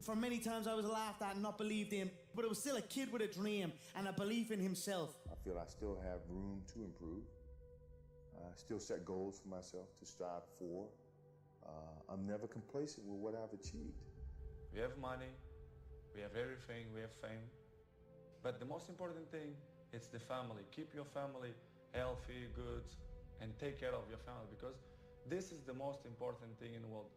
For many times I was laughed at and not believed in, but it was still a kid with a dream and a belief in himself. I feel I still have room to improve. I still set goals for myself to strive for. I'm never complacent with what I've achieved. We have money, we have everything, we have fame. But the most important thing is the family. Keep your family healthy, good, and take care of your family, because this is the most important thing in the world.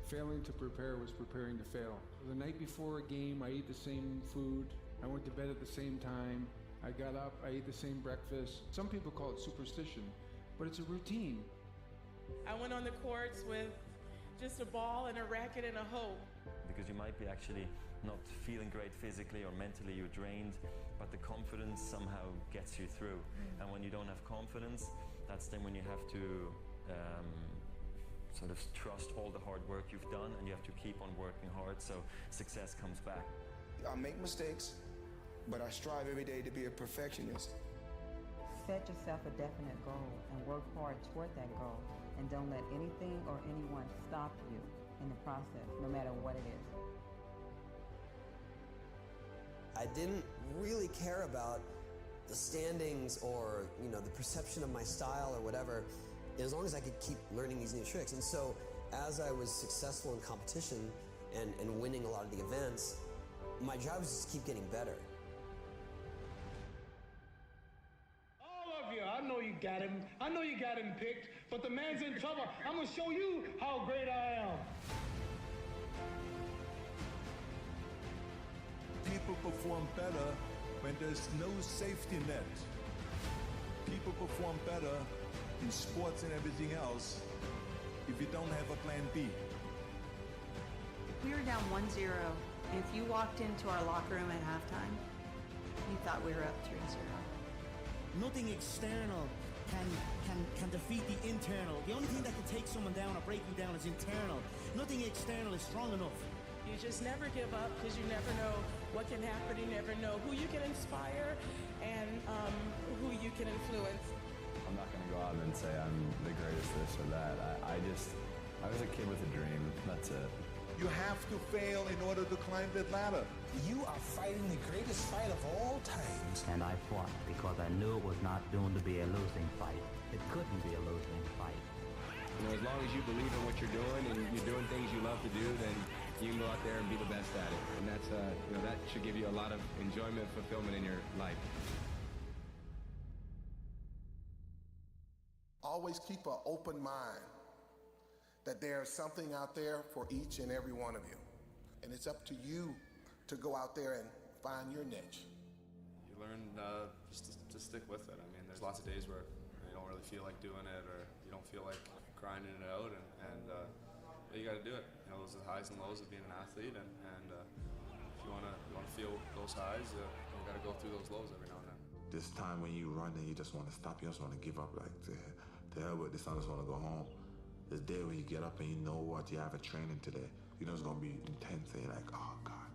Failing to prepare was preparing to fail. The night before a game, I ate the same food. I went to bed at the same time. I got up, I ate the same breakfast. Some people call it superstition, but it's a routine. I went on the courts with just a ball and a racket and a hope. Because you might be actually not feeling great physically or mentally, you're drained, but the confidence somehow gets you through. And when you don't have confidence, that's then when you have to sort of trust all the hard work you've done, and you have to keep on working hard so success comes back. I make mistakes, but I strive every day to be a perfectionist. Set yourself a definite goal and work hard toward that goal, and don't let anything or anyone stop you in the process, no matter what it is. I didn't really care about the standings or, the perception of my style or whatever, as long as I could keep learning these new tricks. And so as I was successful in competition and winning a lot of the events, my job was just keep getting better. I know you got him. I know you got him picked, but the man's in trouble. I'm gonna show you how great I am. People perform better when there's no safety net. People perform better in sports and everything else if you don't have a plan B. We were down 1-0, and if you walked into our locker room at halftime, you thought we were up 3-0. Nothing external can defeat the internal. The only thing that can take someone down or break you down is internal. Nothing external is strong enough. You just never give up, because you never know what can happen. You never know who you can inspire and who you can influence. I'm not going to go out and say I'm the greatest this or that. I was a kid with a dream. That's it. You have to fail in order to climb that ladder. You are fighting the greatest fight of all times. And I fought because I knew it was not doomed to be a losing fight. It couldn't be a losing fight. As long as you believe in what you're doing and you're doing things you love to do, then you can go out there and be the best at it. And that's, that should give you a lot of enjoyment, fulfillment in your life. Always keep an open mind that there's something out there for each and every one of you. And it's up to you to go out there and find your niche. You learn just to stick with it. I mean, there's lots of days where you don't really feel like doing it, or you don't feel like grinding it out, and you got to do it. Those are the highs and lows of being an athlete, and if you want to feel those highs, you got to go through those lows every now and then. This time when you run and you just want to stop, you just want to give up, like, to hell with this, I just want to go home. This day when you get up and you know what, you have a training today, you know it's going to be intense, and you're like, oh God,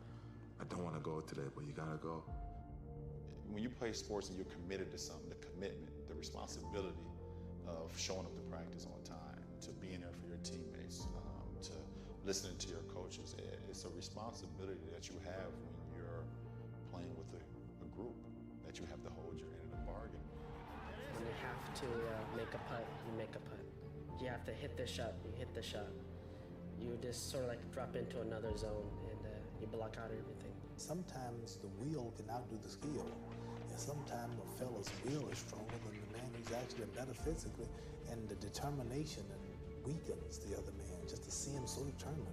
I don't want to go today, but you got to go. When you play sports and you're committed to something, the commitment, the responsibility of showing up to practice on time, to being there for your teammates, to listening to your coaches, it's a responsibility that you have when you're playing with a group, that you have to hold your end of the bargain. When you have to make a putt, you make a putt. You have to hit the shot, you hit the shot. You just sort of like drop into another zone, and you block out everything. Sometimes the will can outdo the skill. And sometimes a fella's will is stronger than the man who's actually better physically, and the determination weakens the other man just to see him so determined.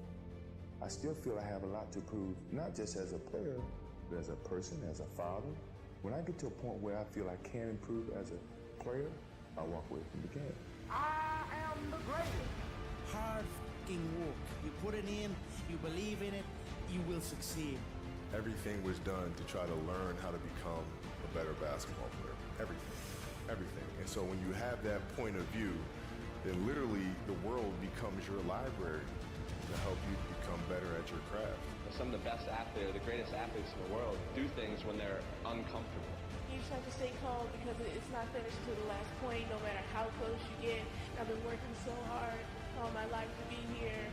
I still feel I have a lot to prove, not just as a player, but as a person, as a father. When I get to a point where I feel I can improve as a player, I walk away from the game. I am the greatest. Hard f***ing work. You put it in, you believe in it, you will succeed. Everything was done to try to learn how to become a better basketball player. Everything. And so when you have that point of view, then literally the world becomes your library to help you become better at your craft. Some of the best athletes, the greatest athletes in the world, do things when they're uncomfortable. You just have to stay calm because it's not finished to the last point, no matter how close you get. I've been working so hard all my life to be here,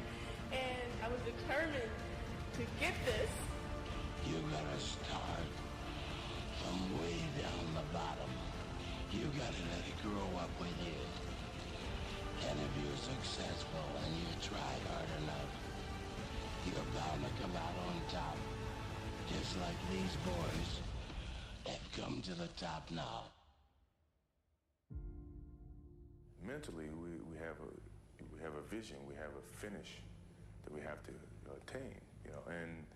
and I was determined to get this. You gotta start from way down the bottom. You gotta let it grow up with you. And if you're successful and you tried hard enough, you're bound to come out on top. Just like these boys have come to the top now. Mentally, we have a vision, we have a finish that we have to attain, and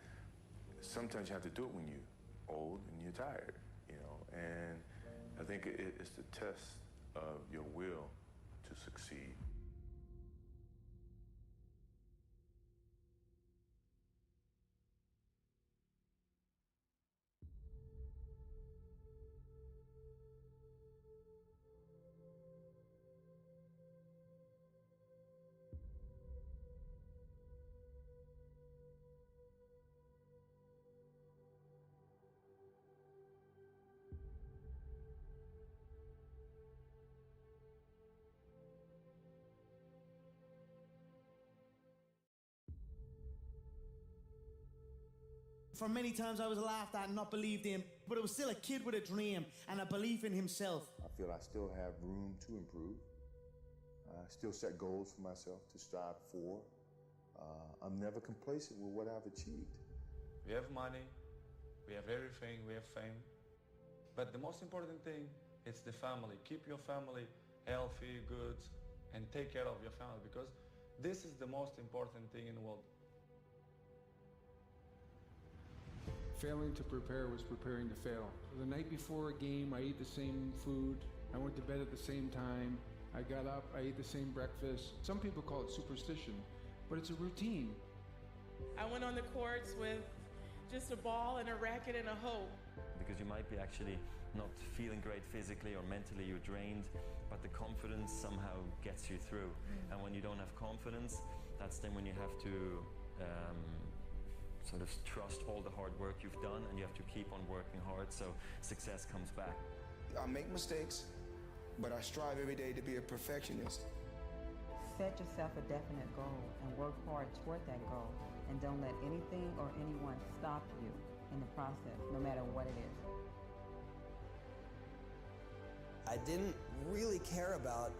sometimes you have to do it when you're old and you're tired, and I think it's the test of your will to succeed. For many times I was laughed at and not believed in, but it was still a kid with a dream and a belief in himself. I feel I still have room to improve. I still set goals for myself to strive for. I'm never complacent with what I've achieved. We have money, we have everything, we have fame. But the most important thing is the family. Keep your family healthy, good, and take care of your family, because this is the most important thing in the world. Failing to prepare was preparing to fail. The night before a game, I ate the same food. I went to bed at the same time. I got up, I ate the same breakfast. Some people call it superstition, but it's a routine. I went on the courts with just a ball and a racket and a hope. Because you might be actually not feeling great physically or mentally, you're drained, but the confidence somehow gets you through. And when you don't have confidence, that's then when you have to sort of trust all the hard work you've done, and you have to keep on working hard so success comes back. I make mistakes, but I strive every day to be a perfectionist. Set yourself a definite goal and work hard toward that goal, and don't let anything or anyone stop you in the process, no matter what it is. I didn't really care about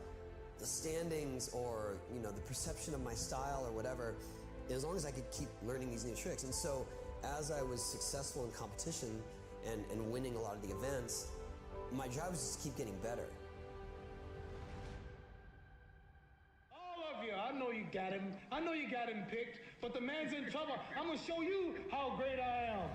the standings or the perception of my style or whatever, as long as I could keep learning these new tricks. And so as I was successful in competition and winning a lot of the events, my job was just to keep getting better. All of you, I know you got him. I know you got him picked, but the man's in trouble. I'm gonna show you how great I am.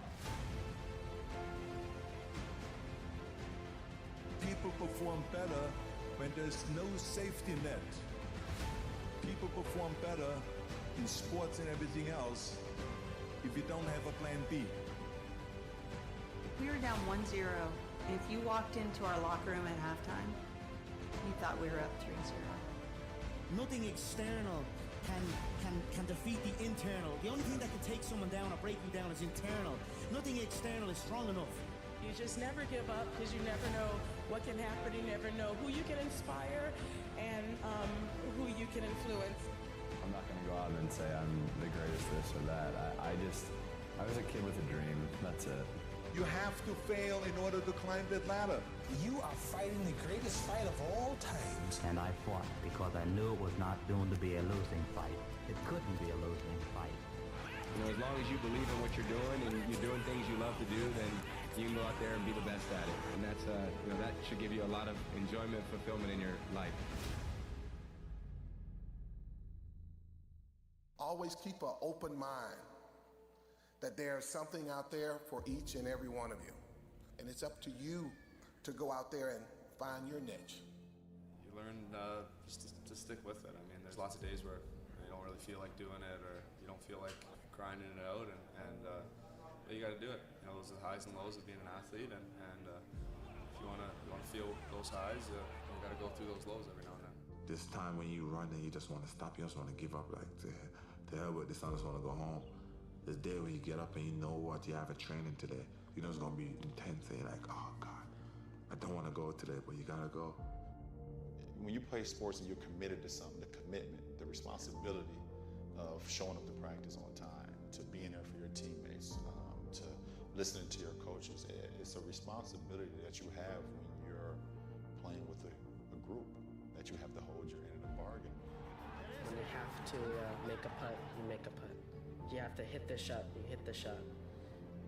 People perform better when there's no safety net. People perform better in sports and everything else if you don't have a plan B. We were down 1-0, and if you walked into our locker room at halftime, you thought we were up 3-0. Nothing external can defeat the internal. The only thing that can take someone down or break you down is internal. Nothing external is strong enough. You just never give up because you never know what can happen. You never know who you can inspire and who you can influence. I'm not going to go out and say I'm the greatest this or that. I was a kid with a dream. That's it. You have to fail in order to climb that ladder. You are fighting the greatest fight of all times. And I fought because I knew it was not doomed to be a losing fight. It couldn't be a losing fight. As long as you believe in what you're doing and you're doing things you love to do, then you can go out there and be the best at it. And that's, that should give you a lot of enjoyment, fulfillment in your life. Always keep an open mind that there's something out there for each and every one of you. And it's up to you to go out there and find your niche. You learn just to stick with it. I mean, there's lots of days where you don't really feel like doing it, or you don't feel like grinding it out, and you got to do it. Those are the highs and lows of being an athlete, and if you want to feel those highs, you got to go through those lows every now and then. This time when you run and you just want to stop, you just want to give up, like, to hell with this, I just want to go home. This day when you get up and you know what, you have a training today, you know it's going to be intense, and you're like, oh God, I don't want to go today, but you gotta go. When you play sports and you're committed to something, the commitment, the responsibility of showing up to practice on time, to being there for your teammates, to listening to your coaches, it's a responsibility that you have when you're playing with a group, that you have to hold your end of the bargain. When you have to make a putt, you make a putt. You have to hit the shot, you hit the shot.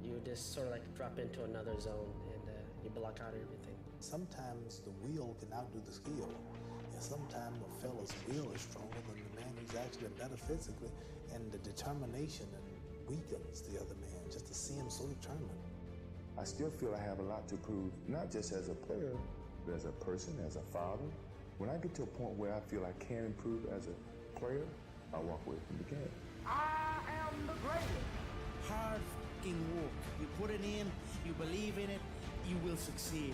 You just sort of like drop into another zone and you block out everything. Sometimes the will can outdo the skill. And sometimes a fella's will is stronger than the man who's actually better physically, and the determination weakens the other man just to see him so determined. I still feel I have a lot to prove, not just as a player, but as a person, as a father. When I get to a point where I feel I can improve as a player, I walk away from the game. I am the greatest. Hard fucking work. You put it in, you believe in it, you will succeed.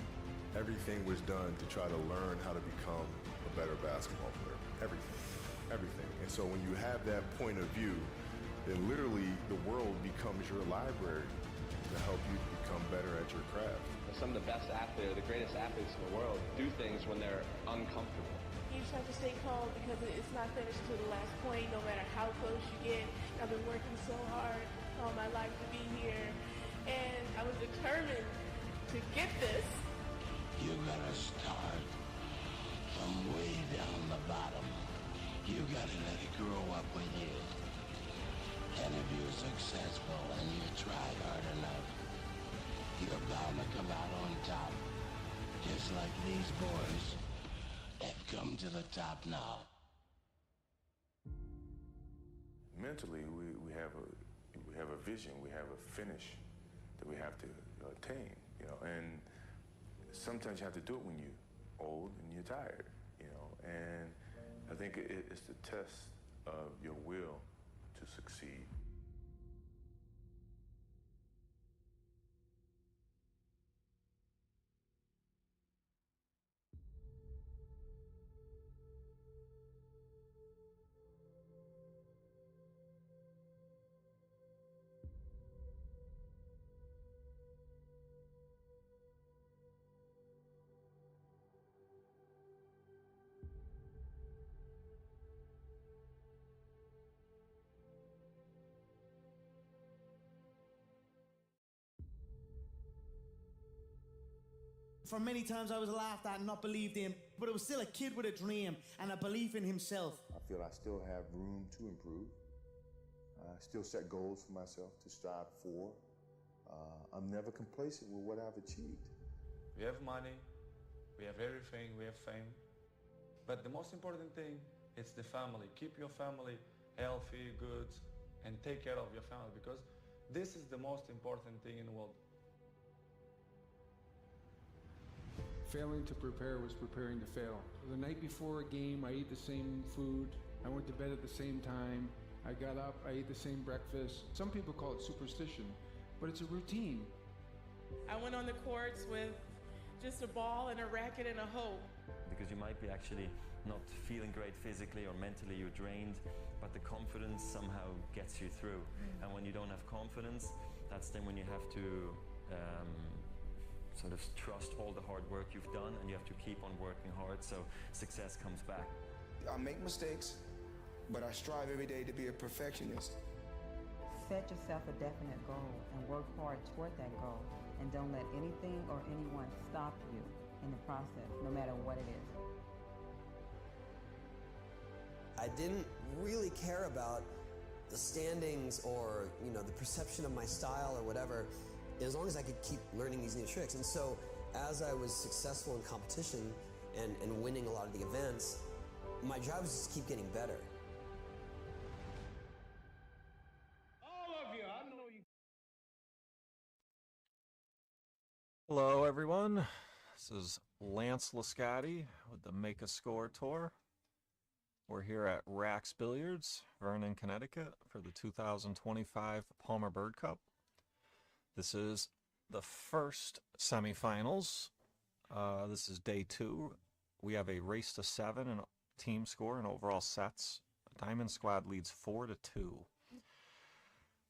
Everything was done to try to learn how to become a better basketball player. Everything. And so when you have that point of view, then literally the world becomes your library to help you become better at your craft. Some of the best athletes, the greatest athletes in the world, do things when they're uncomfortable. You just have to stay calm because it's not finished to the last point, no matter how close you get. I've been working so hard all my life to be here, and I was determined to get this. You gotta start from way down the bottom. You gotta let it grow up with you. And if you're successful and you try hard enough, you're bound to come out on top. Just like these boys have come to the top now. Mentally, we have a vision, we have a finish that we have to attain, and sometimes you have to do it when you're old and you're tired, and I think it's the test of your will to succeed. For many times I was laughed at and not believed in, but it was still a kid with a dream and a belief in himself. I feel I still have room to improve. I still set goals for myself to strive for. I'm never complacent with what I've achieved. We have money, we have everything, we have fame. But the most important thing is the family. Keep your family healthy, good, and take care of your family, because this is the most important thing in the world. Failing to prepare was preparing to fail. The night before a game, I ate the same food. I went to bed at the same time. I got up, I ate the same breakfast. Some people call it superstition, but it's a routine. I went on the courts with just a ball and a racket and a hoe. Because you might be actually not feeling great physically or mentally, you're drained, but the confidence somehow gets you through. And when you don't have confidence, that's then when you have to sort of trust all the hard work you've done, and you have to keep on working hard so success comes back. I make mistakes, but I strive every day to be a perfectionist. Set yourself a definite goal and work hard toward that goal, and don't let anything or anyone stop you in the process, no matter what it is. I didn't really care about the standings or, the perception of my style or whatever, as long as I could keep learning these new tricks. And so as I was successful in competition and winning a lot of the events, my job was just to keep getting better. All of you, I know you. Hello, everyone. This is Lance Lisciotti with the Make a Score Tour. We're here at Rax Billiards, Vernon, Connecticut, for the 2025 Palmer Byrd Cup. This is the first semifinals. This is day 2. We have a race to 7 in team score and overall sets. Diamond Squad leads 4-2.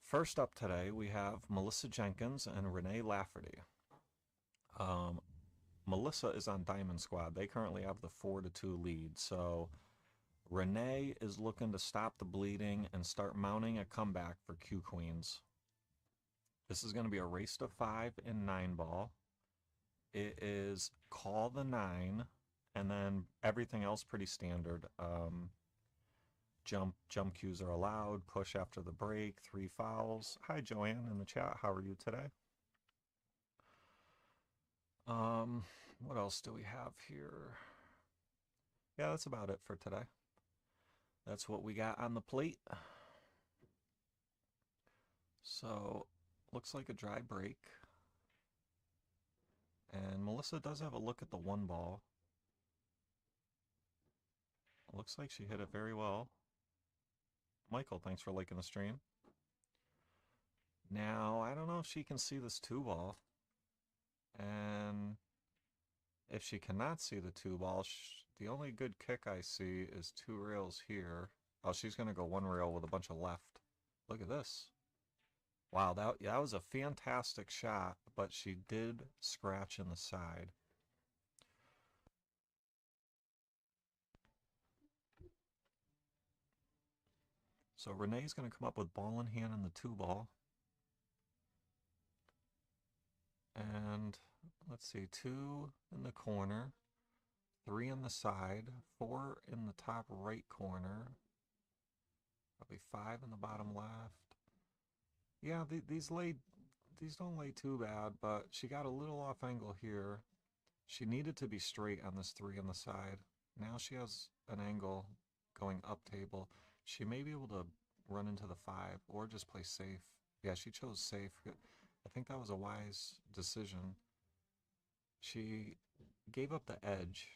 First up today, we have Melissa Jenkins and Renee Lafferty. Melissa is on Diamond Squad. They currently have the 4-2 lead. So Renee is looking to stop the bleeding and start mounting a comeback for Q Queens. This is going to be a race to 5 in 9-ball. It is call the 9, and then everything else pretty standard. Jump cues are allowed, push after the break, 3 fouls. Hi, Joanne in the chat. How are you today? What else do we have here? Yeah, that's about it for today. That's what we got on the plate. So, looks like a dry break. And Melissa does have a look at the 1 ball. Looks like she hit it very well. Michael, thanks for liking the stream. Now, I don't know if she can see this 2 ball. And if she cannot see the 2 ball, the only good kick I see is 2 rails here. Oh, she's going to go 1 rail with a bunch of left. Look at this. Wow, that was a fantastic shot, but she did scratch in the side. So Renee's going to come up with ball in hand in the 2 ball. And let's see, 2 in the corner, 3 in the side, 4 in the top right corner, probably 5 in the bottom left. Yeah, these don't lay too bad, but she got a little off angle here. She needed to be straight on this 3 on the side. Now she has an angle going up table. She may be able to run into the 5 or just play safe. Yeah, she chose safe. I think that was a wise decision. She gave up the edge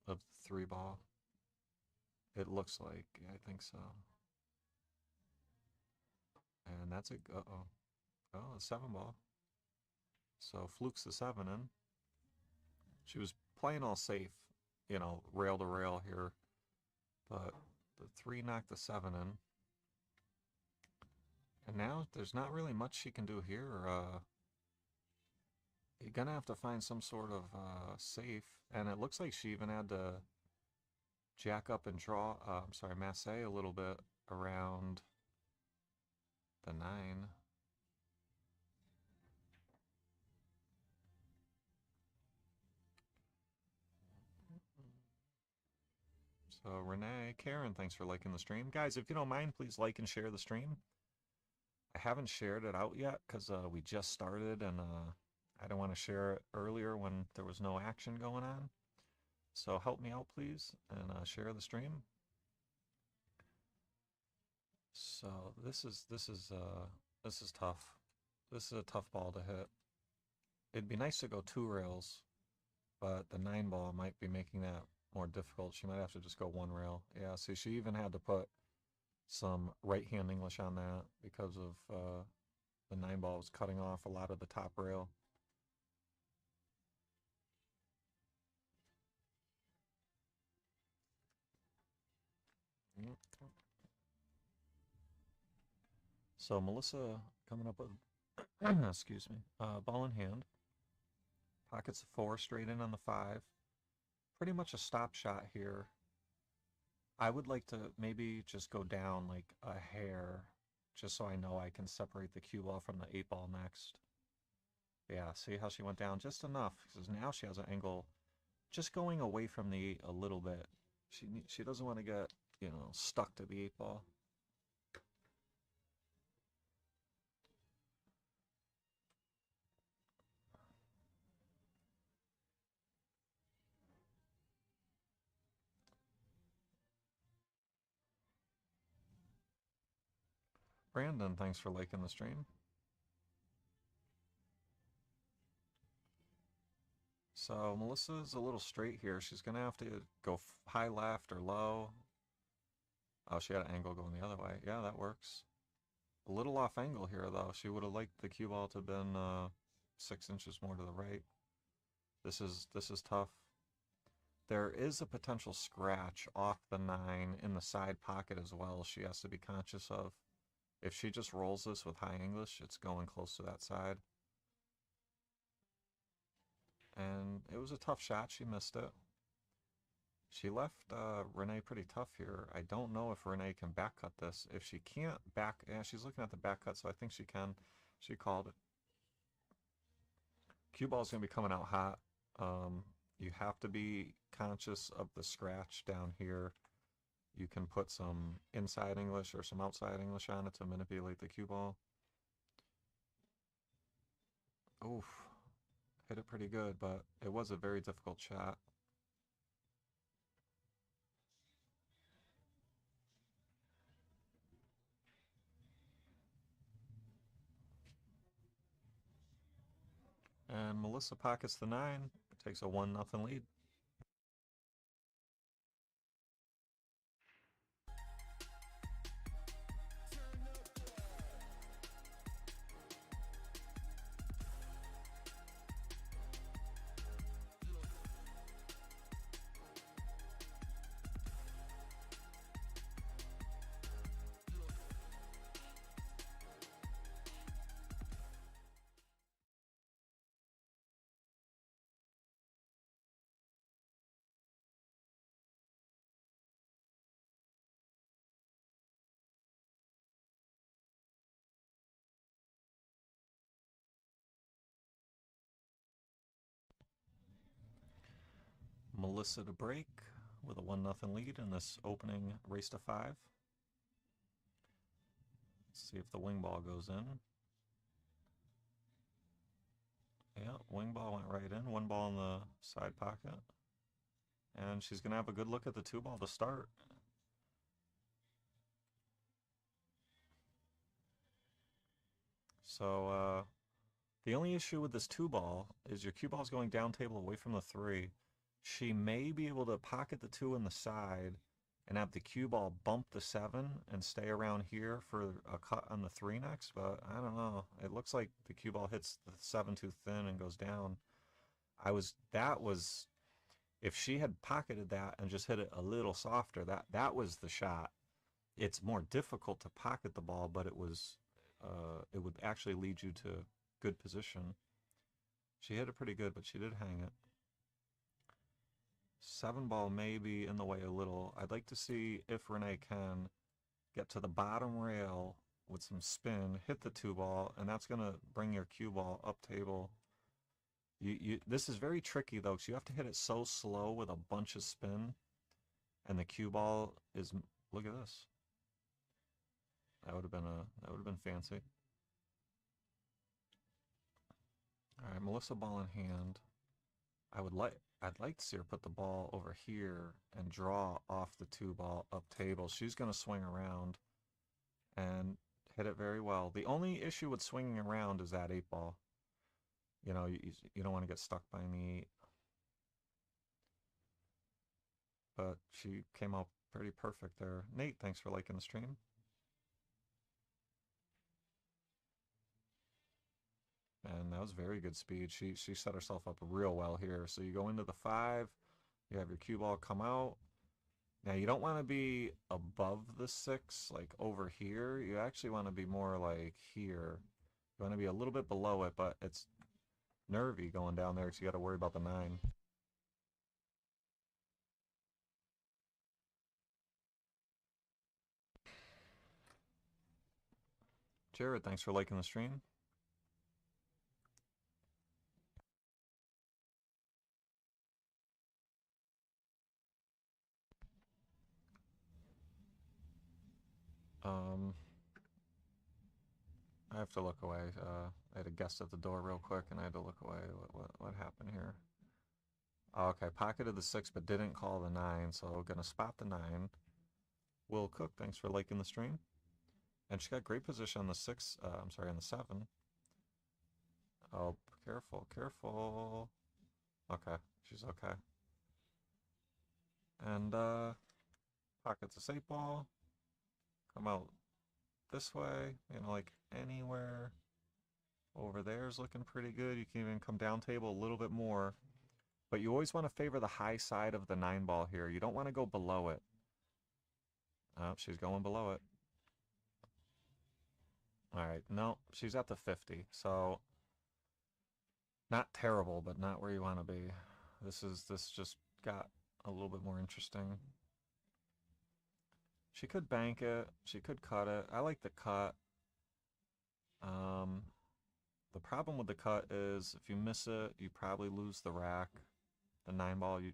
of the 3 ball. It looks like, I think so. And that's a, a 7 ball. So flukes the 7 in. She was playing all safe, you know, rail to rail here. But the 3 knocked the 7 in. And now there's not really much she can do here. You're going to have to find some sort of safe. And it looks like she even had to jack up and draw, masse a little bit around the 9. So Renee, Karen, thanks for liking the stream. Guys, if you don't mind, please like and share the stream. I haven't shared it out yet because we just started and I don't want to share it earlier when there was no action going on. So help me out, please, and share the stream. So this is tough. This is a tough ball to hit. It'd be nice to go 2 rails, but the 9 ball might be making that more difficult. She might have to just go 1 rail. Yeah, see, she even had to put some right-hand English on that because of the 9 ball was cutting off a lot of the top rail. So Melissa coming up with, excuse me, ball in hand. Pockets of 4, straight in on the 5. Pretty much a stop shot here. I would like to maybe just go down like a hair, just so I know I can separate the cue ball from the 8 ball next. Yeah, see how she went down just enough, because now she has an angle just going away from the 8 a little bit. She doesn't want to get, you know, stuck to the 8 ball. Brandon, thanks for liking the stream. So Melissa's a little straight here. She's going to have to go high left or low. Oh, she had an angle going the other way. Yeah, that works. A little off angle here, though. She would have liked the cue ball to have been 6 inches more to the right. This is tough. There is a potential scratch off the 9 in the side pocket as well. She has to be conscious of. If she just rolls this with high English, it's going close to that side. and it was a tough shot. She missed it. She left Renee pretty tough here. I don't know if Renee can back cut this. If she can't back, yeah, she's looking at the back cut, so I think she can. She called it. Cue ball's going to be coming out hot. You have to be conscious of the scratch down here. You can put some inside English or some outside English on it to manipulate the cue ball. Oof. Hit it pretty good, but it was a very difficult shot. And Melissa pockets the 9, takes a 1-0 lead. Melissa to break with a 1-0 lead in this opening race to 5. Let's see if the wing ball goes in. Yeah, wing ball went right in. One ball in the side pocket. And she's going to have a good look at the 2 ball to start. So, the only issue with this 2 ball is your cue ball is going down table away from the 3. She may be able to pocket the 2 in the side and have the cue ball bump the 7 and stay around here for a cut on the 3 next, but I don't know. It looks like the cue ball hits the 7 too thin and goes down. If she had pocketed that and just hit it a little softer, that was the shot. It's more difficult to pocket the ball, but it would actually lead you to good position. She hit it pretty good, but she did hang it. 7 ball may be in the way a little. I'd like to see if Renee can get to the bottom rail with some spin, hit the 2 ball, and that's going to bring your cue ball up table. This is very tricky, though, because you have to hit it so slow with a bunch of spin, and the cue ball is, look at this. That would have been fancy. All right, Melissa ball in hand. I'd like to see her put the ball over here and draw off the 2 ball up table. She's going to swing around and hit it very well. The only issue with swinging around is that 8 ball. You know, you don't want to get stuck by any 8. But she came out pretty perfect there. Nate, thanks for liking the stream. And that was very good speed. She set herself up real well here. So you go into the 5, you have your cue ball come out. Now you don't want to be above the 6, like over here. You actually want to be more like here. You want to be a little bit below it, but it's nervy going down there, so you got to worry about the 9. Jared, thanks for liking the stream. I have to look away. I had a guest at the door real quick, and I had to look away. What happened here? Oh, okay, pocketed the 6, but didn't call the 9, so gonna spot the 9. Will Cook, thanks for liking the stream. And she got great position on the 6, I'm sorry, on the 7. Oh, careful, careful. Okay, she's okay. And, pockets this 8 ball. Come out this way, you know, like anywhere. Over there is looking pretty good. You can even come down table a little bit more. But you always want to favor the high side of the 9 ball here. You don't want to go below it. Oh, she's going below it. All right, no, she's at the 50. So Not terrible, but not where you want to be. This just got a little bit more interesting. She could bank it. She could cut it. I like the cut. The problem with the cut is if you miss it, you probably lose the rack. The 9-ball you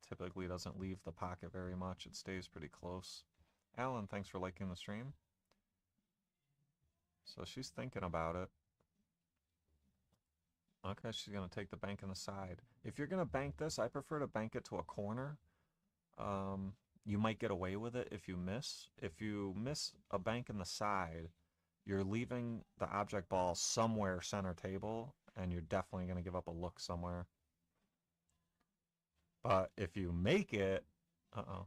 typically doesn't leave the pocket very much. It stays pretty close. Alan, thanks for liking the stream. So she's thinking about it. Okay, she's going to take the bank on the side. If you're going to bank this, I prefer to bank it to a corner. You might get away with it if you miss. If you miss a bank in the side, you're leaving the object ball somewhere center table, and you're definitely going to give up a look somewhere. But if you make it, oh,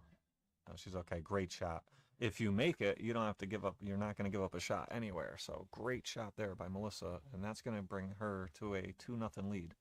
she's okay. Great shot. If you make it, you don't have to give up. You're not going to give up a shot anywhere. So great shot there by Melissa, and that's going to bring her to a 2-0 lead.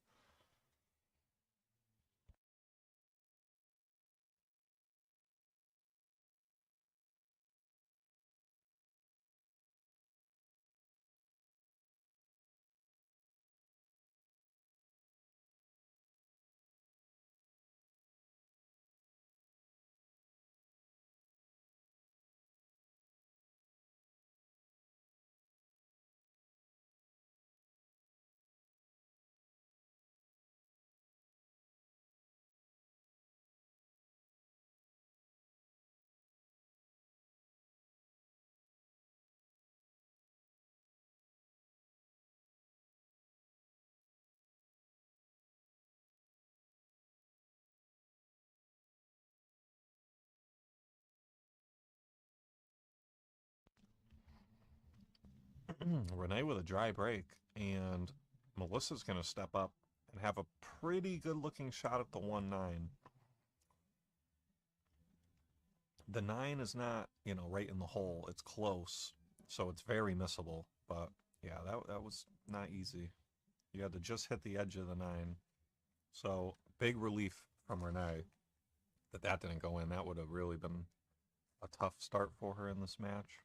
Renee with a dry break, and Melissa's going to step up and have a pretty good-looking shot at the 1-9. The 9 is not, right in the hole. It's close, so it's very missable. But, yeah, that was not easy. You had to just hit the edge of the 9. So, big relief from Renee that didn't go in. That would have really been a tough start for her in this match.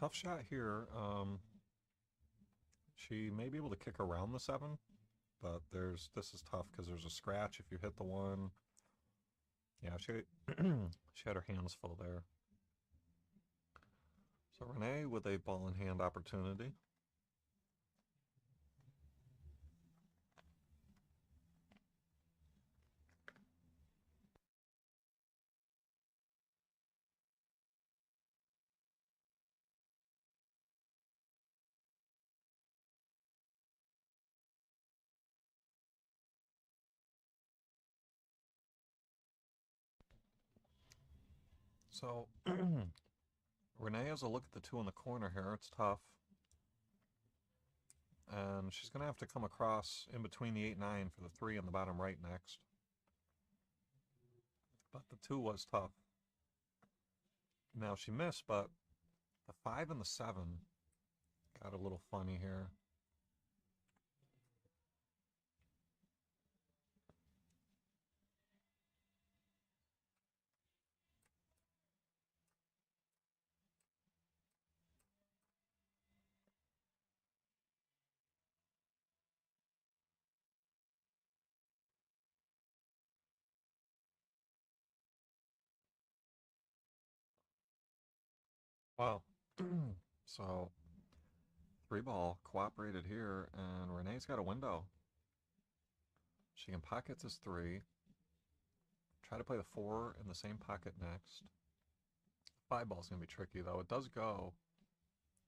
Tough shot here. She may be able to kick around the 7, but this is tough because there's a scratch if you hit the 1. Yeah, she had her hands full there. So Renee with a ball in hand opportunity. So Renee has a look at the 2 in the corner here. It's tough. And she's going to have to come across in between the 8-9 for the 3 in the bottom right next. But the 2 was tough. Now she missed, but the 5 and the 7 got a little funny here. Wow. So 3-ball cooperated here, and Renee's got a window. She can pocket this 3. Try to play the 4 in the same pocket next. 5-ball's going to be tricky, though. It does go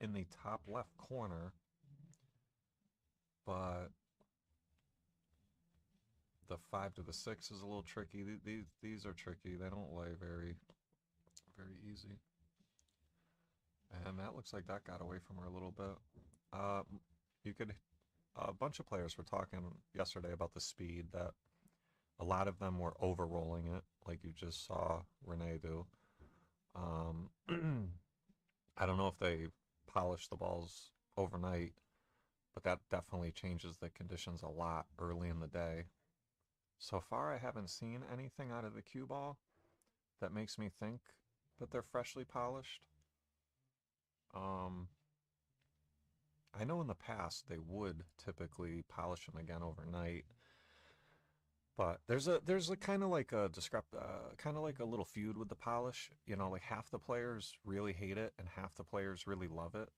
in the top left corner, but the 5 to the 6 is a little tricky. These are tricky. They don't lay very easy. And that looks like that got away from her a little bit. A bunch of players were talking yesterday about the speed, that A lot of them were over-rolling it, like you just saw Renee do. I don't know if they polished the balls overnight, but that definitely changes the conditions a lot early in the day. So far, I haven't seen anything out of the cue ball that makes me think that they're freshly polished. I know in the past they would typically polish them again overnight, but there's a kind of like a kind of like a little feud with the polish. You know, like half the players really hate it and half the players really love it.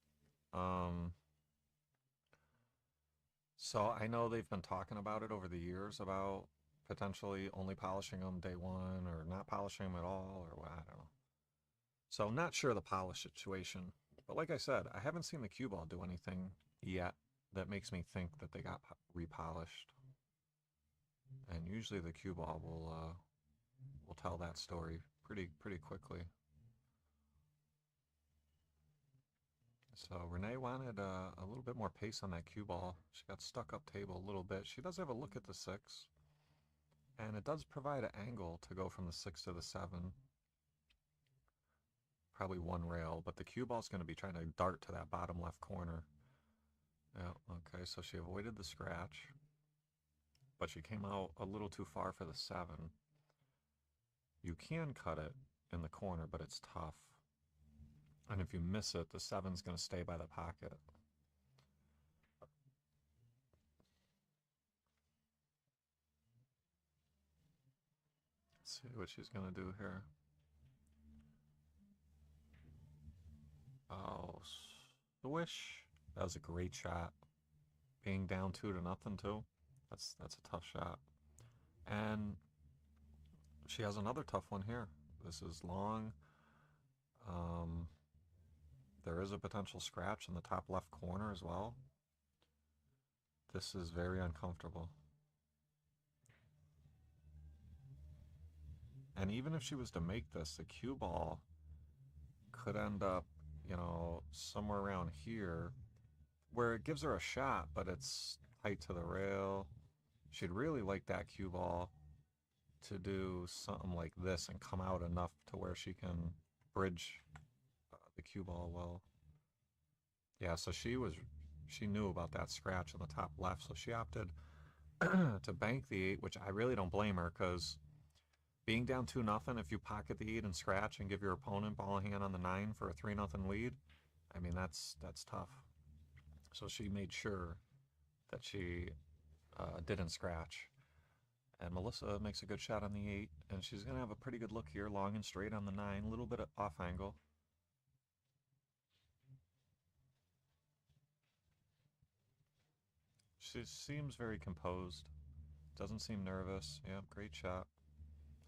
So I know they've been talking about it over the years about potentially only polishing them day one or not polishing them at all or what, I don't know. So I'm not sure the polish situation, but like I said, I haven't seen the cue ball do anything yet that makes me think that they got repolished. And usually the cue ball will tell that story pretty quickly. So Renee wanted a little bit more pace on that cue ball. She got stuck up table a little bit. She does have a look at the 6, and it does provide an angle to go from the 6 to the 7. Probably one rail, but the cue ball's going to be trying to dart to that bottom left corner. Yeah, okay, so she avoided the scratch, but she came out a little too far for the 7. You can cut it in the corner, but it's tough. And if you miss it, the 7's going to stay by the pocket. Let's see what she's going to do here. Oh, swish. That was a great shot. Being down 2-0 too. That's a tough shot. And she has another tough one here. This is long. There is a potential scratch in the top left corner as well. This is very uncomfortable. And even if she was to make this, the cue ball could end up, you know, somewhere around here where it gives her a shot, but it's tight to the rail. She'd really like that cue ball to do something like this and come out enough to where she can bridge the cue ball well. Yeah, so she knew about that scratch in the top left, so she opted to bank the 8, which I really don't blame her, because being down 2-0, if you pocket the 8 and scratch and give your opponent ball hand on the 9 for a 3-0 lead, I mean, that's tough. So she made sure that she didn't scratch. And Melissa makes a good shot on the 8, and she's going to have a pretty good look here, long and straight on the 9, a little bit off angle. She seems very composed, doesn't seem nervous. Yeah, great shot.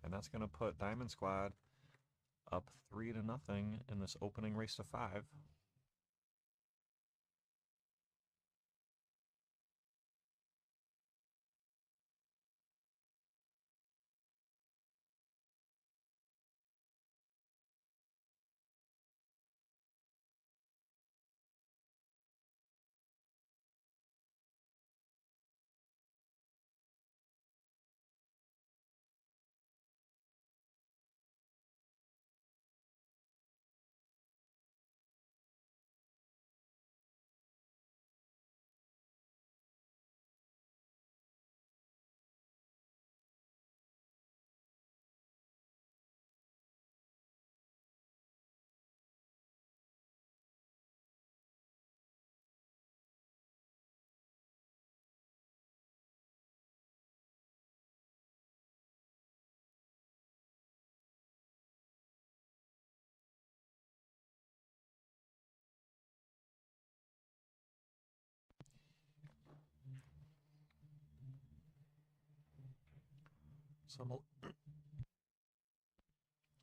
And that's going to put Diamond Squad up 3-0 in this opening race to 5. So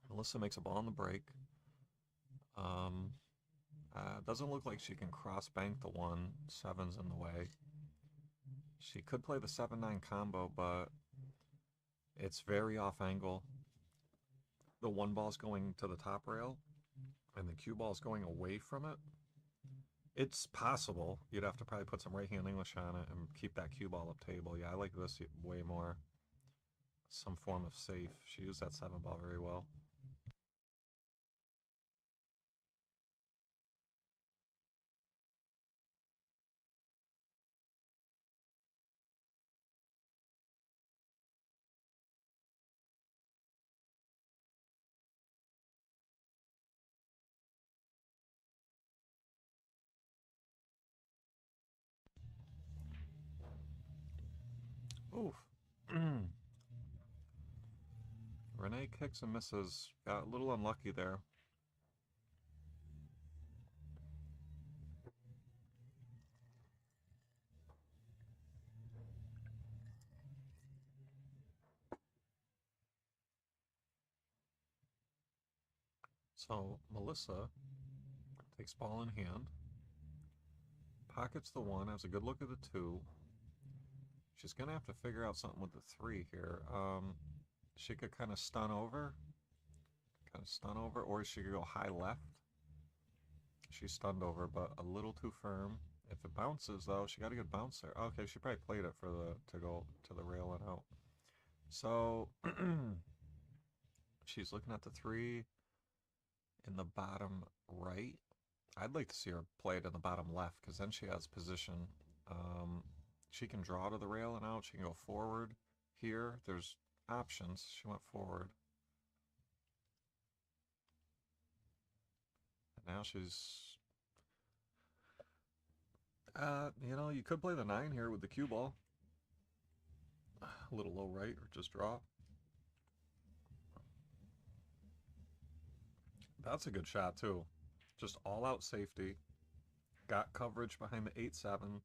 Melissa makes a ball on the break. Doesn't look like she can cross bank the 1. 7's in the way. She could play the 7-9 combo, but it's very off angle. The 1 ball's going to the top rail, and the cue ball's going away from it. It's possible. You'd have to probably put some right hand English on it and keep that cue ball up table. Yeah, I like this way more. some form of safe. She used that 7 ball very well. Oof. Renee kicks and misses. Got a little unlucky there. So Melissa takes ball in hand, pockets the 1, has a good look at the 2. She's going to have to figure out something with the 3 here. She could kind of stun over, or she could go high left. She's stunned over, but a little too firm. If it bounces, though, she got a good bounce there. Okay, she probably played it for to go to the rail and out. So she's looking at the 3 in the bottom right. I'd like to see her play it in the bottom left, because then she has position. She can draw to the rail and out. She can go forward here. There's options. She went forward. And now she's... you know, you could play the 9 here with the cue ball. A little low right, or just draw. That's a good shot, too. Just all-out safety. Got coverage behind the 8-7.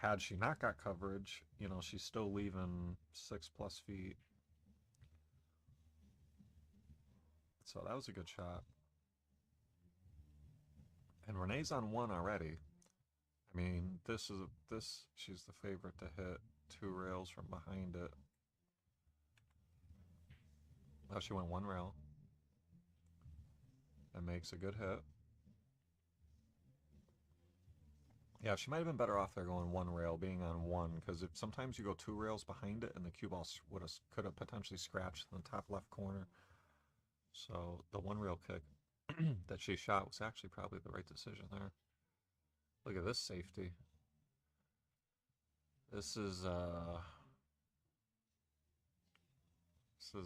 Had she not got coverage, you know, she's still leaving 6+ feet. So that was a good shot. And Renee's on 1 already. I mean, she's the favorite to hit 2 rails from behind it. Oh, she went 1 rail. And makes a good hit. Yeah, she might have been better off there going 1 rail, being on 1, because if sometimes you go 2 rails behind it, and the cue ball could have potentially scratched in the top left corner. So the 1 rail kick that she shot was actually probably the right decision there. Look at this safety. This is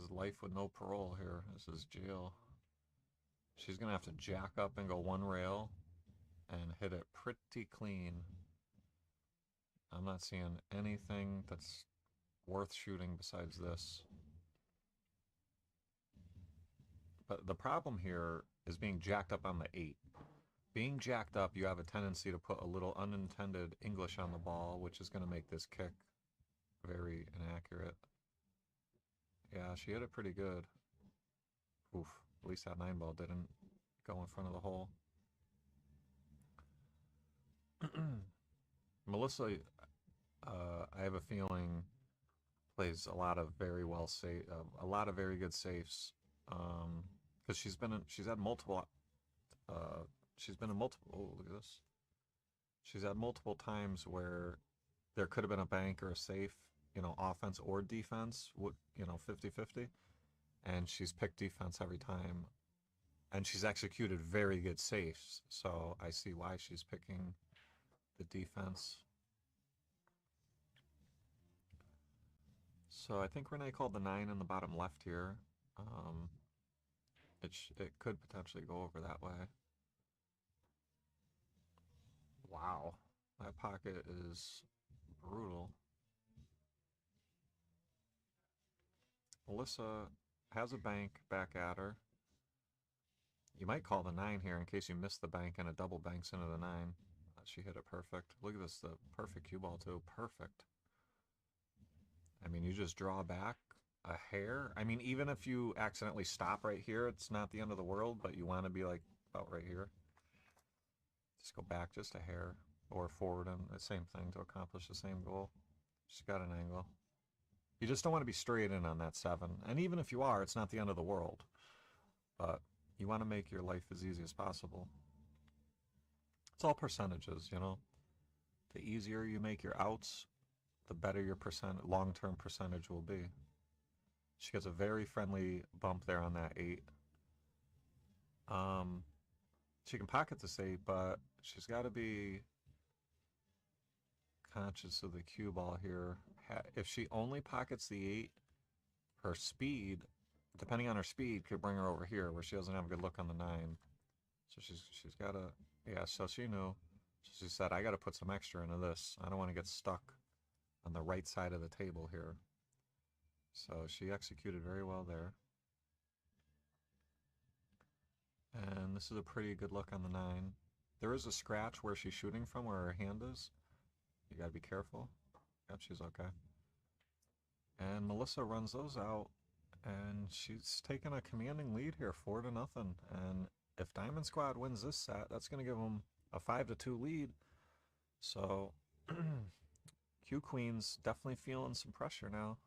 life with no parole here. This is jail. She's gonna have to jack up and go 1 rail and hit it pretty clean. I'm not seeing anything that's worth shooting besides this. But the problem here is being jacked up on the 8. Being jacked up, you have a tendency to put a little unintended English on the ball, which is going to make this kick very inaccurate. Yeah, she hit it pretty good. Oof, at least that 9 ball didn't go in front of the hole. Melissa, I have a feeling, plays a lot of very well safe, a lot of very good safes, because she's been in multiple. Oh, look at this. She's had multiple times where there could have been a bank or a safe, you know, offense or defense, you know, 50-50, and she's picked defense every time, and she's executed very good safes. So I see why she's picking the defense. So I think Renee called the 9 in the bottom left here. It could potentially go over that way. Wow, that pocket is brutal. Melissa has a bank back at her. You might call the 9 here in case you miss the bank and a double banks into the 9. She hit it perfect. Look at this, the perfect cue ball too. Perfect. I mean, you just draw back a hair. I mean, even if you accidentally stop right here, it's not the end of the world, but you want to be like about right here. Just go back just a hair, or forward, and the same thing to accomplish the same goal. Just got an angle. You just don't want to be straight in on that 7. And even if you are, it's not the end of the world. But you want to make your life as easy as possible. It's all percentages, you know. The easier you make your outs, the better your long-term percentage will be. She gets a very friendly bump there on that 8. She can pocket this 8, but she's got to be conscious of the cue ball here. If she only pockets the 8, her speed, depending on her speed, could bring her over here where she doesn't have a good look on the 9. So she's got to, yeah, so she knew. So she said, I got to put some extra into this. I don't want to get stuck on the right side of the table here. So she executed very well there. And this is a pretty good look on the 9. There is a scratch where she's shooting from, where her hand is. You gotta be careful. Yep, she's okay. And Melissa runs those out, and she's taking a commanding lead here, 4-0. And if Diamond Squad wins this set, that's gonna give them a 5-2 lead. So Q Queen's definitely feeling some pressure now.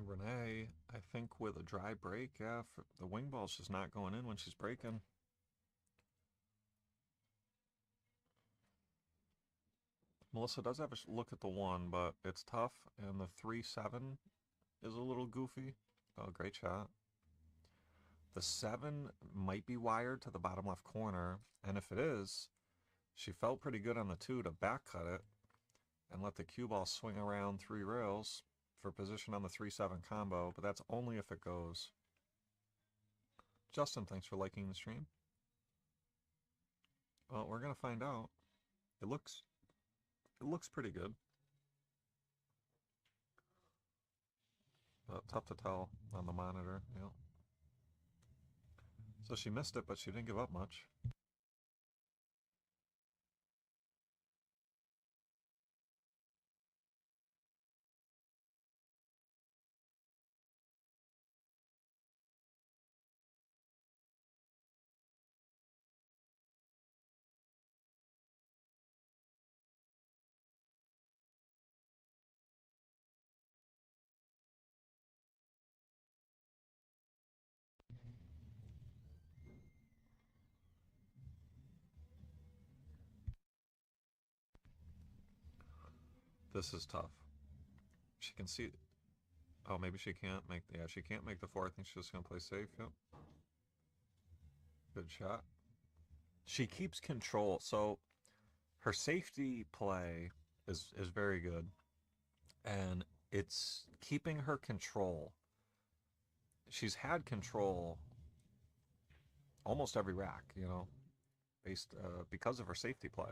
Renee, I think with a dry break, yeah, the wing ball's just not going in when she's breaking. Melissa does have a look at the 1, but it's tough, and the 3-7 is a little goofy. Oh, great shot. The 7 might be wired to the bottom left corner, and if it is, she felt pretty good on the 2 to back cut it and let the cue ball swing around 3 rails for position on the 3-7 combo, but that's only if it goes. Justin, thanks for liking the stream. Well, we're gonna find out. It looks pretty good. But tough to tell on the monitor, yeah. So she missed it, but she didn't give up much. This is tough. She can see. Oh, maybe she can't make. Yeah, she can't make the 4. I think she's just gonna play safe. Yep. Good shot. She keeps control. So her safety play is very good, and it's keeping her control. She's had control almost every rack, you know, based because of her safety play.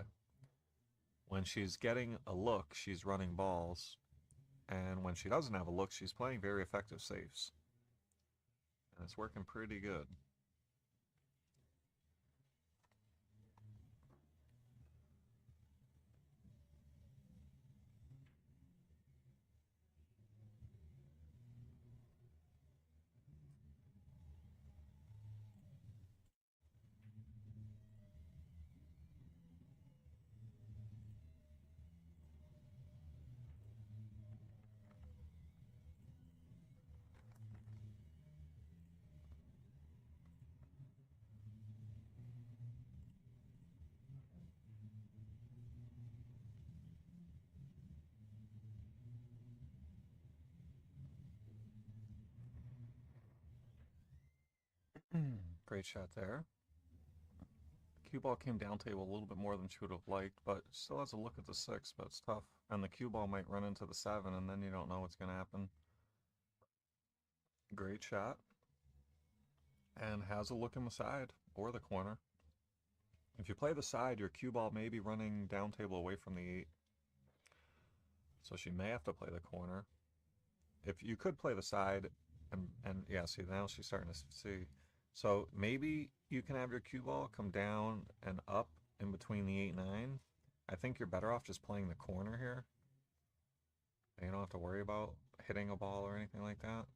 When she's getting a look, she's running balls. And when she doesn't have a look, she's playing very effective safes. And it's working pretty good. Great shot there. Cue ball came down table a little bit more than she would have liked, but still has a look at the 6, but it's tough. And the cue ball might run into the 7, and then you don't know what's going to happen. Great shot. And has a look in the side or the corner. If you play the side, your cue ball may be running down table away from the 8. So she may have to play the corner. If you could play the side, and yeah, see, now she's starting to see. So maybe you can have your cue ball come down and up in between the 8 and 9. I think you're better off just playing the corner here. You don't have to worry about hitting a ball or anything like that.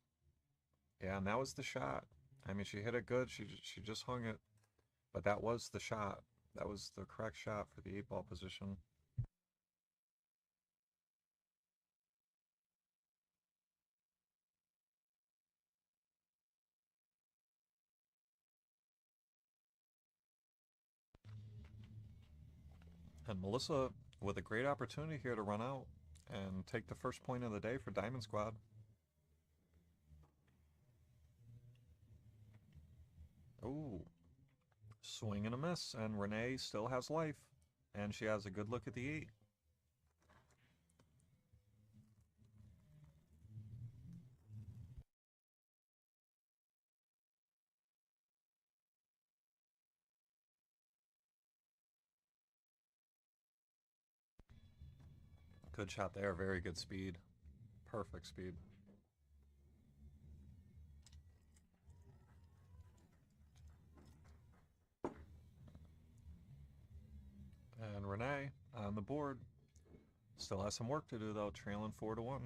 Yeah, and that was the shot. I mean, she hit it good. She just hung it. But that was the shot. That was the correct shot for the 8-ball position. And Melissa with a great opportunity here to run out and take the first point of the day for Diamond Squad. Ooh, swing and a miss, and Renee still has life, and she has a good look at the 8. Good shot there, very good speed. Perfect speed. And Renee on the board. Still has some work to do though, trailing 4-1.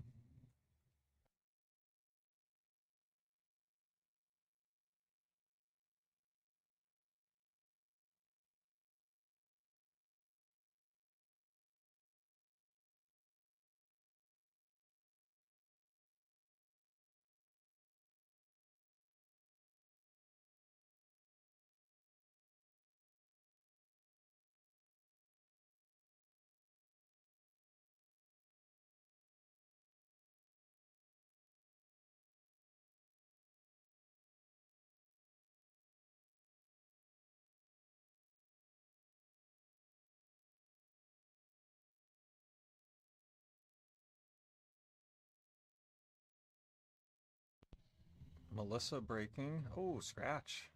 Melissa breaking. Oh, scratch.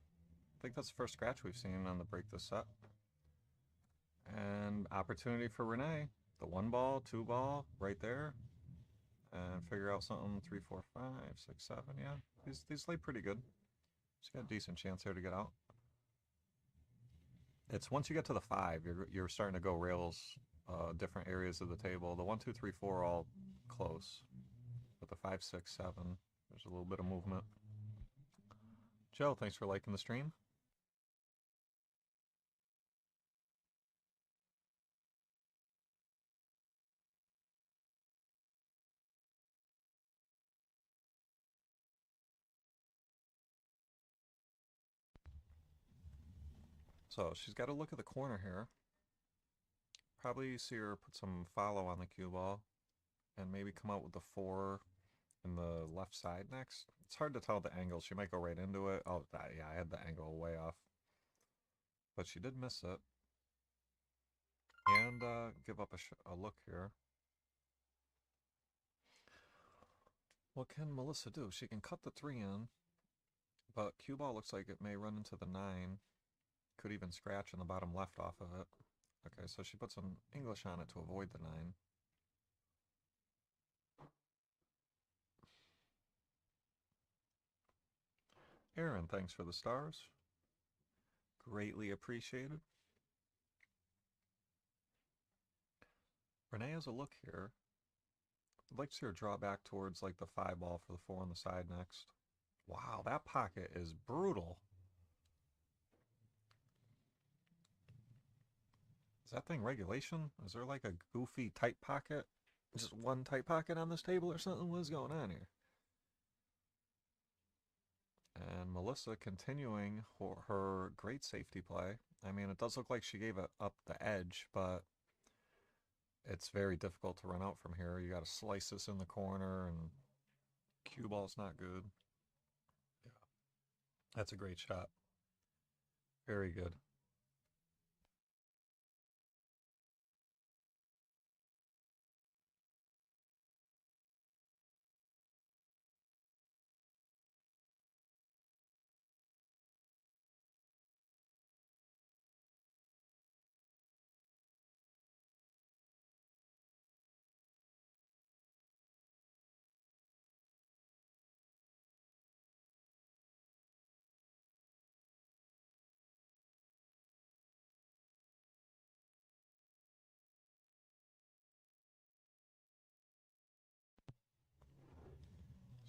I think that's the first scratch we've seen on the break this set. And opportunity for Renee. The 1 ball, 2 ball, right there. And figure out something 3, 4, 5, 6, 7. Yeah, these lay pretty good. She's got a decent chance here to get out. It's once you get to the 5, you're starting to go rails, different areas of the table. The 1, 2, 3, 4 are all close. But the 5, 6, 7, there's a little bit of movement. Joe, thanks for liking the stream. So she's got to look at the corner here. Probably see her put some follow on the cue ball and maybe come out with the 4 in the left side next. It's hard to tell the angle. She might go right into it. Oh, yeah, I had the angle way off. But she did miss it. And give up a look here. What can Melissa do? She can cut the 3 in, but cue ball looks like it may run into the 9. Could even scratch in the bottom left off of it. Okay, so she put some English on it to avoid the 9. Aaron, thanks for the stars. Greatly appreciated. Renee has a look here. I'd like to see her draw back towards like the 5 ball for the 4 on the side next. Wow, that pocket is brutal. Is that thing regulation? Is there like a goofy tight pocket? Just one tight pocket on this table or something? What is going on here? And Melissa continuing her great safety play. I mean, it does look like she gave it up the edge, but it's very difficult to run out from here. You got to slice this in the corner, and cue ball's not good. Yeah, that's a great shot. Very good.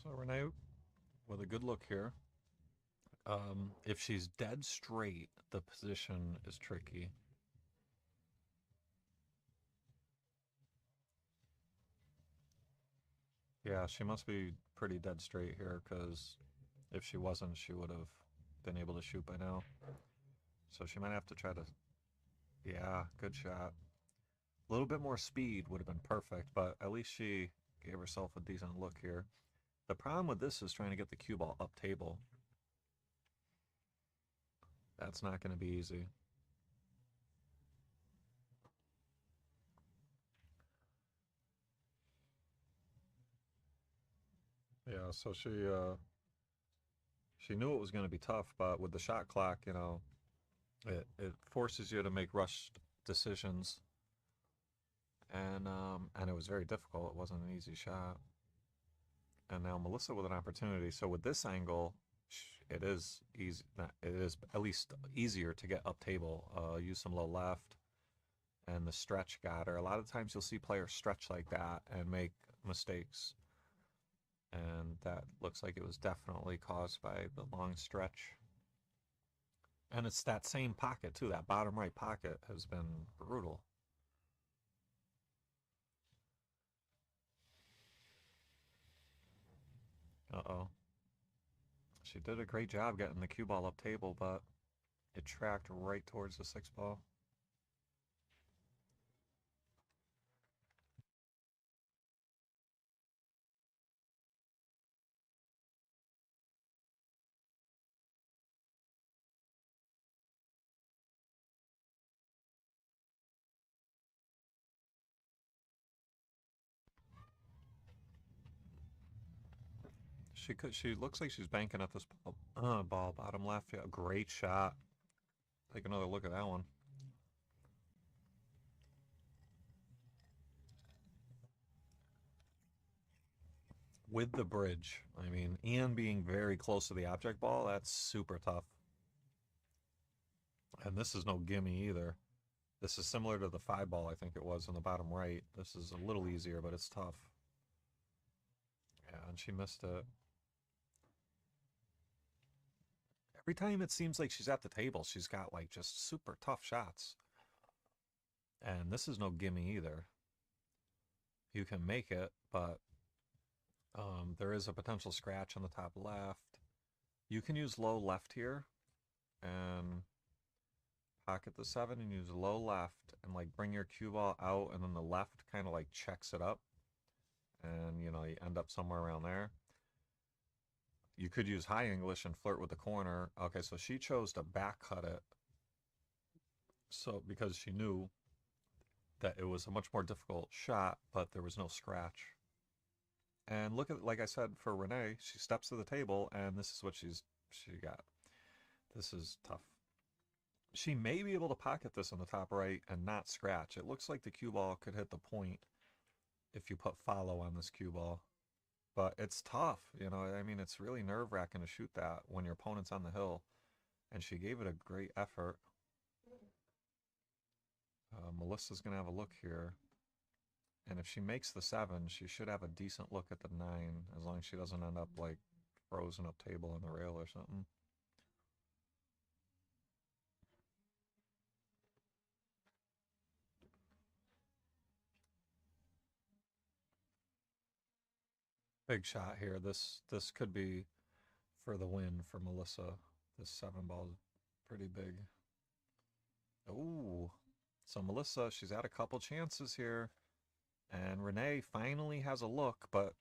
So Renee with a good look here. If she's dead straight, the position is tricky. Yeah, she must be pretty dead straight here, because if she wasn't, she would have been able to shoot by now. So she might have to try to... Yeah, good shot. A little bit more speed would have been perfect, but at least she gave herself a decent look here. The problem with this is trying to get the cue ball up table. That's not going to be easy. Yeah, so she knew it was going to be tough, but with the shot clock, you know, it forces you to make rushed decisions, and it was very difficult. It wasn't an easy shot. And now Melissa with an opportunity. So with this angle, it is easy. It is at least easier to get up table. Use some low left, and the stretch got her. A lot of times you'll see players stretch like that and make mistakes, and that looks like it was definitely caused by the long stretch. And it's that same pocket too. That bottom right pocket has been brutal. Uh-oh. She did a great job getting the cue ball up table, but it tracked right towards the 6 ball. She looks like she's banking at this ball bottom left. Yeah, great shot. Take another look at that one. With the bridge, I mean, and being very close to the object ball, that's super tough. And this is no gimme either. This is similar to the 5 ball, I think it was, in the bottom right. This is a little easier, but it's tough. Yeah, and she missed it. Every time it seems like she's at the table, she's got like just super tough shots. And this is no gimme either. You can make it, but there is a potential scratch on the top left. You can use low left here and pocket the 7 and use low left and like bring your cue ball out, and then the left kind of like checks it up, and you know, you end up somewhere around there. You could use high English and flirt with the corner. Okay, so she chose to back cut it, so because she knew that it was a much more difficult shot, but there was no scratch. And look at, like I said, for Renee, she steps to the table, and this is what she got. This is tough. She may be able to pocket this on the top right and not scratch. It looks like the cue ball could hit the point if you put follow on this cue ball. But it's tough, you know. I mean, it's really nerve-wracking to shoot that when your opponent's on the hill. And she gave it a great effort. Melissa's going to have a look here. And if she makes the 7, she should have a decent look at the 9, as long as she doesn't end up like frozen up table on the rail or something. Big shot here. This could be for the win for Melissa. This 7 ball is pretty big. Ooh. So Melissa, she's had a couple chances here. And Renee finally has a look, but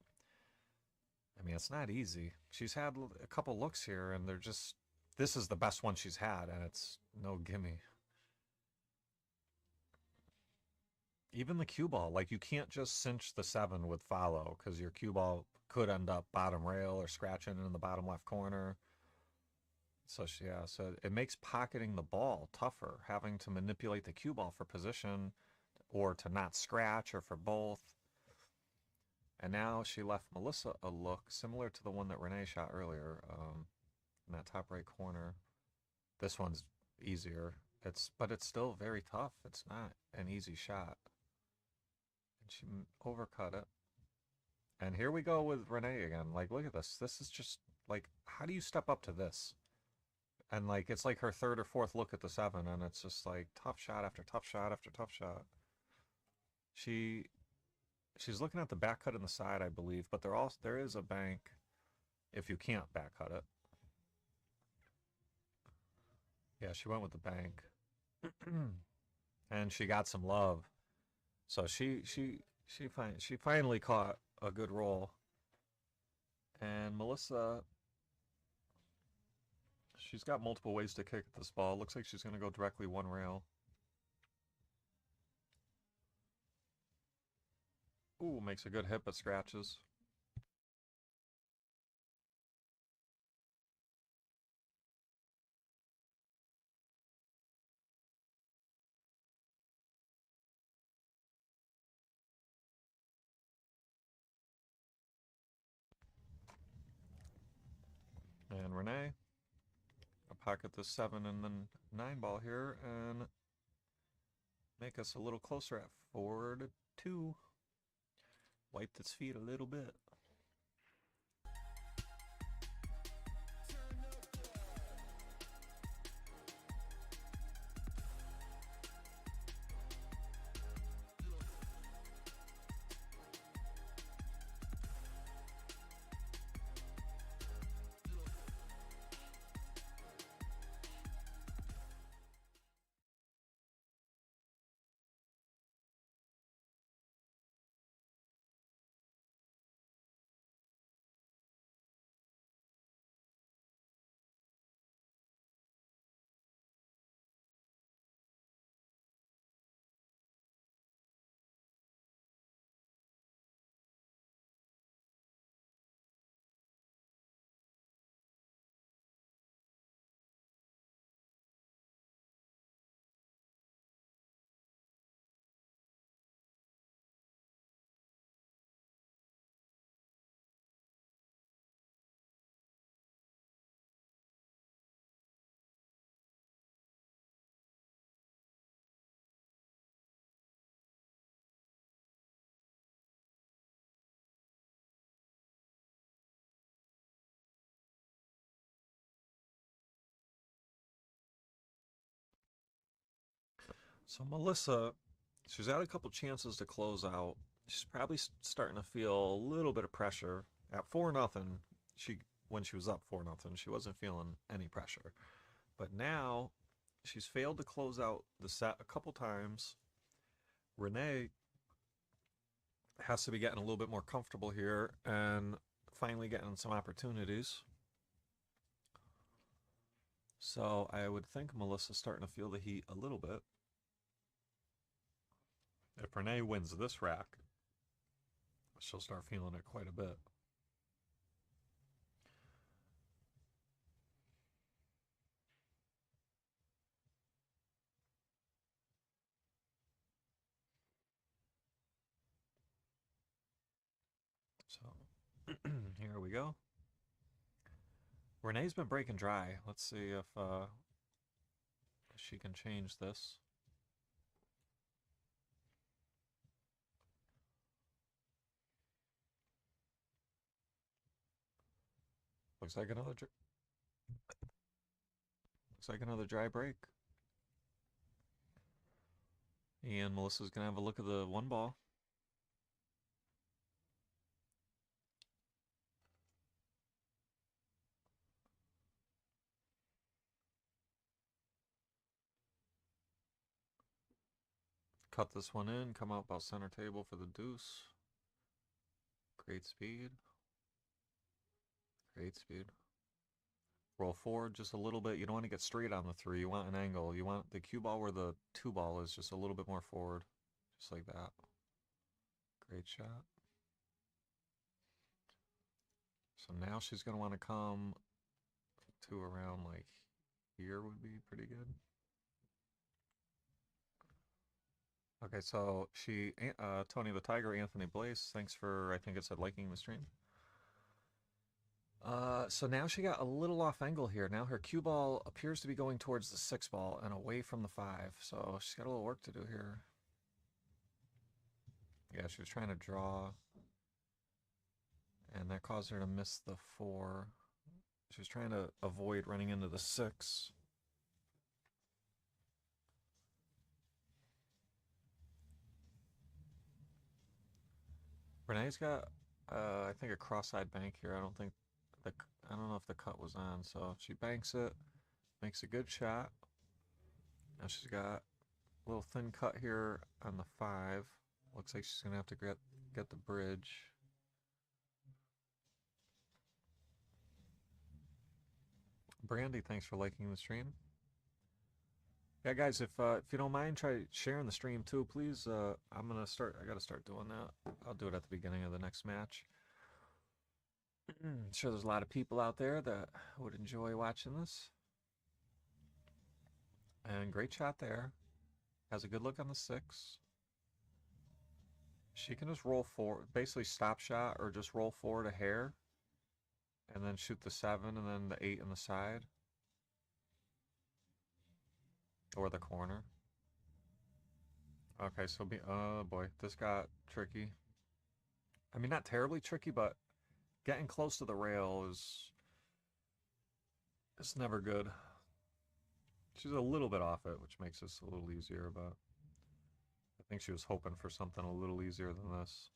I mean, it's not easy. She's had a couple looks here, and they're just, this is the best one she's had, and it's no gimme. Even the cue ball, like, you can't just cinch the 7 with follow, because your cue ball could end up bottom rail or scratching in the bottom left corner. So yeah, so it makes pocketing the ball tougher, having to manipulate the cue ball for position or to not scratch, or for both. And now she left Melissa a look similar to the one that Renee shot earlier, in that top right corner. This one's easier. But it's still very tough. It's not an easy shot. And she overcut it. And here we go with Renee again. Like, look at this. This is just, like, how do you step up to this? And, like, it's like her third or fourth look at the 7, and it's just, like, tough shot after tough shot after tough shot. She's looking at the back cut in the side, I believe, but there is a bank if you can't back cut it. Yeah, she went with the bank. And she got some love. So she finally caught a good roll. And Melissa, she's got multiple ways to kick at this ball. Looks like she's going to go directly one rail. Ooh, makes a good hit but scratches. And Renee, I'll pocket the 7 and then 9 ball here and make us a little closer at 4-2. Wiped its feet a little bit. So Melissa, she's had a couple chances to close out. She's probably starting to feel a little bit of pressure. At 4-0, when she was up 4-0, she wasn't feeling any pressure. But now she's failed to close out the set a couple times. Renee has to be getting a little bit more comfortable here and finally getting some opportunities. So I would think Melissa's starting to feel the heat a little bit. If Renee wins this rack, she'll start feeling it quite a bit. So here we go. Renee's been breaking dry. Let's see if she can change this. Looks like another dry break. And Melissa's gonna have a look at the 1 ball. Cut this one in, come out about center table for the deuce. Great speed. Great speed. Roll forward just a little bit. You don't want to get straight on the 3. You want an angle. You want the cue ball where the 2 ball is, just a little bit more forward. Just like that. Great shot. So now she's going to want to come to around like here would be pretty good. Okay, so Tony the Tiger, Anthony Blaze, thanks for, I think it said liking the stream. So now she got a little off angle here. Now her cue ball appears to be going towards the 6 ball and away from the 5. So she's got a little work to do here. Yeah, she was trying to draw And that caused her to miss the 4. She was trying to avoid running into the 6. Renee's got, I think, a cross-eyed bank here. I don't know if the cut was on. So she banks it, makes a good shot. Now she's got a little thin cut here on the 5. Looks like she's gonna have to get the bridge. Brandy, thanks for liking the stream. Yeah, guys, if you don't mind, try sharing the stream too, please. I gotta start doing that. I'll do it at the beginning of the next match. I'm sure there's a lot of people out there that would enjoy watching this. And great shot there. Has a good look on the 6. She can just roll forward, basically stop shot, or just roll forward a hair, and then shoot the 7 and then the 8 on the side. Or the corner. Okay, so oh boy, this got tricky. I mean, not terribly tricky, but getting close to the rail it's never good. She's a little bit off it, which makes this a little easier, but I think she was hoping for something a little easier than this.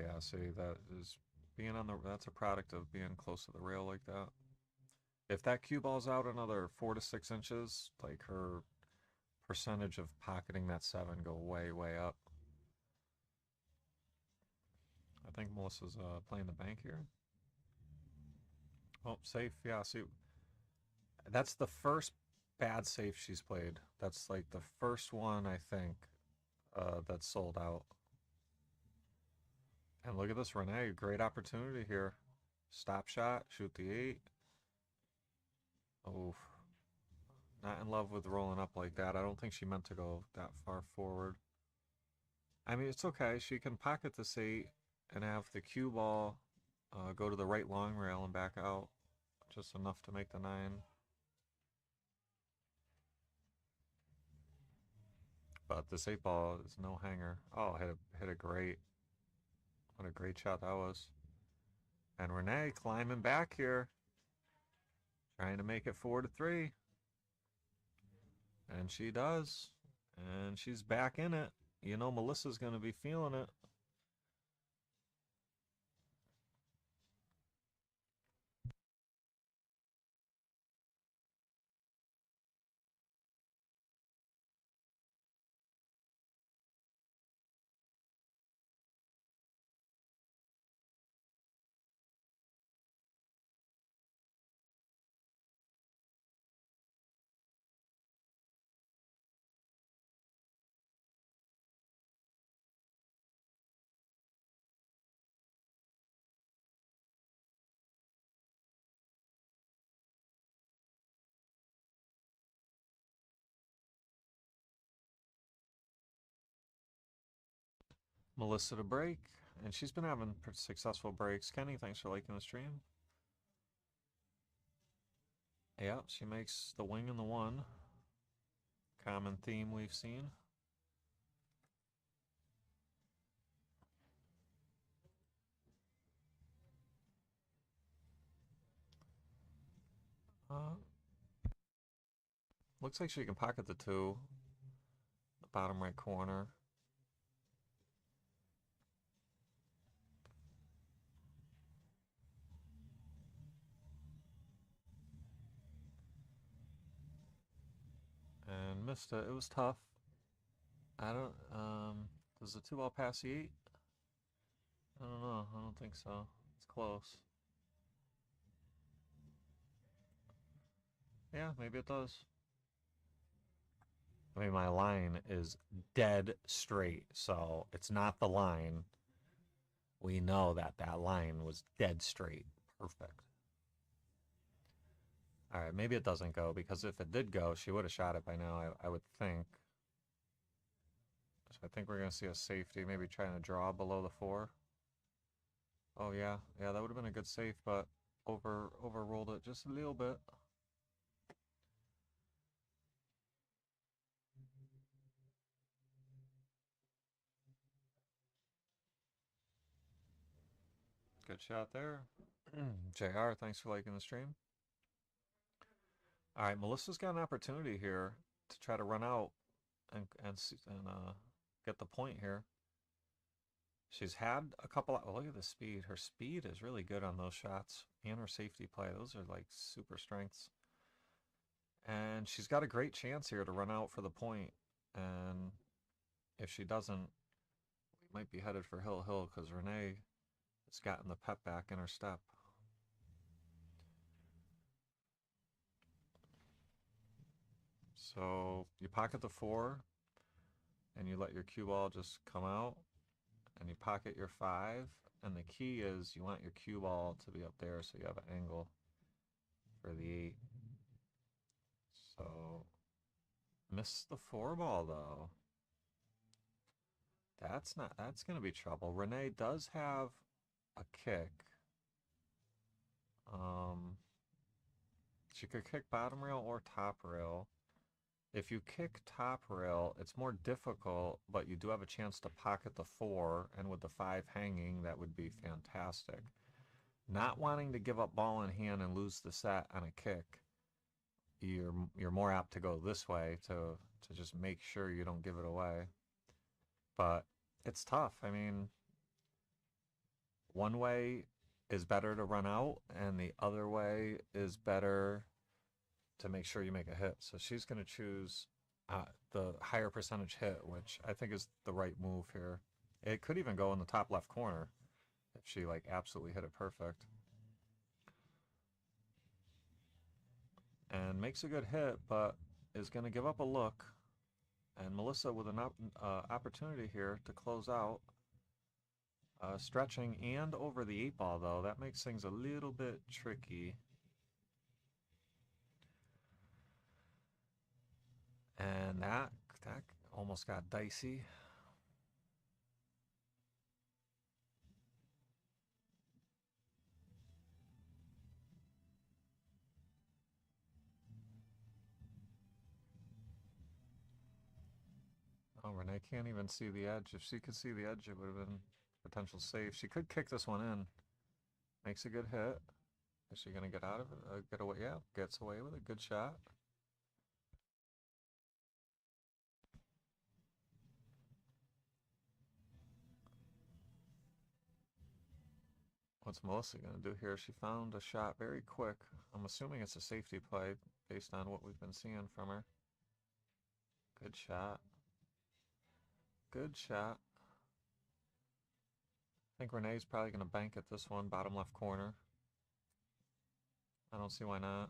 Yeah, see, that is that's a product of being close to the rail like that. If that cue ball's out another 4 to 6 inches, like, her percentage of pocketing that 7 go way, way up. I think Melissa's playing the bank here. Oh, safe. Yeah, see, that's the first bad safe she's played. That's like the first one, I think, that's sold out. And look at this, Renee. Great opportunity here. Stop shot, shoot the 8. Oof. Not in love with rolling up like that. I don't think she meant to go that far forward. I mean, it's okay. She can pocket this 8 and have the cue ball go to the right long rail and back out. Just enough to make the 9. But this 8 ball is no hanger. Oh, hit a great. What a great shot that was. And Renee climbing back here. Trying to make it 4 to 3. And she does. And she's back in it. You know Melissa's going to be feeling it. Melissa to break, and she's been having successful breaks. Kenny, thanks for liking the stream. Yep, she makes the wing and the 1. Common theme we've seen. Looks like she can pocket the 2. The bottom right corner. And missed it. It was tough. I don't, does the 2 ball pass the 8? I don't know. I don't think so. It's close. Yeah, maybe it does. I mean, my line is dead straight, so it's not the line. We know that that line was dead straight. Perfect. All right, maybe it doesn't go, because if it did go, she would have shot it by now, I would think. So I think we're going to see a safety, maybe trying to draw below the 4. Oh, yeah. Yeah, that would have been a good safe, but overruled it just a little bit. Good shot there. JR, thanks for liking the stream. All right, Melissa's got an opportunity here to try to run out and get the point here. She's had a couple. Look at the speed. Her speed is really good on those shots, and her safety play. Those are like super strengths. And she's got a great chance here to run out for the point. And if she doesn't, we might be headed for Hill because Renee has gotten the pep back in her step. So you pocket the 4, and you let your cue ball just come out, and you pocket your 5, and the key is you want your cue ball to be up there so you have an angle for the 8. So miss the 4 ball though. That's going to be trouble. Renee does have a kick. She could kick bottom rail or top rail. If you kick top rail, it's more difficult, but you do have a chance to pocket the 4, and with the 5 hanging, that would be fantastic. Not wanting to give up ball in hand and lose the set on a kick, you're more apt to go this way to just make sure you don't give it away. But it's tough. I mean, one way is better to run out, and the other way is better to make sure you make a hit. So she's going to choose the higher percentage hit, which I think is the right move here. It could even go in the top left corner if she like absolutely hit it perfect. And makes a good hit, but is going to give up a look. And Melissa with an opportunity here to close out. Stretching and over the 8 ball, though. That makes things a little bit tricky. And that almost got dicey. Oh, Renee can't even see the edge. If she could see the edge, it would have been potential save. She could kick this one in. Makes a good hit. Is she going to get out of it? Get away? Yeah, gets away with a good shot. What's Melissa going to do here? She found a shot very quick. I'm assuming it's a safety play based on what we've been seeing from her. Good shot. Good shot. I think Renee's probably going to bank at this one, bottom left corner. I don't see why not.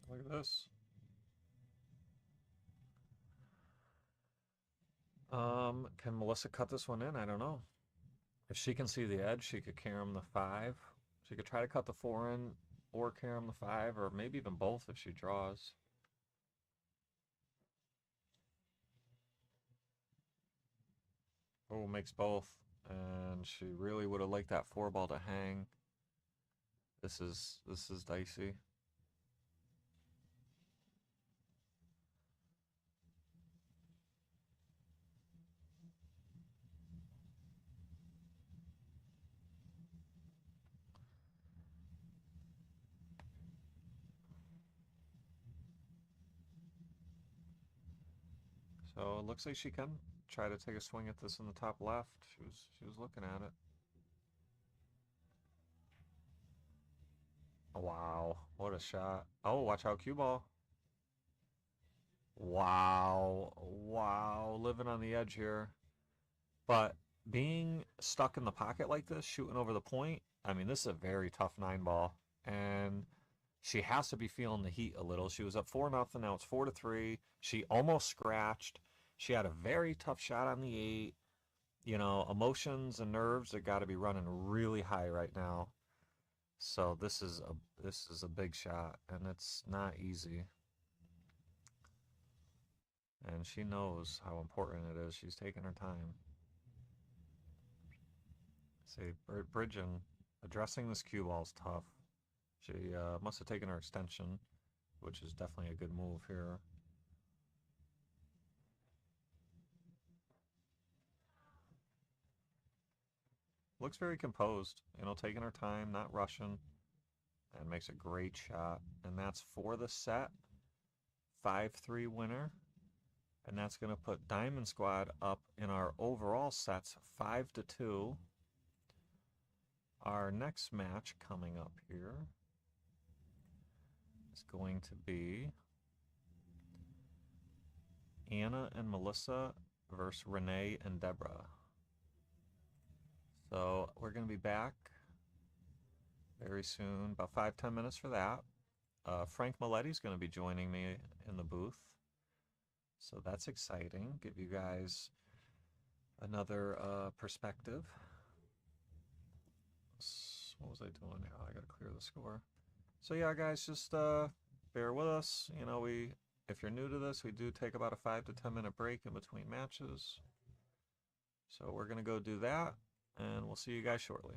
Look at this. Can Melissa cut this one in? I don't know. If she can see the edge, she could carom the 5. She could try to cut the 4 in or carom the 5, or maybe even both if she draws. Oh, makes both. And she really would have liked that 4 ball to hang. This is dicey. So it looks like she can try to take a swing at this in the top left. She was looking at it. Wow, what a shot. Oh, watch out, cue ball. Wow, wow, living on the edge here. But being stuck in the pocket like this, shooting over the point, I mean, this is a very tough 9 ball. And she has to be feeling the heat a little. She was up 4-0, now it's 4-3. She almost scratched. She had a very tough shot on the 8. You know, emotions and nerves have got to be running really high right now. So this is a big shot, and it's not easy. And she knows how important it is. She's taking her time. See, Bridgen Addressing this cue ball is tough. She must have taken her extension, which is definitely a good move here. Looks very composed, you know, taking her time, not rushing, and makes a great shot. And that's for the set. 5-3 winner. And that's going to put Diamond Squad up in our overall sets 5-2. Our next match coming up here is going to be Anna and Melissa versus Renee and Deborah. So we're going to be back very soon, about 5-10 minutes for that. Frank Miletti's going to be joining me in the booth. So that's exciting. Give you guys another perspective. What was I doing here? I got to clear the score. So yeah, guys, just bear with us. You know, if you're new to this, we do take about a 5 to 10 minute break in between matches. So we're going to go do that, and we'll see you guys shortly.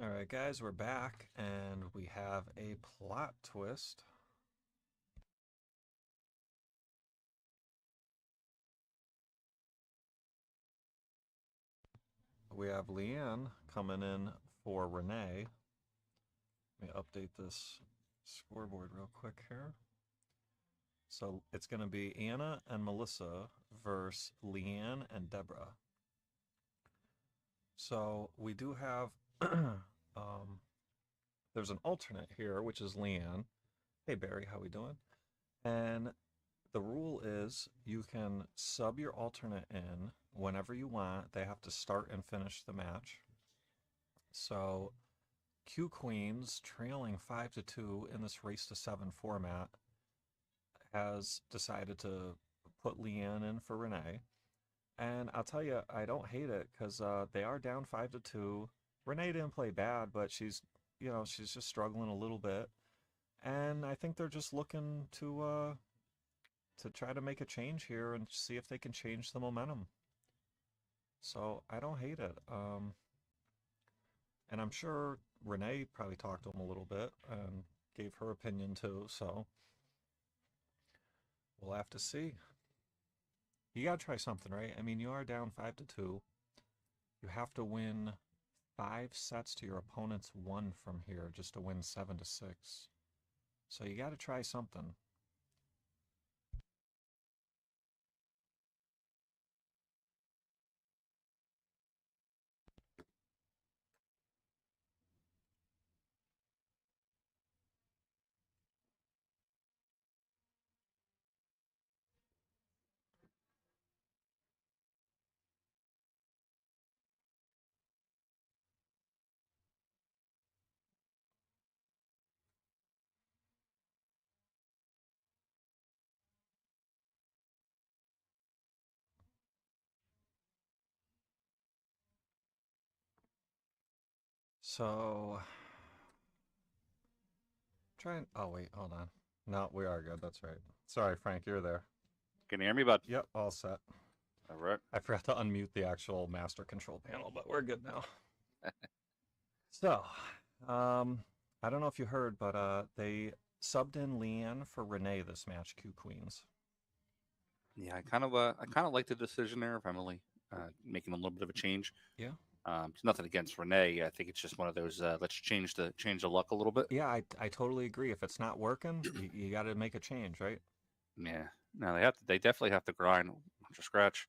All right, guys, we're back, and we have a plot twist. We have Leanne coming in for Renee. Let me update this scoreboard real quick here. So it's going to be Anna and Melissa versus Leanne and Deborah. So we do have, there's an alternate here, which is Leanne. Hey, Barry, how we doing? And the rule is you can sub your alternate in whenever you want. They have to start and finish the match. So Q Queens, trailing 5-2 in this race to 7 format, has decided to put Leanne in for Renee. And I'll tell you, I don't hate it because they are down 5-2. Renee didn't play bad, but she's just struggling a little bit. And I think they're just looking to try to make a change here and see if they can change the momentum. So I don't hate it. And I'm sure Renee probably talked to him a little bit and gave her opinion too. So we'll have to see. You got to try something, right? I mean, you are down 5-2. You have to win 5 sets to your opponent's 1 from here just to win 7-6. So you got to try something. So, oh wait, hold on. No, we are good. That's right. Sorry, Frank, you're there. Can you hear me, bud? Yep, all set. All right. I forgot to unmute the actual master control panel, but we're good now. So, I don't know if you heard, but they subbed in Leanne for Renee this match, Q Queens. Yeah, I kind of like the decision there of Emily making a little bit of a change. Yeah. It's nothing against Renee. I think it's just one of those let's change the luck a little bit. Yeah, I totally agree. If it's not working, you got to make a change, right? Yeah. No, they definitely have to grind from scratch.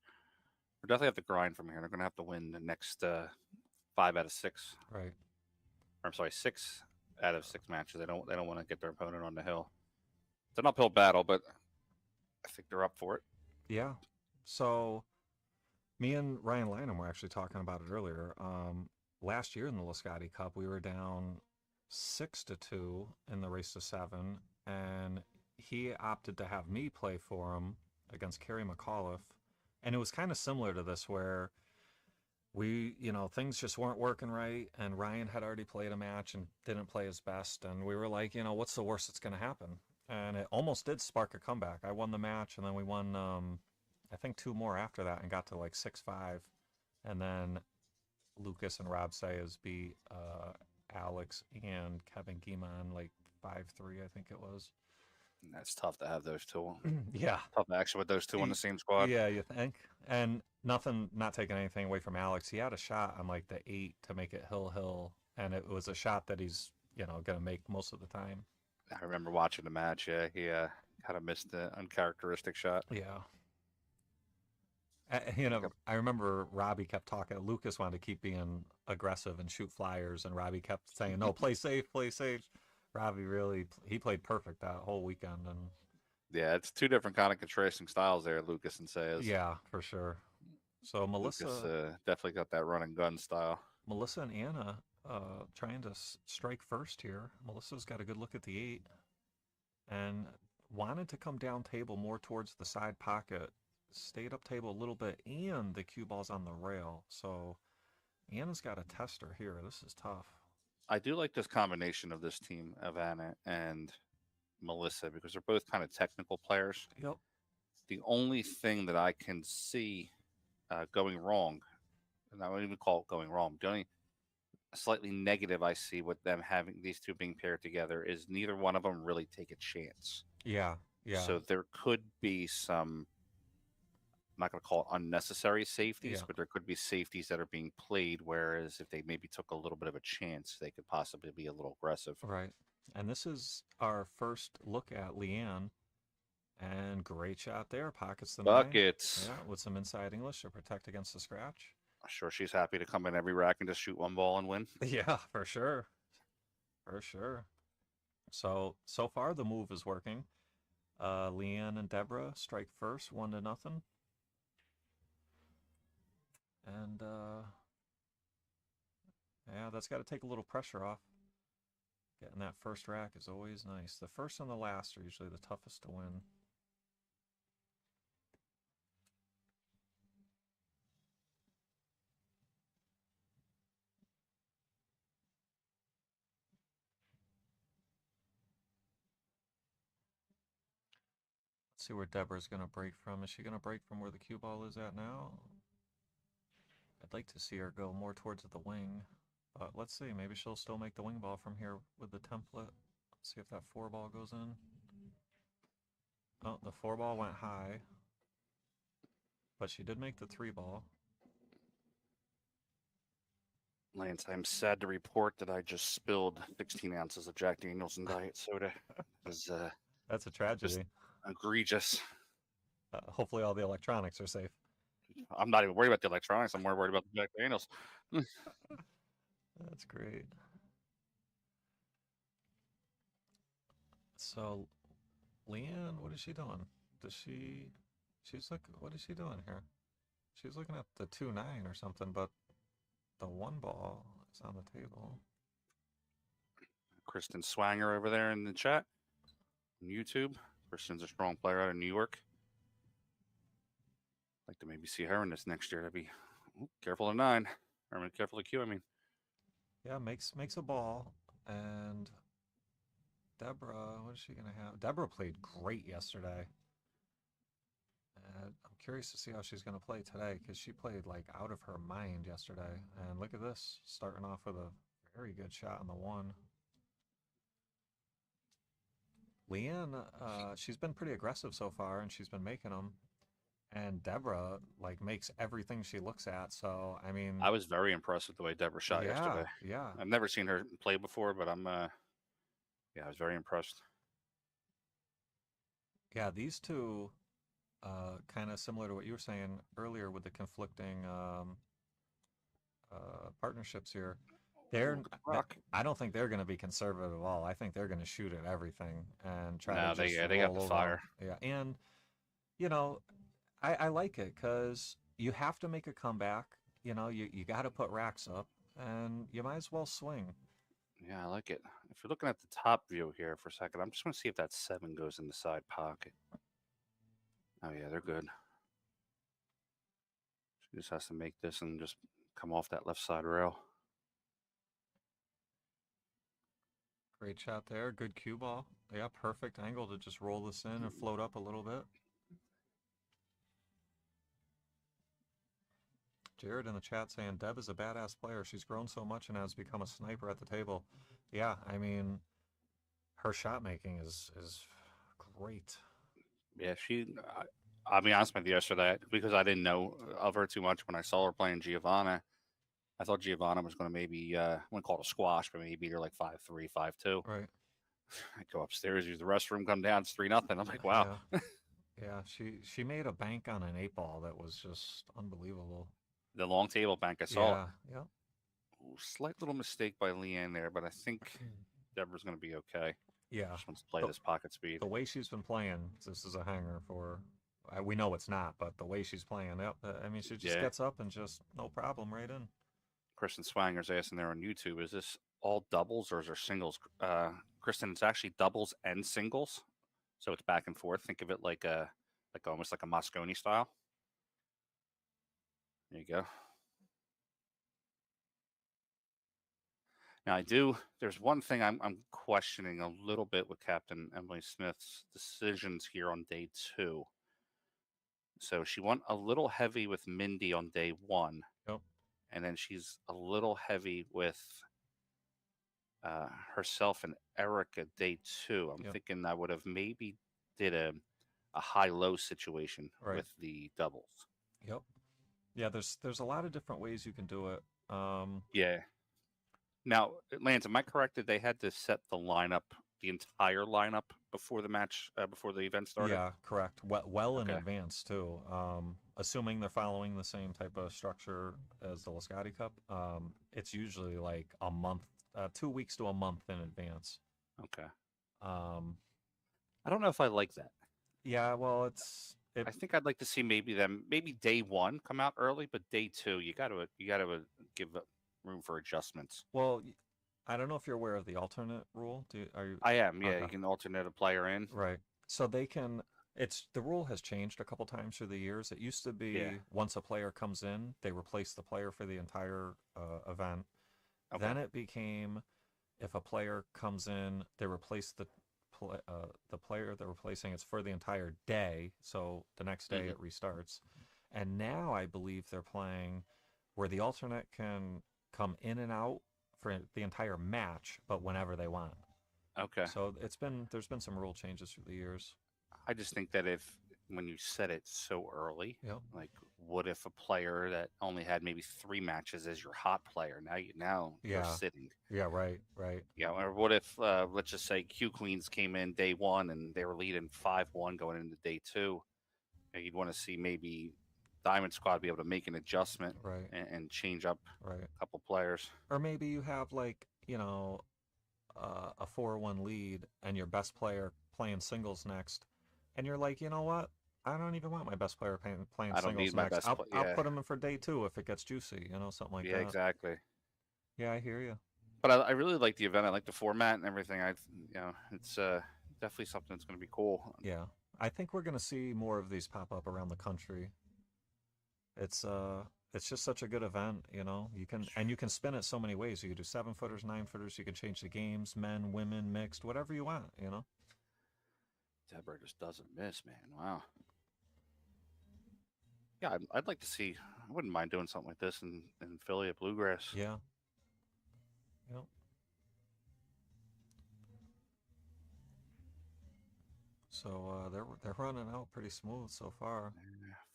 They definitely have to grind from here. They're going to have to win the next 5 out of 6. Right. Or, I'm sorry, 6 out of 6 matches. They don't want to get their opponent on the hill. It's an uphill battle, but I think they're up for it. Yeah. So me and Ryan Lynham were actually talking about it earlier. Last year in the Lisciotti Cup, we were down 6-2 in the race to 7, and he opted to have me play for him against Kerry McAuliffe. And it was kind of similar to this where we, things just weren't working right, and Ryan had already played a match and didn't play his best, and we were like, what's the worst that's going to happen? And it almost did spark a comeback. I won the match, and then we won, I think 2 more after that and got to like 6-5. And then Lucas and Rob Sayers beat Alex and Kevin Guimon like 5-3, I think it was. That's tough to have those two. Yeah. Tough action with those two on the same squad. Yeah, you think? And not taking anything away from Alex. He had a shot on like the 8 to make it hill, and it was a shot that he's, going to make most of the time. I remember watching the match. Yeah, he kind of missed the uncharacteristic shot. Yeah. I remember Robbie kept talking. Lucas wanted to keep being aggressive and shoot flyers, and Robbie kept saying, no, play safe, play safe. Robbie he played perfect that whole weekend. And yeah, it's 2 different kind of contrasting styles there, Lucas and Sayers. Yeah, for sure. So Melissa Lucas, definitely got that run and gun style. Melissa and Anna trying to strike first here. Melissa's got a good look at the 8 and wanted to come down table more towards the side pocket. Stayed up table a little bit, and the cue ball's on the rail. So Anna's got a tester here. This is tough. I do like this combination of this team of Anna and Melissa because they're both kind of technical players. Yep. The only thing that I can see going wrong, and I won't even call it going wrong, the only slightly negative I see with them having these two being paired together is neither one of them really take a chance. Yeah, yeah, So there could be some, I'm not going to call it unnecessary safeties, yeah. but there could be safeties that are being played. Whereas if they maybe took a little bit of a chance, they could possibly be a little aggressive. Right. And this is our first look at Leanne. And great shot there. Pockets the 9. Buckets. Yeah, with some inside English to protect against the scratch. I'm sure she's happy to come in every rack and just shoot one ball and win. Yeah, for sure. For sure. So far the move is working. Leanne and Deborah strike first, 1-0. And yeah, that's got to take a little pressure off. Getting that first rack is always nice. The first and the last are usually the toughest to win. Let's see where Deborah's going to break from. Is she going to break from where the cue ball is at now? I'd like to see her go more towards the wing. But let's see. Maybe she'll still make the wing ball from here with the template. Let's see if that 4 ball goes in. Oh, the 4 ball went high. But she did make the 3 ball. Lance, I'm sad to report that I just spilled 16 ounces of Jack Daniels and diet soda. That's a tragedy. Egregious. Hopefully all the electronics are safe. I'm not even worried about the electronics. I'm more worried about the Jack Daniels. That's great. So, Leanne, what is she doing? She's like, what is she doing here? She's looking at the 2-9 or something, but the 1 ball is on the table. Kristen Swanger over there in the chat on YouTube. Kristen's a strong player out of New York. Like to maybe see her in this next year. That'd be careful of 9. I mean, careful of Q. I mean, yeah, makes a ball. And Deborah, what is she gonna have? Deborah played great yesterday. And I'm curious to see how she's gonna play today because she played like out of her mind yesterday. And look at this, starting off with a very good shot on the 1. Leanne, she's been pretty aggressive so far, and she's been making them. And Deborah, like, makes everything she looks at. So, I mean, I was very impressed with the way Deborah shot yesterday. Yeah. I've never seen her play before, but I was very impressed. Yeah, these two, kind of similar to what you were saying earlier with the conflicting partnerships here. I don't think they're going to be conservative at all. I think they're going to shoot at everything and try to just they got roll the over fire. them. Yeah, and you know, I like it because you have to make a comeback. You know, you got to put racks up, and you might as well swing. Yeah, I like it. If you're looking at the top view here for a second, I'm just going to see if that 7 goes in the side pocket. Oh, yeah, they're good. She just has to make this and just come off that left side rail. Great shot there. Good cue ball. Yeah, perfect angle to just roll this in and float up a little bit. Jared in the chat saying, Deb is a badass player. She's grown so much and has become a sniper at the table. Yeah, I mean, her shot making is great. Yeah, I'll be honest with you, yesterday, because I didn't know of her too much when I saw her playing Giovanna. I thought Giovanna was going to maybe, I wouldn't call it a squash, but maybe beat her like 5-3, 5-2. Right. I go upstairs, use the restroom, come down, it's 3-0. I'm like, wow. Yeah, she made a bank on an 8 ball that was just unbelievable. The long table bank, I saw it. Yeah. Ooh, slight little mistake by Leanne there, but I think Deborah's going to be okay. Yeah. Just wants to play this pocket speed. The way she's been playing, this is a hanger for, we know it's not, but the way she's playing, I mean, she just gets up and just, no problem, right in. Kristen Swanger's asking there on YouTube, is this all doubles or is there singles? Kristen, it's actually doubles and singles. So it's back and forth. Think of it like almost like a Mosconi style. There you go. Now there's one thing I'm questioning a little bit with Captain Emily Smith's decisions here on day 2. So she went a little heavy with Mindy on day 1. Yep. and then she's a little heavy with herself and Erica day 2. I'm Yep. thinking I would have maybe did a high-low situation Right. with the doubles. Yep. Yeah, there's a lot of different ways you can do it. Yeah. Now, Lance, am I correct that they had to set the lineup, the entire lineup, before the match, before the event started? Yeah, correct. Well in Okay. advance too. Assuming they're following the same type of structure as the Lisciotti Cup, it's usually like a month, 2 weeks to a month in advance. Okay. Um, I don't know if I like that. yeah, well, I think I'd like to see maybe day 1 come out early, but day 2 you got to give room for adjustments. Well, I don't know if you're aware of the alternate rule. Are you? I am. Yeah, Okay. you can alternate a player in. Right. So they can. The rule has changed a couple times through the years. It used to be once a player comes in, they replace the player for the entire event. Okay. Then it became, if a player comes in, they replace the player they're replacing. It's for the entire day. So the next day it restarts. And now I believe they're playing where the alternate can come in and out for the entire match, but whenever they want. Okay. So there's been some rule changes through the years. I just think that when you set it so early, Yep. like what if a player that only had maybe 3 matches as your hot player now you're sitting. Yeah, right. Yeah, or what if let's just say Q Queens came in day 1 and they were leading 5-1 going into day 2. And you'd want to see maybe Diamond Squad be able to make an adjustment and change up a couple players. Or maybe you have like, a 4-1 lead and your best player playing singles next. And you're like, you know what? I don't even want my best player playing I don't singles need my next. best I'll put him in for day 2 if it gets juicy, something like that. Yeah, exactly. Yeah, I hear you. But I really like the event. I like the format and everything. It's definitely something that's going to be cool. Yeah, I think we're going to see more of these pop up around the country. It's just such a good event, You can spin it so many ways. You can do 7-footers, 9-footers. You can change the games, men, women, mixed, whatever you want, Deborah just doesn't miss, man. Wow. Yeah, I'd like to see. I wouldn't mind doing something like this in Philly at Bluegrass. Yeah. Yep. So they're running out pretty smooth so far.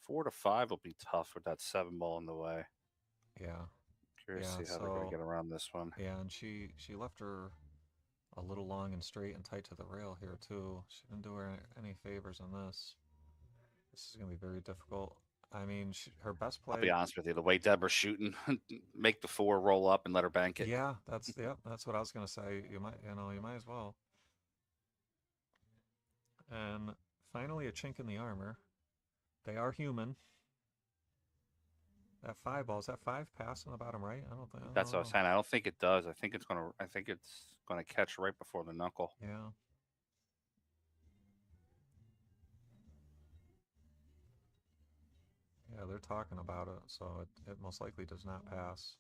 4 to 5 will be tough with that 7 ball in the way. Yeah. Curious to see how they're going to get around this one. Yeah, and she left her a little long and straight and tight to the rail here too. She didn't do her any favors on this. This is going to be very difficult. I mean, her best play. I'll be honest with you, the way Deborah's shooting, make the 4 roll up and let her bank it. Yeah, that's what I was going to say. You might as well. And finally, a chink in the armor. They are human. That 5 ball, is that 5 pass on the bottom right? I don't think. That's what I was saying. I don't think it does. I think it's gonna catch right before the knuckle. Yeah. Yeah, they're talking about it, so it most likely does not pass.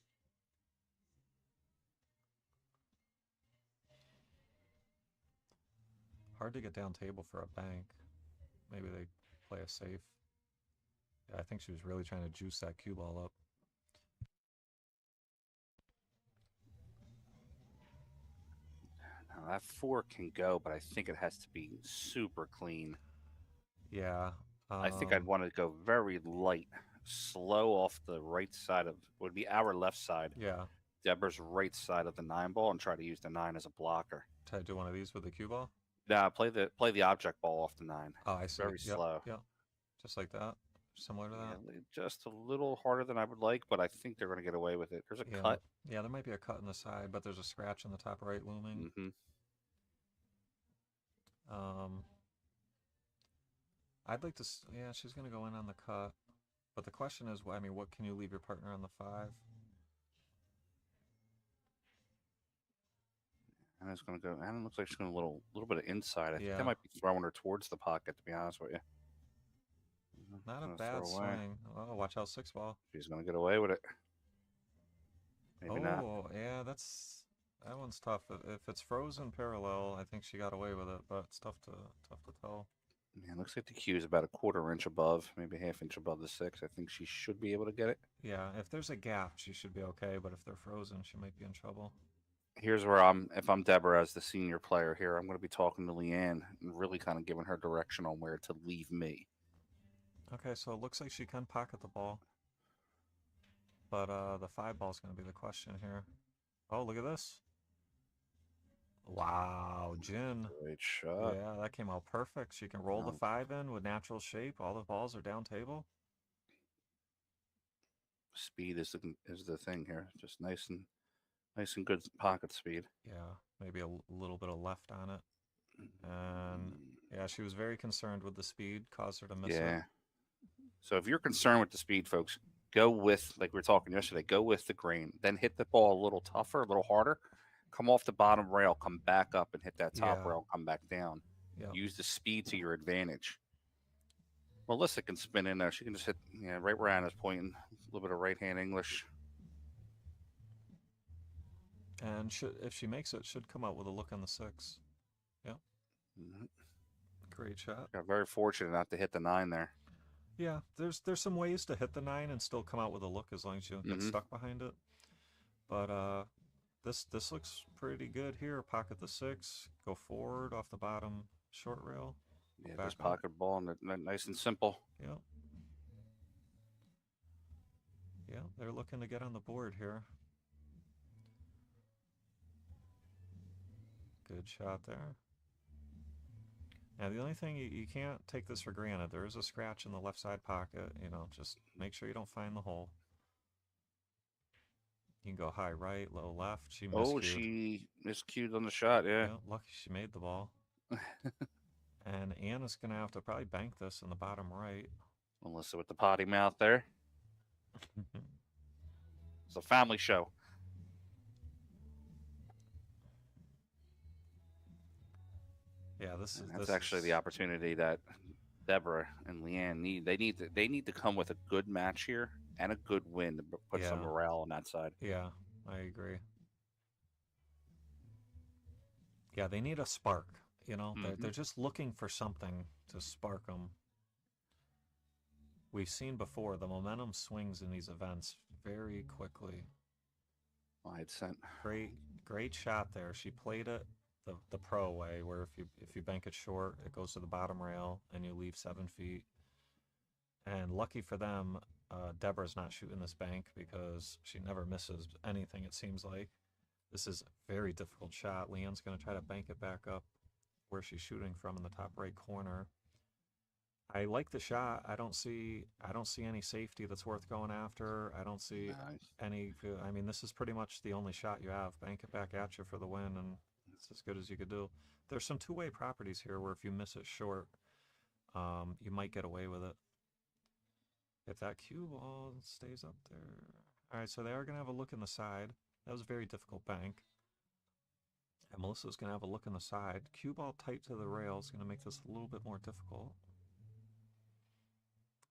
Hard to get down table for a bank. Maybe they play a safe. Yeah, I think she was really trying to juice that cue ball up. Now, that 4 can go, but I think it has to be super clean. Yeah. I think I'd want to go very light, slow off the right side would be our left side. Yeah. Deborah's right side of the 9 ball and try to use the 9 as a blocker. Try to do one of these with the cue ball? Nah, play the object ball off the 9. Oh, I see. Very slow. Yeah. Just like that. Similar to that. Yeah, just a little harder than I would like, but I think they're going to get away with it. There's a cut. Yeah, there might be a cut in the side, but there's a scratch in the top right looming. Mm-hmm. I'd like to. Yeah, she's going to go in on the cut. But the question is, I mean, what can you leave your partner on the 5? And it's going to go. And it looks like she's going a little bit of inside. I think Yeah. that might be throwing her towards the pocket, to be honest with you. Not a bad swing. Oh, watch out, 6 ball. She's going to get away with it. Maybe not. Oh, yeah, that one's tough. If it's frozen parallel, I think she got away with it, but it's tough to tell. Yeah, looks like the cue is about a quarter inch above, maybe half inch above the 6. I think she should be able to get it. Yeah, if there's a gap, she should be okay, but if they're frozen, she might be in trouble. Here's where if I'm Deborah as the senior player here, I'm going to be talking to Leanne and really kind of giving her direction on where to leave me. Okay, so it looks like she can pocket the ball. But the 5 ball is going to be the question here. Oh, look at this. Wow, Jin. Great shot. Yeah, that came out perfect. She can roll the 5 in with natural shape. All the balls are down table. Speed is the thing here. Just nice and good pocket speed. Yeah, maybe a little bit of left on it. And yeah, she was very concerned with the speed, caused her to miss it. So if you're concerned with the speed, folks, go with, like we were talking yesterday, go with the grain. Then hit the ball a little tougher, a little harder. Come off the bottom rail, come back up and hit that top rail, come back down. Yep. Use the speed to your advantage. Melissa can spin in there. She can just hit right where Anna's pointing. A little bit of right-hand English. And if she makes it, should come out with a look on the 6. Yep. Great shot. Got very fortunate not to hit the 9 there. Yeah, there's some ways to hit the 9 and still come out with a look as long as you don't get stuck behind it. But this looks pretty good here. Pocket the 6, go forward off the bottom short rail. Yeah, just pocket ball and nice and simple. Yep. Yeah, they're looking to get on the board here. Good shot there. Now, the only thing, you can't take this for granted. There is a scratch in the left side pocket. Just make sure you don't find the hole. You can go high right, low left. She miscued. She miscued on the shot, yeah. Lucky she made the ball. And Anna's going to have to probably bank this in the bottom right. Melissa with the potty mouth there. It's a family show. Yeah, that's actually the opportunity that Deborah and Leanne need. They need to come with a good match here and a good win to put some morale on that side. Yeah, I agree. Yeah, they need a spark. They're just looking for something to spark them. We've seen before the momentum swings in these events very quickly. Wide sent. Great shot there. She played it the pro way, where if you bank it short, it goes to the bottom rail and you leave 7 feet. And lucky for them, Deborah's not shooting this bank because she never misses anything, it seems like. This is a very difficult shot. Leanne's going to try to bank it back up where she's shooting from in the top right corner. I like the shot. I don't see any safety that's worth going after. I don't see any. I mean, this is pretty much the only shot you have. Bank it back at you for the win, and it's as good as you could do. There's some two-way properties here where if you miss it short, you might get away with it. If that cue ball stays up there. All right, so they are going to have a look in the side. That was a very difficult bank. And Melissa's going to have a look in the side. Cue ball tight to the rail is going to make this a little bit more difficult.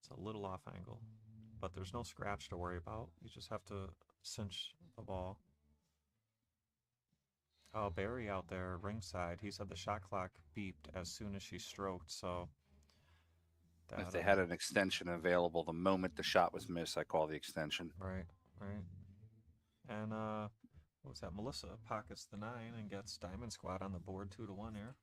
It's a little off angle, but there's no scratch to worry about. You just have to cinch the ball. Oh, Barry out there ringside. He said the shot clock beeped as soon as she stroked, so... If they had an extension available the moment the shot was missed, I call the extension. Right. And, what was that? Melissa pockets the 9 and gets Diamond Squad on the board 2-1 here.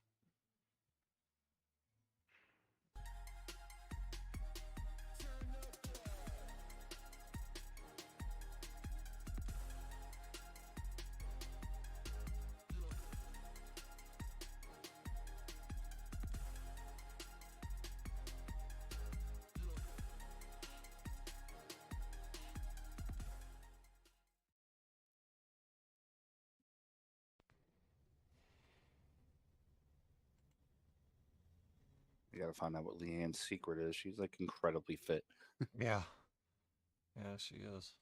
You got to find out what Leanne's secret is. She's like incredibly fit. Yeah, she is.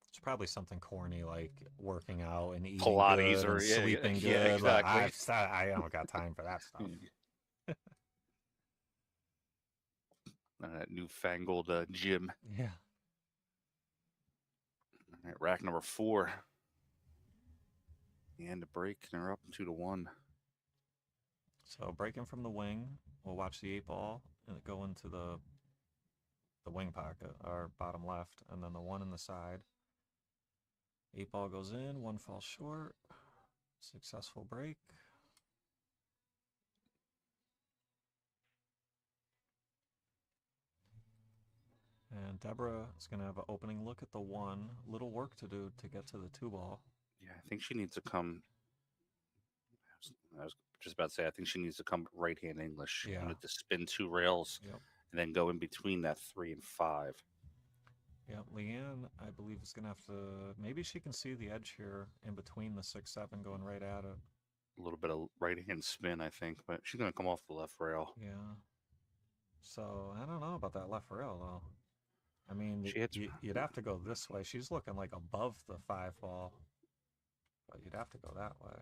It's probably something corny like working out and eating Pilates good or and sleeping good. Yeah, exactly. I don't got time for that stuff. That newfangled gym. Yeah. All right, rack number 4. And a break, and they're up 2-1. So breaking from the wing, we'll watch the 8-ball and it go into the wing pocket, our bottom left, and then the 1 in the side. 8-ball goes in, 1 falls short. Successful break. And Deborah is going to have an opening look at the 1. Little work to do to get to the 2-ball. Yeah, I think she needs to come. I was just about to say, I think she needs to come right-hand English. Yeah. You know, to spin 2 rails and then go in between that 3 and 5. Yeah, Leanne, I believe, is going to have to. Maybe she can see the edge here in between the 6-7 going right at it. A little bit of right-hand spin, I think, but she's going to come off the left rail. Yeah. So I don't know about that left rail, though. I mean, you'd have to go this way. She's looking like above the 5-ball, but you'd have to go that way.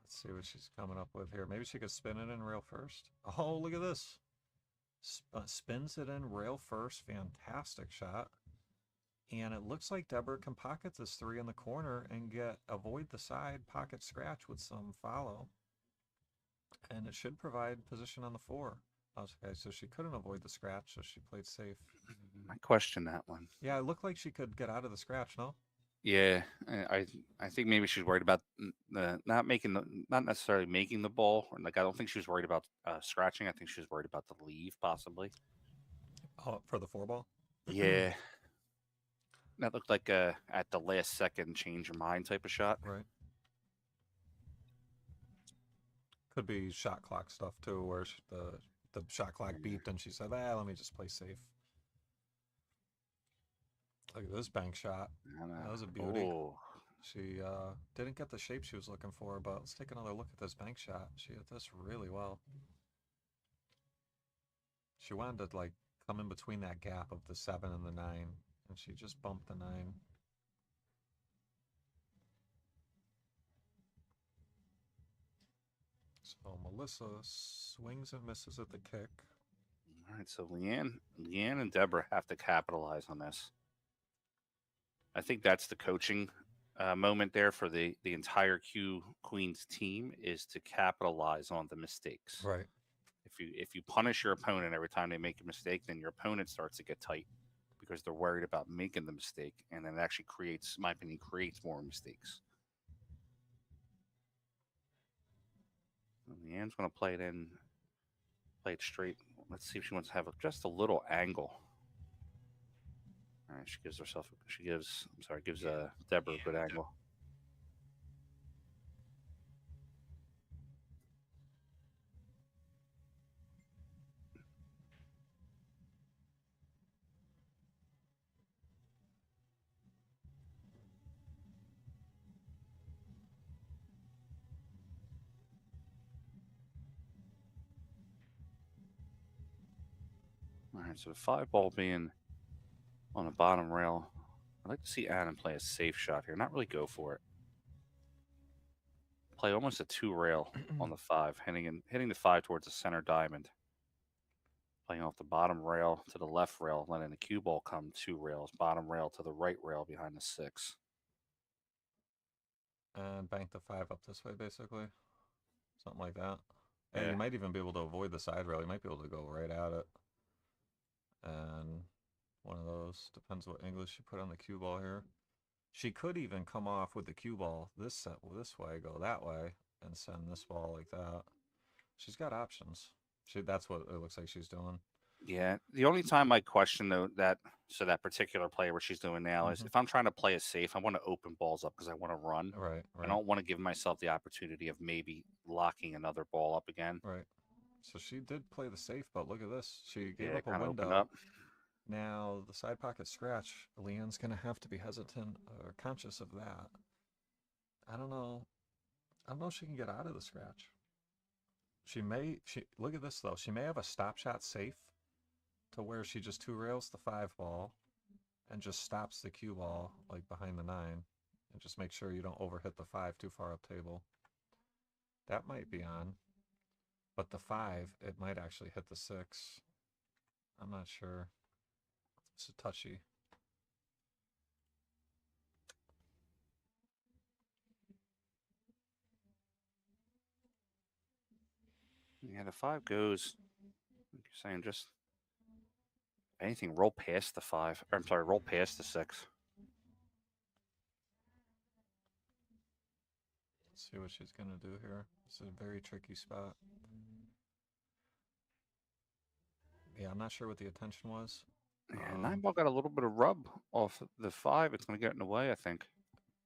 Let's see what she's coming up with here. Maybe she could spin it in rail first. Oh, look at this. Spins it in rail first. Fantastic shot. And it looks like Deborah can pocket this 3 in the corner and avoid the side pocket scratch with some follow. And it should provide position on the 4. Okay, so she couldn't avoid the scratch, so she played safe. I question that one. Yeah, it looked like she could get out of the scratch, no? Yeah, I think maybe she's worried about not necessarily making the ball. Like, I don't think she was worried about scratching. I think she was worried about the leave, possibly. Oh, for the 4-ball? Yeah. That looked like at the last second change your mind type of shot. Right. Could be shot clock stuff too, where the shot clock beeped and she said, let me just play safe. Look at this bank shot. That was a beauty. Oh. She didn't get the shape she was looking for, but let's take another look at this bank shot. She hit this really well. She wanted to like come in between that gap of the 7 and the 9, and she just bumped the 9. So Melissa swings and misses at the kick. All right, so Leanne and Deborah have to capitalize on this. I think that's the coaching moment there for the entire Q Queens team, is to capitalize on the mistakes. Right. If you punish your opponent every time they make a mistake, then your opponent starts to get tight because they're worried about making the mistake, and then it actually creates, in my opinion, more mistakes. Leanne's going to play it straight. Let's see if she wants to have just a little angle. All right, gives Deborah a good angle. All right, so the 5-ball being on the bottom rail, I'd like to see Adam play a safe shot here. Not really go for it. Play almost a 2 rail on the 5, hitting the 5 towards the center diamond. Playing off the bottom rail to the left rail, letting the cue ball come 2 rails. Bottom rail to the right rail behind the 6. And bank the 5 up this way, basically. Something like that. Yeah. And you might even be able to avoid the side rail. You might be able to go right at it. And one of those, depends what English you put on the cue ball here. She could even come off with the cue ball this way, go that way, and send this ball like that. She's got options. That's what it looks like she's doing. Yeah. The only time I question though that particular play where she's doing now is if I'm trying to play it safe, I want to open balls up because I want to run. Right. I don't want to give myself the opportunity of maybe locking another ball up again. Right. So she did play the safe, but look at this. She gave up a window. Opened up. Now, the side pocket scratch, Leanne's going to have to be hesitant or conscious of that. I don't know if she can get out of the scratch. Look at this, though. She may have a stop shot safe to where she just 2 rails the 5-ball and just stops the cue ball, like behind the 9, and just make sure you don't overhit the 5 too far up table. That might be on. But the 5, it might actually hit the 6. I'm not sure. It's a touchy. Yeah, the 5 goes. Like you're saying, just anything, roll past the 5. Or, I'm sorry, roll past the 6. Let's see what she's gonna do here. This is a very tricky spot. Yeah, I'm not sure what the intention was. Yeah, 9 ball got a little bit of rub off the 5. It's going to get in the way, I think.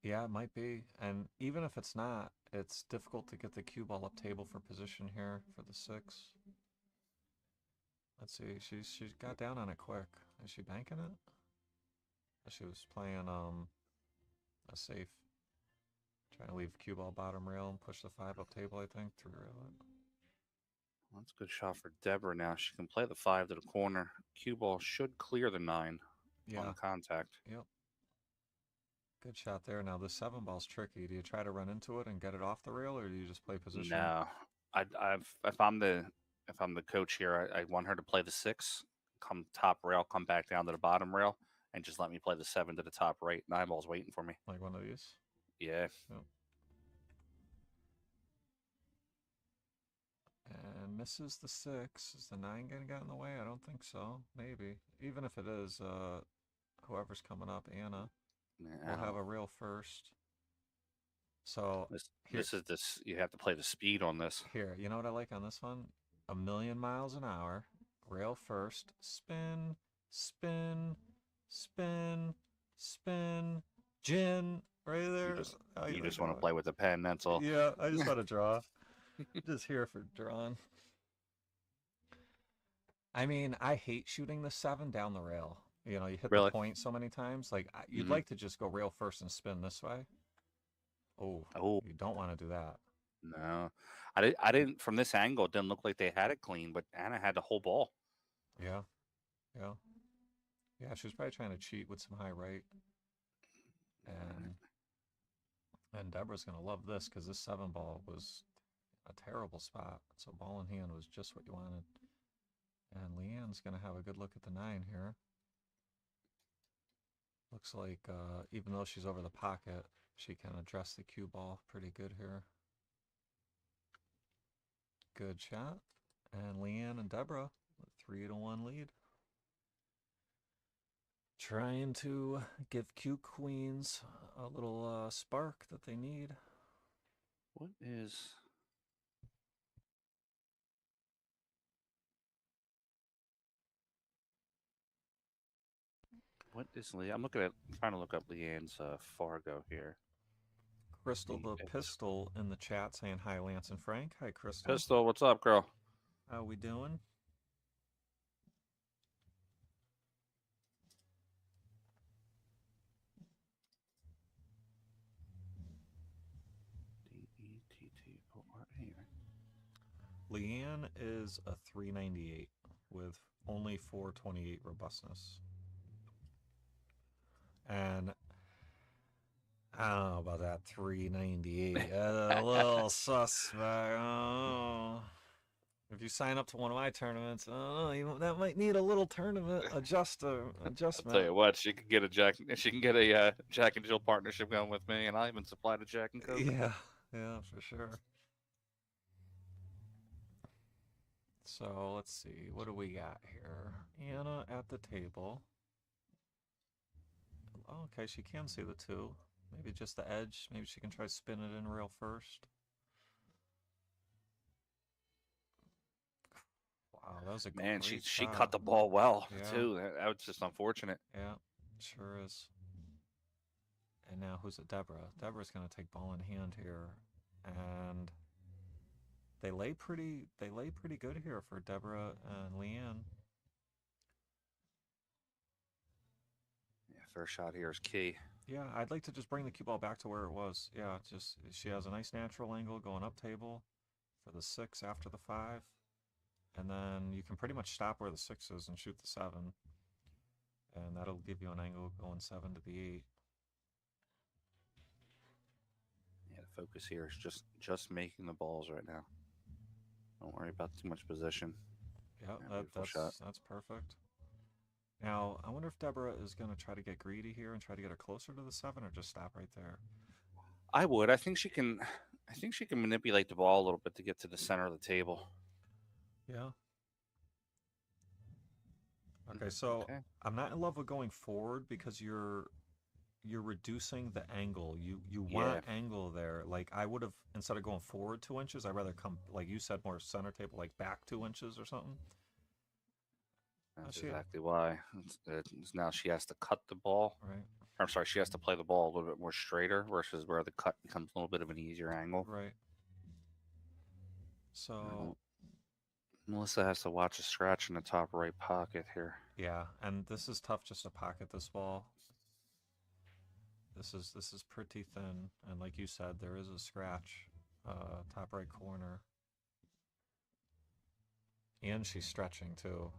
Yeah, it might be. And even if it's not, it's difficult to get the cue ball up table for position here for the 6. Let's see. She's got down on it quick. Is she banking it? She was playing a safe. Trying to leave cue ball bottom rail and push the 5 up table, I think, to rail it. Well, that's a good shot for Deborah now. She can play the 5 to the corner. Cue ball should clear the 9 on the contact. Yep. Good shot there. Now the 7 ball's tricky. Do you try to run into it and get it off the rail, or do you just play position? No, if I'm the coach here, I want her to play the 6, come top rail, come back down to the bottom rail, and just let me play the 7 to the top right. 9 ball's waiting for me. Like one of these. Yeah. Yep. And misses the 6. Is the 9 gonna get in the way? I don't think so. Maybe. Even if it is, whoever's coming up, Anna, will have a rail first. So this is this. You have to play the speed on this. Here, you know what I like on this one? 1,000,000 miles an hour. Rail first. Spin, spin, spin, spin. Gin. Right there. You just want to play with the pen. That's all. Yeah, I just want to draw. Just here for drawing. I mean, I hate shooting the 7 down the rail. You know, you hit the point so many times. Like, you'd like to just go rail first and spin this way. Oh, you don't want to do that. No, I didn't. From this angle, it didn't look like they had it clean, but Anna had the whole ball. Yeah, yeah, yeah. She was probably trying to cheat with some high right, and Deborah's gonna love this because this 7 ball was a terrible spot. So ball in hand was just what you wanted. And Leanne's gonna have a good look at the 9 here. Looks like even though she's over the pocket, she can address the cue ball pretty good here. Good shot. And Leanne and Deborah, 3-1 lead. Trying to give cue queens a little spark that they need. What is... What is Lee? I'm trying to look up Leanne's Fargo here. Crystal the Pistol in the chat saying hi, Lance and Frank. Hi, Crystal. Pistol, what's up, girl? How we doing? Leanne is a 398 with only 428 robustness. And I don't know about that 398. A little suspect. Oh. If you sign up to one of my tournaments, that might need a little tournament adjustment. I'll tell you what, she can get a Jack and Jill partnership going with me, and I even supply the Jack and Coke. Yeah, for sure. So let's see, what do we got here? Anna at the table. Oh, okay, she can see the 2. Maybe just the edge. Maybe she can try spin it in rail first. Wow, that was a man. Great She shot. cut the ball well too. That was just unfortunate. Yeah, sure is. And now who's it? Deborah. Deborah's going to take ball in hand here, and they lay pretty good here for Deborah and Leanne. Yeah, first shot here is key. Yeah, I'd like to just bring the cue ball back to where it was. Yeah, just she has a nice natural angle going up table for the 6 after the 5. And then you can pretty much stop where the 6 is and shoot the 7. And that'll give you an angle going 7 to the 8. Yeah, the focus here is just making the balls right now. Don't worry about too much position. Yeah, that's perfect. Now, I wonder if Deborah is going to try to get greedy here and try to get her closer to the 7 or just stop right there. I would. I think she can manipulate the ball a little bit to get to the center of the table. Yeah. Okay, so I'm not in love with going forward because you're reducing the angle. You want angle there. Like I would have, instead of going forward 2 inches, I'd rather come, like you said, more center table, like back 2 inches or something. That's exactly why. Now she has to cut the ball. Right. I'm sorry, she has to play the ball a little bit more straighter versus where the cut becomes a little bit of an easier angle. Right. So Melissa has to watch a scratch in the top right pocket here. yeah, and this is tough just to pocket this ball. This is pretty thin, and like you said, there is a scratch, top right corner, and she's stretching too.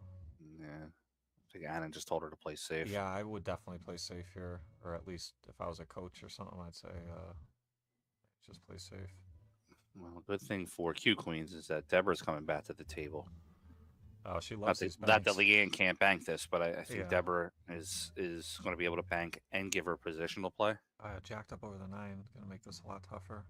Yeah, I think Anna just told her to play safe. Yeah, I would definitely play safe here, or at least if I was a coach or something, I'd say just play safe. Well, good thing for Q Queens is that Deborah's coming back to the table. Oh, she loves these Not banks. that Leanne can't bank this, but I think Yeah. Deborah is going to be able to bank and give her positional play. Jacked up over the 9, gonna make this a lot tougher.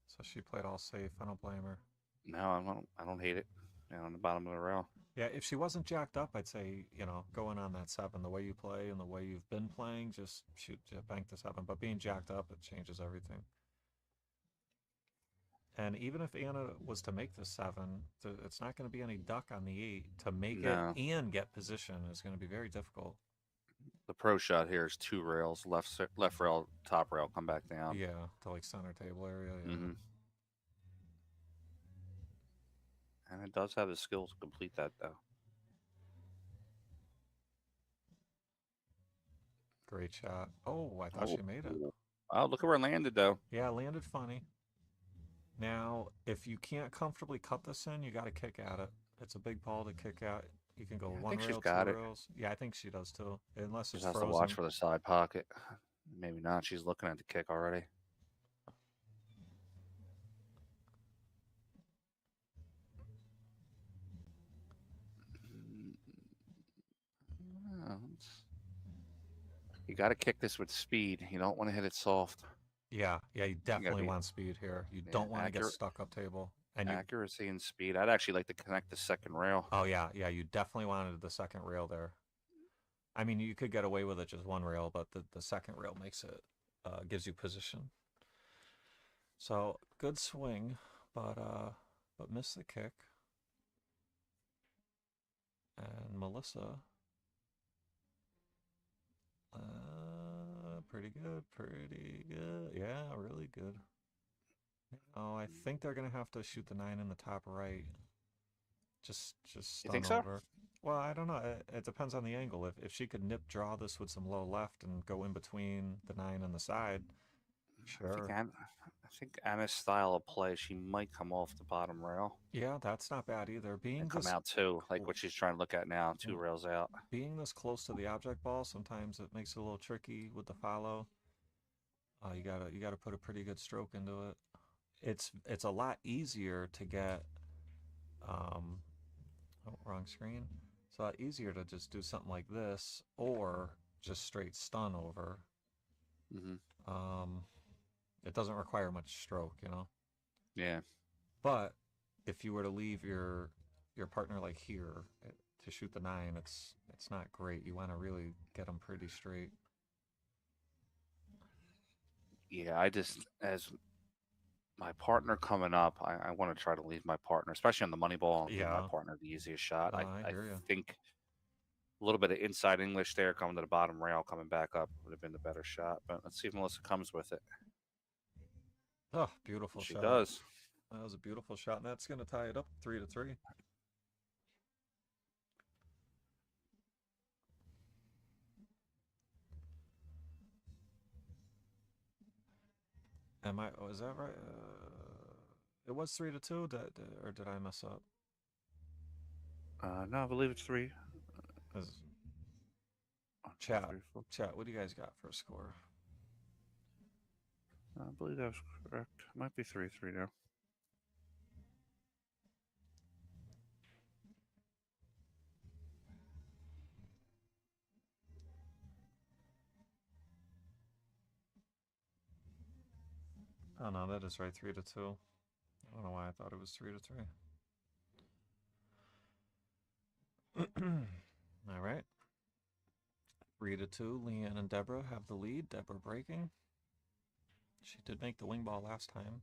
So she played all safe. I don't blame her. No, I don't hate it. On the bottom of the rail. Yeah, if she wasn't jacked up, I'd say, going on that 7, the way you play and the way you've been playing, just shoot, bank the 7. But being jacked up, it changes everything. And even if Anna was to make the 7, it's not going to be any duck on the 8. To make it and get position is going to be very difficult. The pro shot here is 2 rails, left rail, top rail, come back down. Yeah, to like center table area. Yeah. Mm-hmm. And it does have the skill to complete that, though. Great shot. Oh, I thought she made it. Oh, look at where it landed, though. Yeah, landed funny. Now, if you can't comfortably cut this in, you got to kick at it. It's a big ball to kick at. You can go 1 rail, 2 rails. Yeah, I think she does too. Unless it's frozen. Has to watch for the side pocket. Maybe not. She's looking at the kick already. You got to kick this with speed. You don't want to hit it soft. Yeah, you definitely want speed here. You don't want to get stuck up table. And accuracy and speed. I'd actually like to connect the second rail. Oh, yeah, you definitely wanted the second rail there. I mean, you could get away with it just 1 rail, but the second rail makes it, gives you position. So, good swing, but missed the kick. And Melissa, pretty good. Yeah, really good. Oh, I think they're gonna have to shoot the 9 in the top right. Just you think over. Well, I don't know. It depends on the angle. If she could nip draw this with some low left and go in between the 9 and the side, sure. I think Anna's style of play, she might come off the bottom rail. Yeah, that's not bad either. Come out too, like what she's trying to look at now, 2 rails out. Being this close to the object ball, sometimes it makes it a little tricky with the follow. You gotta put a pretty good stroke into it. It's a lot easier to get. Wrong screen. It's a lot easier to just do something like this or just straight stun over. Mm-hmm. It doesn't require much stroke, Yeah. But if you were to leave your partner like here to shoot the 9, it's not great. You want to really get them pretty straight. Yeah, as my partner coming up, I want to try to leave my partner, especially on the money ball, give my partner the easiest shot. I think a little bit of inside English there coming to the bottom rail, coming back up would have been the better shot. But let's see if Melissa comes with it. Oh, beautiful shot. She does. That was a beautiful shot, and that's going to tie it up 3-3. Was that right? It was 3-2, or did I mess up? No, I believe it's 3. Chat, what do you guys got for a score? I believe that was correct. Might be 3-3 now. Oh no, that is right, 3-2. I don't know why I thought it was 3-3. All right. 3-2. Leanne and Deborah have the lead. Deborah breaking. She did make the wing ball last time,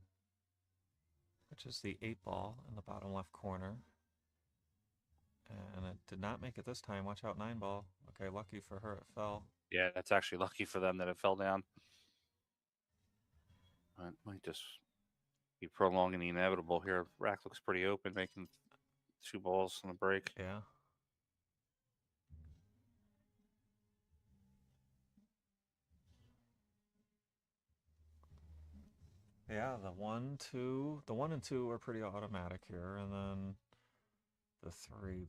which is the 8 ball in the bottom left corner. And it did not make it this time. Watch out, 9 ball. Okay, lucky for her, it fell. Yeah, that's actually lucky for them that it fell down. It might just be prolonging the inevitable here. Rack looks pretty open, making 2 balls on the break. Yeah. Yeah, the 1 and 2 are pretty automatic here, and then the 3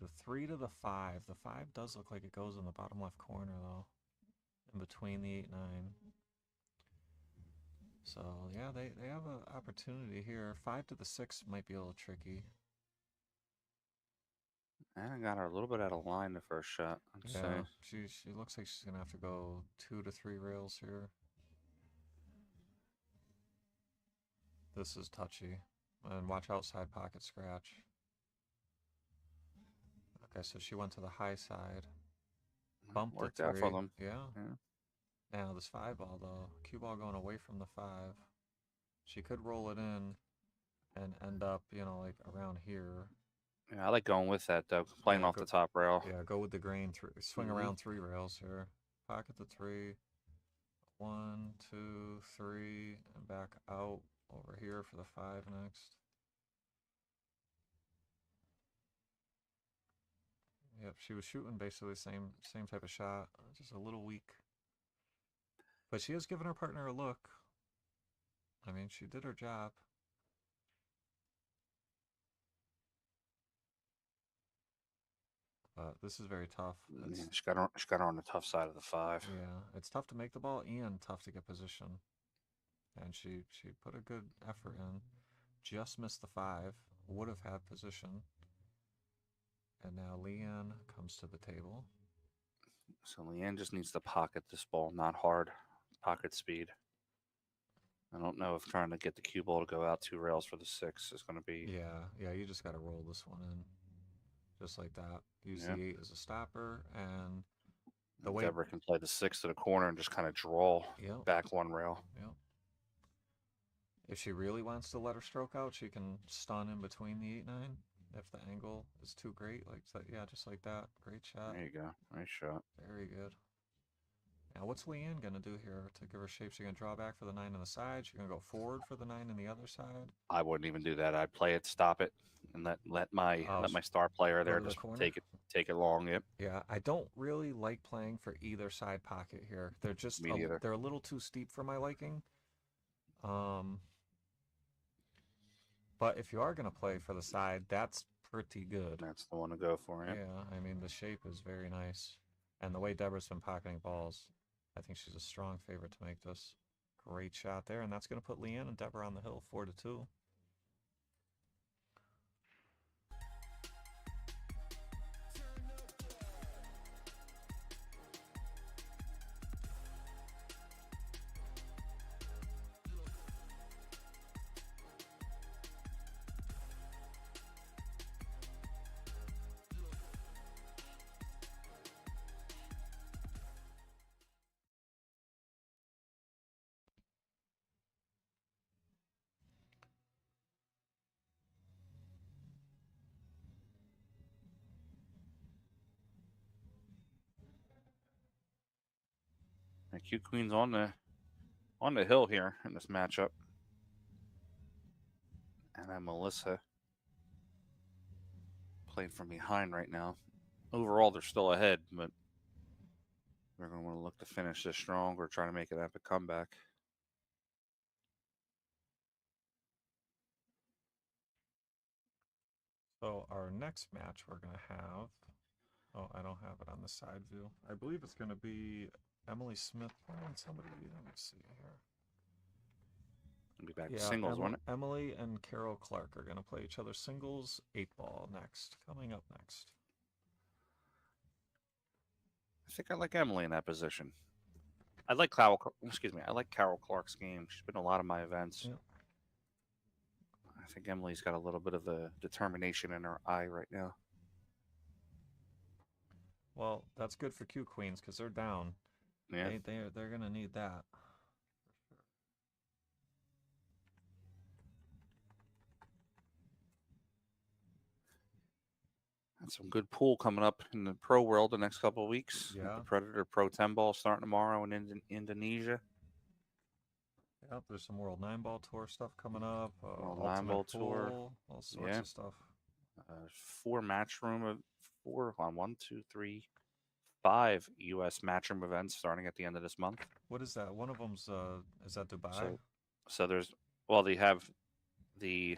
to the 5. The 5 does look like it goes in the bottom left corner though, in between the 8-9. So yeah, they have an opportunity here. 5 to the 6 might be a little tricky. And I got her a little bit out of line the first shot, I'd say. She looks like she's gonna have to go 2 to 3 rails here. This is touchy. And watch outside pocket scratch. Okay, so she went to the high side. Bumped Worked the 3. out for them. Yeah. Yeah. Now this 5 ball though, cue ball going away from the 5. She could roll it in and end up, like around here. Yeah, I like going with that though, playing off the top rail. Yeah, go with the grain. Swing around 3 rails here. Pocket the 3. 1, 2, 3, and back out over here for the 5 next. Yep, she was shooting basically the same type of shot, just a little weak. But she has given her partner a look. I mean, she did her job. But this is very tough. Yeah, she got her on the tough side of the 5. Yeah, it's tough to make the ball and tough to get position. And she put a good effort in. Just missed the 5. Would have had position. And now Leanne comes to the table. So Leanne just needs to pocket this ball, not hard. Pocket speed. I don't know if trying to get the cue ball to go out 2 rails for the 6 is going to be... Yeah, you just got to roll this one in. Just like that. Use the 8 as a stopper, and the way Deborah can play the 6 to the corner and just kind of draw back 1 rail. Yep. If she really wants to let her stroke out, she can stun in between the 8-9 if the angle is too great. Like that, yeah, just like that. Great shot. There you go. Nice shot. Very good. Now, what's Leanne gonna do here to give her shape? She's gonna draw back for the 9 on the side. She's gonna go forward for the 9 on the other side. I wouldn't even do that. I'd play it, stop it, and let my star player there just take it long. Yep. Yeah, I don't really like playing for either side pocket here. They're just they're a little too steep for my liking. But if you are gonna play for the side, that's pretty good. That's the one to go for. Yeah, I mean the shape is very nice, and the way Deborah's been pocketing balls, I think she's a strong favorite to make this. Great shot there, and that's going to put Leanne and Deborah on the hill, 4-2. Q Queen's on the hill here in this matchup. And then Melissa playing from behind right now. Overall, they're still ahead, but they're going to want to look to finish this strong or try to make an epic comeback. So our next match we're going to have, oh, I don't have it on the side view. I believe it's going to be Emily Smith playing somebody. Let me see here. We'll be back to singles, won't it? Emily and Carol Clark are going to play each other singles. 8-ball next. Coming up next. I think I like Emily in that position. I like Carol Clark's game. She's been in a lot of my events. Yep. I think Emily's got a little bit of the determination in her eye right now. Well, that's good for Q queens because they're down. Yeah. They're gonna need that. And some good pool coming up in the pro world the next couple of weeks. Yeah. The Predator Pro 10 ball starting tomorrow in Indonesia. Yep, there's some World 9-Ball Tour stuff coming up. World Ultimate 9-Ball Pool, Tour. all sorts of stuff. 4 5 U.S. matchroom events starting at the end of this month. What is that? One of them's is that Dubai? So there's they have the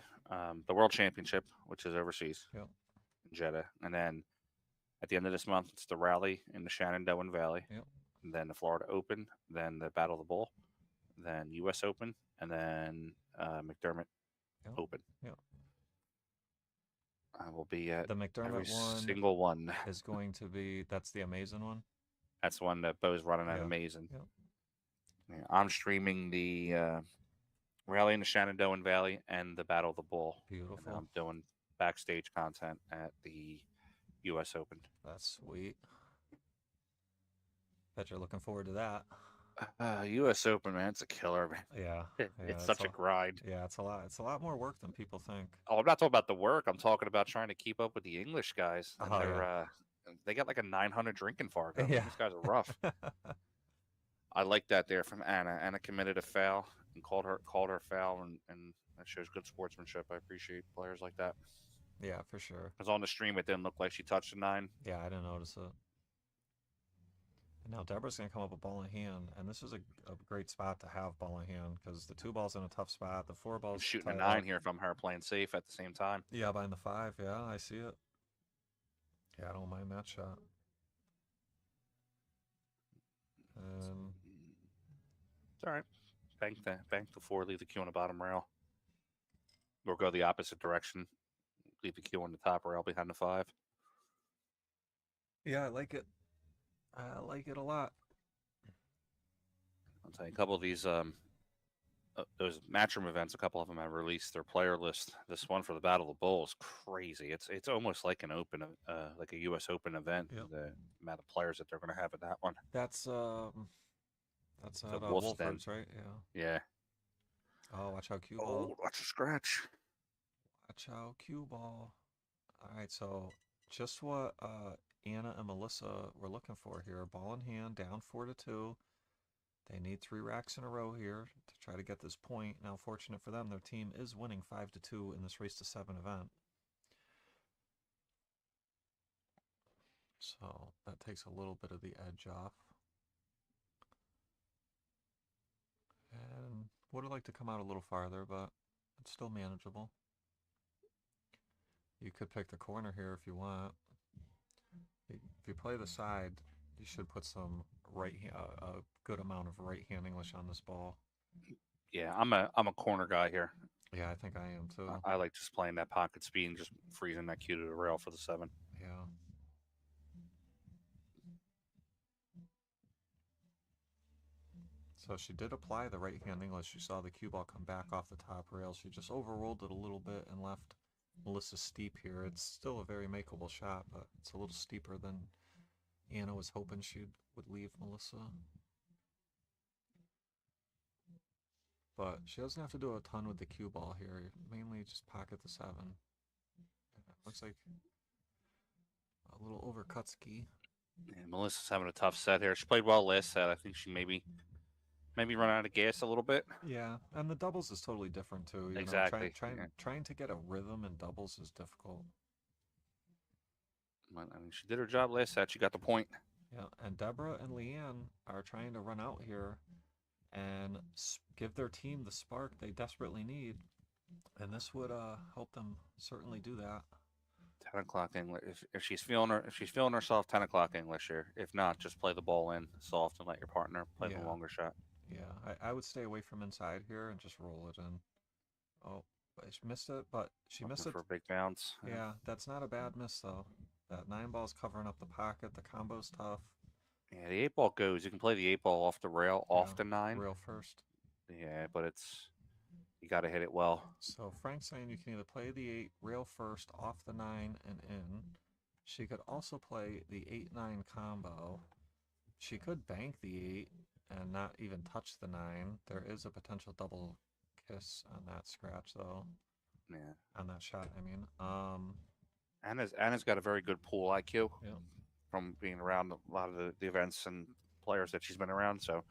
World Championship, which is overseas, Yep. in Jeddah, and then at the end of this month it's the Rally in the Shenandoah Valley, Yep. and then the Florida Open, then the Battle of the Bull, then U.S. Open, and then McDermott Open. Yep. I will be at The McDermott every one single one. is going to be that's the Amazing one. That's the one that Bo's running at Yeah. Amazing. Yep. Yeah, I'm streaming the Rally in the Shenandoah Valley and the Battle of the Bull. Beautiful. And I'm doing backstage content at the U.S. Open. That's sweet. Bet you're looking forward to that. U.S. Open, man, it's a killer, man. Yeah. It's such a grind. Yeah, it's a lot. It's a lot more work than people think. Oh, I'm not talking about the work. I'm talking about trying to keep up with the English guys. And Oh, they're they got like a 900 drinking Fargo. Yeah. These guys are rough. I like that there from Anna. Anna committed a foul and called her foul, and that shows good sportsmanship. I appreciate players like that. Yeah, for sure. Because on the stream, it didn't look like she touched the 9. Yeah, I didn't notice it. And now Deborah's going to come up with ball in hand, and this is a great spot to have ball in hand because the 2 ball's in a tough spot. The 4 ball's I'm shooting a tied 9 up. here if I'm her playing safe at the same time. Yeah, behind the 5. Yeah, I see it. Yeah, I don't mind that shot. It's all right. Bank the 4, leave the Q on the bottom rail. Or go the opposite direction. Leave the Q on the top rail behind the 5. Yeah, I like it. I like it a lot. I'll tell you, a couple of these those matchroom events, a couple of them have released their player list. This one for the Battle of the Bull is crazy. It's almost like an open, like a U.S. Open event. Yep. The amount of players that they're going to have at that one. That's at Wolf's Den. Wolford's, right? Yeah. Yeah. Oh, watch out, cue ball. Oh, watch a scratch. Watch out, cue ball. All right, so just what Anna and Melissa were looking for here. Ball in hand, down 4-2. They need 3 racks in a row here to try to get this point. Now, fortunate for them, their team is winning 5-2 in this race to 7 event. So that takes a little bit of the edge off. And would have liked to come out a little farther, but it's still manageable. You could pick the corner here if you want. If you play the side, you should put some a good amount of right-hand English on this ball. Yeah, I'm a corner guy here. Yeah, I think I am too. I like just playing that pocket speed and just freezing that cue to the rail for the 7. Yeah. So she did apply the right-hand English. You saw the cue ball come back off the top rail. She just overruled it a little bit and left Melissa steep here. It's still a very makeable shot, but it's a little steeper than Anna was hoping she would leave Melissa. But she doesn't have to do a ton with the cue ball here. Mainly just pocket the 7. Looks like a little overcut ski. Yeah, Melissa's having a tough set here. She played well last set. I think she maybe run out of gas a little bit. Yeah, and the doubles is totally different too. You Exactly. know, trying to get a rhythm in doubles is difficult. I mean, she did her job last set. She got the point. Yeah, and Deborah and Leanne are trying to run out here and give their team the spark they desperately need, and this would help them certainly do that. 10 o'clock English. If she's feeling herself, 10 o'clock English here. If not, just play the ball in soft and let your partner play the longer shot. Yeah, I would stay away from inside here and just roll it in. Oh, she missed it, but she missed it for a big bounce. Yeah, that's not a bad miss though. That 9 ball's covering up the pocket. The combo's tough. Yeah, the 8 ball goes. You can play the 8 ball off the rail, off the 9. Rail first. Yeah, but you got to hit it well. So Frank's saying you can either play the 8 rail first, off the 9 and in. She could also play the 8-9 combo. She could bank the 8 and not even touch the 9. There is a potential double kiss on that scratch, though. Yeah. On that shot, I mean. Anna's got a very good pool IQ Yeah. from being around a lot of the events and players that she's been around. So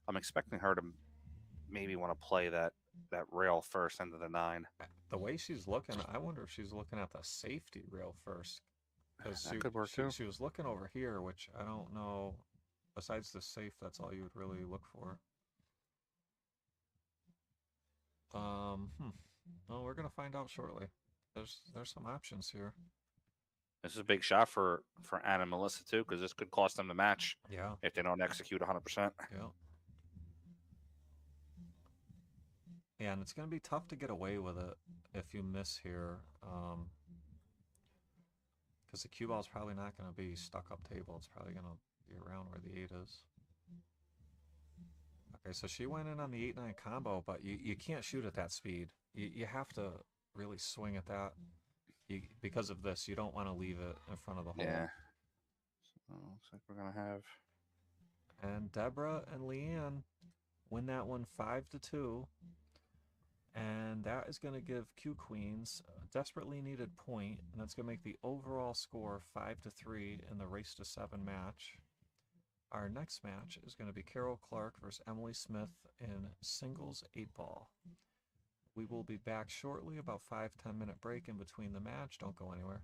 I'm expecting her to maybe want to play that rail first into the 9. The way she's looking, I wonder if she's looking at the safety rail first. Because That could work too. She was looking over here, which I don't know. Besides the safe, that's all you would really look for. Well, we're gonna find out shortly. There's some options here. This is a big shot for Anna and Melissa too, because this could cost them the match. Yeah. If they don't execute 100%. Yeah. Yeah, and it's gonna be tough to get away with it if you miss here. Because the cue ball is probably not going to be stuck up table. It's probably going to be around where the 8 is. Okay, so she went in on the 8-9 combo, but you can't shoot at that speed. You have to really swing at that. Because of this, you don't want to leave it in front of the hole. Yeah. So looks like we're going to have... And Deborah and Leanne win that one 5-2. And that is going to give Q Queens a desperately needed point, and that's going to make the overall score 5-3 in the race to 7 match. Our next match is going to be Carol Clark versus Emily Smith in singles 8-ball. We will be back shortly, about 5-10 minute break in between the match. Don't go anywhere.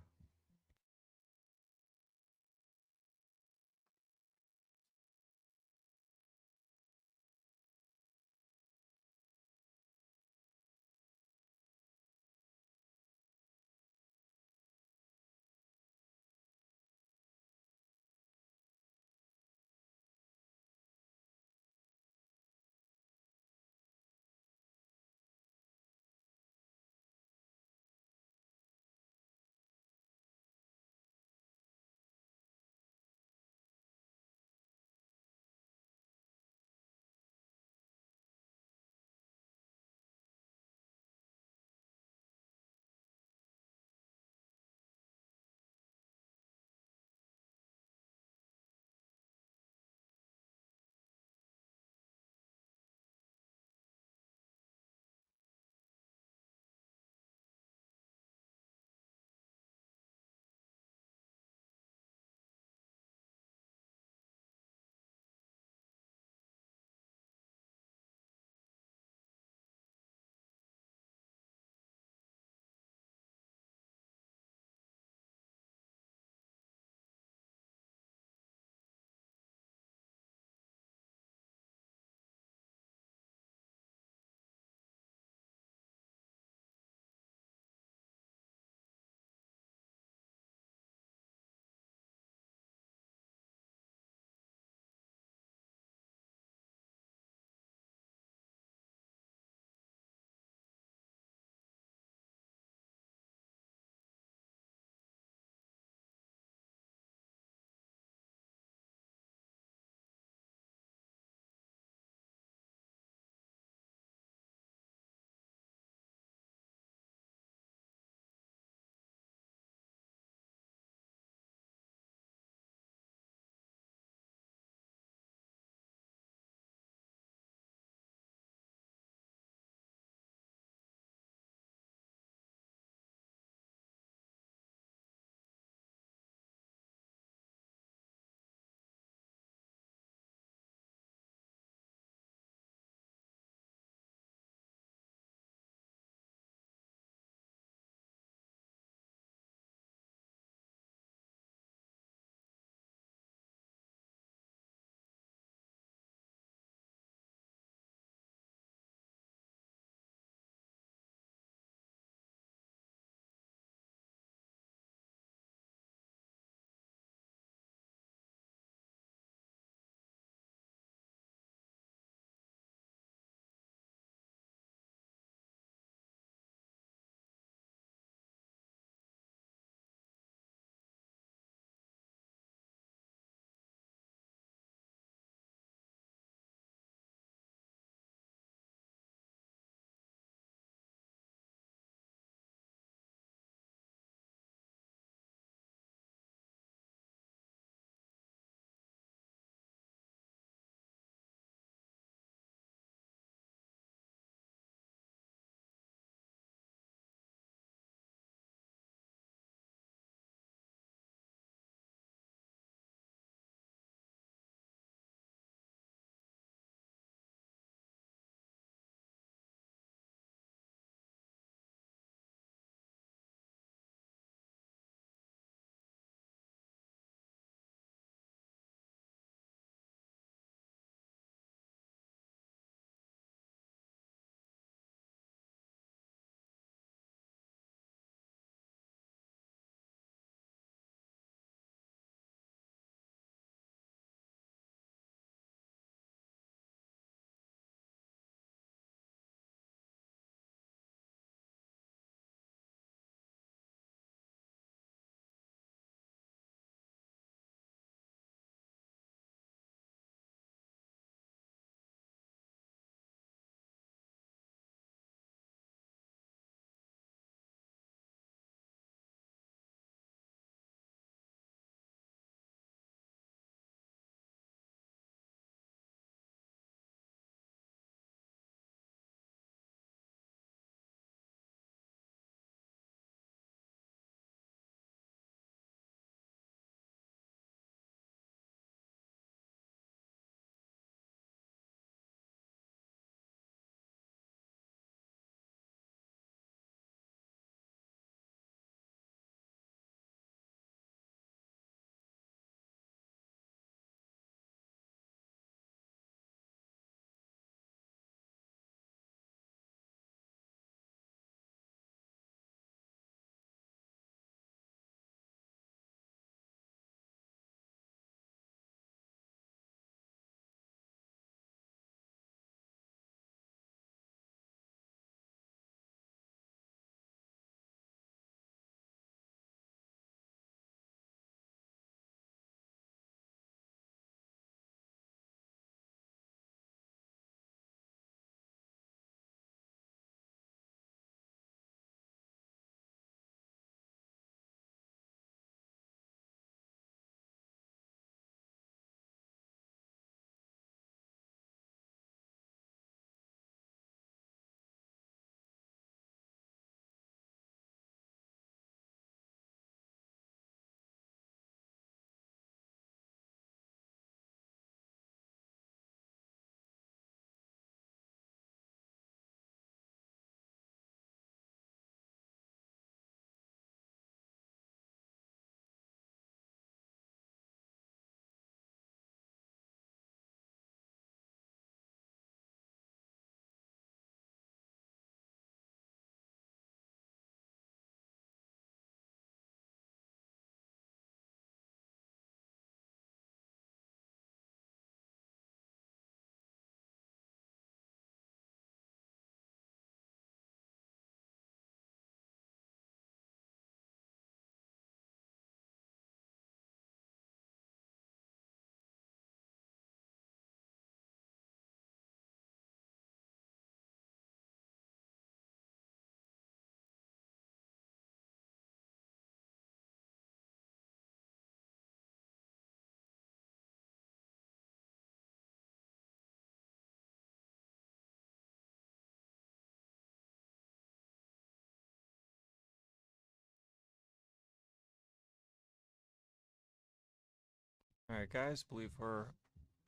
All right, guys, believe we're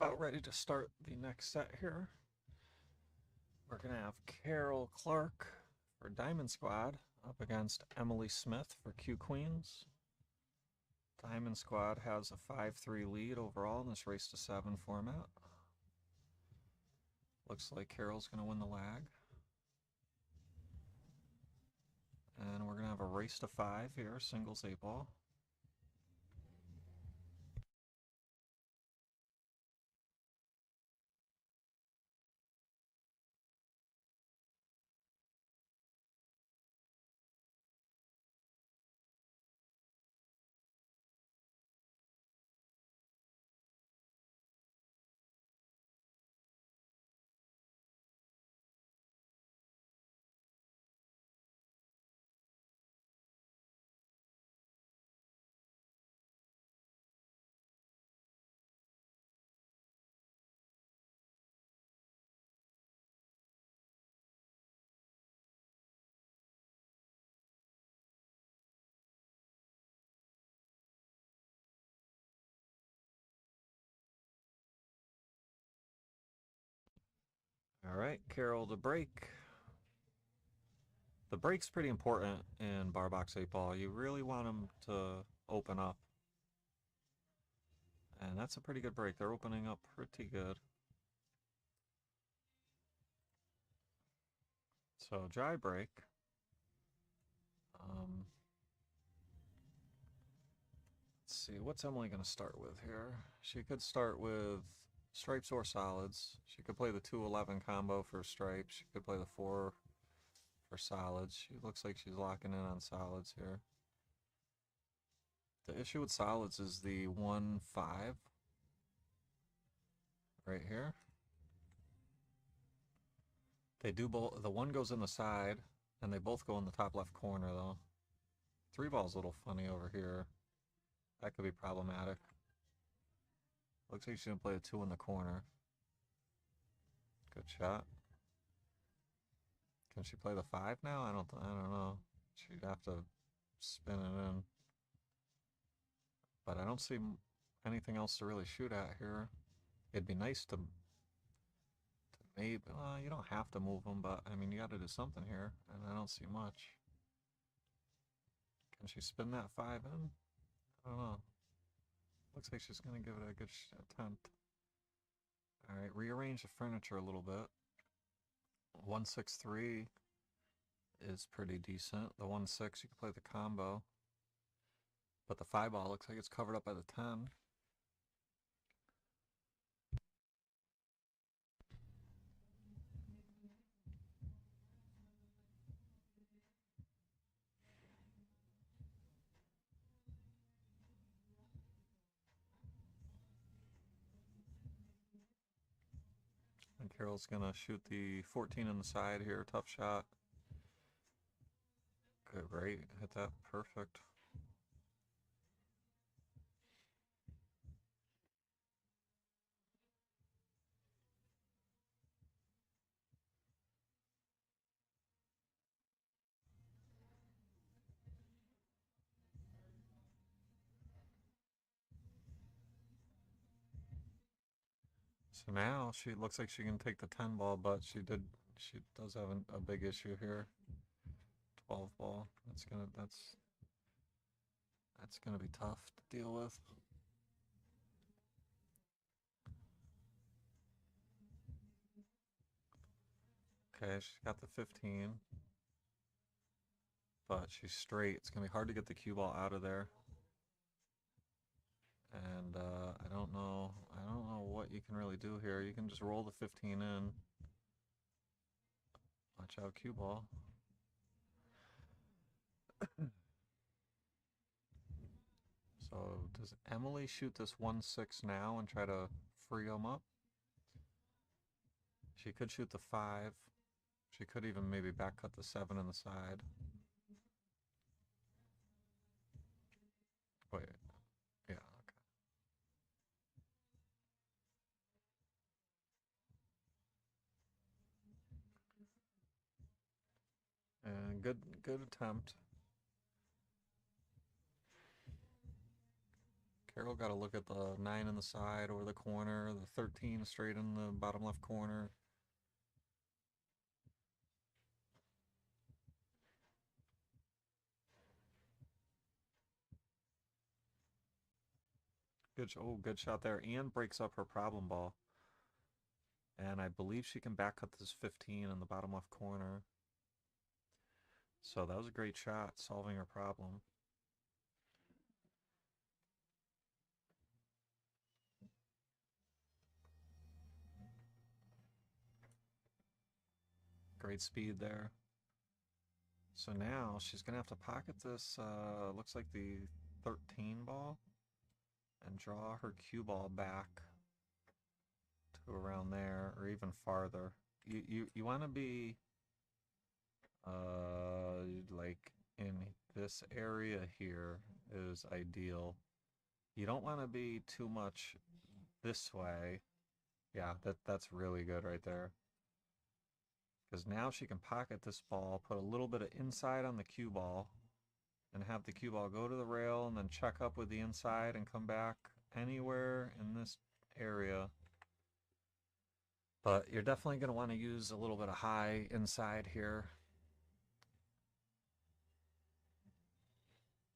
about ready to start the next set here. We're going to have Carol Clark for Diamond Squad up against Emily Smith for Q Queens. Diamond Squad has a 5-3 lead overall in this race to 7 format. Looks like Carol's going to win the lag. And we're going to have a race to 5 here, singles 8-ball. All right, Carol, the break. The break's pretty important in bar box 8-ball. You really want them to open up. And that's a pretty good break. They're opening up pretty good. So, dry break. Let's see, what's Emily going to start with here? She could start with stripes or solids. She could play the 2-11 combo for stripes. She could play the 4 for solids. She looks like she's locking in on solids here. The issue with solids is the 1-5 right here. They do both. The one goes in the side, and they both go in the top left corner, though. 3-ball's a little funny over here. That could be problematic. Looks like she's going to play a 2 in the corner. Good shot. Can she play the 5 now? I don't know. She'd have to spin it in. But I don't see anything else to really shoot at here. It'd be nice to maybe, you don't have to move them, but I mean, you got to do something here, and I don't see much. Can she spin that 5 in? I don't know. Looks like she's going to give it a good attempt. All right, rearrange the furniture a little bit. 1-6-3 is pretty decent. The 1-6, you can play the combo. But the 5-ball looks like it's covered up by the 10. And Carol's going to shoot the 14 in the side here. Tough shot. Good, great. Hit that perfect. So now she looks like she can take the 10 ball, but she does have a big issue here. 12 ball. That's gonna be tough to deal with. Okay, she's got the 15, but she's straight. It's gonna be hard to get the cue ball out of there. And I don't know what you can really do here. You can just roll the 15 in. Watch out, cue ball. So does Emily shoot this 1-6 now and try to free them up? She could shoot the 5. She could even maybe back cut the 7 in the side. Wait, yeah, okay. And good attempt. Carol got to look at the 9 in the side or the corner, the 13 straight in the bottom left corner. Good shot there, and breaks up her problem ball. And I believe she can back cut this 15 in the bottom left corner. So that was a great shot, solving her problem. Great speed there. So now she's going to have to pocket this, looks like the 13 ball, and draw her cue ball back to around there, or even farther. You want to be like in this area here is ideal. You don't want to be too much this way. Yeah, that's really good right there. Because now she can pocket this ball, put a little bit of inside on the cue ball, and have the cue ball go to the rail and then check up with the inside and come back anywhere in this area. But you're definitely going to want to use a little bit of high inside here.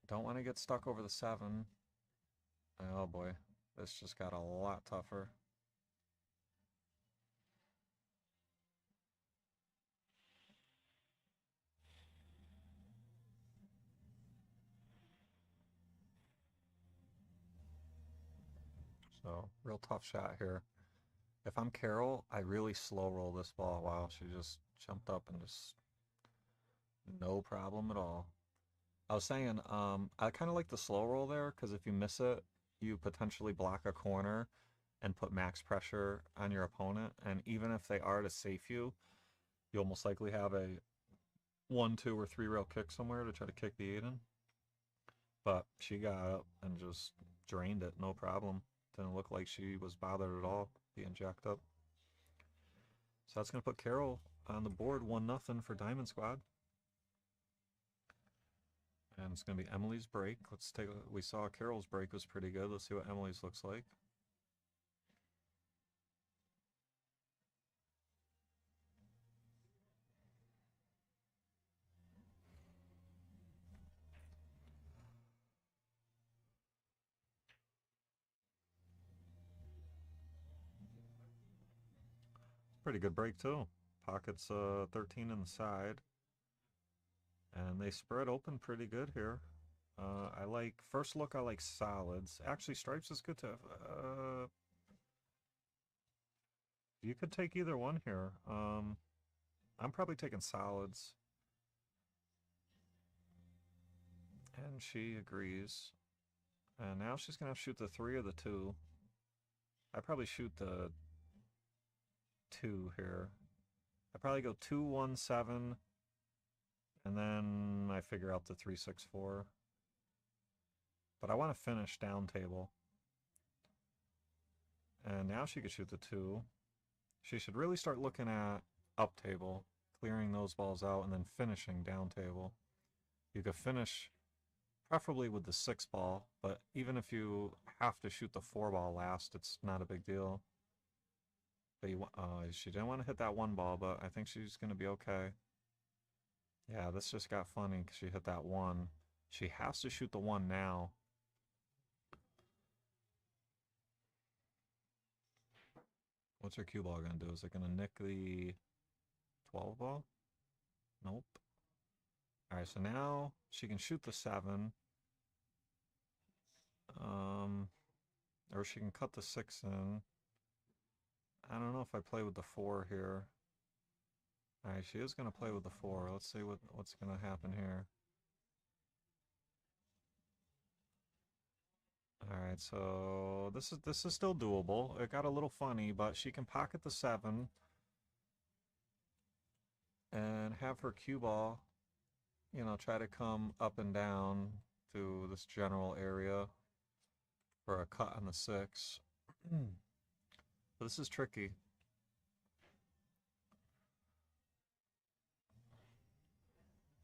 Don't want to get stuck over the 7. Oh boy, this just got a lot tougher. So, real tough shot here. If I'm Carol, I really slow roll this ball. Wow, she just jumped up and just no problem at all. I was saying, I kind of like the slow roll there, because if you miss it, you potentially block a corner and put max pressure on your opponent. And even if they are to safe you, you almost likely have a 1, 2, or 3 rail kick somewhere to try to kick the 8 in. But she got up and just drained it, no problem. Didn't look like she was bothered at all being jacked up. So that's going to put Carol on the board 1-0 for Diamond Squad. And it's going to be Emily's break. Let's take a, we saw Carol's break was pretty good. Let's see what Emily's looks like. Pretty good break too. Pockets 13 in the side. And they spread open pretty good here. I like, first look, I like solids. Actually, stripes is good to, you could take either one here. I'm probably taking solids. And she agrees. And now she's going to shoot the 3 or the 2. I probably shoot the 2 here. I probably go 2, 1, 7. And then I figure out the 3, 6, 4. But I want to finish down table. And now she could shoot the 2. She should really start looking at up table, clearing those balls out, and then finishing down table. You could finish preferably with the 6 ball, but even if you have to shoot the 4 ball last, it's not a big deal. But she didn't want to hit that 1 ball, but I think she's going to be okay. Yeah, this just got funny because she hit that 1. She has to shoot the 1 now. What's her cue ball going to do? Is it going to nick the 12 ball? Nope. Alright, so now she can shoot the 7. Or she can cut the 6 in. I don't know if I play with the 4 here. Alright, she is going to play with the 4. Let's see what's going to happen here. Alright, so this is still doable. It got a little funny, but she can pocket the 7 and have her cue ball, you know, try to come up and down to this general area for a cut on the 6. But this is tricky.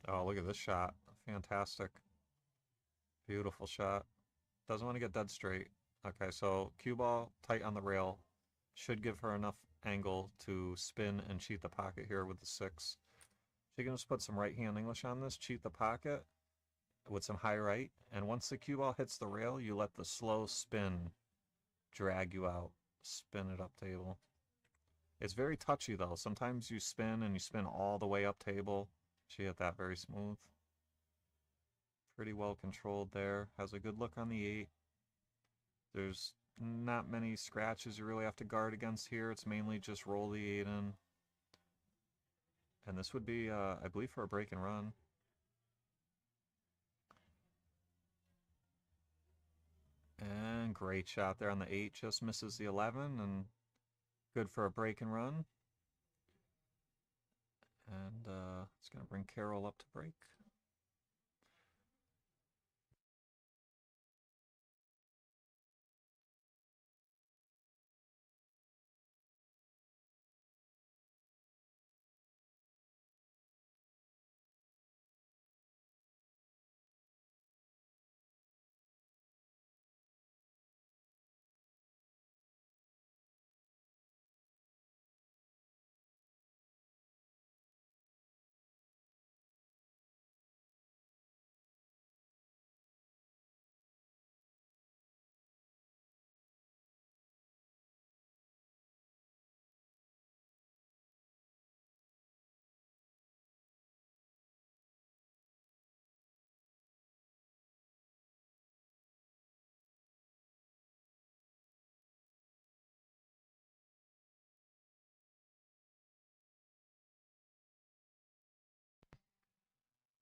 Oh, look at this shot. Fantastic. Beautiful shot. Doesn't want to get dead straight. Okay, so cue ball tight on the rail. Should give her enough angle to spin and cheat the pocket here with the 6. She can just put some right hand English on this, cheat the pocket with some high right, and once the cue ball hits the rail, you let the slow spin drag you out. Spin it up table. It's very touchy though. Sometimes you spin and you spin all the way up table. She hit that very smooth. Pretty well controlled there. Has a good look on the 8. There's not many scratches you really have to guard against here. It's mainly just roll the 8 in. And this would be, I believe, for a break and run. And great shot there on the 8. Just misses the 11 and good for a break and run. And it's going to bring Carol up to break.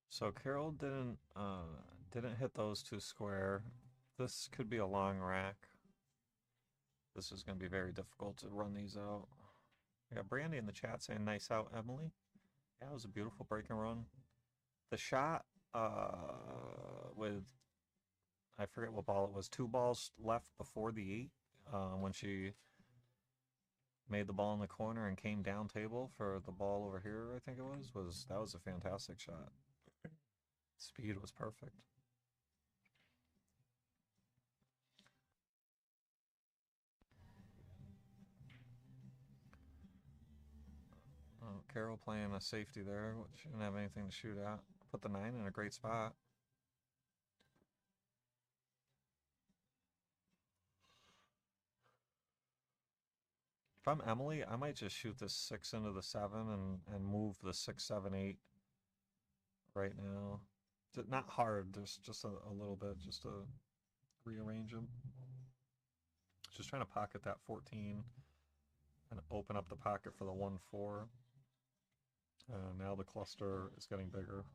So Carol didn't hit those 2 square. This could be a long rack. This is going to be very difficult to run these out. I got Brandy in the chat saying nice out, Emily. Yeah, it was a beautiful break and run. The shot with, I forget what ball it was, 2 balls left before the 8 when she made the ball in the corner and came down table for the ball over here, I think it was that was a fantastic shot. Speed was perfect. Carol playing a safety there. She didn't have anything to shoot at. Put the 9 in a great spot. If I'm Emily, I might just shoot this 6 into the 7 and move the 6, 7, 8 right now. Not hard, just a little bit, just to rearrange them. Just trying to pocket that 14 and open up the pocket for the 1, 4. Now the cluster is getting bigger.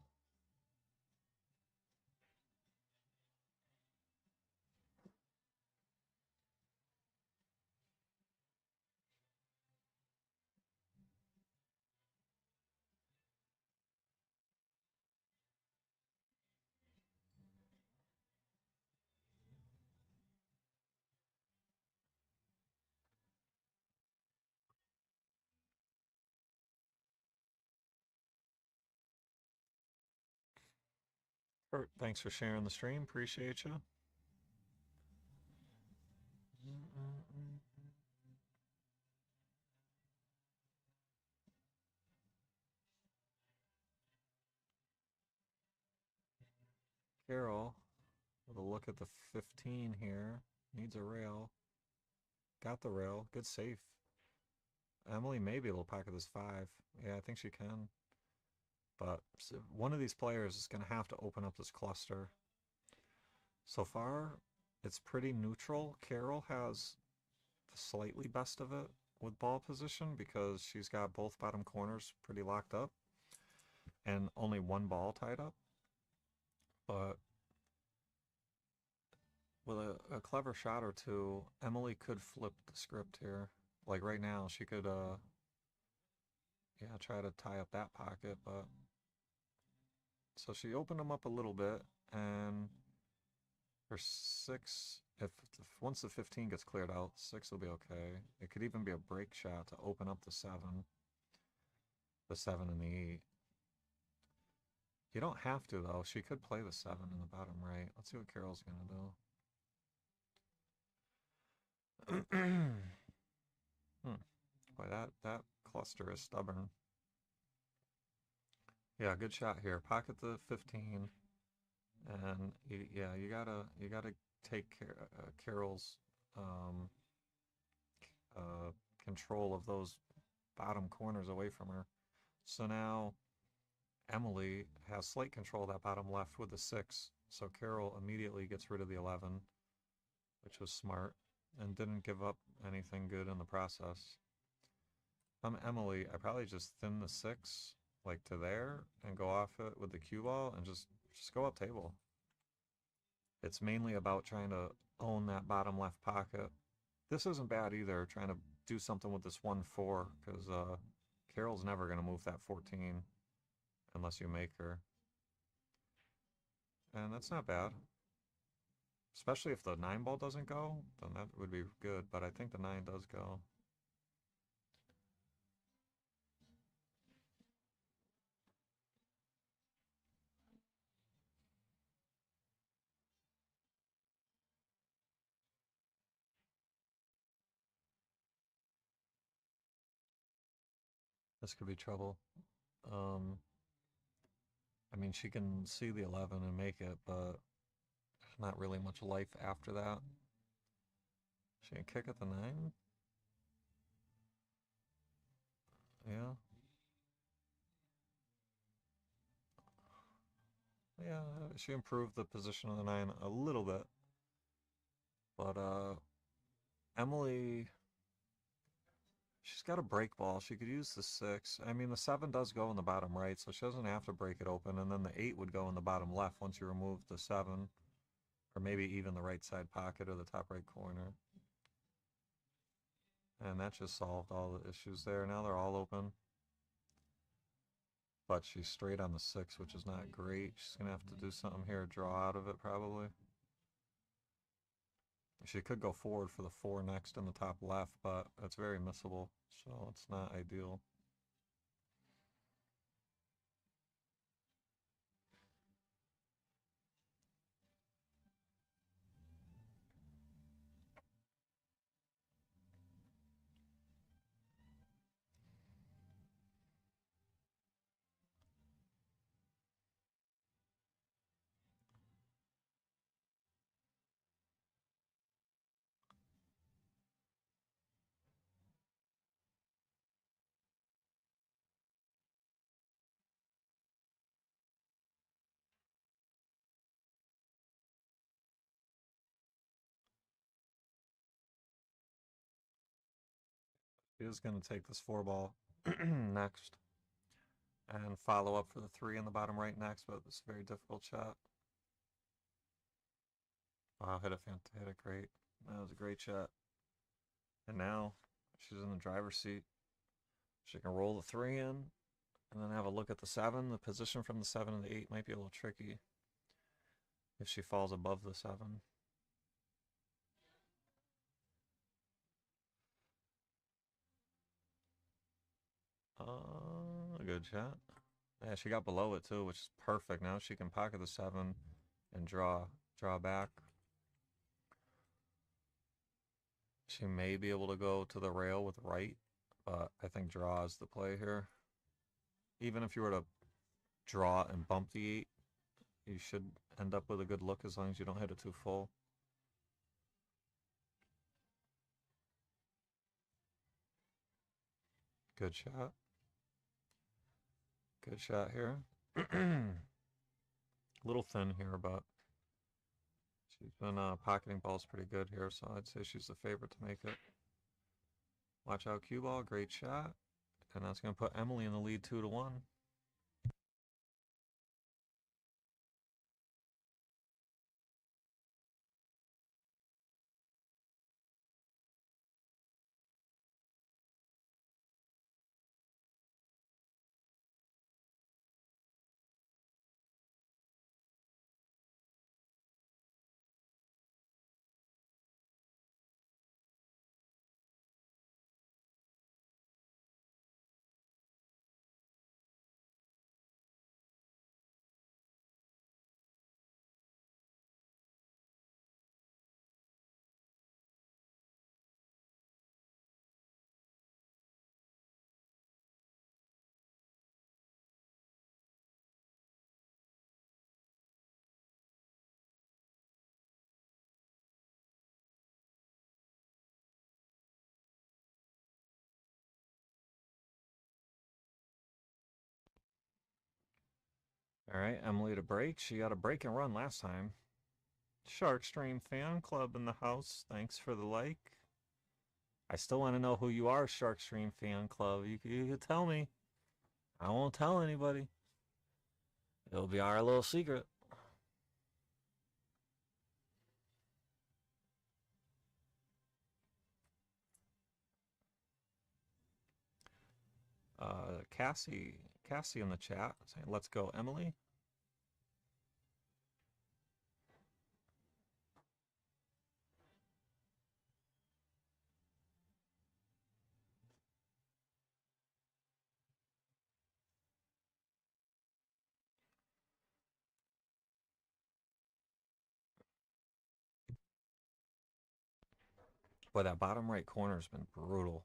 Bert, thanks for sharing the stream. Appreciate you. Carol, with a look at the 15 here, needs a rail. Got the rail. Good safe. Emily may be able to pocket this 5. Yeah, I think she can. But one of these players is going to have to open up this cluster. So far, it's pretty neutral. Carol has the slightly best of it with ball position because she's got both bottom corners pretty locked up and only 1 ball tied up. But with a clever shot or 2, Emily could flip the script here. Like right now, she could, yeah, try to tie up that pocket, but... So she opened them up a little bit, and her 6, if once the 15 gets cleared out, 6 will be okay. It could even be a break shot to open up the 7 and the 8. You don't have to, though. She could play the 7 in the bottom right. Let's see what Carol's going to do. Boy, that cluster is stubborn. Yeah, good shot here. Pocket the 15, and yeah, you gotta take Carol's control of those bottom corners away from her. So now Emily has slight control of that bottom left with the 6. So Carol immediately gets rid of the 11, which was smart, and didn't give up anything good in the process. If I'm Emily, I probably just thin the 6 like to there and go off it with the cue ball and just go up table. It's mainly about trying to own that bottom left pocket. This isn't bad either, trying to do something with this 1-4, because Carol's never going to move that 14 unless you make her. And that's not bad. Especially if the 9 ball doesn't go, then that would be good, but I think the 9 does go. This could be trouble. I mean, she can see the 11 and make it, but there's not really much life after that. She can kick at the 9? Yeah. Yeah, she improved the position of the 9 a little bit. But, Emily, she's got a break ball. She could use the 6. I mean, the 7 does go in the bottom right, so she doesn't have to break it open. And then the 8 would go in the bottom left once you remove the 7. Or maybe even the right side pocket or the top right corner. And that just solved all the issues there. Now they're all open. But she's straight on the 6, which is not great. She's going to have to do something here, draw out of it probably. She could go forward for the 4 next in the top left, but it's very missable, so it's not ideal. She is going to take this 4 ball next and follow up for the 3 in the bottom right next, but it's a very difficult shot. Wow, hit it great. That was a great shot. And now she's in the driver's seat. She can roll the 3 in and then have a look at the 7. The position from the 7 and the 8 might be a little tricky if she falls above the 7. A good shot. Yeah, she got below it too, which is perfect. Now she can pocket the 7 and draw back. She may be able to go to the rail with right, but I think draw is the play here. Even if you were to draw and bump the 8, you should end up with a good look as long as you don't hit it too full. Good shot. Good shot here. A little thin here, but she's been pocketing balls pretty good here, so I'd say she's the favorite to make it. Watch out, cue ball. Great shot. And that's going to put Emily in the lead 2-1. All right, Emily to break. She got a break and run last time. Sharkstream fan club in the house. Thanks for the like. I still want to know who you are, Sharkstream fan club. You can tell me. I won't tell anybody. It'll be our little secret. Cassie in the chat saying, let's go, Emily. Boy, that bottom right corner has been brutal.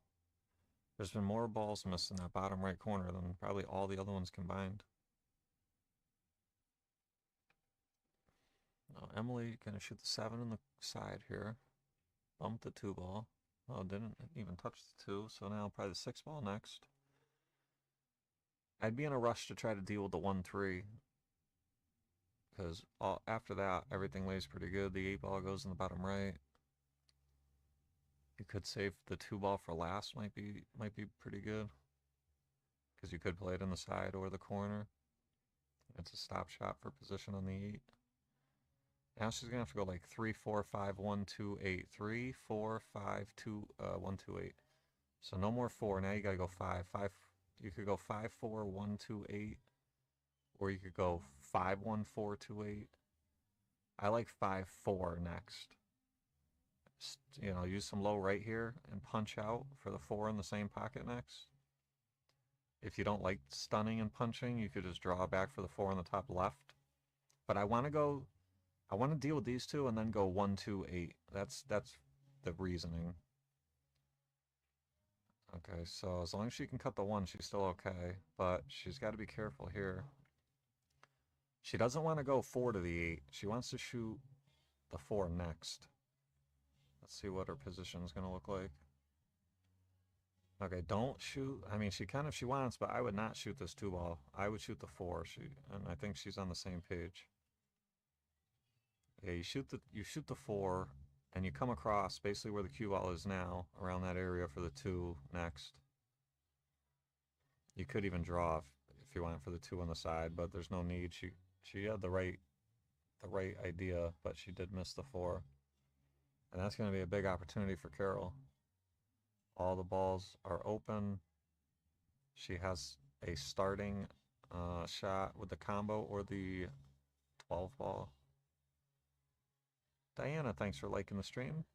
There's been more balls missed in that bottom right corner than probably all the other ones combined. Oh, Emily gonna shoot the 7 on the side here. Bump the 2 ball. Oh, didn't even touch the 2, so now probably the 6 ball next. I'd be in a rush to try to deal with the 1-3. Because after that, everything lays pretty good. The 8 ball goes in the bottom right. You could save the 2 ball for last, might be pretty good. Because you could play it in the side or the corner. It's a stop shot for position on the 8. Now she's gonna have to go like 3, 4, 5, 1, 2, 8. 3, 4, 5, 2, 1, 2, 8. So no more 4. Now you gotta go 5. 5. You could go 5, 4, 1, 2, 8. Or you could go 5, 1, 4, 2, 8. I like 5, 4 next. Just, you know, use some low right here and punch out for the 4 in the same pocket next. If you don't like stunning and punching, you could just draw back for the 4 on the top left. But I want to deal with these 2 and then go 1, 2, 8. That's the reasoning. Okay, so as long as she can cut the 1, she's still okay. But she's got to be careful here. She doesn't want to go 4 to the 8. She wants to shoot the 4 next. Let's see what her position is going to look like. Okay, don't shoot. I mean, she can if she wants, but I would not shoot this 2 ball. I would shoot the 4. And I think she's on the same page. Yeah, you shoot the 4, and you come across basically where the cue ball is now, around that area for the 2 next. You could even draw if you want for the 2 on the side, but there's no need. She had the right idea, but she did miss the 4. And that's going to be a big opportunity for Carol. All the balls are open. She has a starting shot with the combo or the 12 ball. Diana, thanks for liking the stream.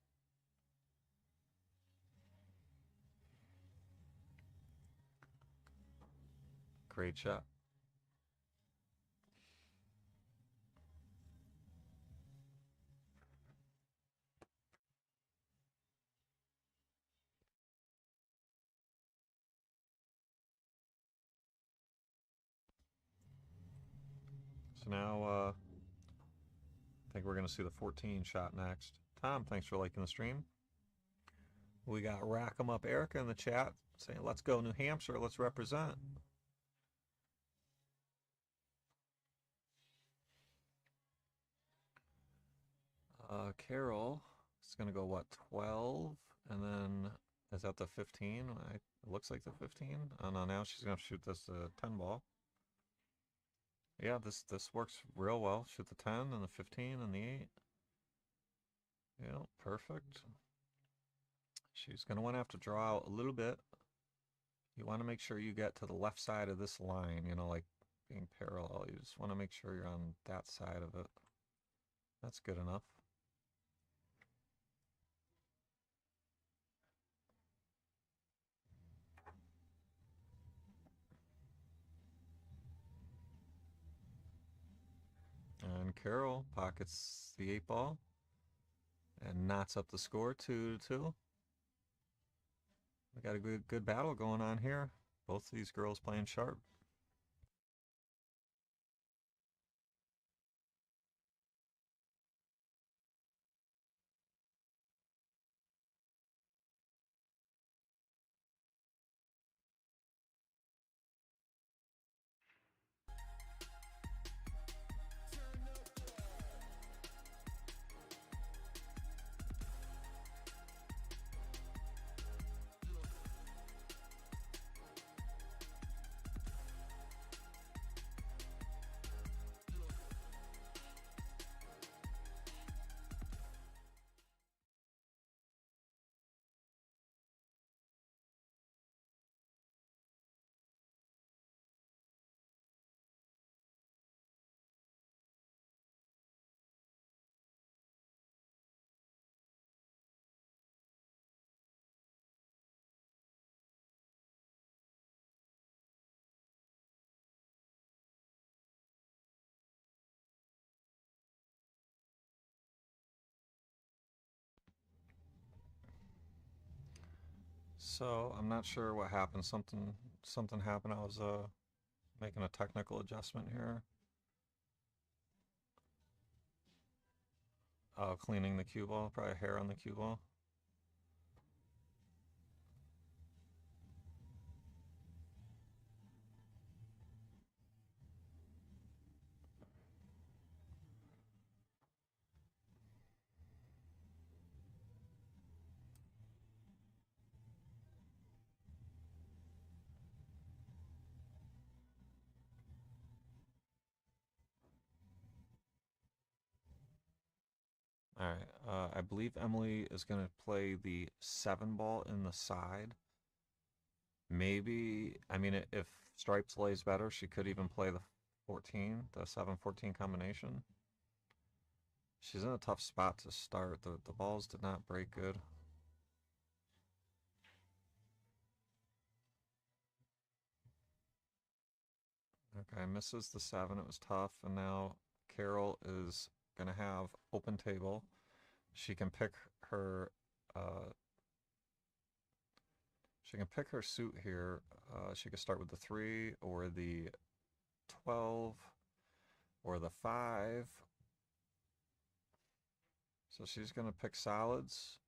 Great shot. So now, I think we're going to see the 14 shot next. Tom, thanks for liking the stream. We got Rack 'em Up Erica in the chat saying, let's go New Hampshire, let's represent. Carol is going to go, what, 12? And then, is that the 15? It looks like the 15. Oh, no, now she's going to shoot this 10 ball. Yeah, this works real well. Shoot the 10 and the 15 and the 8. Yeah, perfect. She's going to want to have to draw out a little bit. You want to make sure you get to the left side of this line, you know, like being parallel. You just want to make sure you're on that side of it. That's good enough. And Carol pockets the 8 ball and knots up the score 2-2. We got a good battle going on here. Both of these girls playing sharp. So I'm not sure what happened. Something happened. I was making a technical adjustment here. Cleaning the cue ball, probably hair on the cue ball. All right, I believe Emily is going to play the 7 ball in the side. Maybe, I mean, if Stripes lays better, she could even play the 14, the 7-14 combination. She's in a tough spot to start. The balls did not break good. Okay, misses the 7. It was tough, and now Carol is going to have open table. She can pick her suit here. She could start with the 3 or the 12 or the 5. So she's going to pick solids.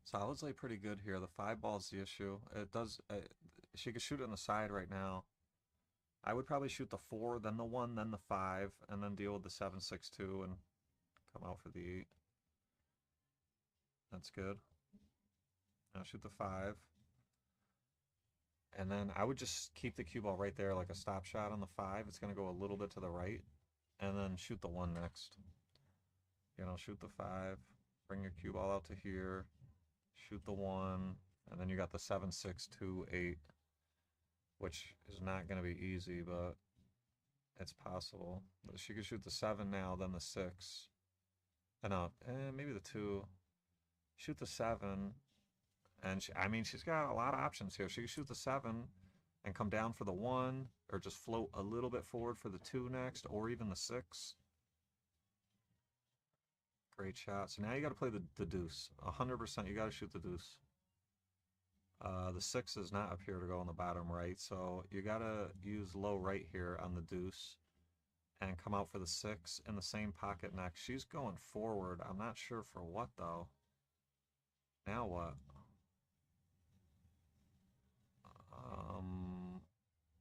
Solids lay pretty good here. The 5 ball's the issue. It does. She could shoot it on the side right now. I would probably shoot the 4, then the 1, then the 5, and then deal with the 7, 6, 2, and come out for the 8. That's good. Now shoot the 5. And then I would just keep the cue ball right there like a stop shot on the 5. It's going to go a little bit to the right. And then shoot the 1 next. You know, shoot the 5. Bring your cue ball out to here. Shoot the 1. And then you got the 7, 6, 2, 8. Which is not going to be easy, but it's possible. She could shoot the 7 now, then the 6. No, maybe the 2. Shoot the 7. And she's got a lot of options here. She could shoot the 7 and come down for the 1, or just float a little bit forward for the 2 next, or even the 6. Great shot. So now you got to play the deuce. 100%, you got to shoot the deuce. The 6 is not up here to go on the bottom right, so you got to use low right here on the deuce and come out for the 6 in the same pocket next. She's going forward. I'm not sure for what, though. Now what?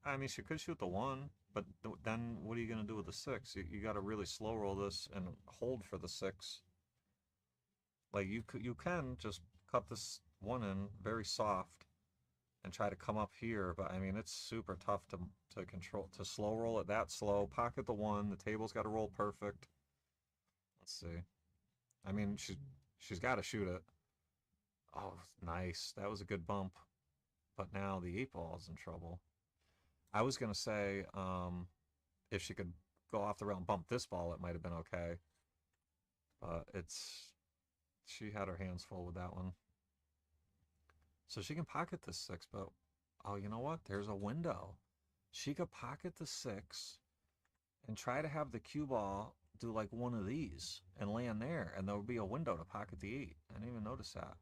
I mean, she could shoot the 1, but then what are you going to do with the 6? You got to really slow roll this and hold for the 6. Like, you can just cut this 1 in very soft and try to come up here, but I mean, it's super tough to control, to slow roll it that slow. Pocket the 1. The table's got to roll perfect. Let's see. I mean, she's got to shoot it. Oh, nice. That was a good bump. But now the 8 ball is in trouble. I was going to say, if she could go off the rail and bump this ball, it might have been okay. But she had her hands full with that one. So she can pocket the 6, but, oh, you know what? There's a window. She could pocket the 6 and try to have the cue ball do like one of these and land there, and there would be a window to pocket the 8. I didn't even notice that.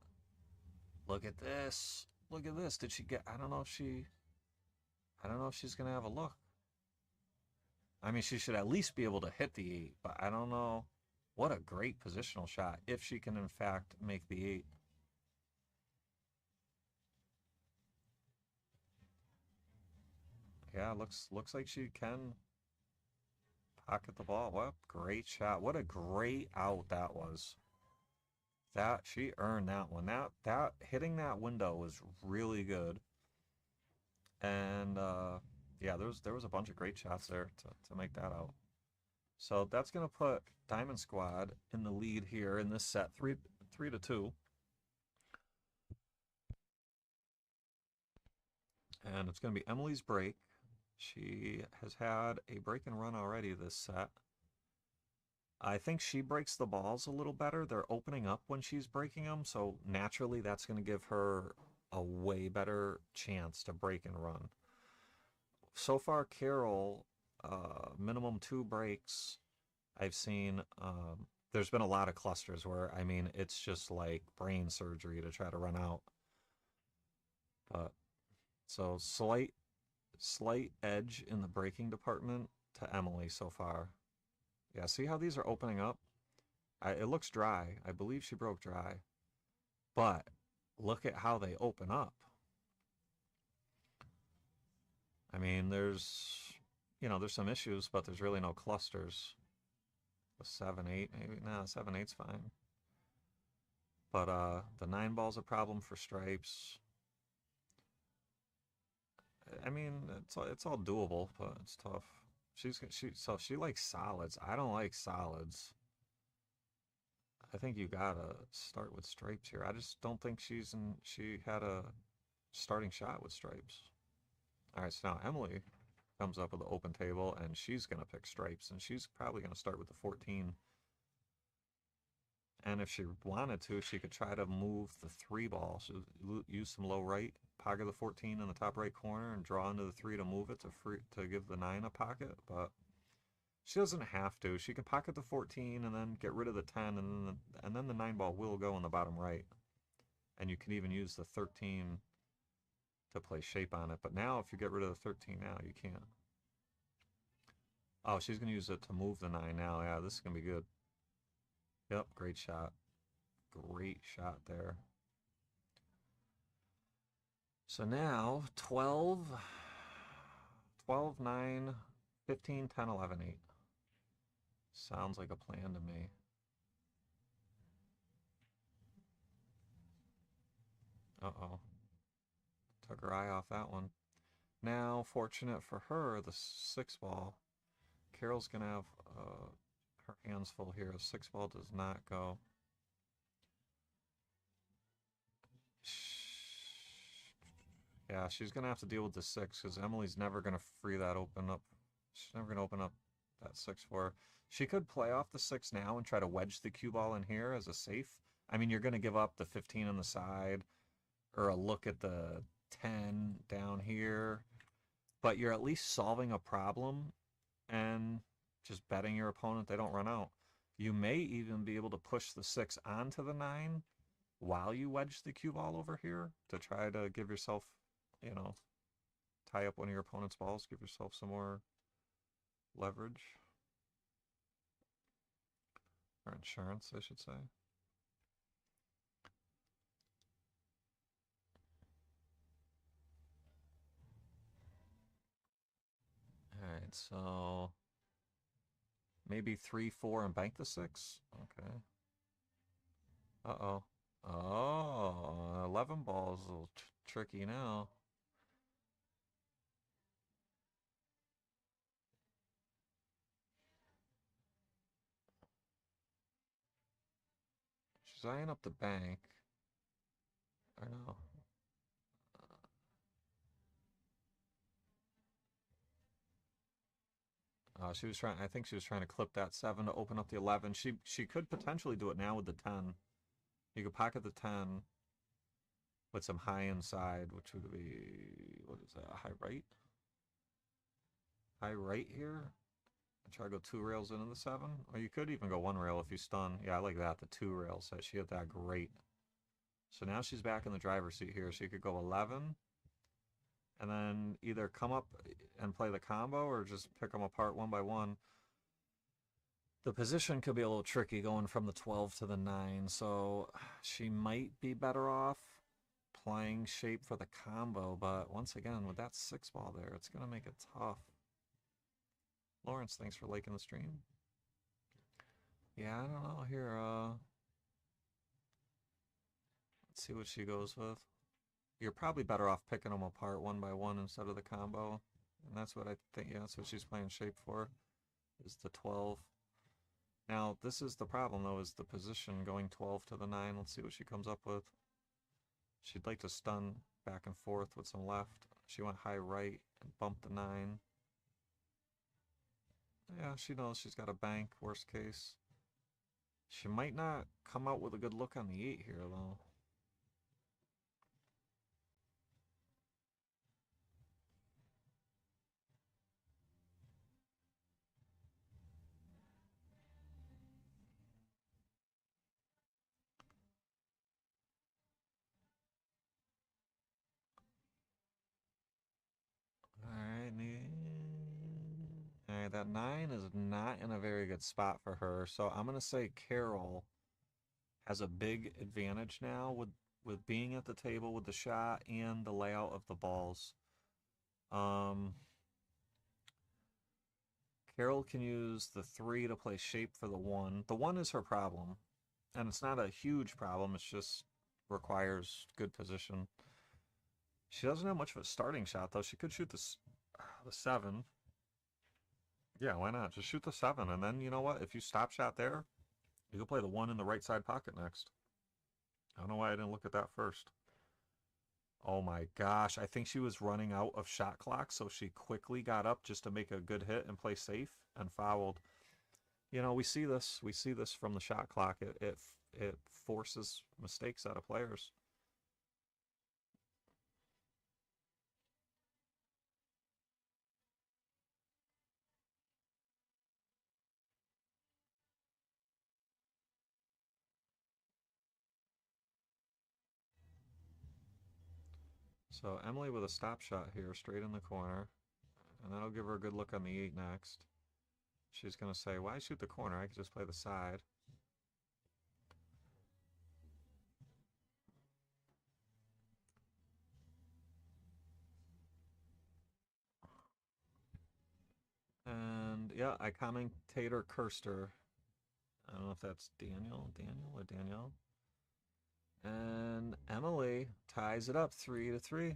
Look at this. Look at this. Did she get... I don't know if she's going to have a look. I mean, she should at least be able to hit the 8, but I don't know. What a great positional shot if she can, in fact, make the 8. Yeah, looks like she can pocket the ball. What a great shot. What a great out that was. She earned that one. That hitting that window was really good. And yeah, there was a bunch of great shots there to make that out. So that's gonna put Diamond Squad in the lead here in this set, 3-2. And it's gonna be Emily's break. She has had a break and run already this set. I think she breaks the balls a little better. They're opening up when she's breaking them, so naturally that's going to give her a way better chance to break and run. So far, Carol minimum 2 breaks. I've seen, there's been a lot of clusters where, I mean, it's just like brain surgery to try to run out. But, so slight edge in the breaking department to Emily so far. Yeah, see how these are opening up? It looks dry. I believe she broke dry. But look at how they open up. I mean, there's some issues, but there's really no clusters. The 7-8, maybe? No, 7-8's fine. But the 9 ball's a problem for stripes. I mean, it's all doable, but it's tough. So she likes solids. I don't like solids. I think you gotta start with stripes here. I just don't think she had a starting shot with stripes. All right, so now Emily comes up with the open table, and she's gonna pick stripes, and she's probably gonna start with the 14. And if she wanted to, she could try to move the 3 ball. So use some low right, pocket the 14 in the top right corner, and draw into the 3 to move it to give the 9 a pocket. But she doesn't have to. She can pocket the 14 and then get rid of the 10, and then the 9 ball will go in the bottom right. And you can even use the 13 to play shape on it. But now, if you get rid of the 13 now, you can't. Oh, she's going to use it to move the 9 now. Yeah, this is going to be good. Yep, great shot. Great shot there. So now, 12, 9, 15, 10, 11, 8. Sounds like a plan to me. Uh-oh. Took her eye off that one. Now, fortunate for her, the 6 ball. Carol's going to have her hands full here. The 6 ball does not go. Yeah, she's going to have to deal with the 6 because Emily's never going to free that open up. She's never going to open up that 6 for her. She could play off the 6 now and try to wedge the cue ball in here as a safe. I mean, you're going to give up the 15 on the side or a look at the 10 down here, but you're at least solving a problem and just betting your opponent they don't run out. You may even be able to push the 6 onto the 9 while you wedge the cue ball over here to try to give yourself, tie up one of your opponent's balls, give yourself some more leverage. Or insurance, I should say. Alright, so maybe 3, 4 and bank the 6? Okay. Uh-oh. Oh, 11 ball is a little tricky now. She's eyeing up the bank. Or no. I think she was trying to clip that 7 to open up the 11. She could potentially do it now with the 10. You could pocket the 10 with some high inside, which would be, what is that, high right? High right here? And try to go 2 rails into the 7. Or you could even go 1 rail if you stun. Yeah, I like that, the 2 rail set. She hit that great. So now she's back in the driver's seat here. So you could go 11. And then either come up and play the combo or just pick them apart one by one. The position could be a little tricky going from the 12 to the 9, so she might be better off playing shape for the combo, but once again, with that 6 ball there, it's going to make it tough. Lawrence, thanks for liking the stream. Yeah, I don't know here. Let's see what she goes with. You're probably better off picking them apart one by one instead of the combo. And that's what I think, yeah, that's what she's playing shape for, is the 12. Now, this is the problem, though, is the position going 12 to the 9. Let's see what she comes up with. She'd like to stun back and forth with some left. She went high right and bumped the 9. Yeah, she knows she's got a bank, worst case. She might not come out with a good look on the 8 here, though. that 9 is not in a very good spot for her. So I'm going to say Carol has a big advantage now with being at the table with the shot and the layout of the balls. Carol can use the 3 to play shape for the 1. The 1 is her problem, and it's not a huge problem. It's just requires good position. She doesn't have much of a starting shot, though. She could shoot the 7. Yeah, why not? Just shoot the 7, and then, you know what? If you stop shot there, you can play the 1 in the right side pocket next. I don't know why I didn't look at that first. Oh my gosh, I think she was running out of shot clock, so she quickly got up just to make a good hit and play safe and fouled. You know, we see this from the shot clock. It forces mistakes out of players. So Emily with a stop shot here, straight in the corner. And that'll give her a good look on the 8 next. She's going to say, why shoot the corner? I could just play the side. And yeah, I commentator cursed her. I don't know if that's Daniel or Danielle. And Emily ties it up 3-3.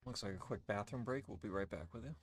Looks like a quick bathroom break. We'll be right back with you.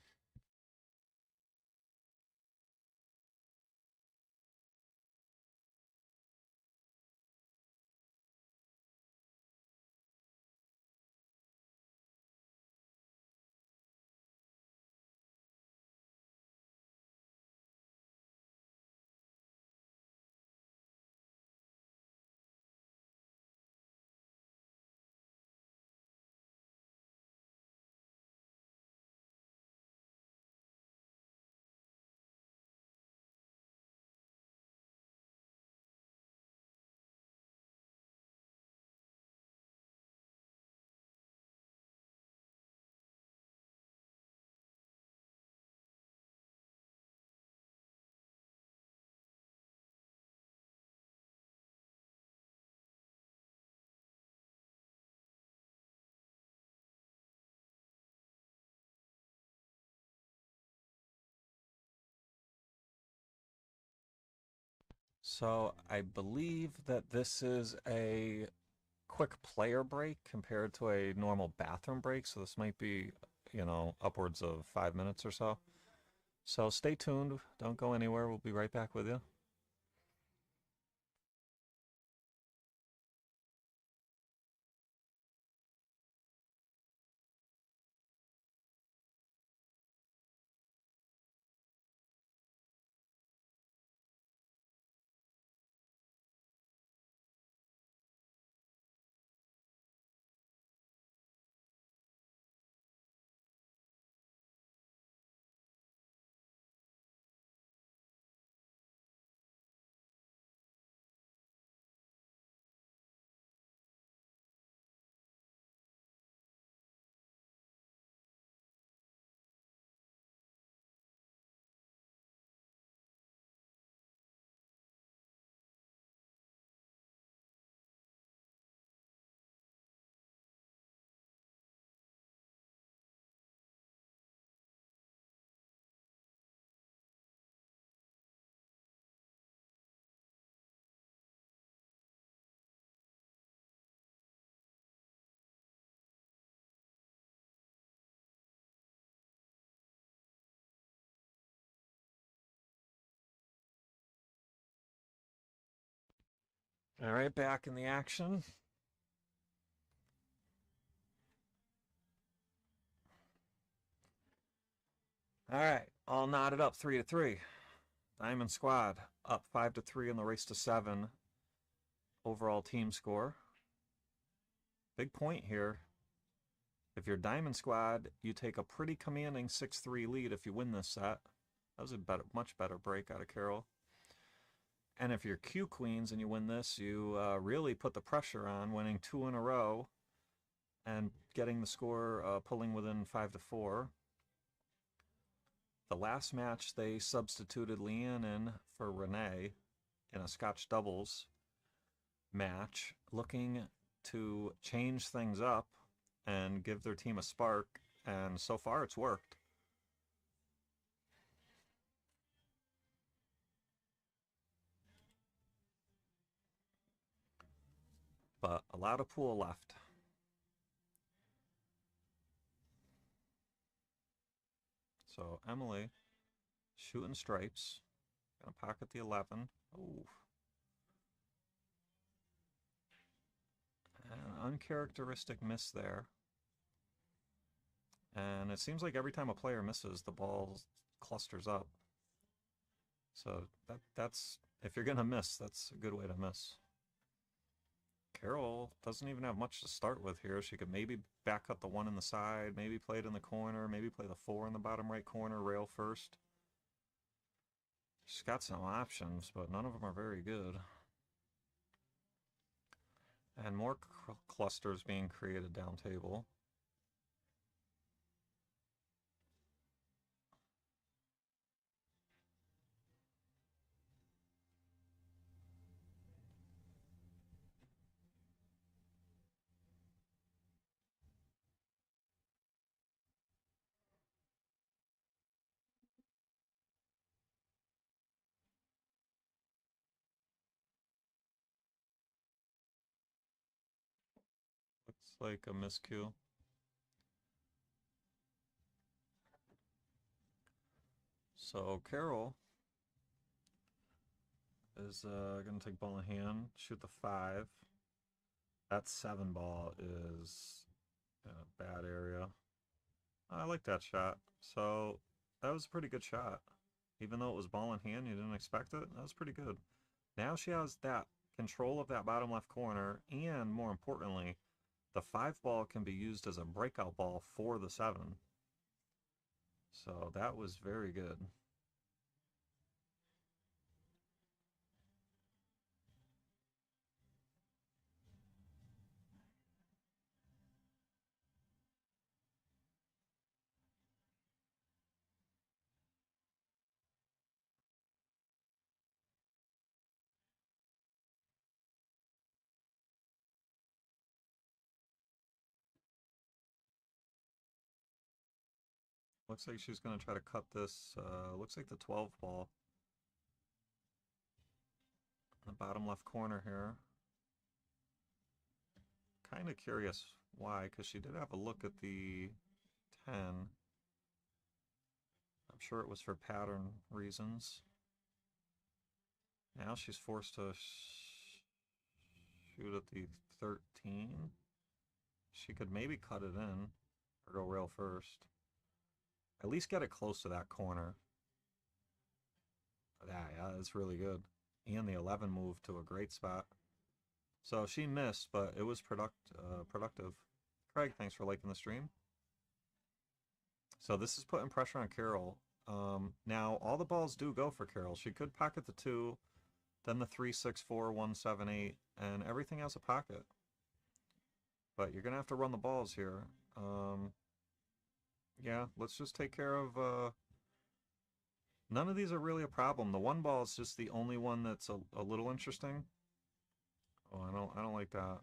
So I believe that this is a quick player break compared to a normal bathroom break. So this might be, you know, upwards of 5 minutes or so. So stay tuned. Don't go anywhere. We'll be right back with you. All right, back in the action. All right, all knotted up 3-3. Diamond Squad up 5-3 in the race to 7. Overall team score. Big point here. If you're Diamond Squad, you take a pretty commanding 6-3 lead if you win this set. That was a much better break out of Carol. And if you're Q Queens and you win this, you really put the pressure on, winning 2 in a row and getting the score pulling within 5-4. The last match, they substituted Leanne in for Renee in a Scotch doubles match, looking to change things up and give their team a spark, and so far it's worked. But a lot of pool left. So Emily, shooting stripes, gonna pocket the 11. Oh. An uncharacteristic miss there. And it seems like every time a player misses, the ball clusters up. So that's if you're gonna miss, that's a good way to miss. Carol doesn't even have much to start with here. She could maybe back up the 1 in the side, maybe play it in the corner, maybe play the 4 in the bottom right corner, rail first. She's got some options, but none of them are very good. And more clusters being created down table. Looks like a miscue. So Carol is going to take ball in hand, shoot the 5. That 7 ball is in a bad area. I like that shot. So that was a pretty good shot. Even though it was ball in hand, you didn't expect it. That was pretty good. Now she has that control of that bottom left corner, and more importantly, the 5 ball can be used as a breakout ball for the 7. So that was very good. Looks like she's going to try to cut this, looks like the 12 ball. In the bottom left corner here. Kind of curious why, because she did have a look at the 10. I'm sure it was for pattern reasons. Now she's forced to shoot at the 13. She could maybe cut it in or go rail first. At least get it close to that corner. Yeah, that's really good. And the 11 moved to a great spot. So she missed, but it was productive. Craig, thanks for liking the stream. So this is putting pressure on Carol. Now, all the balls do go for Carol. She could pocket the 2, then the 3, 6, 4, 1, 7, 8, and everything has a pocket. But you're going to have to run the balls here. Yeah, let's just take care of... None of these are really a problem. The 1 ball is just the only one that's a little interesting. Oh, I don't like that.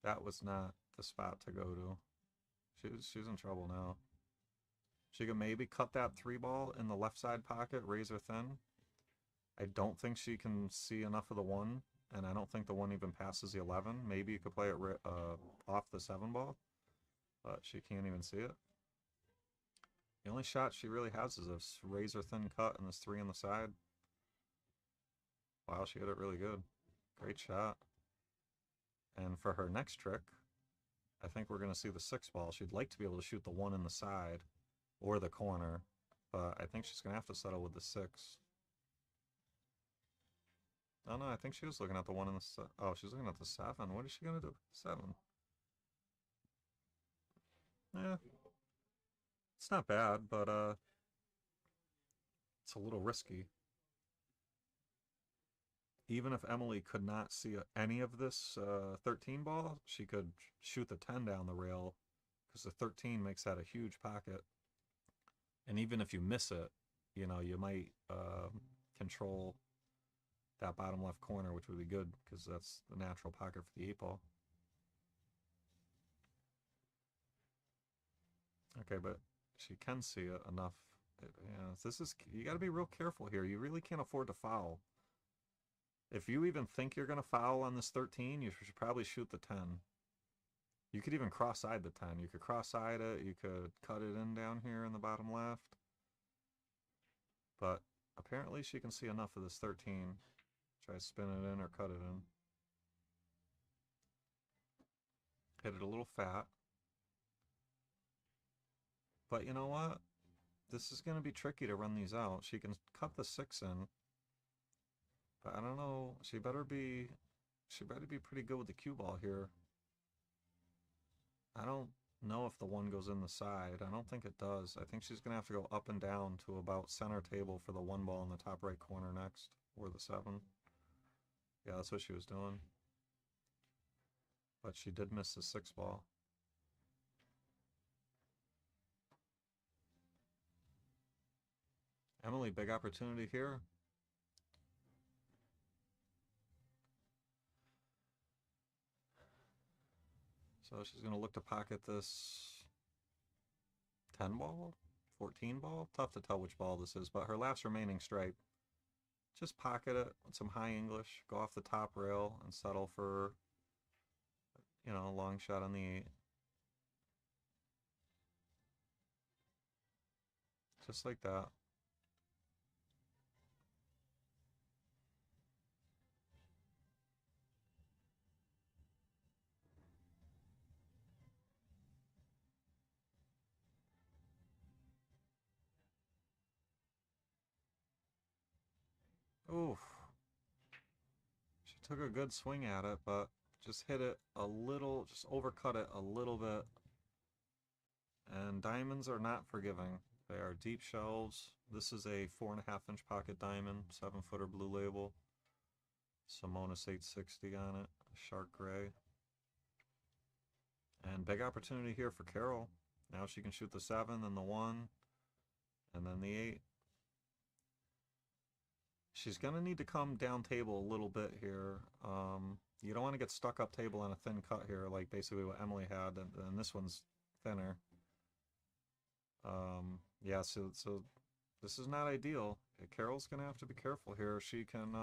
That was not the spot to go to. She's in trouble now. She can maybe cut that 3 ball in the left side pocket, razor thin. I don't think she can see enough of the 1, and I don't think the 1 even passes the 11. Maybe you could play it off the 7 ball, but she can't even see it. The only shot she really has is this razor thin cut and this 3 on the side. Wow, she hit it really good. Great shot. And for her next trick, I think we're going to see the 6 ball. She'd like to be able to shoot the 1 in the side or the corner, but I think she's going to have to settle with the 6. Oh no, I think she was looking at the 1 in the... Oh, she's looking at the 7. What is she going to do? 7. Yeah. It's not bad, but it's a little risky. Even if Emily could not see any of this 13 ball, she could shoot the 10 down the rail, because the 13 makes that a huge pocket. And even if you miss it, you know, you might control that bottom left corner, which would be good, because that's the natural pocket for the 8 ball. Okay, but she can see it enough. This is, you got to be real careful here. You really can't afford to foul. If you even think you're going to foul on this 13, you should probably shoot the 10. You could even cross-side the 10. You could cross-side it. You could cut it in down here in the bottom left. But apparently she can see enough of this 13. Try to spin it in or cut it in. Hit it a little fat. But you know what? This is going to be tricky to run these out. She can cut the 6 in. But I don't know. She better be pretty good with the cue ball here. I don't know if the 1 goes in the side. I don't think it does. I think she's going to have to go up and down to about center table for the 1 ball in the top right corner next. Or the 7. Yeah, that's what she was doing. But she did miss the 6 ball. Emily, big opportunity here. So she's going to look to pocket this 10 ball, 14 ball. Tough to tell which ball this is, but her last remaining strike. Just pocket it with some high English, go off the top rail, and settle for, you know, a long shot on the 8. Just like that. Oof. She took a good swing at it, but just hit it a little, just overcut it a little bit. And diamonds are not forgiving. They are deep shelves. This is a 4.5-inch pocket diamond, 7-footer blue label. Simonis 860 on it, shark gray. And big opportunity here for Carol. Now she can shoot the 7, then the 1, and then the 8. She's going to need to come down table a little bit here. You don't want to get stuck up table on a thin cut here, like basically what Emily had, and this one's thinner. Yeah, so this is not ideal. Carol's going to have to be careful here. She can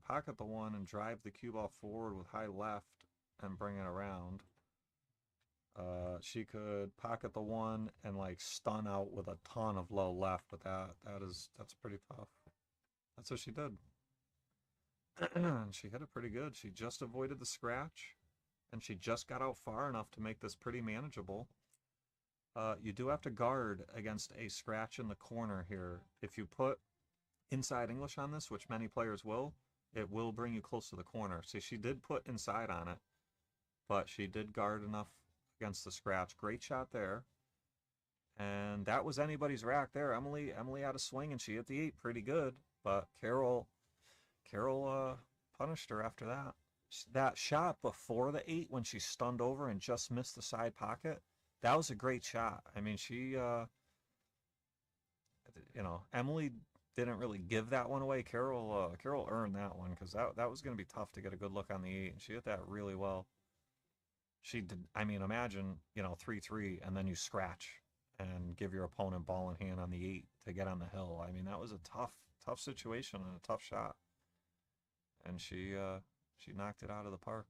pocket the 1 and drive the cue ball forward with high left and bring it around. She could pocket the 1 and like stun out with a ton of low left, but that's pretty tough. That's what she did. She hit it pretty good. She just avoided the scratch, and she just got out far enough to make this pretty manageable. You do have to guard against a scratch in the corner here. If you put inside English on this, which many players will, it will bring you close to the corner. See, she did put inside on it, but she did guard enough against the scratch. Great shot there. And that was anybody's rack there. Emily had a swing, and she hit the 8 pretty good, but Carol punished her after that. That shot before the 8 when she stunned over and just missed the side pocket, that was a great shot. I mean, she, Emily didn't really give that one away. Carol earned that one, because that was going to be tough to get a good look on the 8, and she hit that really well. She did. I mean, imagine 3-3, and then you scratch and give your opponent ball in hand on the 8 to get on the hill. I mean, that was a tough situation and a tough shot, and she knocked it out of the park.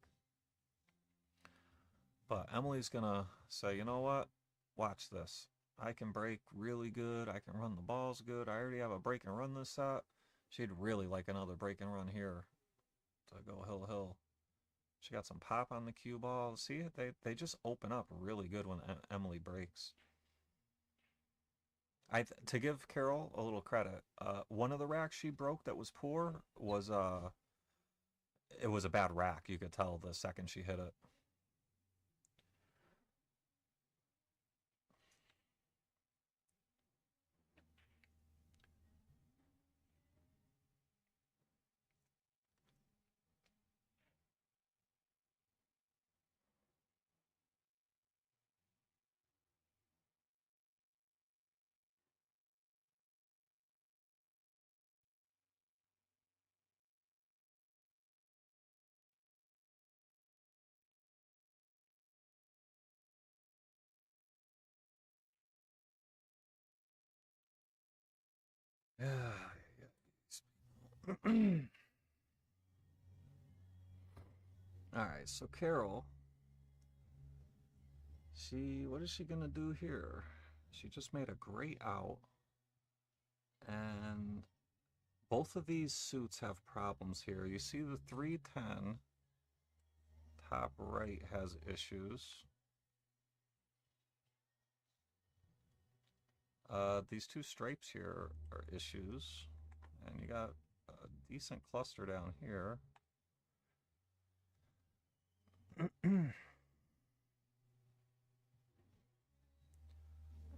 But Emily's gonna say, you know what? Watch this. I can break really good. I can run the balls good. I already have a break and run this set. She'd really like another break and run here. to go hill. She got some pop on the cue ball. See, they just open up really good when Emily breaks. To give Carol a little credit, one of the racks she broke that was poor was it was a bad rack. You could tell the second she hit it. All right, so Carol, what is she gonna do here? She just made a great out, and both of these suits have problems here. You see the 310 top right has issues. These two stripes here are issues, and you got a decent cluster down here.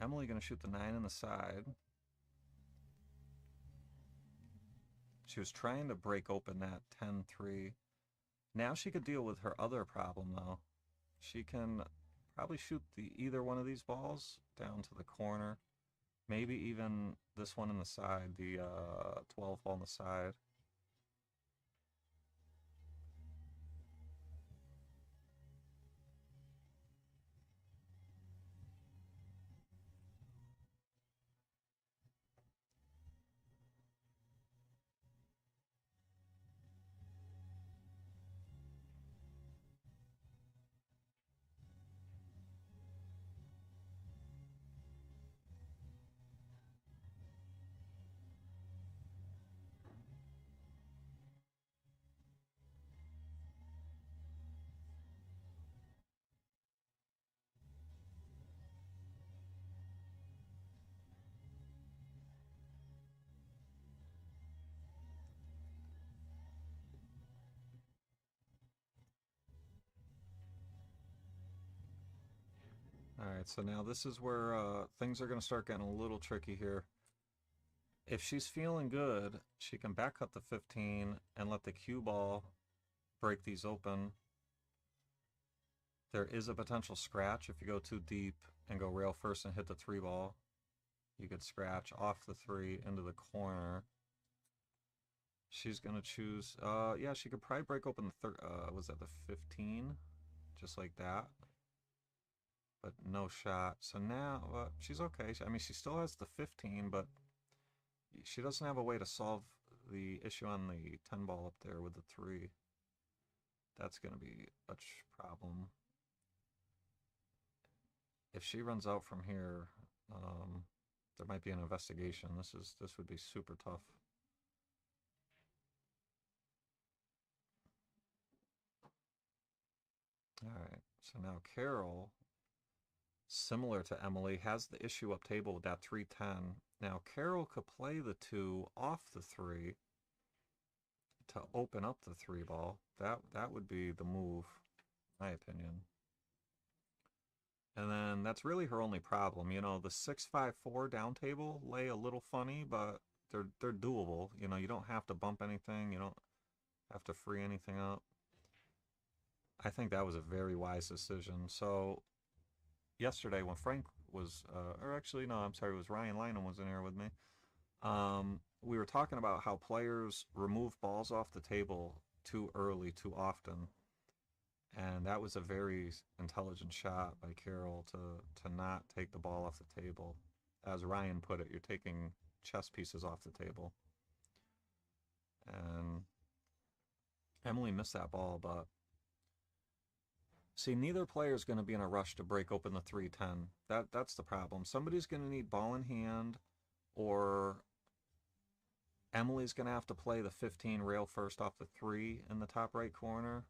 Emily gonna shoot the 9 in the side. She was trying to break open that 10-3. Now she could deal with her other problem though. She can probably shoot either one of these balls down to the corner. Maybe even this one in the side, the 12 ball in the side. Alright, so now this is where things are going to start getting a little tricky here. If she's feeling good, she can back cut the 15 and let the cue ball break these open. There is a potential scratch if you go too deep and go rail first and hit the 3 ball. You could scratch off the 3 into the corner. She's going to choose, yeah, she could probably break open the was that the 15? Just like that. But no shot. So now, she's okay. I mean, she still has the 15, but she doesn't have a way to solve the issue on the 10 ball up there with the 3. That's going to be a problem. If she runs out from here, there might be an investigation. This would be super tough. All right, so now Carol, similar to Emily, has the issue up table with that 310. Now Carol could play the 2 off the 3 to open up the 3 ball. That would be the move, in my opinion. And then that's really her only problem. You know, the 6-5-4 down table lay a little funny, but they're doable. You know, you don't have to bump anything. You don't have to free anything up. I think that was a very wise decision. So yesterday when Frank was, or actually no, I'm sorry, it was Ryan Lynham was in here with me. We were talking about how players remove balls off the table too early, too often. And that was a very intelligent shot by Carol to not take the ball off the table. As Ryan put it, you're taking chess pieces off the table. And Emily missed that ball, but see, neither player is going to be in a rush to break open the 310. That's the problem. Somebody's going to need ball in hand or Emily's going to have to play the 15 rail first off the 3 in the top right corner.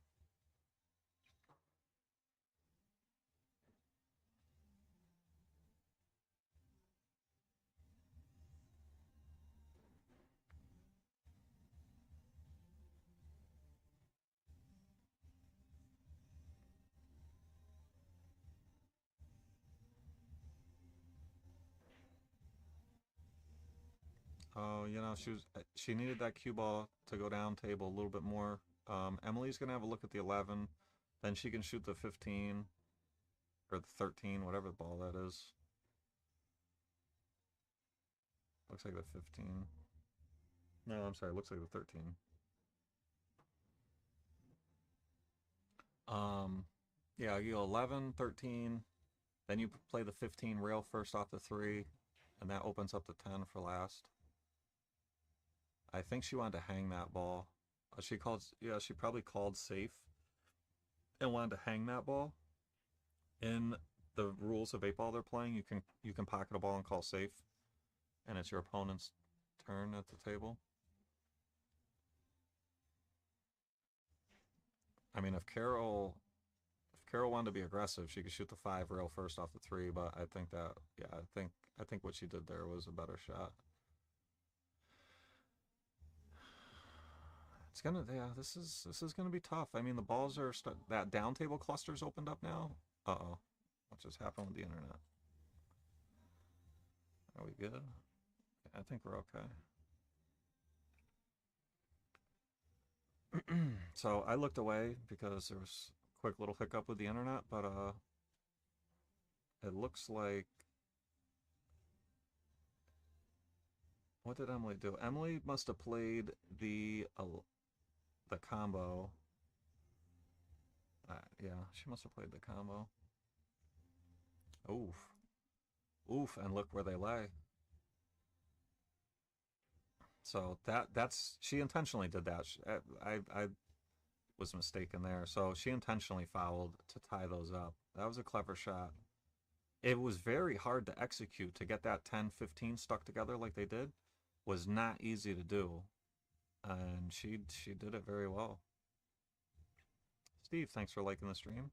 Oh, you know, she needed that cue ball to go down table a little bit more. Emily's gonna have a look at the 11, then she can shoot the 15 or the 13, whatever the ball that is. Looks like the 15. No, I'm sorry, looks like the 13. Yeah, you go 11, 13, then you play the 15 rail first off the 3, and that opens up the 10 for last. I think she wanted to hang that ball. She probably called safe and wanted to hang that ball. In the rules of 8-ball they're playing, you can pocket a ball and call safe, and it's your opponent's turn at the table. I mean, if Carol wanted to be aggressive, she could shoot the 5 rail first off the 3, but I think that, yeah, I think what she did there was a better shot. It's gonna, yeah, this is gonna be tough. I mean, the balls are that down table cluster's opened up now. Uh-oh, what just happened with the internet? Are we good? Yeah, I think we're okay. So I looked away because there was a quick little hiccup with the internet, but it looks like, what did Emily do? Emily must have played the combo. Yeah, she must have played the combo. Oof. Oof, and look where they lay. So that's she intentionally did that. I was mistaken there. So she intentionally fouled to tie those up. That was a clever shot. It was very hard to execute. To get that 10-15 stuck together like they did was not easy to do. And she did it very well. Steve, thanks for liking the stream.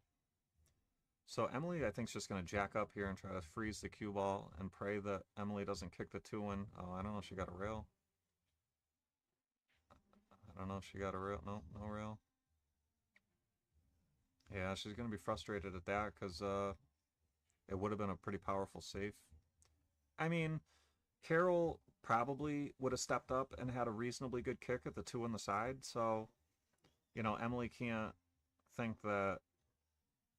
So Emily, I think, is just going to jack up here and try to freeze the cue ball and pray that Emily doesn't kick the 2-in. Oh, I don't know if she got a rail. I don't know if she got a rail. No rail. Yeah, she's going to be frustrated at that because it would have been a pretty powerful save. I mean, Carol probably would have stepped up and had a reasonably good kick at the 2 on the side. So, you know, Emily can't think that,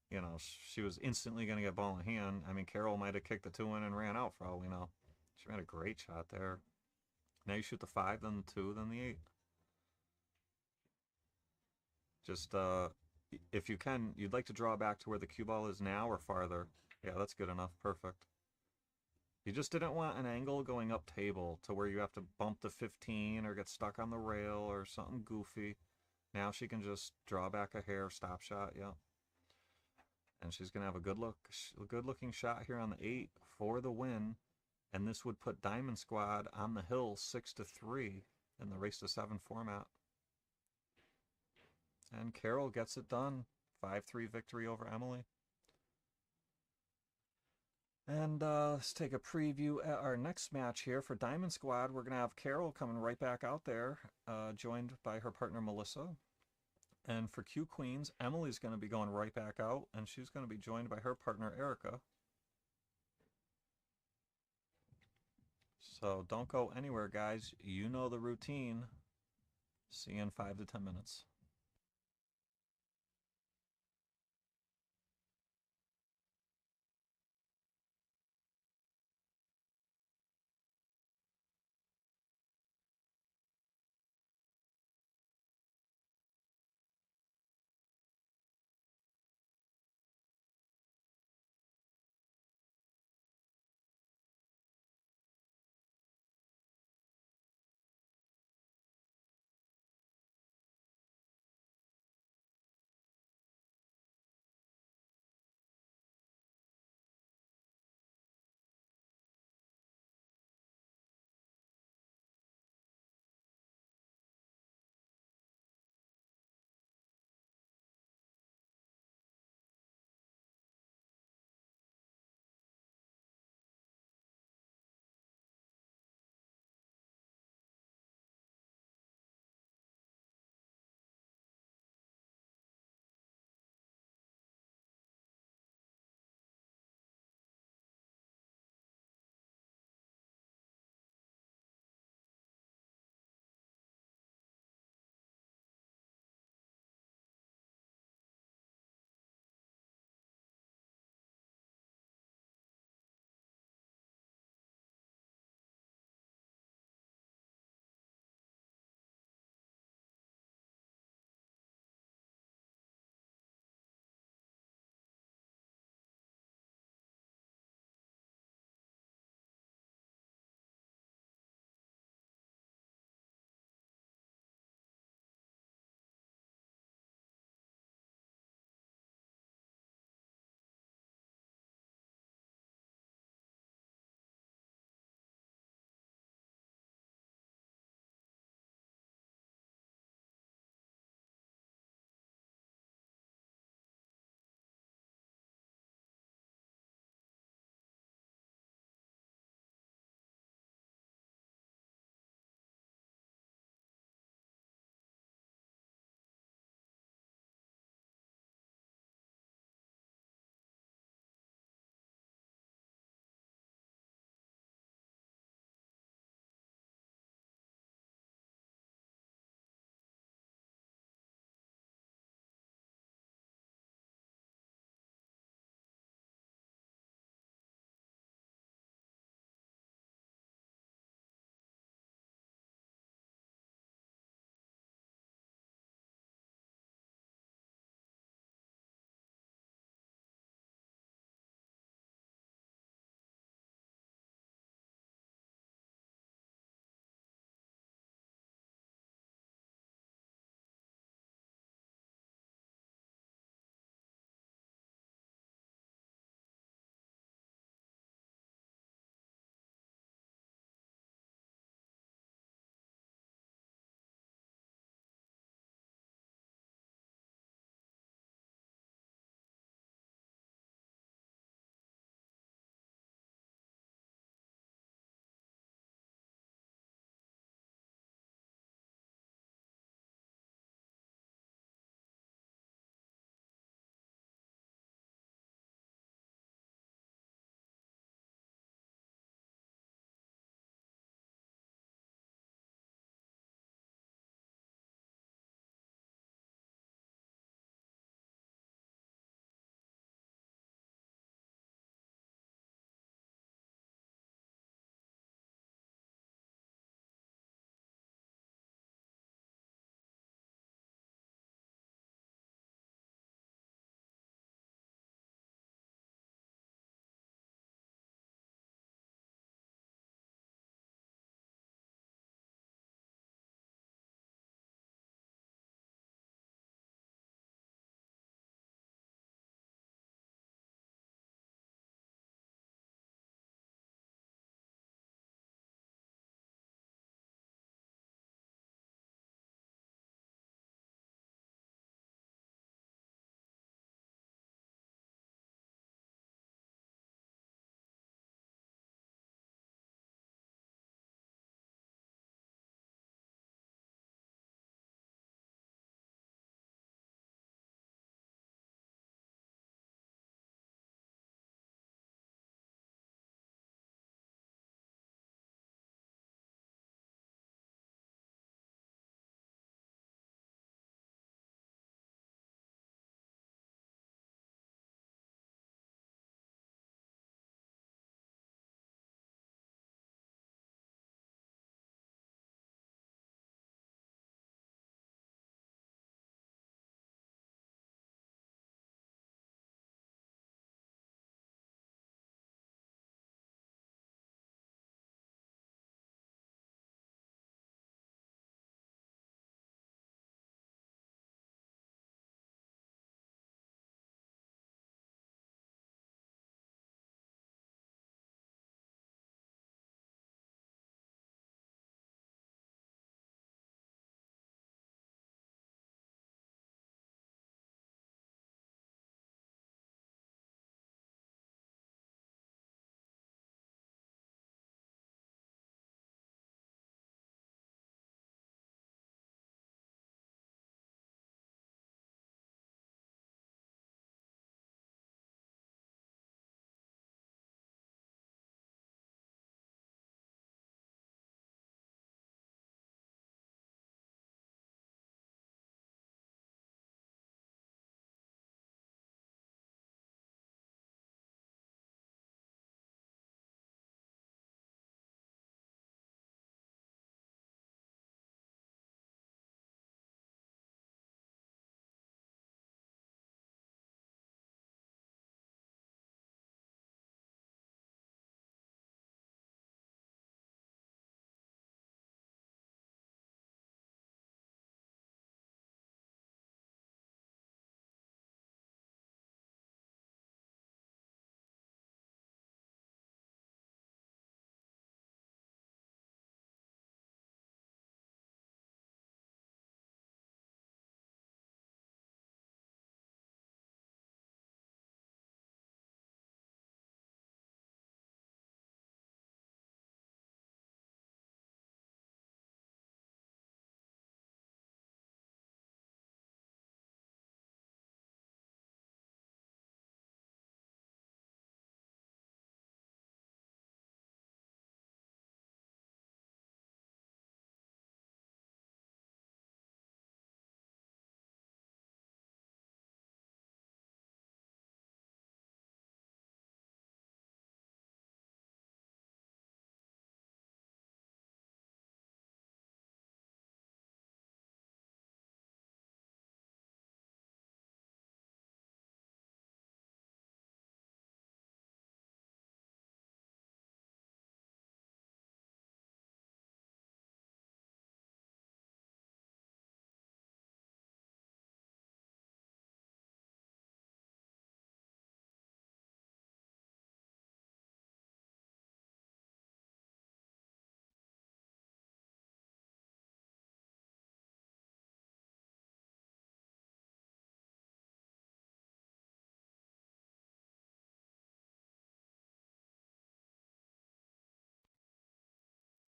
you know, she was instantly going to get ball in hand. I mean, Carol might have kicked the 2-in and ran out for all we know. She made a great shot there. Now you shoot the 5, then the 2, then the 8. Just, if you can, you'd like to draw back to where the cue ball is now or farther. Yeah, that's good enough. Perfect. You just didn't want an angle going up table to where you have to bump the 15 or get stuck on the rail or something goofy. Now she can just draw back a hair, stop shot, yeah. And she's going to have a good looking shot here on the 8 for the win. And this would put Diamond Squad on the hill 6-3 in the race to 7 format. And Carol gets it done. 5-3 victory over Emily. And let's take a preview at our next match here for Diamond Squad. We're going to have Carol coming right back out there, joined by her partner Melissa. And for Q Queens, Emily's going to be going right back out, and she's going to be joined by her partner Erica. So don't go anywhere, guys. You know the routine. See you in 5 to 10 minutes.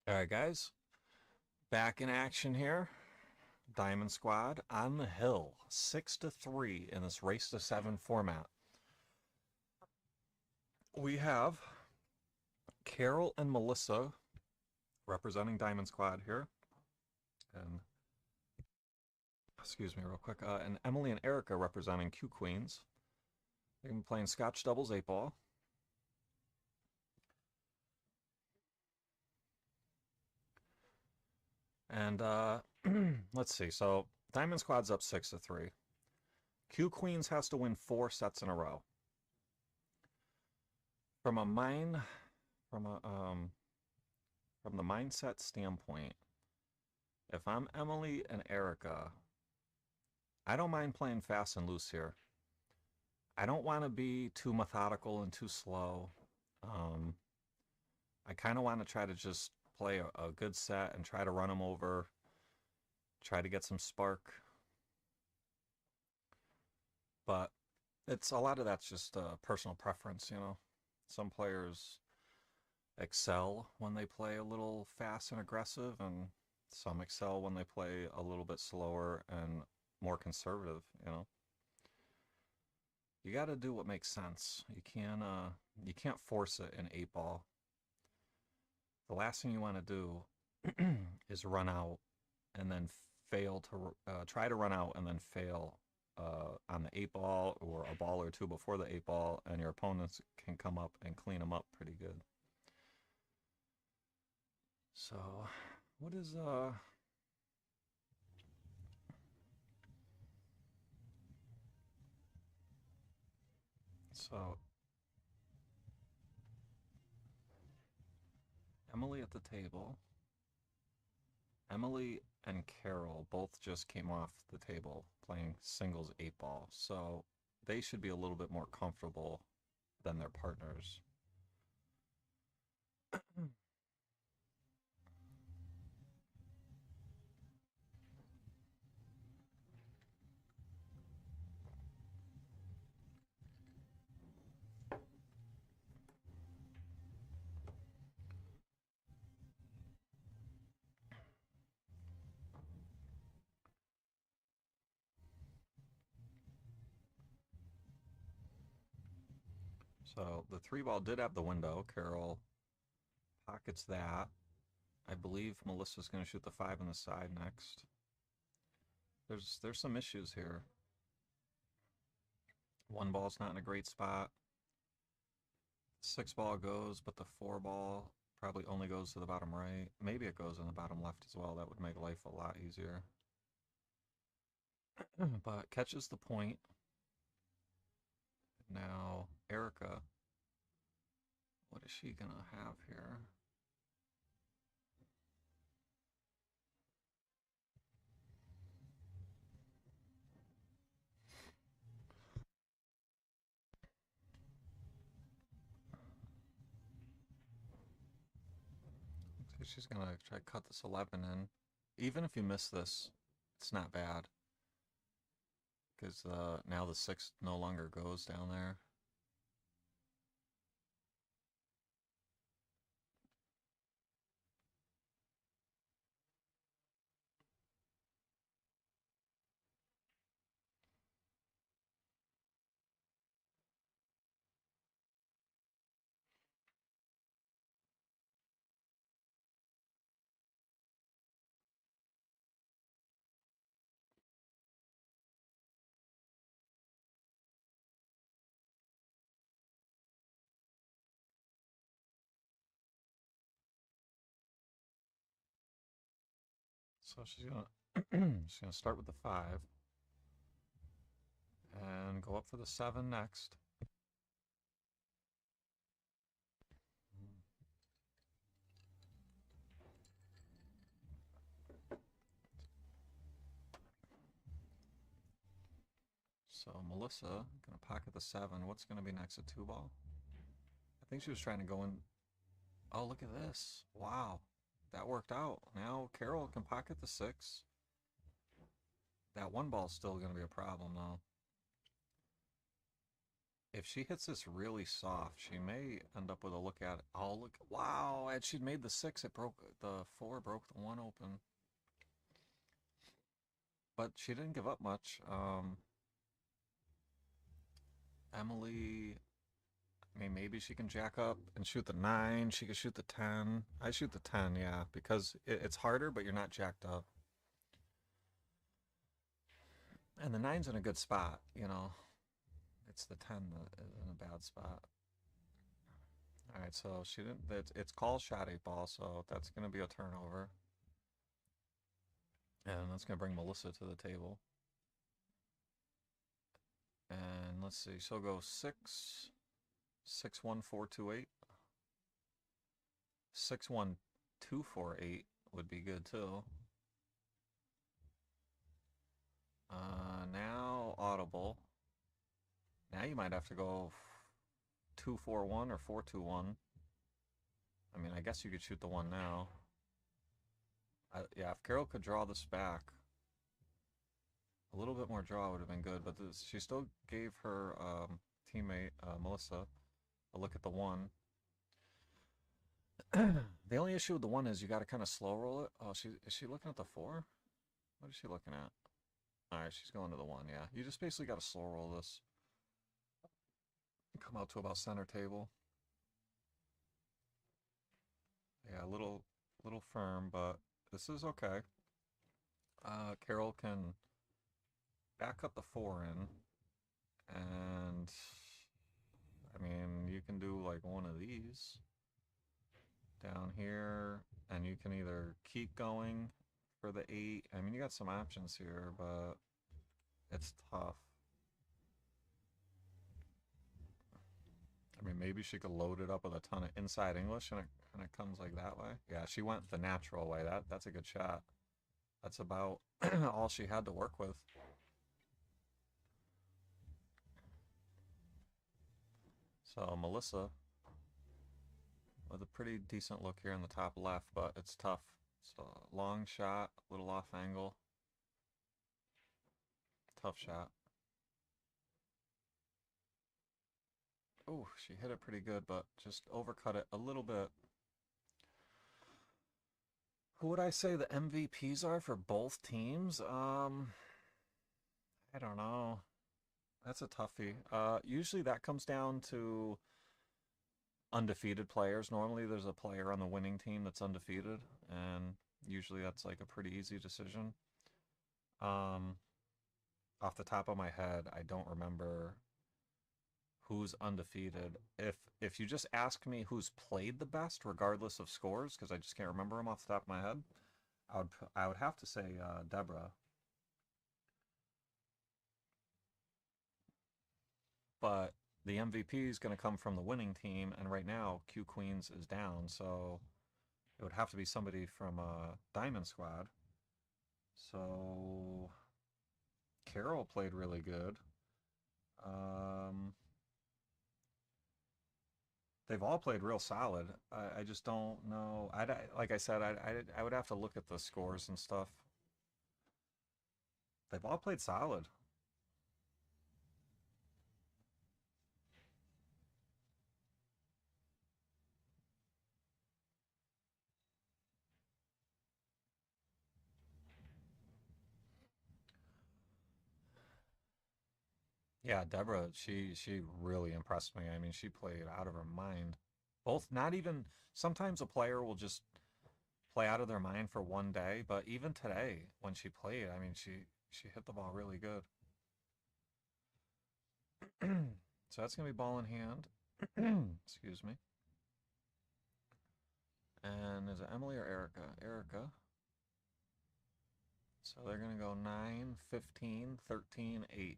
All right, guys. Back in action here. Diamond Squad on the hill. 6-3 in this race to 7 format. We have Carol and Melissa representing Diamond Squad here. And excuse me real quick. And Emily and Erica representing Q Queens. They're going to be playing Scotch Doubles 8-ball. And let's see. So Diamond Squad's up 6-3. Q Queens has to win 4 sets in a row. From the mindset standpoint, if I'm Emily and Erica, I don't mind playing fast and loose here. I don't want to be too methodical and too slow. I kind of want to try to just play a good set and try to run them over, try to get some spark. But it's a lot of that's just personal preference, you know. Some players excel when they play a little fast and aggressive, and some excel when they play a little bit slower and more conservative, you know. You got to do what makes sense. You can't force it in 8-ball. The last thing you want to do is run out and then fail to try to run out and then fail on the 8-ball or a ball or two before the 8-ball, and your opponents can come up and clean them up pretty good. So, what is so Emily at the table. Emily and Carol both just came off the table playing singles 8-ball, so they should be a little bit more comfortable than their partners. So the 3-ball did have the window. Carol pockets that. I believe Melissa's going to shoot the 5 on the side next. There's some issues here. 1-ball's not in a great spot. 6-ball goes, but the 4-ball probably only goes to the bottom right. Maybe it goes in the bottom left as well. That would make life a lot easier. But catches the point. Now, Erica, what is she going to have here? So she's going to try to cut this 11 in. Even if you miss this, it's not bad. Because now the 6 no longer goes down there. So she's gonna start with the 5 and go up for the 7 next. So Melissa gonna pocket the 7. What's gonna be next? A 2-ball? I think she was trying to go in. Oh, look at this! Wow, that worked out. Now Carol can pocket the 6. That 1-ball's still gonna be a problem though. if she hits this really soft, she may end up with a look at it. Oh, look. Wow. And she'd made the 6. It broke the 4, broke the 1 open. But she didn't give up much. Emily, I mean, maybe she can jack up and shoot the 9. She could shoot the 10. I shoot the 10, yeah, because it's harder, but you're not jacked up. And the 9's in a good spot, you know. It's the 10 that is in a bad spot. All right, so she didn't. It's called shot 8 ball, so that's going to be a turnover. And that's going to bring Melissa to the table. And let's see, she'll go 6, 6, 1, 4, 2, 8. 6, 1, 2, 4, 8 would be good too. Now audible. Now you might have to go 2, 4, 1 or 4, 2, 1. I mean, I guess you could shoot the 1 now. Yeah, if Carol could draw this back, a little bit more draw would have been good, but she still gave her teammate, Melissa, a look at the 1. The only issue with the 1 is you got to kind of slow roll it. Oh, is she looking at the 4? What is she looking at? All right, she's going to the 1, yeah. You just basically got to slow roll this. Come out to about center table. Yeah, a little firm, but this is okay. Carol can back up the 4 in, and I mean, you can do like one of these down here, and you can either keep going for the 8. I mean, you got some options here, but it's tough. I mean, maybe she could load it up with a ton of inside English, and it comes like that way. Yeah, she went the natural way. That's a good shot. That's about all she had to work with. So Melissa with a pretty decent look here in the top left, but it's tough. So long shot, little off angle. Tough shot. Oh, she hit it pretty good, but just overcut it a little bit. Who would I say the MVPs are for both teams? I don't know. That's a toughie. Usually that comes down to undefeated players. Normally there's a player on the winning team that's undefeated, and usually that's like a pretty easy decision. Off the top of my head, I don't remember who's undefeated. If you just ask me who's played the best, regardless of scores, because I just can't remember them off the top of my head, I would have to say Deborah. But the MVP is going to come from the winning team, and right now Q Queens is down, so it would have to be somebody from Diamond Squad. So Carol played really good. They've all played real solid. I just don't know. Like I said, I would have to look at the scores and stuff. They've all played solid. Yeah, Deborah, she really impressed me. I mean, she played out of her mind. Both, not even, sometimes a player will just play out of their mind for one day, but even today, when she played, I mean, she hit the ball really good. So that's going to be ball in hand. Excuse me. And is it Emily or Erica? Erica. So they're going to go 9, 15, 13, 8.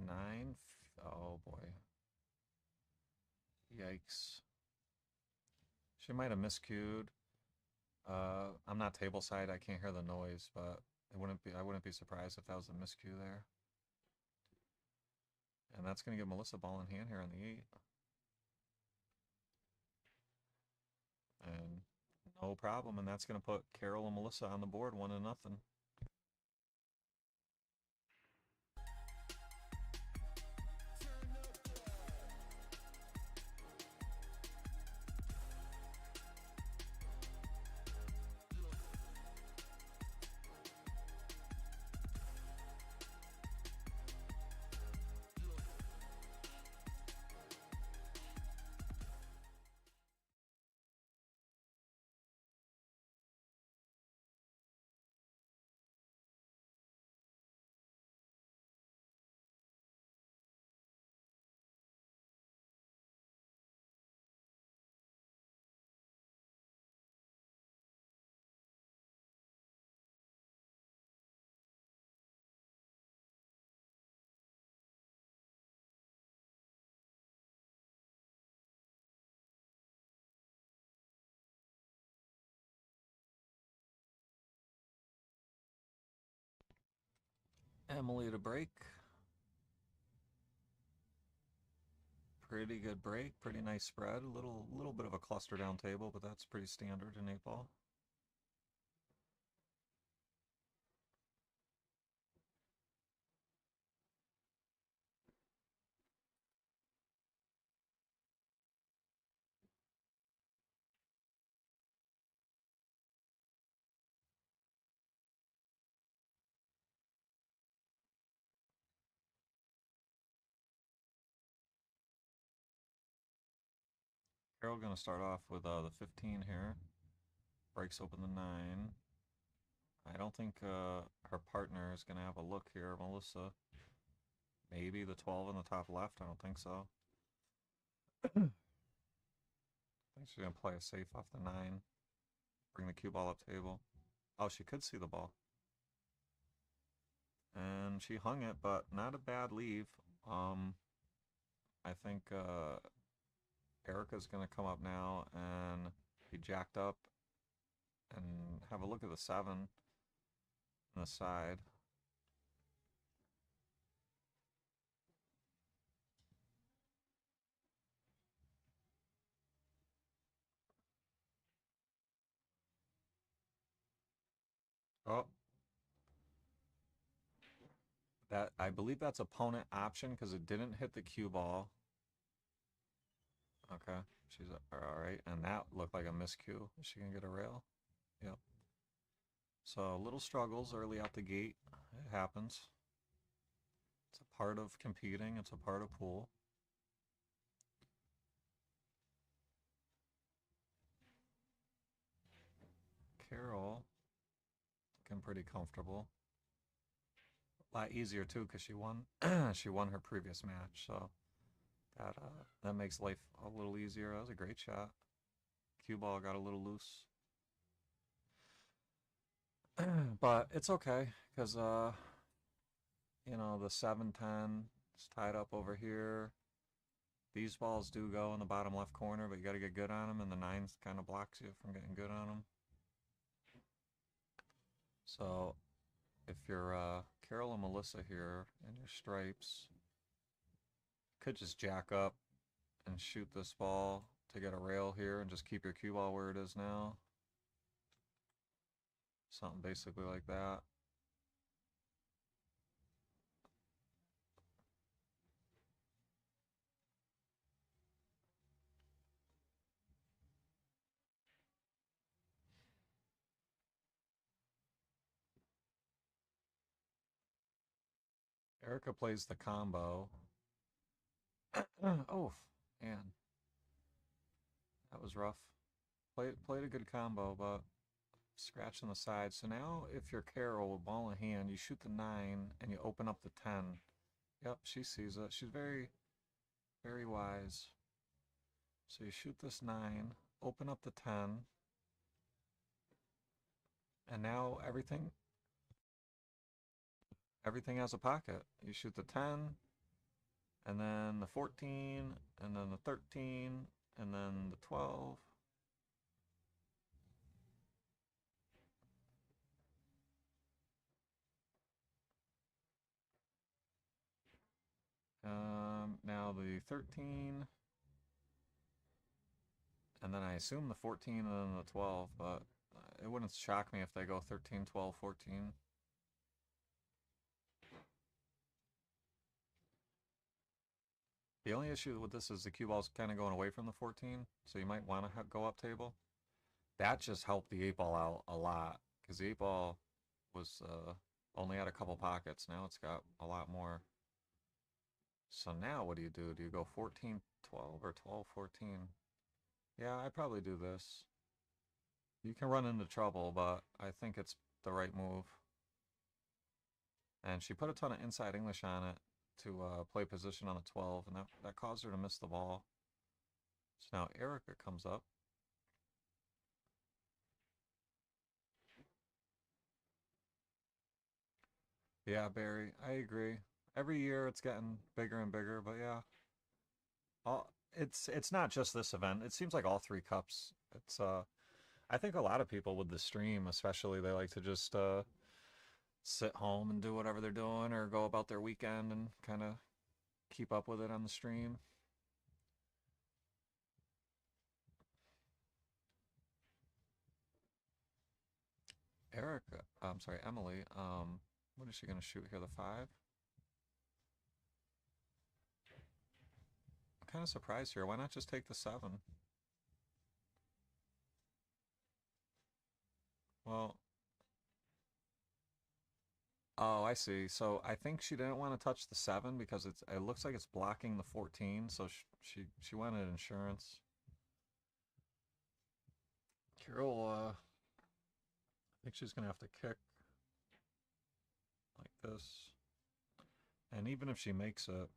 9. Oh boy. Yikes. She might have miscued. I'm not table side. I can't hear the noise, but I wouldn't be surprised if that was a miscue there. And that's going to give Melissa ball in hand here on the 8. And no problem. And that's going to put Carol and Melissa on the board 1-0. Emily to break. Pretty good break, pretty nice spread. Little bit of a cluster down table, but that's pretty standard in 8-ball. Carol gonna start off with the 15 here. Breaks open the 9. I don't think her partner is gonna have a look here, Melissa. Maybe the 12 in the top left. I don't think so. I think she's gonna play a safe off the 9. Bring the cue ball up table. Oh, she could see the ball. And she hung it, but not a bad leave. I think Erica's going to come up now and be jacked up and have a look at the 7 on the side. Oh. I believe that's opponent option because it didn't hit the cue ball. Okay, she's all right, and that looked like a miscue. Is she gonna get a rail? Yep. So little struggles early out the gate. It happens. It's a part of competing. It's a part of pool. Carol looking pretty comfortable. A lot easier too because she won. She won her previous match, so that makes life a little easier. That was a great shot. Cue ball got a little loose, but it's okay because you know, the 7-10 is tied up over here. These balls do go in the bottom left corner, but you got to get good on them, and the 9 kind of blocks you from getting good on them. So if you're Carol and Melissa here and your stripes, could just jack up and shoot this ball to get a rail here and just keep your cue ball where it is now. Something basically like that. Erica plays the combo. Oh, man. That was rough. Played a good combo, but scratching the side. So now if you're Carol with ball in hand, you shoot the 9 and you open up the 10. Yep, she sees it. She's very, very wise. So you shoot this 9, open up the 10, and now everything has a pocket. You shoot the 10, and then the 14, and then the 13, and then the 12. Now the 13, and then I assume the 14 and then the 12, but it wouldn't shock me if they go 13, 12, 14. The only issue with this is the cue ball's kind of going away from the 14, so you might want to go up table. That just helped the 8-ball out a lot, because the 8-ball was only had a couple pockets. Now it's got a lot more. So now what do? Do you go 14, 12, or 12, 14? Yeah, I'd probably do this. You can run into trouble, but I think it's the right move. And she put a ton of inside English on it to play position on the 12, and that caused her to miss the ball. So now Erica comes up. Yeah, Barry, I agree. Every year it's getting bigger and bigger, but yeah. It's not just this event. It seems like all 3 cups. It's I think a lot of people with the stream, especially, they like to just sit home and do whatever they're doing or go about their weekend and kind of keep up with it on the stream. Emily, what is she going to shoot here, the 5? I'm kind of surprised here. Why not just take the 7? Well, oh, I see. So I think she didn't want to touch the 7 because it looks like it's blocking the 14, so she wanted insurance. Carol, I think she's going to have to kick like this. And even if she makes it,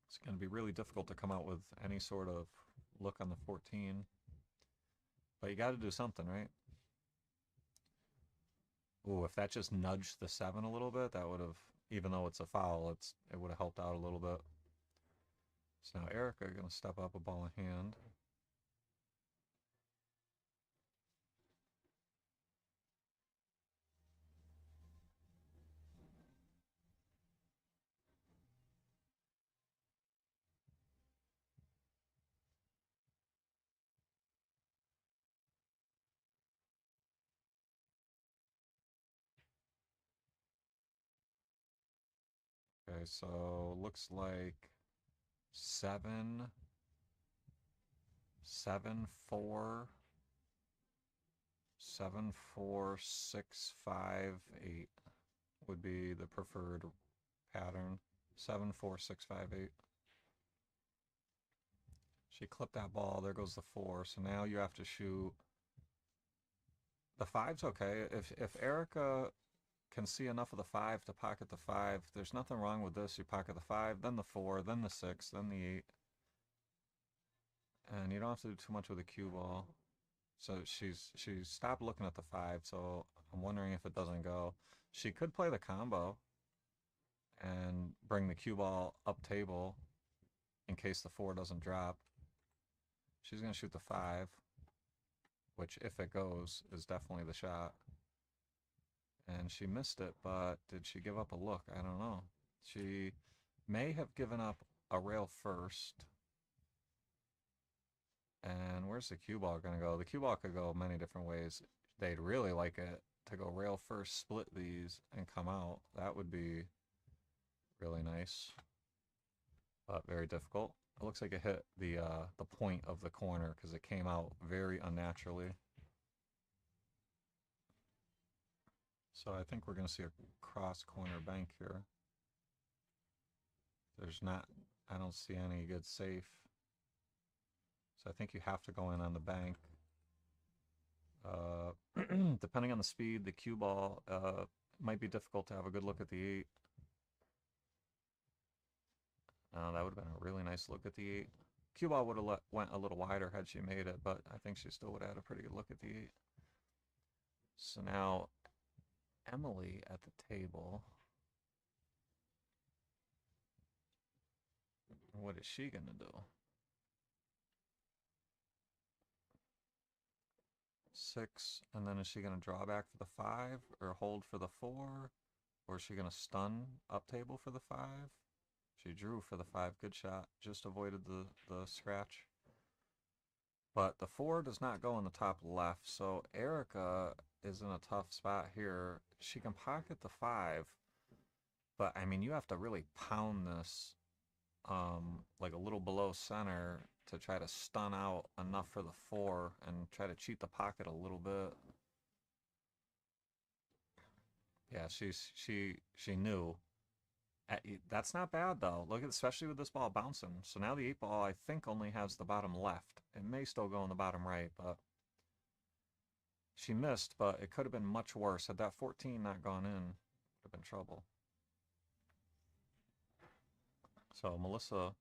it's going to be really difficult to come out with any sort of look on the 14. But you got to do something, right? Ooh, if that just nudged the 7 a little bit, that would have, even though it's a foul, it would have helped out a little bit. So now Erica going to step up, a ball in hand. Okay, so looks like 7, 7, 4, 7, 4, 6, 5, 8 would be the preferred pattern. 7, 4, 6, 5, 8. She clipped that ball. There goes the 4. So now you have to shoot. The 5's okay. If Erica can see enough of the 5 to pocket the 5, there's nothing wrong with this. You pocket the 5, then the 4, then the 6, then the 8. And you don't have to do too much with the cue ball. So she's stopped looking at the 5, so I'm wondering if it doesn't go. She could play the combo and bring the cue ball up table in case the 4 doesn't drop. She's going to shoot the 5, which if it goes is definitely the shot. And she missed it, but did she give up a look? I don't know. She may have given up a rail first. And where's the cue ball going to go? The cue ball could go many different ways. They'd really like it to go rail first, split these, and come out. That would be really nice, but very difficult. It looks like it hit the point of the corner because it came out very unnaturally. So I think we're going to see a cross corner bank here. There's not, I don't see any good safe. So I think you have to go in on the bank. Depending on the speed, the cue ball might be difficult to have a good look at the 8. That would have been a really nice look at the 8. Cue ball would have went a little wider had she made it, but I think she still would have had a pretty good look at the 8. So now Emily at the table. What is she going to do? 6, and then is she going to draw back for the 5 or hold for the 4? Or is she going to stun up table for the 5? She drew for the 5. Good shot. Just avoided the scratch. But the 4 does not go in the top left, so Erica is in a tough spot here. She can pocket the 5, but I mean, you have to really pound this like a little below center to try to stun out enough for the 4 and try to cheat the pocket a little bit. Yeah, she knew. That's not bad though. Look at, especially with this ball bouncing. So now the 8 ball I think only has the bottom left. It may still go in the bottom right, but she missed. But it could have been much worse had that 14 not gone in. Would have been trouble. So Melissa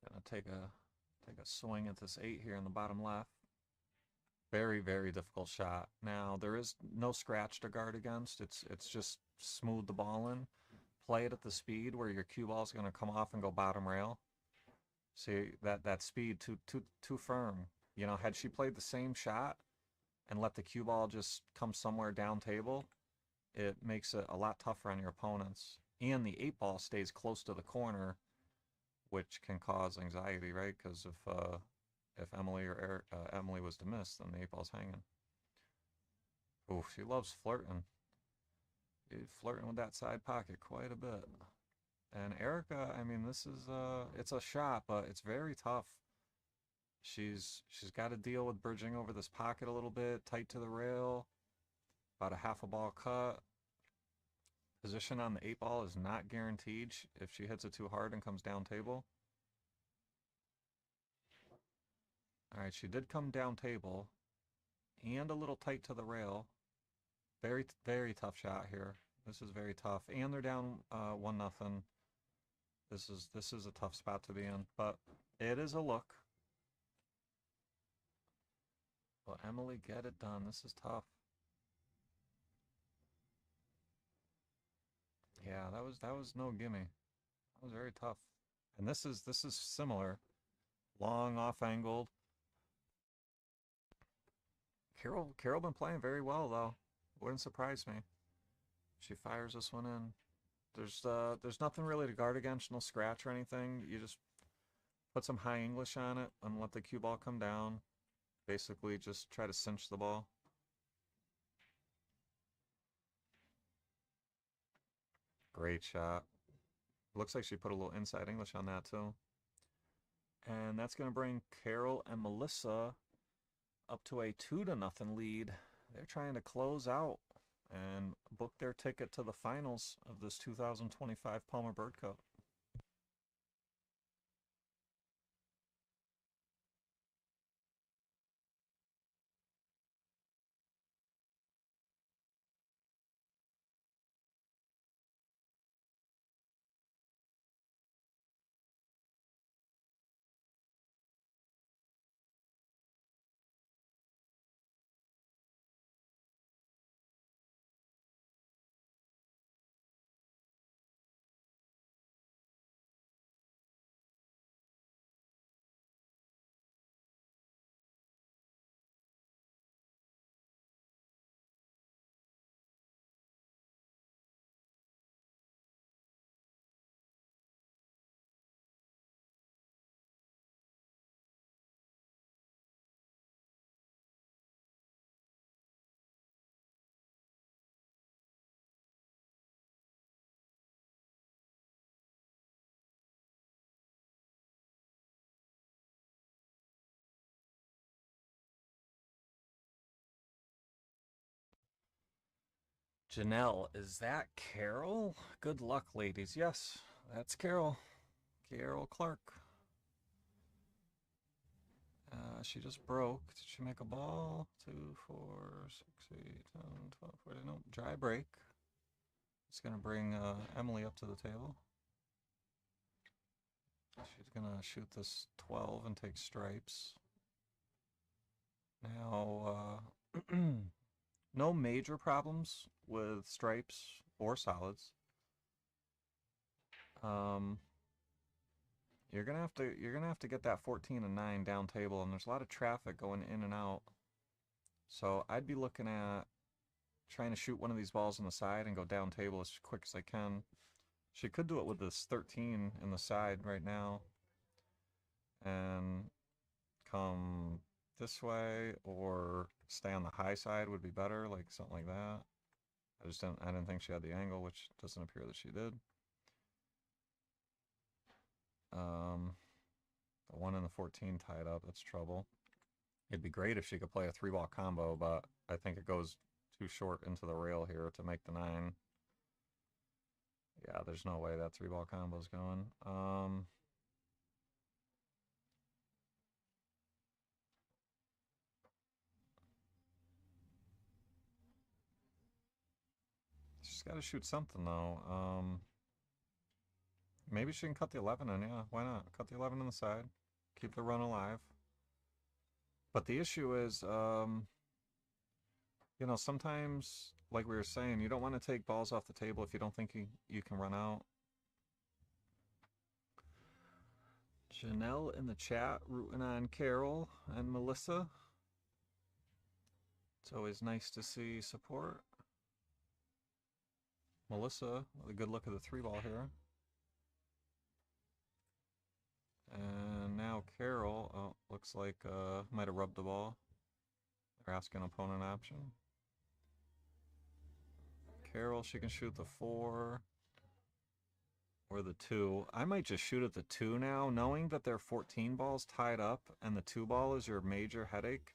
gonna take a swing at this 8 here in the bottom left. Very, very difficult shot. Now there is no scratch to guard against. It's just smooth the ball in. Play it at the speed where your cue ball is going to come off and go bottom rail. See that speed too firm. You know, had she played the same shot and let the cue ball just come somewhere down table, it makes it a lot tougher on your opponents. And the 8-ball stays close to the corner, which can cause anxiety, right? Because if Emily or Emily was to miss, then the 8-ball's hanging. Ooh, she loves flirting. She's flirting with that side pocket quite a bit. And Erica, I mean, this is it's a shot, but it's very tough. She's got to deal with bridging over this pocket a little bit, tight to the rail, about a half a ball cut. Position on the 8-ball is not guaranteed if she hits it too hard and comes down table. All right, she did come down table and a little tight to the rail. Very, very tough shot here. This is very tough. And they're down 1-0. This is a tough spot to be in, but it is a look. Will Emily get it done? This is tough. Yeah, that was no gimme. That was very tough. And this is similar. Long off angled. Carol been playing very well though. Wouldn't surprise me. She fires this one in. There's nothing really to guard against, no scratch or anything. You just put some high English on it and let the cue ball come down. Basically just try to cinch the ball. Great shot. Looks like she put a little inside English on that too. And that's going to bring Carol and Melissa up to a 2-0 lead. They're trying to close out and book their ticket to the finals of this 2025 Palmer Byrd Cup. Janelle, is that Carol? Good luck, ladies. Yes, that's Carol. Carol Clark. She just broke. Did she make a ball? 2, 4, 6, 8, 10, 12, 14. No, dry break. It's going to bring Emily up to the table. She's going to shoot this 12 and take stripes. Now, no major problems with stripes or solids. You're gonna have to get that 14 and 9 down table, and there's a lot of traffic going in and out. So I'd be looking at trying to shoot one of these balls on the side and go down table as quick as I can. She could do it with this 13 in the side right now, and come this way, or stay on the high side would be better, like something like that. I didn't think she had the angle, which doesn't appear that she did. The 1 and the 14 tied up, that's trouble. It'd be great if she could play a 3-ball combo, but I think it goes too short into the rail here to make the 9. Yeah, there's no way that 3-ball combo's going. She's got to shoot something, though. Maybe she can cut the 11 in, yeah, why not? Cut the 11 on the side, keep the run alive. But the issue is, you know, sometimes, like we were saying, you don't want to take balls off the table if you don't think you can run out. Janelle in the chat rooting on Carol and Melissa It's always nice to see support. Melissa with a good look at the 3-ball here. And now Carol, oh, looks like might have rubbed the ball. They're asking opponent option. Carol, she can shoot the 4 or the 2. I might just shoot at the 2 now, knowing that there are 14 balls tied up and the 2 ball is your major headache.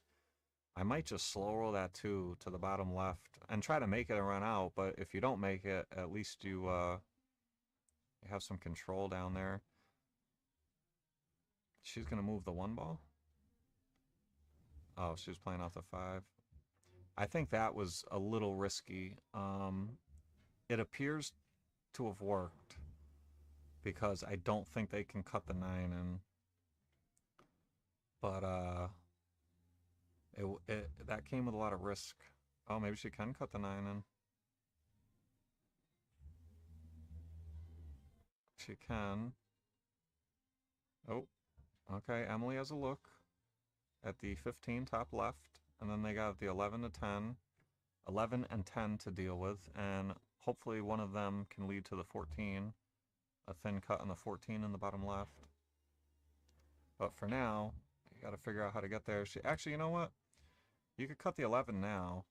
I might just slow roll that 2 to the bottom left and try to make it and run out, but if you don't make it, at least you have some control down there. She's going to move the 1 ball. Oh, she was playing off the 5. I think that was a little risky. It appears to have worked because I don't think they can cut the 9 in. But that came with a lot of risk. Oh, maybe she can cut the 9 in. She can. Oh, okay. Emily has a look at the 15 top left, and then they got the 11 to 10, 11 and 10 to deal with, and hopefully one of them can lead to the 14, a thin cut on the 14 in the bottom left. But for now, you got to figure out how to get there. Actually, you know what? You could cut the 11 now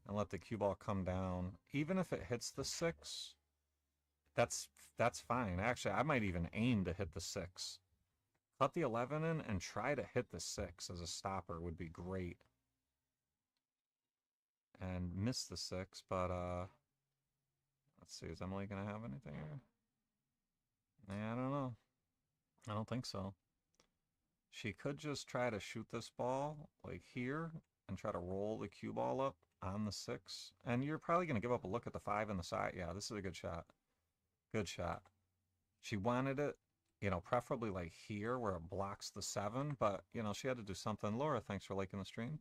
and let the cue ball come down. Even if it hits the 6, that's fine. Actually, I might even aim to hit the 6. Cut the 11 in and try to hit the 6 as a stopper would be great. And miss the 6, but let's see, is Emily going to have anything here? Yeah, I don't know. I don't think so. She could just try to shoot this ball like here and try to roll the cue ball up on the 6. And you're probably going to give up a look at the 5 in the side. Yeah, this is a good shot. Good shot. She wanted it, you know, preferably like here where it blocks the 7, but, you know, she had to do something. Laura, thanks for liking the stream.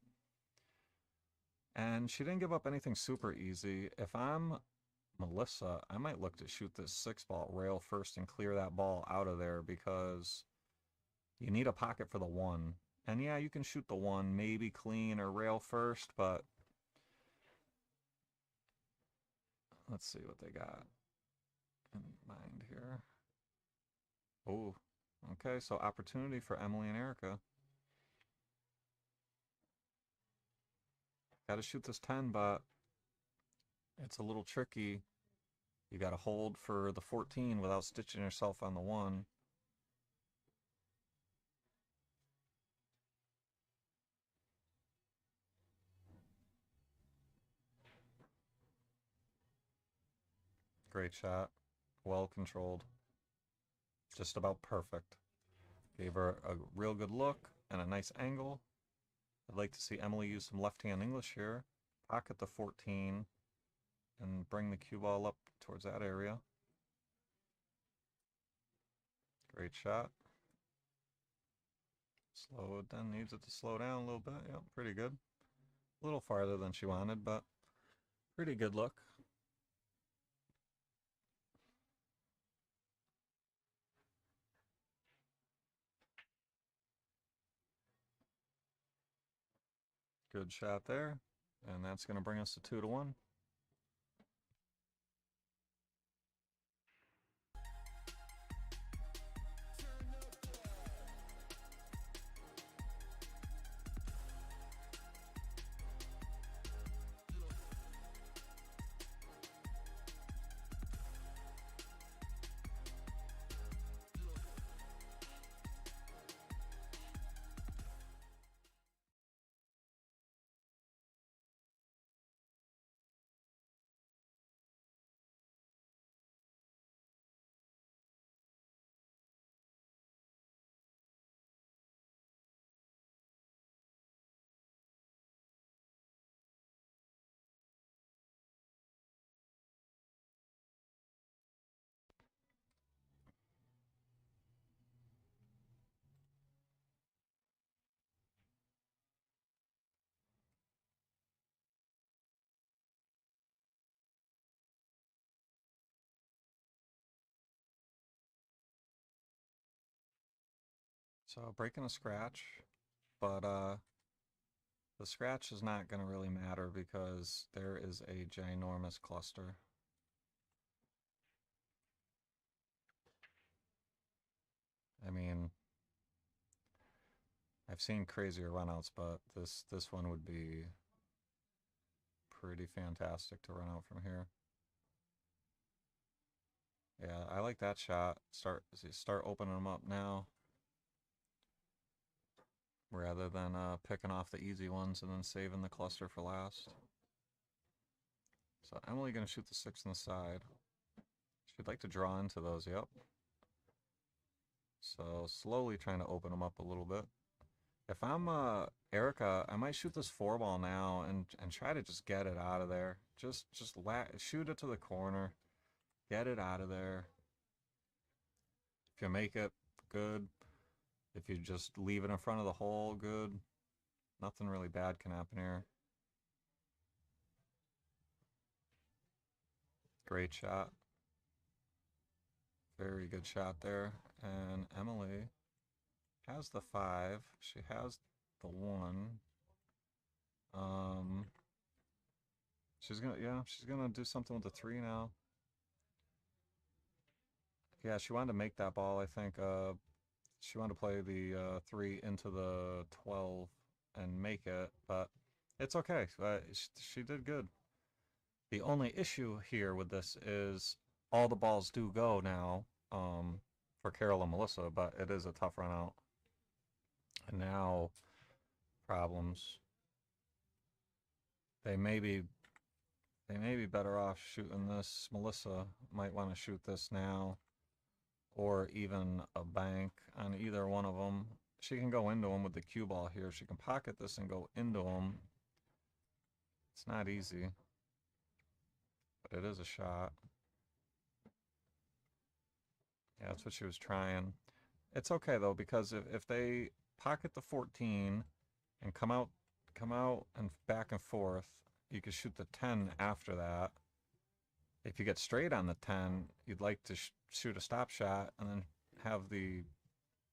And she didn't give up anything super easy. If I'm Melissa, I might look to shoot this 6 ball rail first and clear that ball out of there because you need a pocket for the 1. And yeah, you can shoot the 1, maybe clean or rail first, but let's see what they got in mind here. Oh, okay, so opportunity for Emily and Erica. Got to shoot this 10, but it's a little tricky. You got to hold for the 14 without stitching yourself on the 1. Great shot. Well controlled. Just about perfect. Gave her a real good look and a nice angle. I'd like to see Emily use some left-hand English here. Pocket the 14 and bring the cue ball up towards that area. Great shot. Slow it down. Needs it to slow down a little bit. Yep, pretty good. A little farther than she wanted, but pretty good look. Good shot there. And that's going to bring us to 2-1. So breaking a scratch, but The scratch is not going to really matter because there is a ginormous cluster. I mean, I've seen crazier runouts, but this one would be pretty fantastic to run out from here. Yeah, I like that shot. Start opening them up now, rather than picking off the easy ones and then saving the cluster for last. So Emily gonna shoot the 6 on the side. She'd like to draw into those, yep. So slowly trying to open them up a little bit. If I'm Erica, I might shoot this 4 ball now and try to just get it out of there. Just shoot it to the corner. Get it out of there. If you make it, good. If you just leave it in front of the hole, good. Nothing really bad can happen here. Great shot. Very good shot there. And Emily has the 5. She has the 1. She's gonna do something with the 3 now. Yeah, she wanted to make that ball, I think. She wanted to play the 3 into the 12 and make it, but it's okay. She did good. The only issue here with this is all the balls do go now for Carol and Melissa, but it is a tough run out. And now, problems. They may be better off shooting this. Melissa might want to shoot this now, or even a bank on either one of them. She can go into them with the cue ball here. She can pocket this and go into them. It's not easy, but it is a shot. Yeah, that's what she was trying. It's okay though, because if they pocket the 14 and come out and back and forth, you could shoot the 10 after that. If you get straight on the 10, you'd like to shoot a stop shot and then have the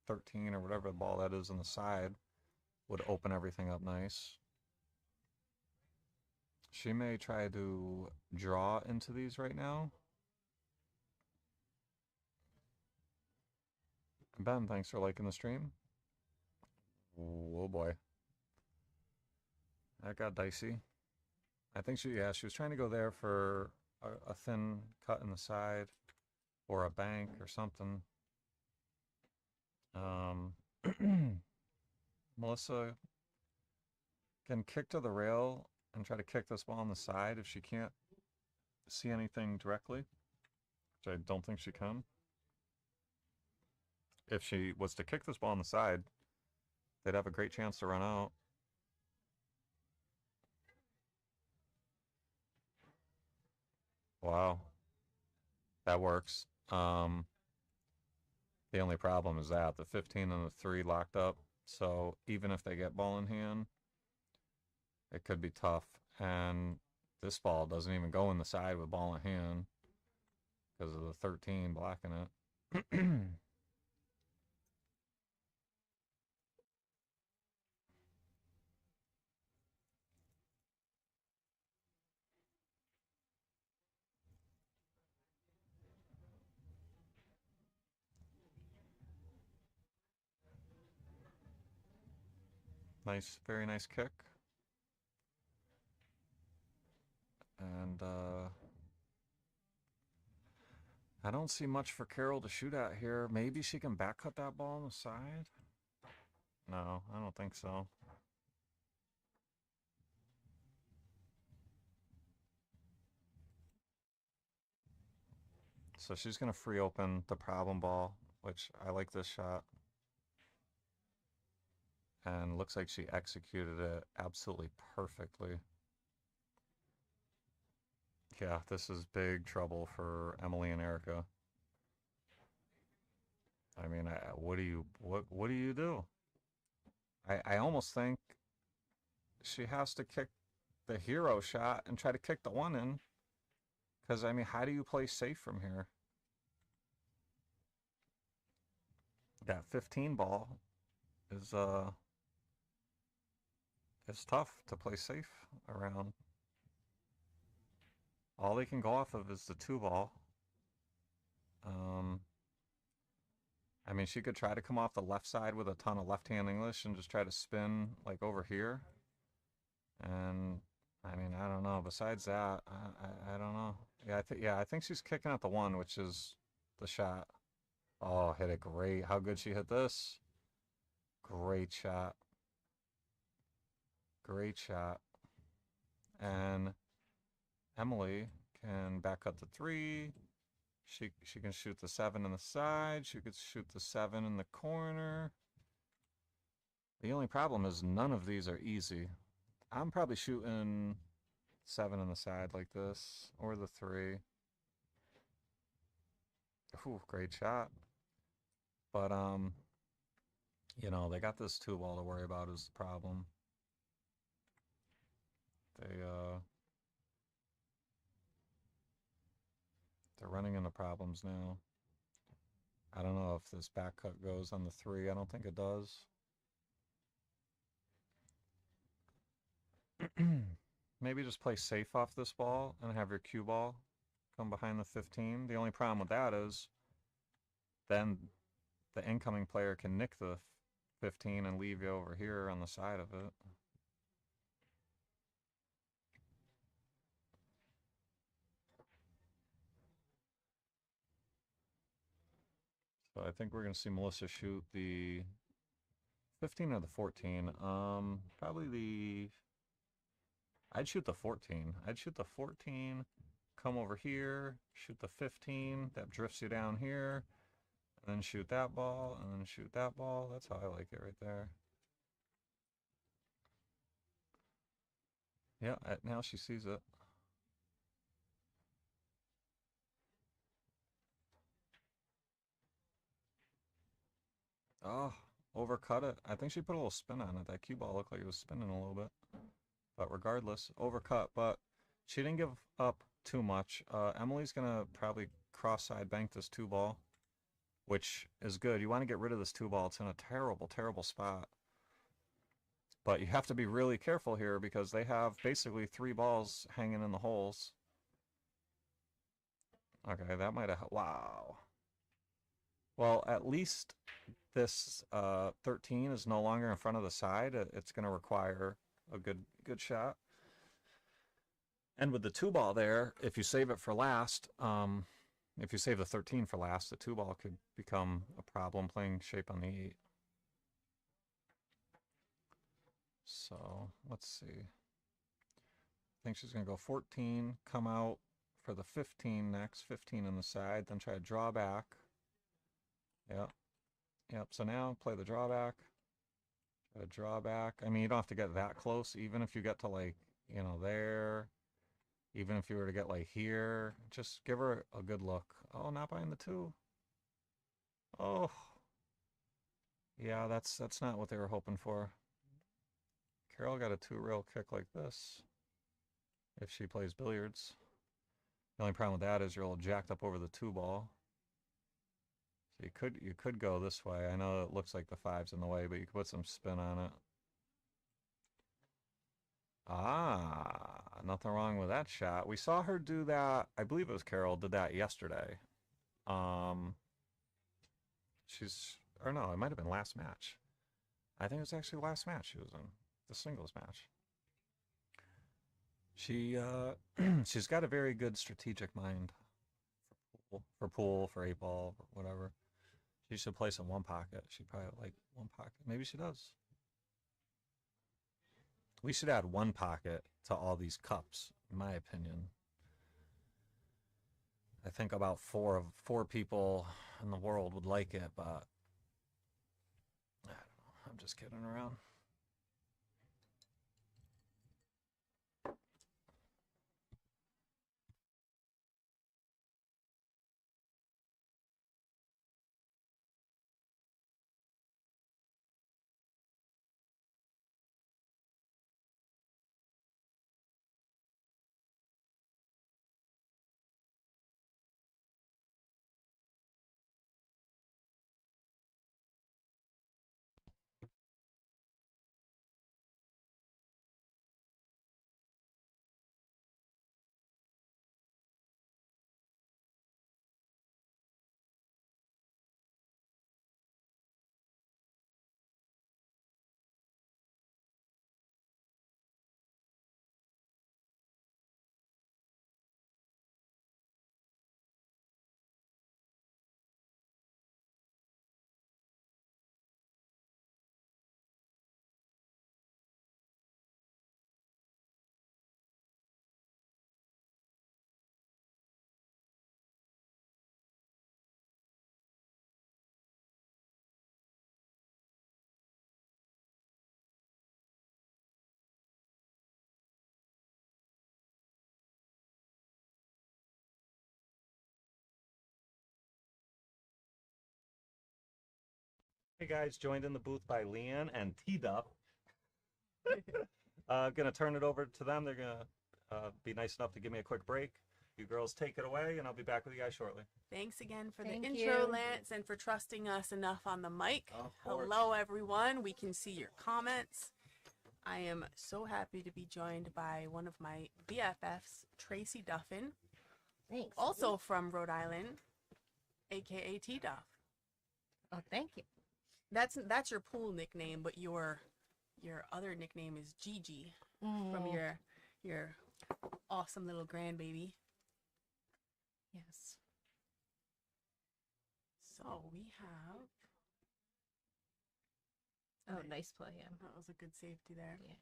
13 or whatever the ball that is on the side would open everything up nice. She may try to draw into these right now. Ben, thanks for liking the stream. Oh boy. That got dicey. I think she was trying to go there for a thin cut in the side or a bank or something. Melissa can kick to the rail and try to kick this ball on the side if she can't see anything directly, which I don't think she can. If she was to kick this ball on the side, they'd have a great chance to run out. Wow. That works. The only problem is that the 15 and the 3 locked up. So even if they get ball in hand, it could be tough. And this ball doesn't even go in the side with ball in hand because of the 13 blocking it. Nice, very nice kick. And I don't see much for Carol to shoot at here. Maybe she can back cut that ball on the side. No, I don't think so. So she's going to free open the problem ball, which I like this shot. And looks like she executed it absolutely perfectly. Yeah, this is big trouble for Emily and Erica. I mean, what do you do? I almost think she has to kick the hero shot and try to kick the 1 in. Because, I mean, how do you play safe from here? That 15 ball is it's tough to play safe around. All they can go off of is the 2-ball. I mean, she could try to come off the left side with a ton of left-hand English and just try to spin like over here. And I mean, I don't know. Besides that, I don't know. Yeah, I think she's kicking at the 1, which is the shot. Oh, hit it great. How good she hit this. Great shot. Great shot. And Emily can back cut the 3. She can shoot the 7 in the side. She could shoot the 7 in the corner. The only problem is none of these are easy. I'm probably shooting 7 in the side like this, or the 3. Ooh, great shot. But you know, they got this 2-ball to worry about is the problem. They're running into problems now. I don't know if this back cut goes on the 3. I don't think it does. Maybe just play safe off this ball and have your cue ball come behind the 15. The only problem with that is then the incoming player can nick the 15 and leave you over here on the side of it. So I think we're going to see Melissa shoot the 15 or the 14. Probably the... I'd shoot the 14. I'd shoot the 14, come over here, shoot the 15, that drifts you down here, and then shoot that ball, and then shoot that ball. That's how I like it right there. Yeah, now she sees it. Oh, overcut it. I think she put a little spin on it. That cue ball looked like it was spinning a little bit. But regardless, overcut. But she didn't give up too much. Emily's going to probably cross-side bank this 2-ball, which is good. You want to get rid of this 2-ball. It's in a terrible, terrible spot. But you have to be really careful here because they have basically 3 balls hanging in the holes. Okay, that might have... Wow. Well, at least this 13 is no longer in front of the side. It's going to require a good shot. And with the 2-ball there, if you save it for last, if you save the 13 for last, the 2-ball could become a problem playing shape on the 8. So let's see. I think she's going to go 14, come out for the 15 next, 15 on the side, then try to draw back. Yep. So now play the drawback. Try to draw back. I mean, you don't have to get that close. Even if you get to like, you know, there. Even if you were to get like here, just give her a good look. Oh, not behind the 2. Oh. Yeah, that's not what they were hoping for. Carol got a 2-rail kick like this if she plays billiards. The only problem with that is you're all jacked up over the 2-ball. So you could go this way. I know it looks like the 5's in the way, but you could put some spin on it. Ah, nothing wrong with that shot. We saw her do that. I believe it was Carol did that yesterday. Or no, it might have been last match. I think it was actually last match she was in, the singles match. She's got a very good strategic mind for pool, for 8-ball, whatever. She should play some 1 pocket. She'd probably like 1 pocket. Maybe she does. We should add 1 pocket to all these cups, in my opinion. I think about 4 people in the world would like it, but I don't know. I'm just kidding around. Hey guys, joined in the booth by Leanne and T-Duff. Gonna turn it over to them. They're gonna be nice enough to give me a quick break. You girls take it away, and I'll be back with you guys shortly. Thanks again for Thank the intro, you. Lance, and for trusting us enough on the mic. Of course. Hello, everyone. We can see your comments. I am so happy to be joined by one of my BFFs, Tracy Duffin. Thanks. Also from Rhode Island, aka T Duff. Oh, thank you. That's your pool nickname, but your other nickname is Gigi from your awesome little grandbaby. Yes. So we have. Oh, nice play, yeah. That was a good safety there. Yeah.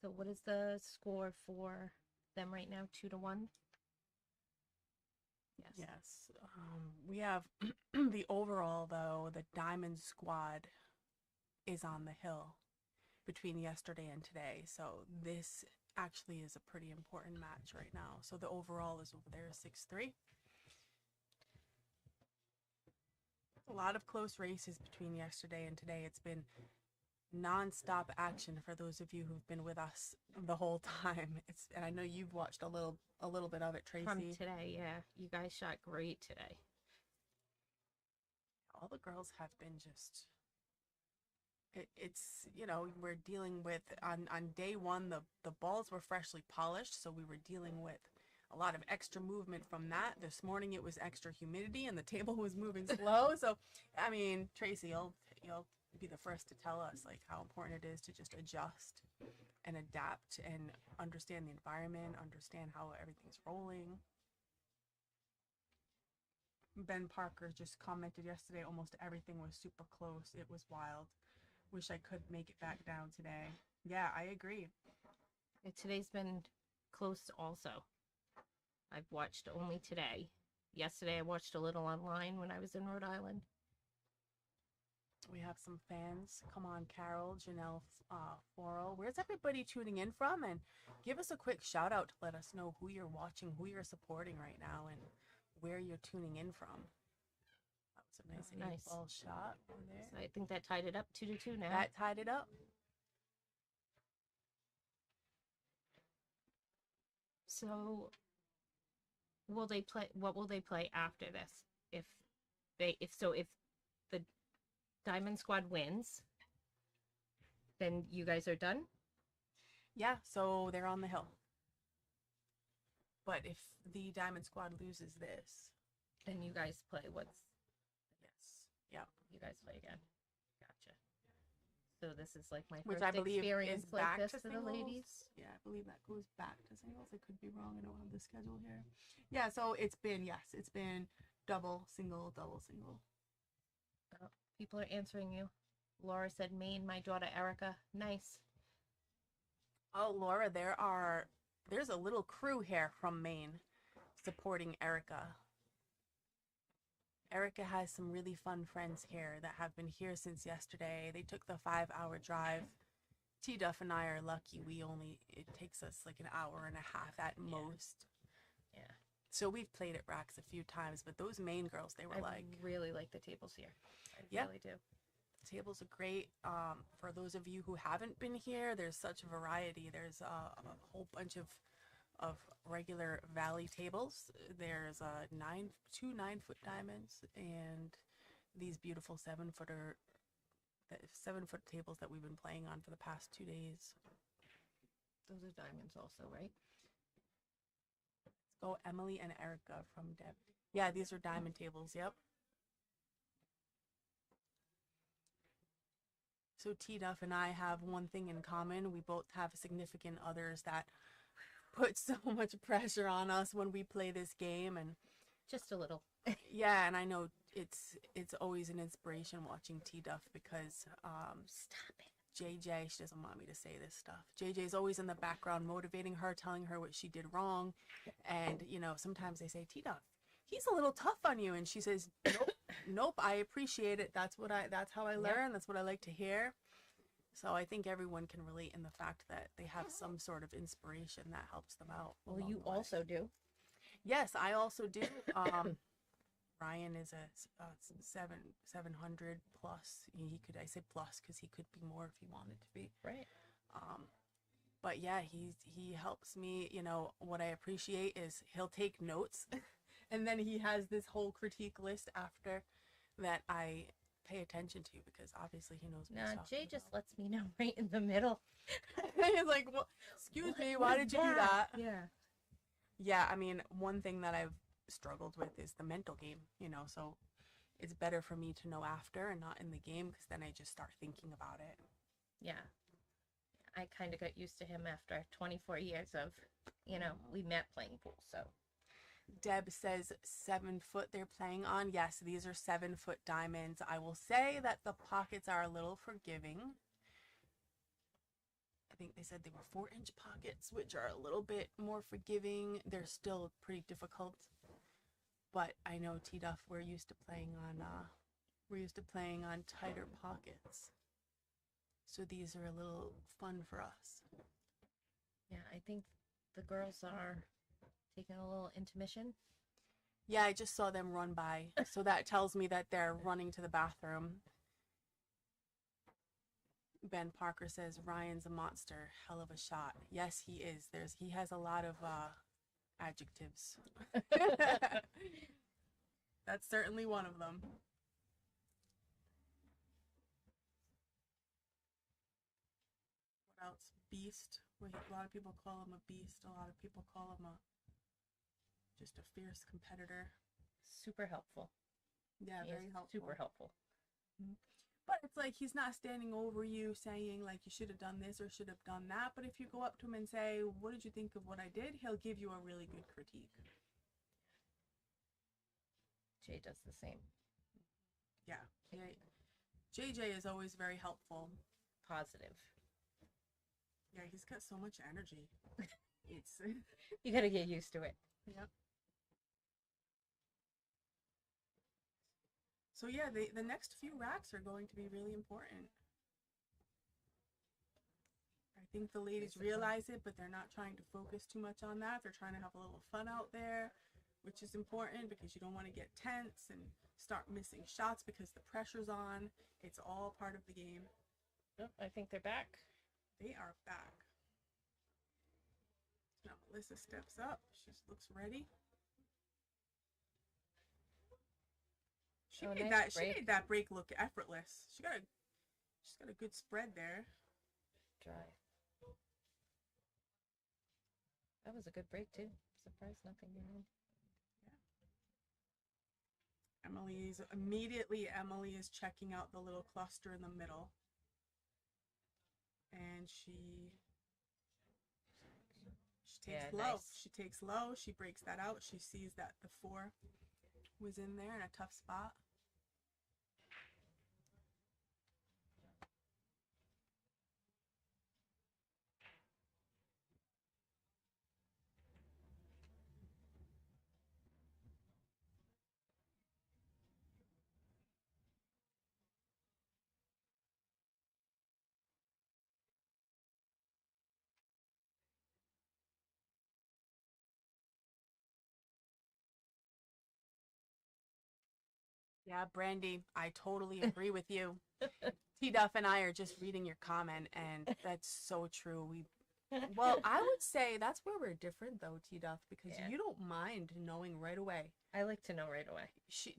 So what is the score for them right now? 2-1? Yes. Yes. We have the overall, though, the Diamond squad is on the hill between yesterday and today. So this actually is a pretty important match right now. So the overall is over there 6-3. A lot of close races between yesterday and today. It's been non-stop action for those of you who've been with us the whole time. And I know you've watched a little bit of it, Tracy. From today, yeah. You guys shot great today. All the girls have been just. It's we're dealing with on day one the balls were freshly polished, so we were dealing with a lot of extra movement from that. This morning it was extra humidity and the table was moving slow. So, I mean, Tracy, you'll be the first to tell us like how important it is to just adjust and adapt and understand the environment, understand how everything's rolling. Ben Parker just commented yesterday almost everything was super close. It was wild. Wish I could make it back down today. Yeah, I agree. Yeah, today's been close also. I've watched only today. Yesterday I watched a little online when I was in Rhode Island. We have some fans. Come on, Carol, Janelle, Foro. Where's everybody tuning in from? And give us a quick shout out to let us know who you're watching, who you're supporting right now, and where you're tuning in from. That was a nice 8-ball shot from there. So I think that tied it up 2-2 now. That tied it up. So what will they play after this? If the Diamond squad wins, then you guys are done? Yeah, so they're on the hill. But if the Diamond squad loses this, then you guys play Yes. Yep. You guys play again. Gotcha. So this is like my Which first I believe experience is like back this to for the singles. ladies. Yeah, I believe that goes back to singles. I could be wrong. I don't have the schedule here. Yeah, so it's been double, single, double, single. Oh, people are answering you. Laura said Maine, my daughter Erica. Nice. Oh, Laura, there's a little crew here from Maine supporting Erica. Erica has some really fun friends here that have been here since yesterday. They took the 5-hour drive. T Duff and I are lucky. It takes us like an hour and a half at most. Yeah. So we've played at Racks a few times, but those Maine girls, they were I really like the tables here. I really do. The tables are great. For those of you who haven't been here, there's such a variety. There's a whole bunch of regular valley tables. There's 2 9-foot diamonds and these beautiful 7-foot tables that we've been playing on for the past 2 days. Those are diamonds also, right? Let's go Emily and Erica from Deb. Yeah, these are diamond tables. Yep. So T Duff and I have one thing in common. We both have significant others that put so much pressure on us when we play this game, and just a little. Yeah, and I know it's always an inspiration watching T Duff because stop it. JJ, she doesn't want me to say this stuff. JJ's always in the background motivating her, telling her what she did wrong, and sometimes they say, T Duff, he's a little tough on you, and she says, nope, I appreciate it. That's how I learn. That's what I like to hear. So I think everyone can relate in the fact that they have some sort of inspiration that helps them out. Well, you also do. Yes, I also do. Ryan is a 700 plus. He could, I say plus because he could be more if he wanted to be. Right. But yeah, he helps me. You know, what I appreciate is he'll take notes, and then he has this whole critique list after that I pay attention to because obviously he knows. No, Jay just lets me know right in the middle. He's like, well, excuse me, why did you do that? Yeah. Yeah, I mean, one thing that I've struggled with is the mental game, you know, so it's better for me to know after and not in the game because then I just start thinking about it. Yeah. I kind of got used to him after 24 years of, you know, we met playing pool, so. Deb says 7 foot they're playing on. Yes, these are 7-foot diamonds. I will say that the pockets are a little forgiving. I think they said they were 4-inch pockets, which are a little bit more forgiving. They're still pretty difficult. But I know T-Duff, we're used to playing on tighter pockets. So these are a little fun for us. Yeah, I think the girls are taking a little intermission. Yeah, I just saw them run by. So that tells me that they're running to the bathroom. Ben Parker says, Ryan's a monster. Hell of a shot. Yes, he is. He has a lot of adjectives. That's certainly one of them. What else? Beast. A lot of people call him a beast. A lot of people call him just a fierce competitor. Super helpful. Yeah, He very is helpful. super helpful. Mm-hmm. But it's like he's not standing over you saying like you should have done this or should have done that. But if you go up to him and say, what did you think of what I did? He'll give you a really good critique. Jay does the same. Yeah. JJ is always very helpful. Positive. Yeah, he's got so much energy. It's You gotta get used to it. Yep. So yeah, the next few racks are going to be really important. I think the ladies realize it, but they're not trying to focus too much on that. They're trying to have a little fun out there, which is important because you don't want to get tense and start missing shots because the pressure's on. It's all part of the game. Yep, I think they're back. They are back. Now Melissa steps up. She looks ready. She made that break look effortless. She's got a good spread there. Dry. That was a good break too. Surprised nothing in. Yeah. Emily is checking out the little cluster in the middle. And she takes low. Nice. She takes low. She breaks that out. She sees that the 4 was in there in a tough spot. Yeah, Brandy, I totally agree with you. T-Duff and I are just reading your comment, and that's so true. Well, I would say that's where we're different, though, T-Duff, because you don't mind knowing right away. I like to know right away.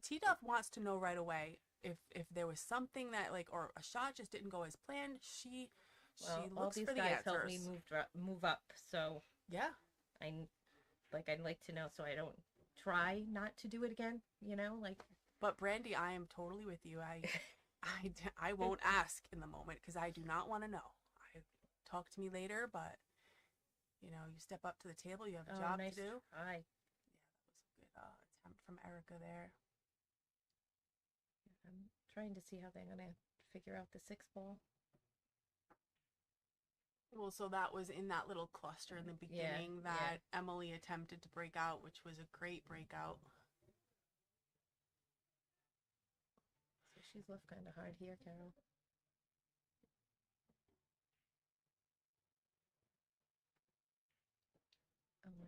T-Duff wants to know right away if there was something that, like, or a shot just didn't go as planned. She looks for the answers. All these guys help me move up, so yeah, I'd like to know so I don't try not to do it again, you know, like. But Brandy, I am totally with you. I won't ask in the moment because I do not want to know. Talk to me later, but you know, you step up to the table, you have a job nice to do. Try. Yeah, that was a good attempt from Erica there. I'm trying to see how they're gonna figure out the 6 ball. Well, so that was in that little cluster in the beginning that Emily attempted to break out, which was a great breakout. So she's left kind of hard here, Carol.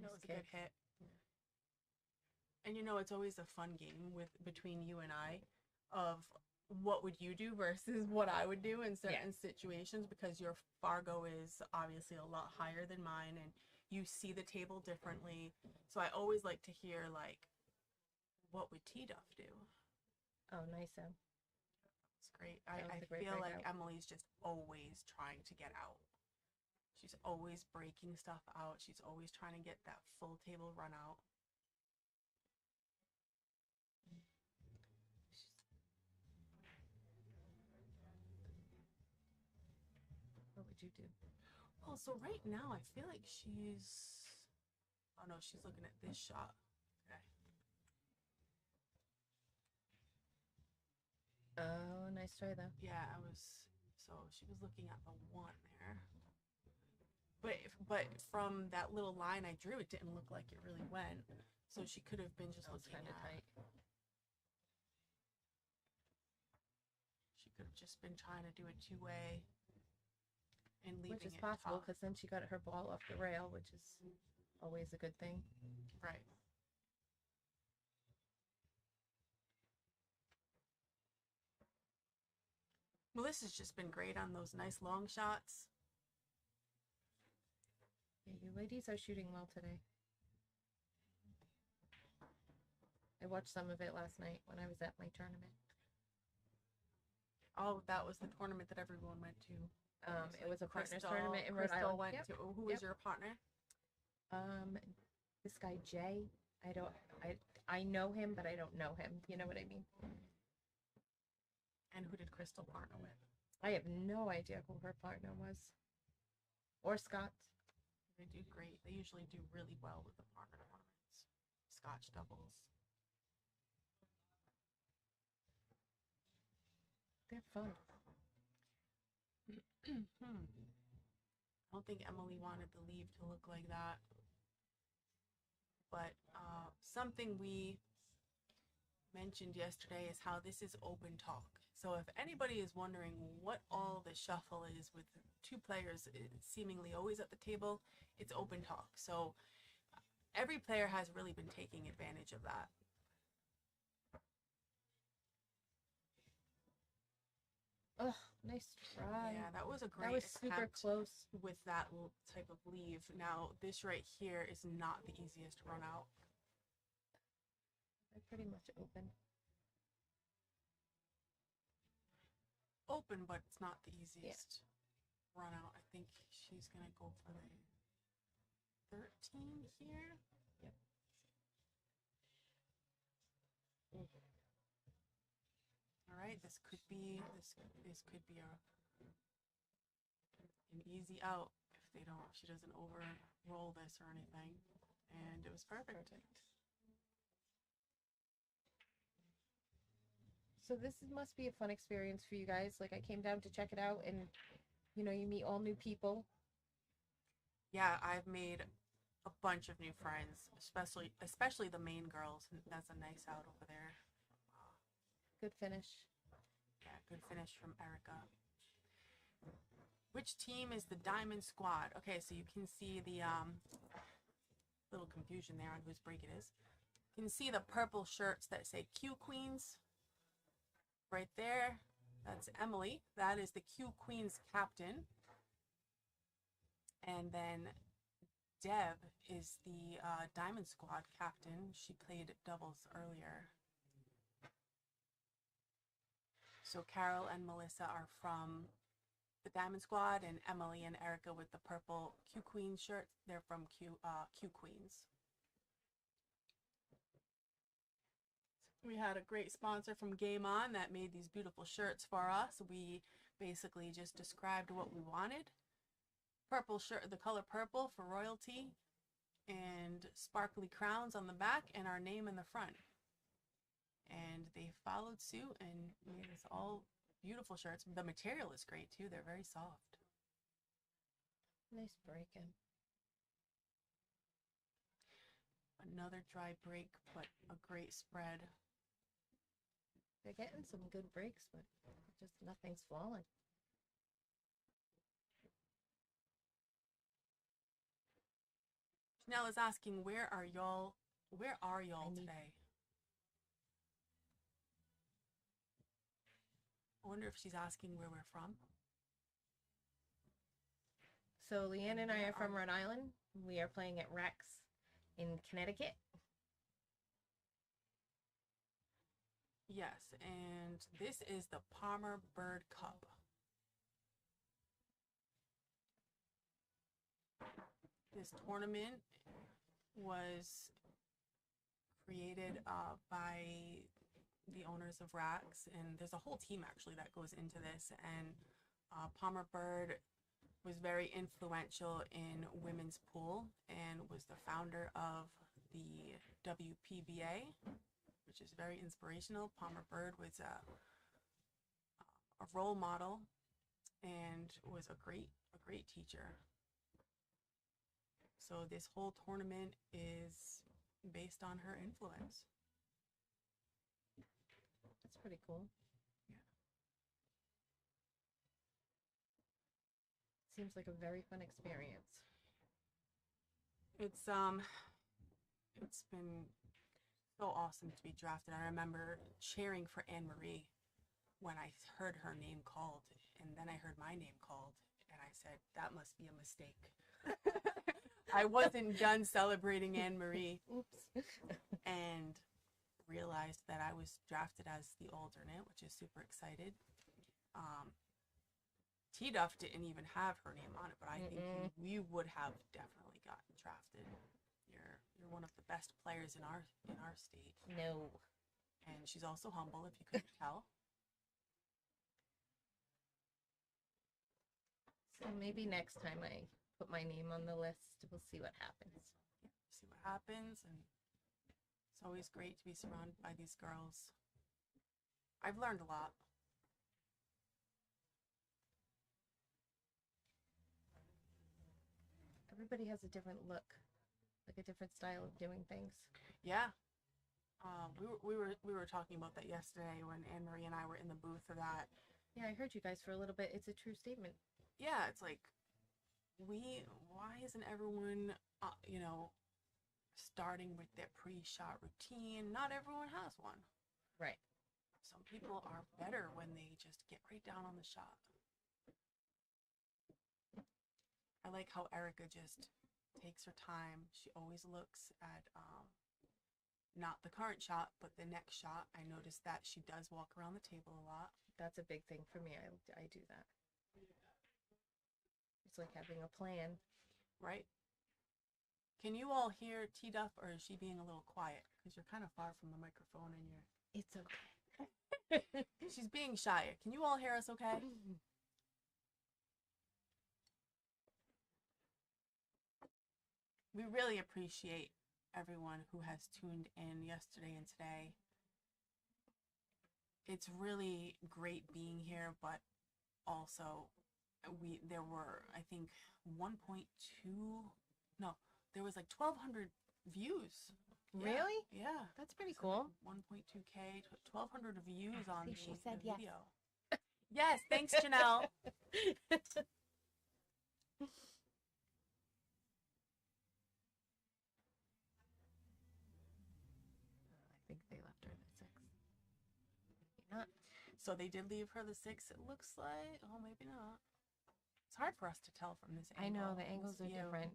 That was a good hit. And you know, it's always a fun game between you and I of what would you do versus what I would do in certain situations, because your Fargo is obviously a lot higher than mine and you see the table differently. So I always like to hear, like, what would T-Duff do? Oh, nice. It's great. That was I a great feel like breakout. Emily's just always trying to get out. She's always breaking stuff out. She's always trying to get that full table run out. What would you do? Well, so right now I feel like she's... Oh no, she's looking at this shot. Okay. Oh, nice try though. Yeah, so she was looking at the one there. But from that little line I drew, it didn't look like it really went. So she could have been just looking kind of tight. She could have just been trying to do a two-way and leaving Which is it possible, tough. because then she got her ball off the rail, which is always a good thing. Right. Melissa's just been great on those nice long shots. Yeah, you ladies are shooting well today. I watched some of it last night when I was at my tournament. Oh, that was the tournament that everyone went to. It was a partners Crystal- tournament in Rhode Crystal Island. went Yep. to. Who was your partner? This guy Jay. I know him, but I don't know him. You know what I mean? And who did Crystal partner with? I have no idea who her partner was. Or Scott. They do great. They usually do really well with the partner tournaments. Scotch doubles. They're fun. I don't think Emily wanted the leave to look like that. But something we mentioned yesterday is how this is open talk. So if anybody is wondering what all the shuffle is with two players seemingly always at the table, it's open talk. So every player has really been taking advantage of that. Oh, nice try. Yeah, that was a great That was super attempt close. with that type of leave. Now, this right here is not the easiest run out. I pretty much open. Open, but it's not the easiest run out. I think she's going to go for the 13 here. Yep. All right, this could be an easy out if she doesn't over roll this or anything. And it was perfect. So this must be a fun experience for you guys. Like, I came down to check it out, and you know, you meet all new people. Yeah, I've made a bunch of new friends, especially the main girls. That's a nice out over there. Good finish. Yeah, good finish from Erica. Which team is the Diamond Squad? Okay, so you can see the little confusion there on whose break it is. You can see the purple shirts that say Q Queens. Right there, that's Emily. That is the Q Queens captain. And then Deb is the Diamond Squad captain. She played doubles earlier. So Carol and Melissa are from the Diamond Squad, and Emily and Erica with the purple Q Queens shirts, they're from Q Queens. We had a great sponsor from Game On that made these beautiful shirts for us. We basically just described what we wanted. Purple shirt, the color purple for royalty, and sparkly crowns on the back, and our name in the front. And they followed suit and made us all beautiful shirts. The material is great too. They're very soft. Nice break-in. Another dry break, but a great spread. They're getting some good breaks, but just nothing's falling. Chanel is asking, where are y'all today? I wonder if she's asking where we're from. So Leanne and I are from Rhode Island. We are playing at Rex in Connecticut. Yes, and this is the Palmer Byrd Cup. This tournament was created by the owners of Rax, and there's a whole team actually that goes into this, and Palmer Byrd was very influential in women's pool and was the founder of the WPBA, which is very inspirational. Palmer Byrd was a role model and was a great teacher. So this whole tournament is based on her influence. That's pretty cool. Yeah. Seems like a very fun experience. It's been so awesome to be drafted. I remember cheering for Anne Marie when I heard her name called, and then I heard my name called, and I said, that must be a mistake. I wasn't done celebrating Anne Marie. Oops. And realized that I was drafted as the alternate, which is super excited. T-Duff didn't even have her name on it, but I think we would have definitely gotten drafted. You're one of the best players in our state. No. And she's also humble, if you couldn't tell. So maybe next time I put my name on the list, we'll see what happens. Yeah, see what happens, and it's always great to be surrounded by these girls. I've learned a lot. Everybody has a different look, like a different style of doing things. Yeah. We were talking about that yesterday when Anne Marie and I were in the booth for that. Yeah, I heard you guys for a little bit. It's a true statement. Yeah, it's like, why isn't everyone, starting with their pre-shot routine? Not everyone has one. Right. Some people are better when they just get right down on the shot. I like how Erica just takes her time. She always looks at, not the current shot, but the next shot. I noticed that she does walk around the table a lot. That's a big thing for me. I do that. It's like having a plan. Right. Can you all hear T-Duff, or is she being a little quiet? Because you're kind of far from the microphone and you're... It's okay. She's being shy. Can you all hear us okay? We really appreciate everyone who has tuned in yesterday and today. It's really great being here, but also there were, I think, 1.2, no, there was like 1,200 views. Really? Yeah. That's pretty cool. 1.2K, 1,200 views on See, the, she said the yes. video. Yes, thanks, Janelle. I think they left her at the 6. Maybe not. So they did leave her the 6, it looks like. Oh, maybe not. It's hard for us to tell from this angle. I know, the this angles are view. different.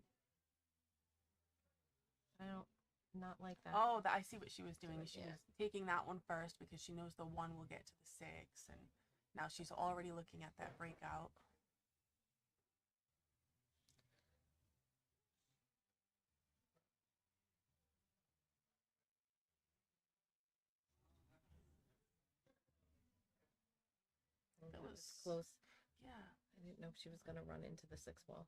I don't not like that. Oh, I see what she was doing. She Yeah. was taking that one first because she knows the 1 will get to the 6, and now she's already looking at that breakout. That was was- close. Yeah. I didn't know if she was going to run into the 6 wall.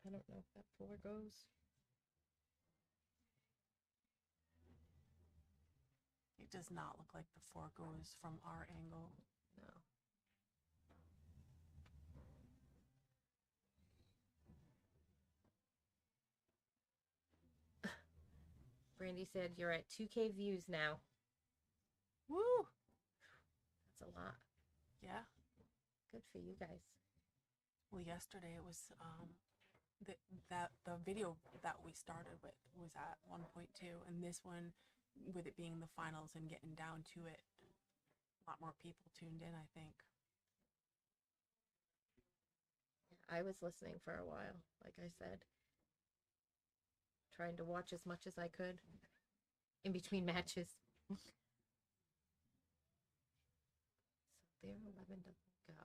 I don't know if that 4 goes. It does not look like the 4 goes from our angle. No. Brandy said you're at 2K views now. Woo! That's a lot. Yeah. Good for you guys. Well, yesterday it was the video that we started with was at 1.2, and this one, with it being the finals and getting down to it, a lot more people tuned in, I think. I was listening for a while, like I said, trying to watch as much as I could in between matches. So their 11 doesn't go. I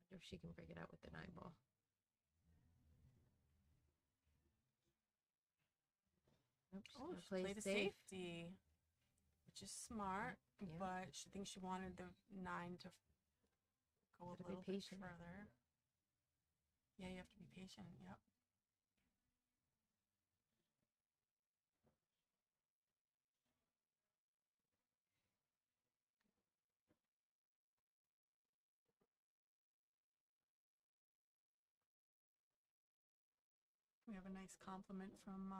wonder if she can break it out with the 9-ball. Nope, She played a safety, which is smart, but she thinks she wanted the 9 to go a little bit further. Yeah, you have to be patient. Yep. We have a nice compliment from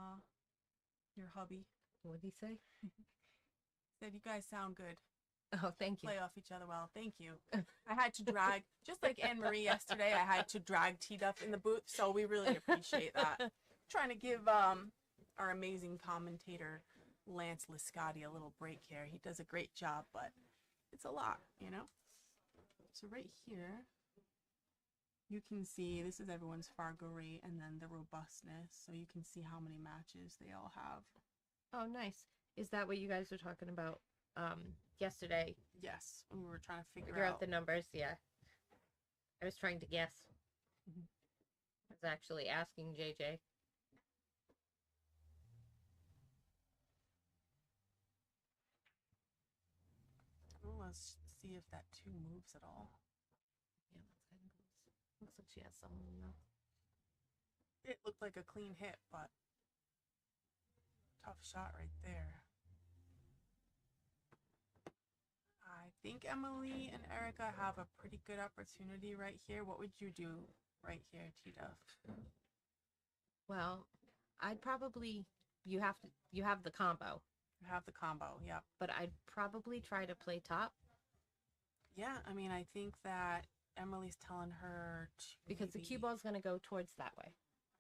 your hubby. What did he say? Said, you guys sound good. Oh, thank you. Play off each other well. Thank you. I had to drag, just like Anne-Marie yesterday, I had to drag T-Duff in the booth, so we really appreciate that. Trying to give our amazing commentator, Lance Lisciotti, a little break here. He does a great job, but it's a lot, you know? So right here, you can see, this is everyone's Fargo rate and then the robustness, so you can see how many matches they all have. Oh, nice. Is that what you guys were talking about yesterday? Yes, when we were trying to figure out the numbers. Yeah, I was trying to guess. I was actually asking JJ. Well, let's see if that 2 moves at all. Yeah, that's kind of close. Looks like she has some though. It looked like a clean hit, but tough shot right there. I think Emily and Erica have a pretty good opportunity right here. What would you do right here, T-Duff? Well, I'd probably, you have the combo. You have the combo, yep. But I'd probably try to play top. Yeah, I mean, I think that Emily's telling her to because the cue ball's going to go towards that way.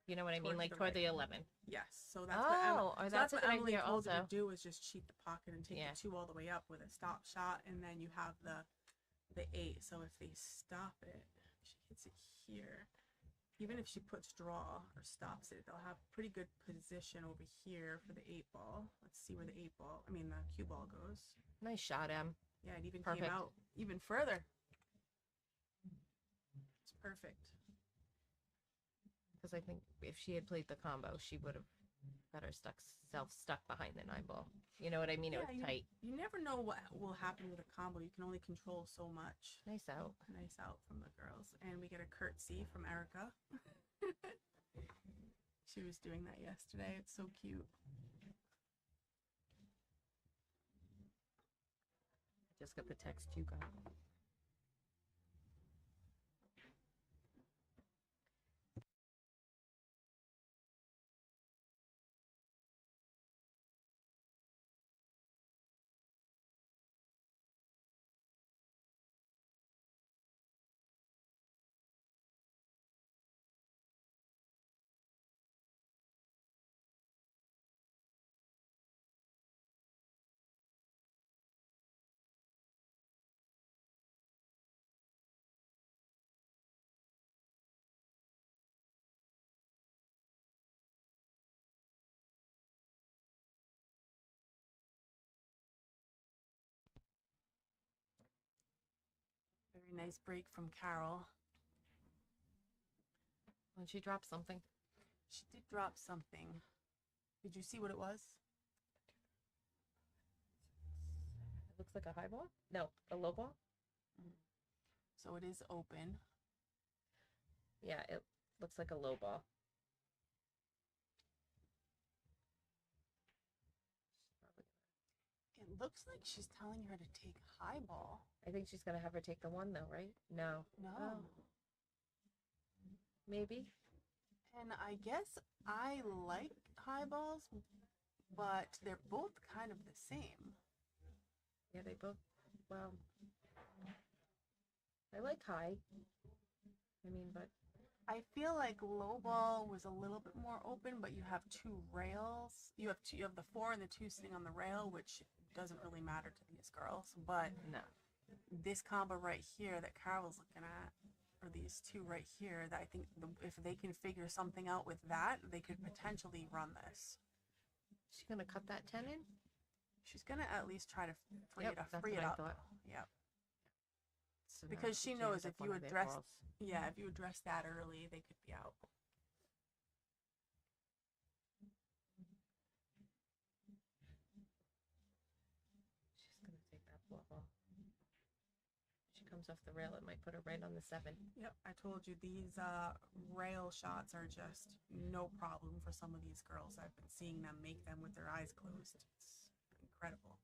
You know what I mean? Like toward the 11. Yes. So that's what that's what a good Emily idea told her also. to do, is just cheat the pocket and take the 2 all the way up with a stop shot, and then you have the 8. So if they stop it, she hits it here. Even if she puts draw or stops it, they'll have pretty good position over here for the 8-ball. Let's see where the cue ball goes. Nice shot, Em. Yeah, it even Perfect. came out even further. It's perfect. Because I think if she had played the combo, she would have got herself stuck behind the 9-ball. You know what I mean? It was tight. You never know what will happen with a combo. You can only control so much. Nice out. Nice out from the girls. And we get a curtsy from Erica. She was doing that yesterday. It's so cute. Just got the text you got. Very nice break from Carol. When she dropped something. She did drop something. Did you see what it was? It looks like a high ball? No, a low ball? So it is open. Yeah, it looks like a low ball. It looks like she's telling her to take high ball. I think she's going to have her take the 1 though, right? No. No. Oh. Maybe. And I guess I like high balls, but they're both kind of the same. Yeah, they both, well, I like high. I mean, but I feel like low ball was a little bit more open, but you have two rails. You have the 4 and the 2 sitting on the rail, which doesn't really matter to these girls. But no, this combo right here that Carol's looking at, or these two right here, that I think if they can figure something out with that, they could potentially run this. She's gonna cut that 10 in. She's gonna at least try to free Yep, it up. that's Free what it I up. thought. Yep. So now Because she jams knows up if one you of their address, balls. yeah, if you address that early, they could be out. She's gonna take that ball off. She comes off the rail, it might put her right on the 7. Yep, I told you these rail shots are just no problem for some of these girls. I've been seeing them make them with their eyes closed. It's incredible.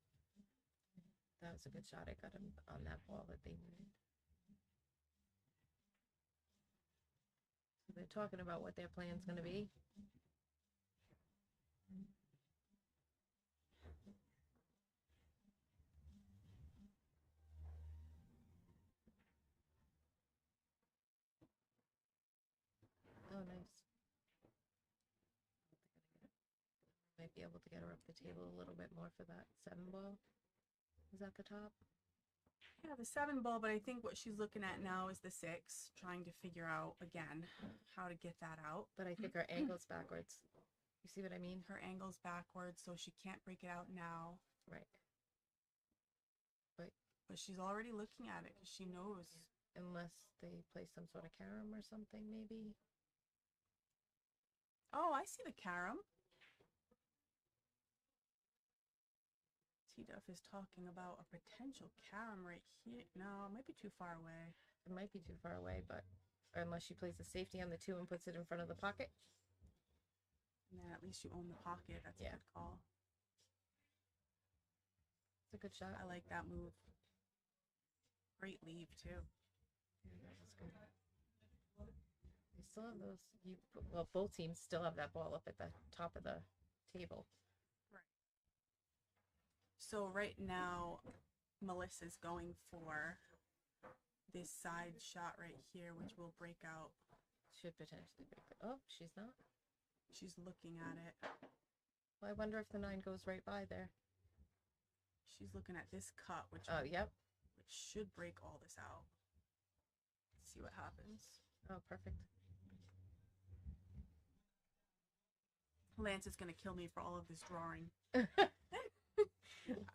That was a good shot. I got him on that ball that they needed. So they're talking about what their plan's going to be. Oh, nice. Might be able to get her up the table a little bit more for that 7 ball. Is that the top? Yeah, the 7 ball, but I think what she's looking at now is the 6, trying to figure out, again, how to get that out. But I think her angle's backwards. You see what I mean? Her angle's backwards, so she can't break it out now. Right. But she's already looking at it because she knows. Unless they play some sort of carom or something, maybe. Oh, I see the carom. T-Duff is talking about a potential carom right here. No, it might be too far away. It might be too far away, but unless she plays the safety on the 2 and puts it in front of the pocket. And then at least you own the pocket. That's a good call. It's a good shot. I like that move. Great leave, too. Yeah, that was good. They still have those. Well, both teams still have that ball up at the top of the table. So right now, Melissa's going for this side shot right here, which will break out. Should potentially break it. Oh, she's not. She's looking at it. Well, I wonder if the 9 goes right by there. She's looking at this cut, which which should break all this out. Let's see what happens. Oh, perfect. Lance is going to kill me for all of this drawing.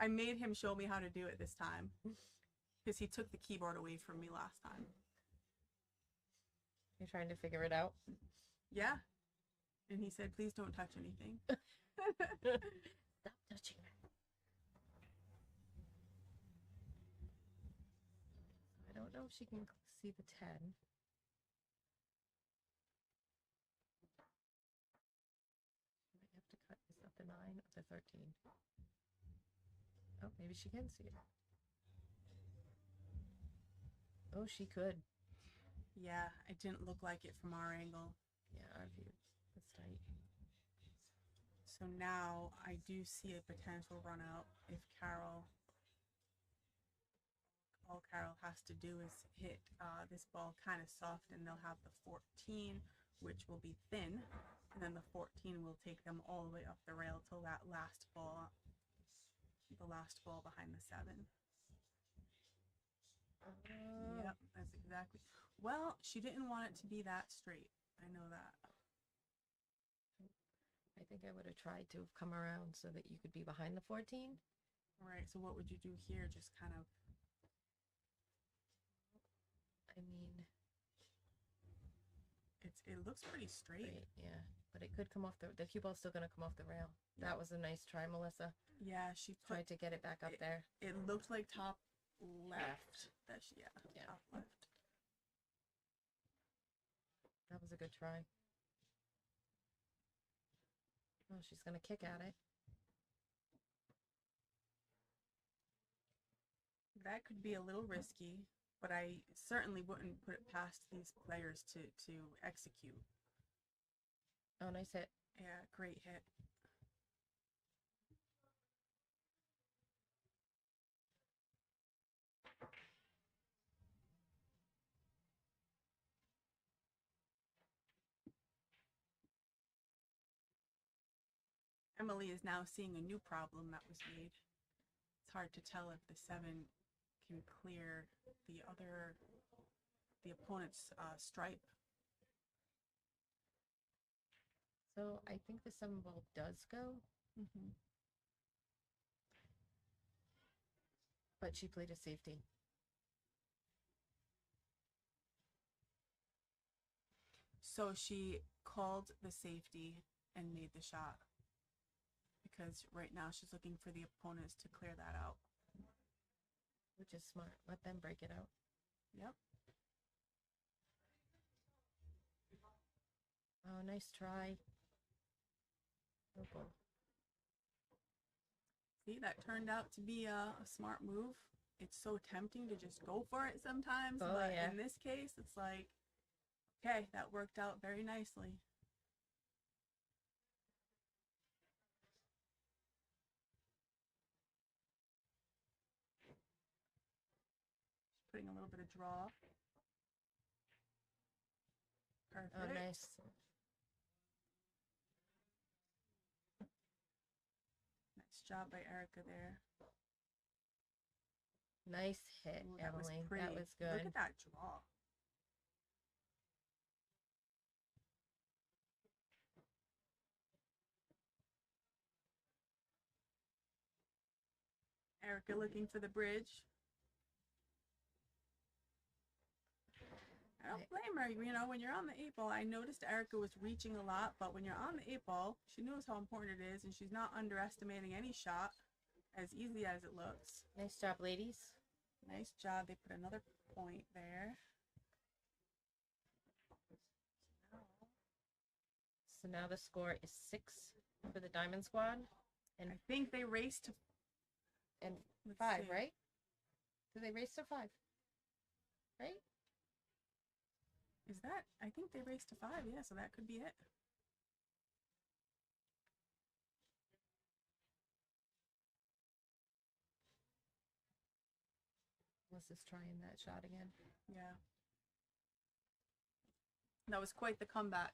I made him show me how to do it this time because he took the keyboard away from me last time. You're trying to figure it out? Yeah. And he said, please don't touch anything. Stop touching it. I don't know if she can see the 10. Might have to cut. Is that the 9 or the 13? Oh, maybe she can see it. Oh, she could. Yeah, it didn't look like it from our angle. Yeah, our view. That's tight. So now I do see a potential run out if Carol, all Carol has to do is hit this ball kind of soft and they'll have the 14, which will be thin. And then the 14 will take them all the way up the rail till that last ball, the last ball behind the 7. Yep, that's exactly. Well, she didn't want it to be that straight. I know that. I think I would have tried to have come around so that you could be behind the 14. All right, so what would you do here? Just kind of. I mean, it looks pretty straight. Yeah, but it could come off the cue ball's still gonna come off the rail. That was a nice try, Melissa. Yeah, she tried to get it back up there. It looked like top left. That she, yeah, top left. That was a good try. Oh, she's gonna kick at it. That could be a little risky, but I certainly wouldn't put it past these players to execute. Oh, nice hit. Yeah, great hit. Emily is now seeing a new problem that was made. It's hard to tell if the 7 can clear the opponent's stripe. So I think the 7 ball does go. Mm-hmm. But she played a safety. So she called the safety and made the shot. Because right now she's looking for the opponents to clear that out. Which is smart. Let them break it out. Yep. Oh, nice try. Oh, See, that turned out to be a smart move. It's so tempting to just go for it sometimes. Oh, but yeah. in this case, it's like, okay, that worked out very nicely. Just putting a little bit of draw. Perfect. Oh, nice. Nice job by Erica there. Nice hit, Ooh, that Emily. was pretty. That was good. Look at that draw. Erica looking for the bridge. I don't blame her. You know, when you're on the 8 ball, I noticed Erica was reaching a lot, but when you're on the 8 ball, she knows how important it is, and she's not underestimating any shot, as easy as it looks. Nice job, ladies. Nice job. They put another point there. So now the score is 6 for the Diamond Squad. And I think they raced to... And Let's 5, see. right? Did they race to 5? Right? Is that? I think they raced to 5, yeah, so that could be it. Melissa's trying that shot again. Yeah. That was quite the comeback.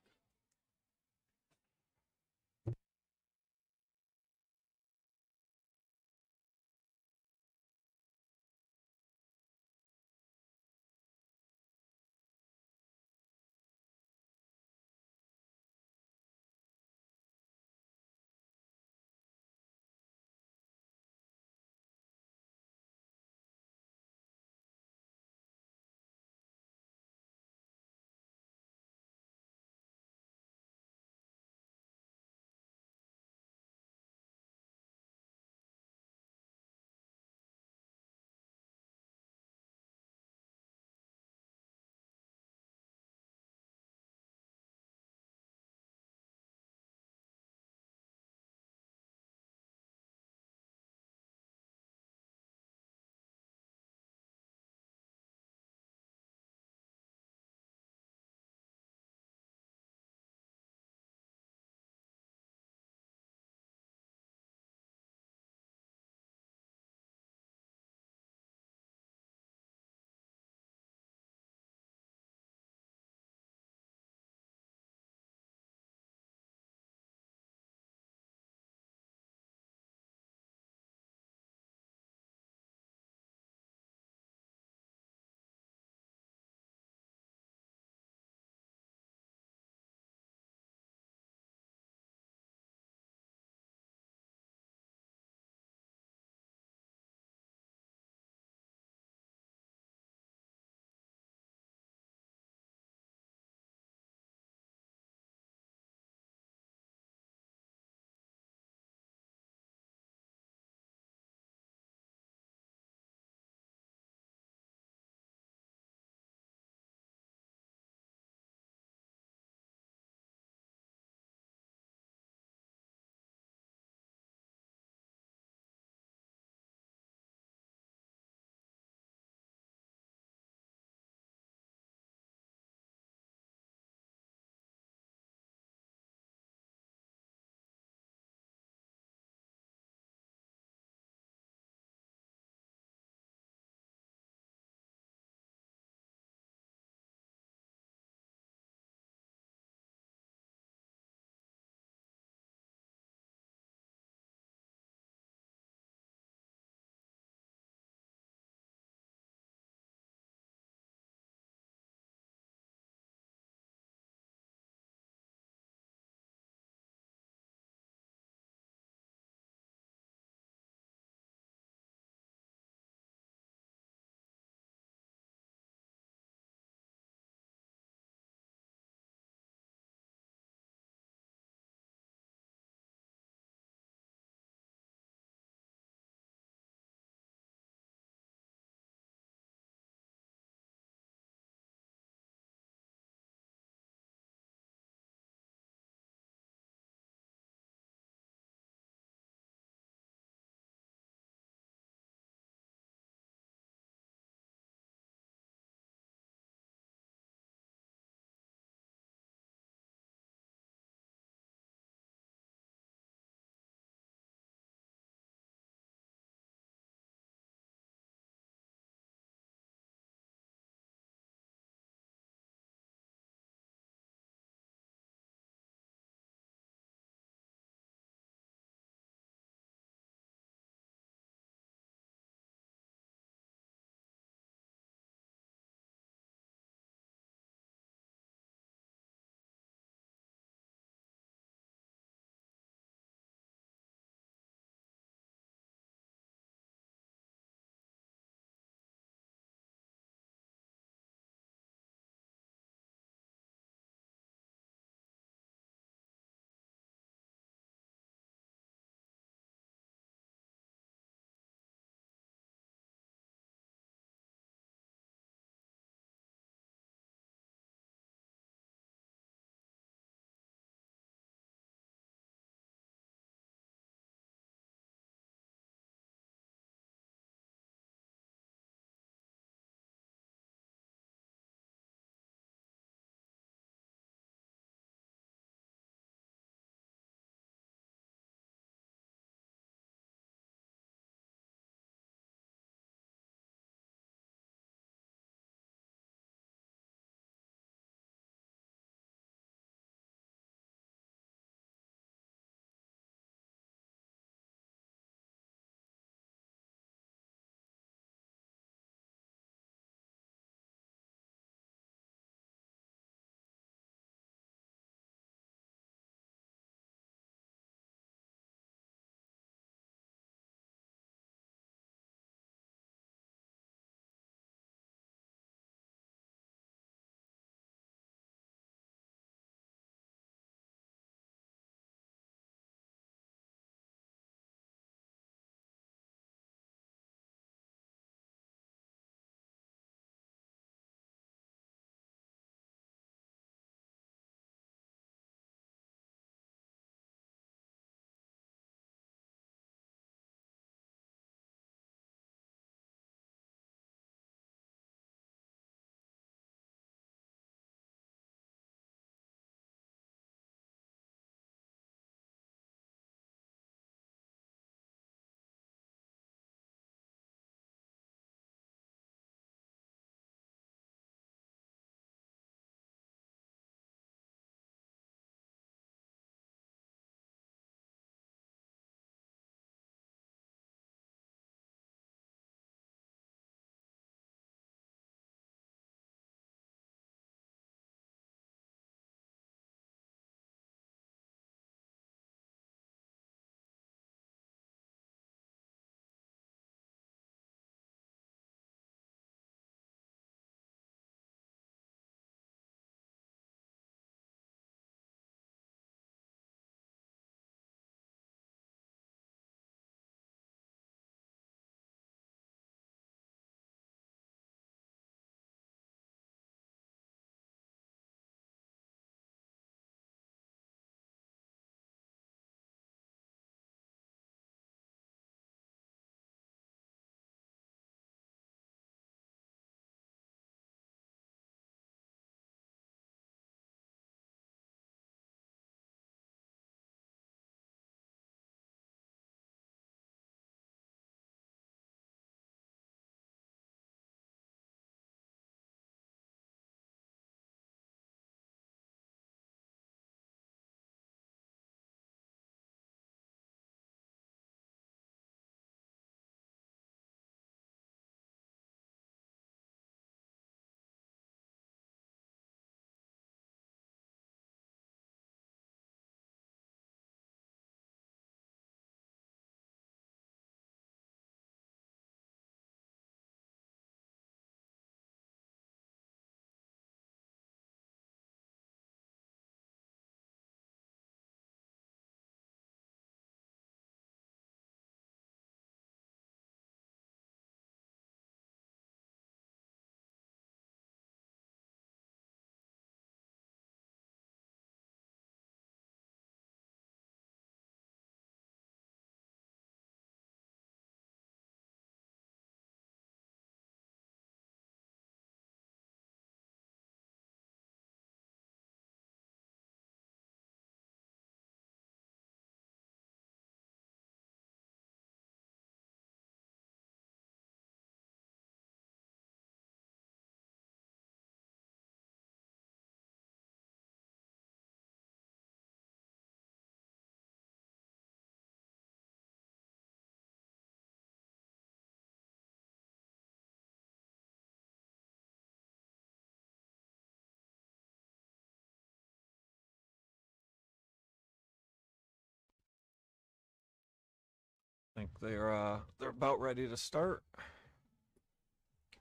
think they're about ready to start.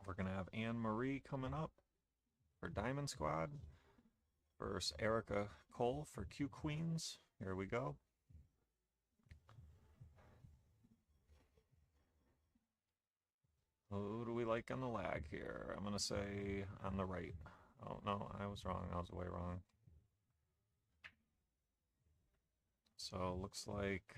We're gonna have Anne Marie coming up for Diamond Squad versus Erica Cole for Q Queens. Here we go. Who do we like on the lag here? I'm gonna say on the right. Oh no, I was wrong. I was way wrong. So looks like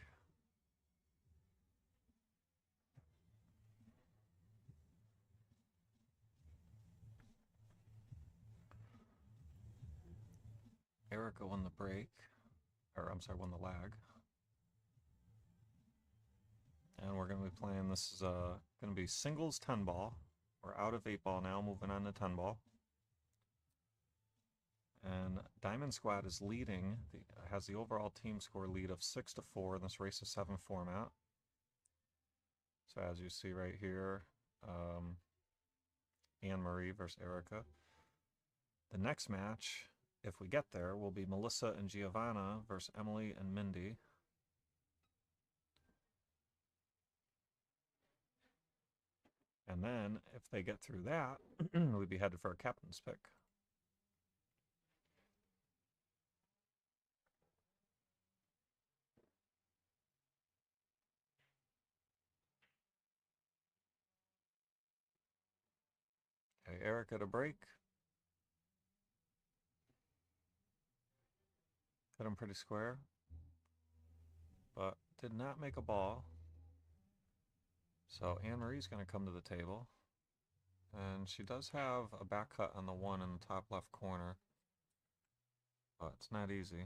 Erica won the break, or I'm sorry, won the lag. And we're going to be playing, this is going to be singles 10 ball. We're out of 8 ball now, moving on to 10 ball. And Diamond Squad is leading, has the overall team score lead of 6-4 in this race of 7 format. So as you see right here, Anne Marie versus Erica. The next match, if we get there, will be Melissa and Giovanna versus Emily and Mindy. And then, if they get through that, we'd be headed for a captain's pick. Okay, Erica to break. Hit him pretty square, but did not make a ball. So Anne Marie's going to come to the table, and she does have a back cut on the 1 in the top left corner, but it's not easy.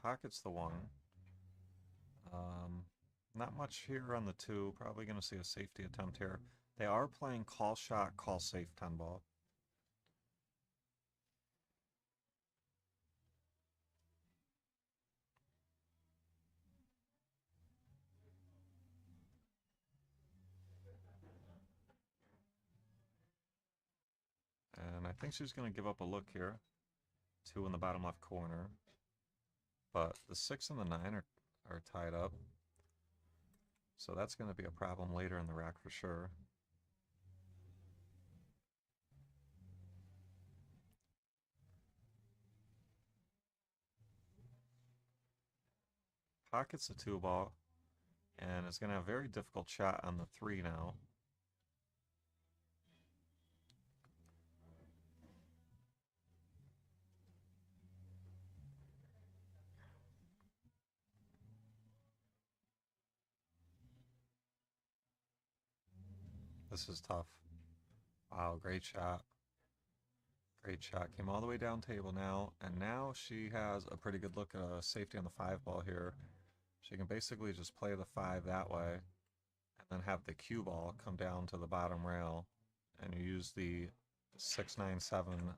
Pockets the 1. Not much here on the 2. Probably going to see a safety attempt here. They are playing call shot, call safe 10 ball. And I think she's going to give up a look here. 2 in the bottom left corner. But the 6 and the 9 are tied up. So that's going to be a problem later in the rack for sure. Pockets the 2 ball, and it's going to have a very difficult shot on the 3 now. This is tough. Wow, great shot. Great shot. Came all the way down table now, and now she has a pretty good look at a safety on the 5 ball here. She can basically just play the 5 that way, and then have the cue ball come down to the bottom rail, and you use the 6-9-7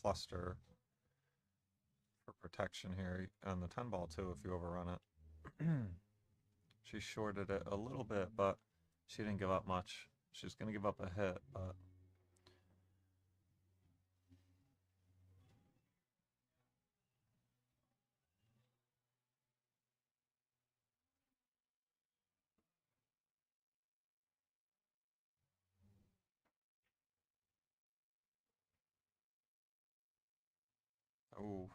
cluster for protection here on the 10 ball too if you overrun it. She shorted it a little bit, but she didn't give up much. She's going to give up a hit, but oh,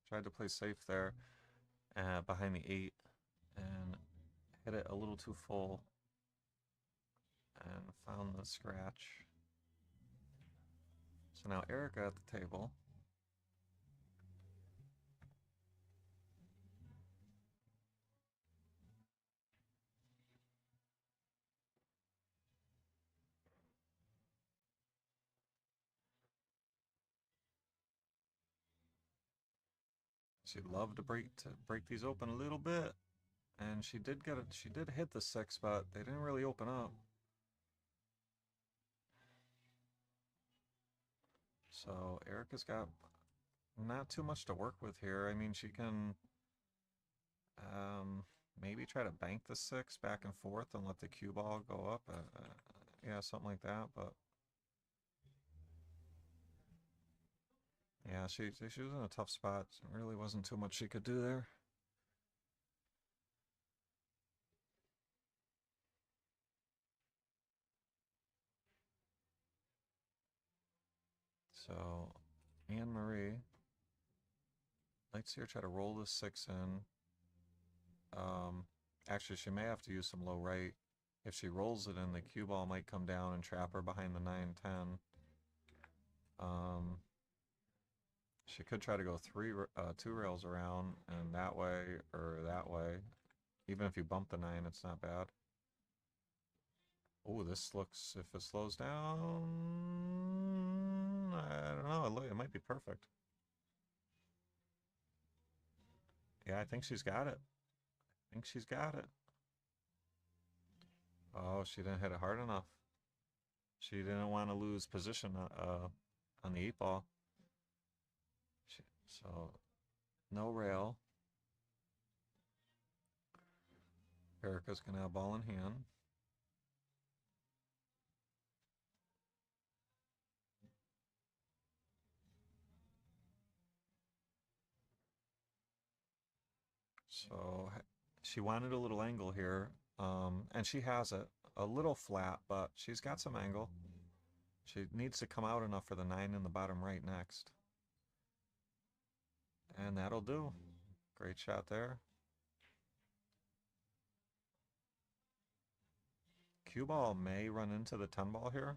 tried to play safe there behind the 8 and hit it a little too full and found the scratch. So now Erica at the table. She'd love to break these open a little bit, and she did get it. She did hit the 6, but they didn't really open up. So Erica's got not too much to work with here. I mean, she can maybe try to bank the 6 back and forth and let the cue ball go up. Yeah, something like that. But Yeah, she was in a tough spot. There really wasn't too much she could do there. So, Anne Marie. Let's see her try to roll this 6 in. Actually, she may have to use some low right. If she rolls it in, the cue ball might come down and trap her behind the 9-10. She could try to go 2 rails around and that way or that way. Even if you bump the 9, it's not bad. Oh, this looks, if it slows down, I don't know, it might be perfect. Yeah, I think she's got it. I think she's got it. Oh, she didn't hit it hard enough. She didn't want to lose position on the 8 ball. So, no rail. Erica's going to have ball in hand. So, she wanted a little angle here, and she has it. A little flat, but she's got some angle. She needs to come out enough for the 9 in the bottom right next. And that'll do. Great shot there. Cue ball may run into the 10 ball here.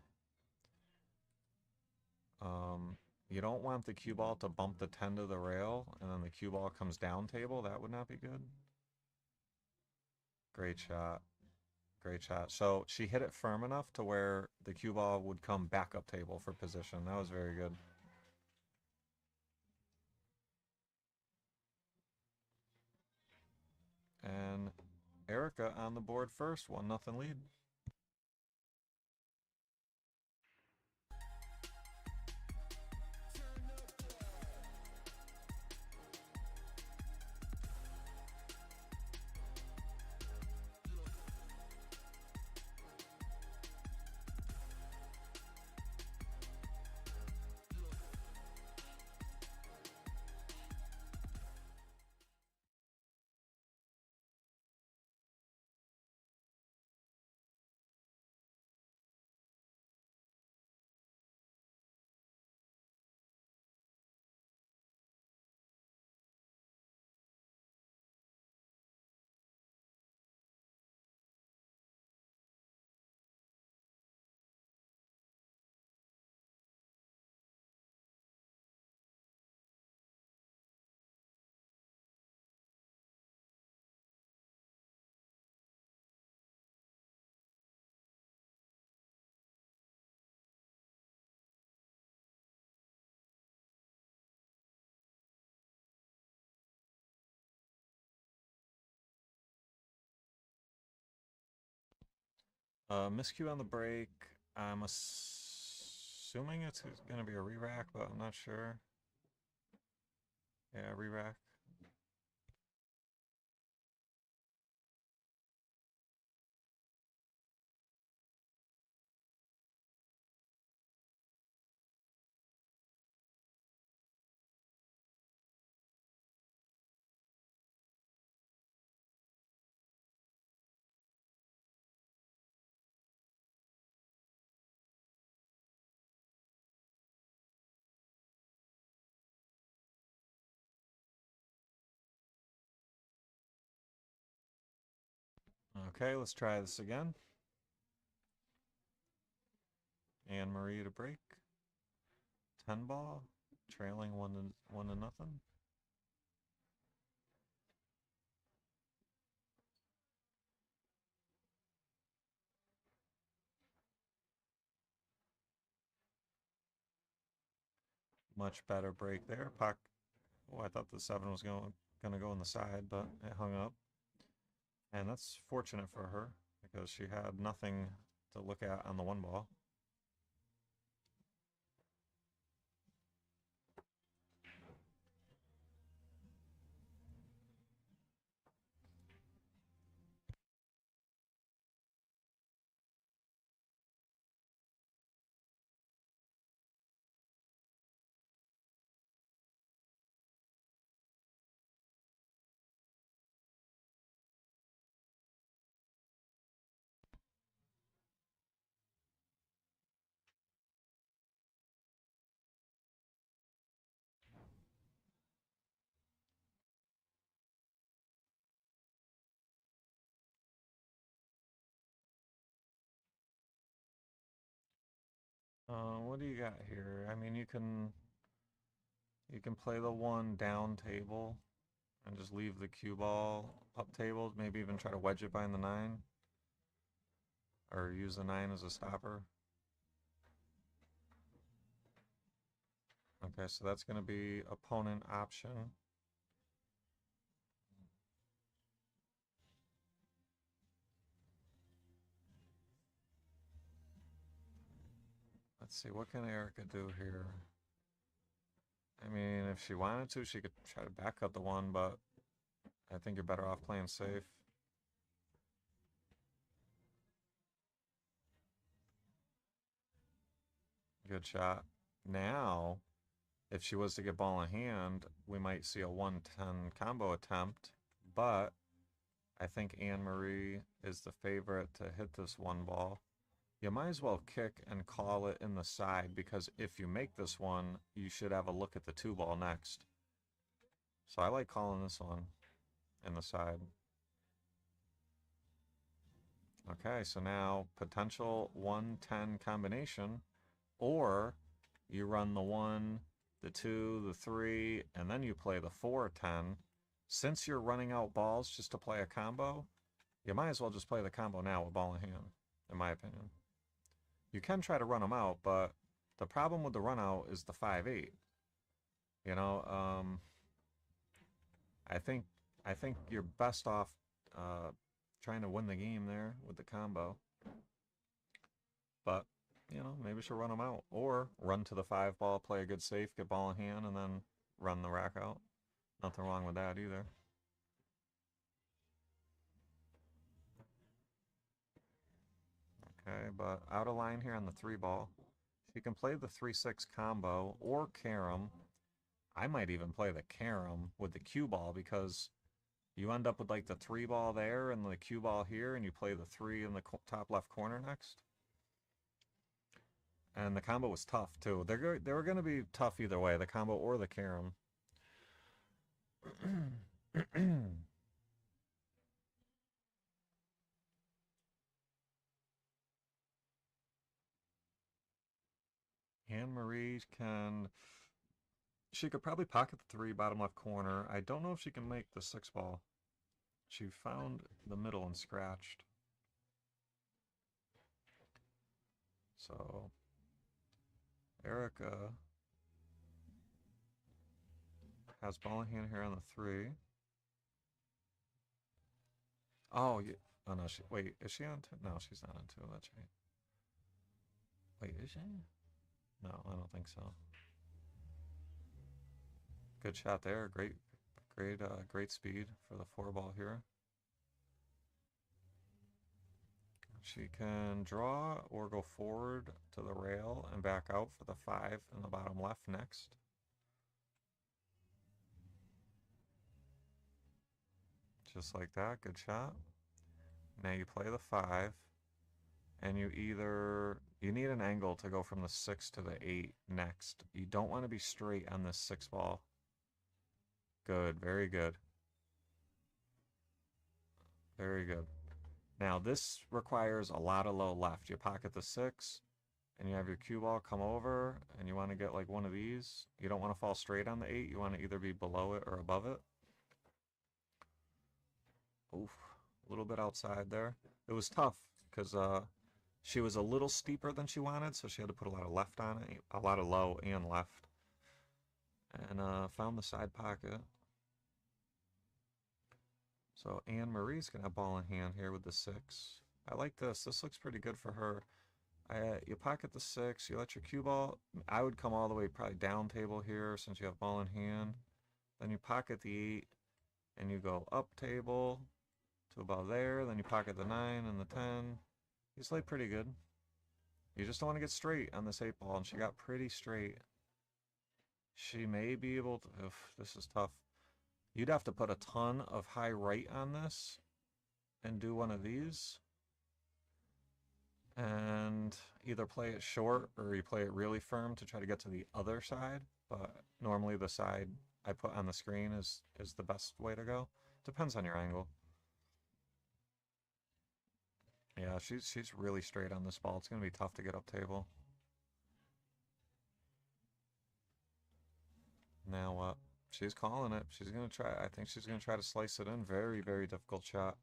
You don't want the cue ball to bump the 10 to the rail and then the cue ball comes down table. That would not be good. Great shot. Great shot. So she hit it firm enough to where the cue ball would come back up table for position. That was very good. And Erica on the board first, 1-0 lead. Miscue on the break. I'm assuming it's going to be a re-rack, but I'm not sure. Yeah, re-rack. Okay, let's try this again. Anne Marie to break. 10 ball, trailing 1-0. Much better break there. Puck. Oh, I thought the 7 was going to go on the side, but it hung up. And that's fortunate for her because she had nothing to look at on the 1 ball. What do you got here? I mean, you can play the 1 down table and just leave the cue ball up table. Maybe even try to wedge it behind the 9. Or use the 9 as a stopper. Okay, so that's going to be opponent option. Let's see, what can Erica do here? I mean, if she wanted to, she could try to back up the 1, but I think you're better off playing safe. Good shot. Now, if she was to get ball in hand, we might see a 1-10 combo attempt, but I think Anne-Marie is the favorite to hit this 1 ball. You might as well kick and call it in the side, because if you make this one, you should have a look at the 2 ball next. So I like calling this one in the side. Okay, so now potential 1-10 combination, or you run the 1, the 2, the 3, and then you play the 4-10. Since you're running out balls just to play a combo, you might as well just play the combo now with ball in hand, in my opinion. You can try to run them out, but the problem with the run out is the 5-8. You know, I think you're best off trying to win the game there with the combo. But, you know, maybe she'll run them out. Or run to the 5 ball, play a good safe, get ball in hand, and then run the rack out. Nothing wrong with that either. Okay, but out of line here on the 3 ball. She can play the 3-6 combo or carom. I might even play the carom with the cue ball, because you end up with like the 3 ball there and the cue ball here, and you play the 3 in the top left corner next. And the combo was tough too. They were going to be tough either way, the combo or the carom. Anne-Marie she could probably pocket the 3 bottom left corner. I don't know if she can make the 6 ball. She found the middle and scratched. So Erica has ball in hand here on the 3. Oh, yeah. Oh no, wait, is she on 2? No, she's not on 2, that's right. Wait, is she? No, I don't think so. Good shot there. Great speed for the 4 ball here. She can draw or go forward to the rail and back out for the 5 in the bottom left next. Just like that. Good shot. Now you play the 5, and you need an angle to go from the 6 to the 8 next. You don't want to be straight on this 6 ball. Good, very good. Very good. Now this requires a lot of low left. You pocket the 6, and you have your cue ball come over, and you want to get like one of these. You don't want to fall straight on the 8. You want to either be below it or above it. Oof, a little bit outside there. It was tough because she was a little steeper than she wanted, so she had to put a lot of left on it, a lot of low and left. And found the side pocket. So Anne-Marie's going to have ball in hand here with the 6. I like this. This looks pretty good for her. You pocket the 6. You let your cue ball. I would come all the way probably down table here since you have ball in hand. Then you pocket the 8, and you go up table to about there. Then you pocket the 9 and the 10. You play pretty good. You just don't want to get straight on this 8 ball, and she got pretty straight. She may be able to... this is tough. You'd have to put a ton of high right on this and do one of these. And either play it short or you play it really firm to try to get to the other side. But normally the side I put on the screen is the best way to go. Depends on your angle. Yeah, she's really straight on this ball. It's going to be tough to get up table. Now what? She's calling it. She's going to try. I think she's going to try to slice it in. Very, very difficult shot.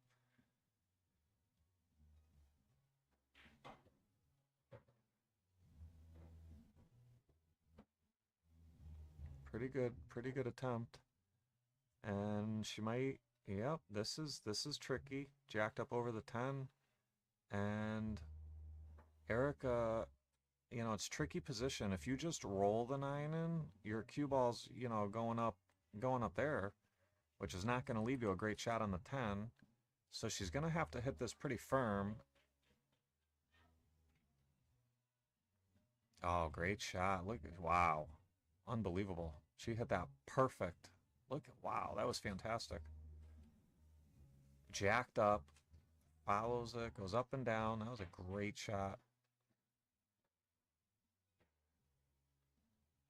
Pretty good attempt. And she might, yep, this is tricky. Jacked up over the 10. And Erica, you know, it's tricky position. If you just roll the 9 in, your cue ball's, you know, going up there, which is not going to leave you a great shot on the 10. So she's going to have to hit this pretty firm. Oh, great shot. Look, wow. Unbelievable. She hit that perfect. Look, wow, that was fantastic. Jacked up, follows it, goes up and down. That was a great shot.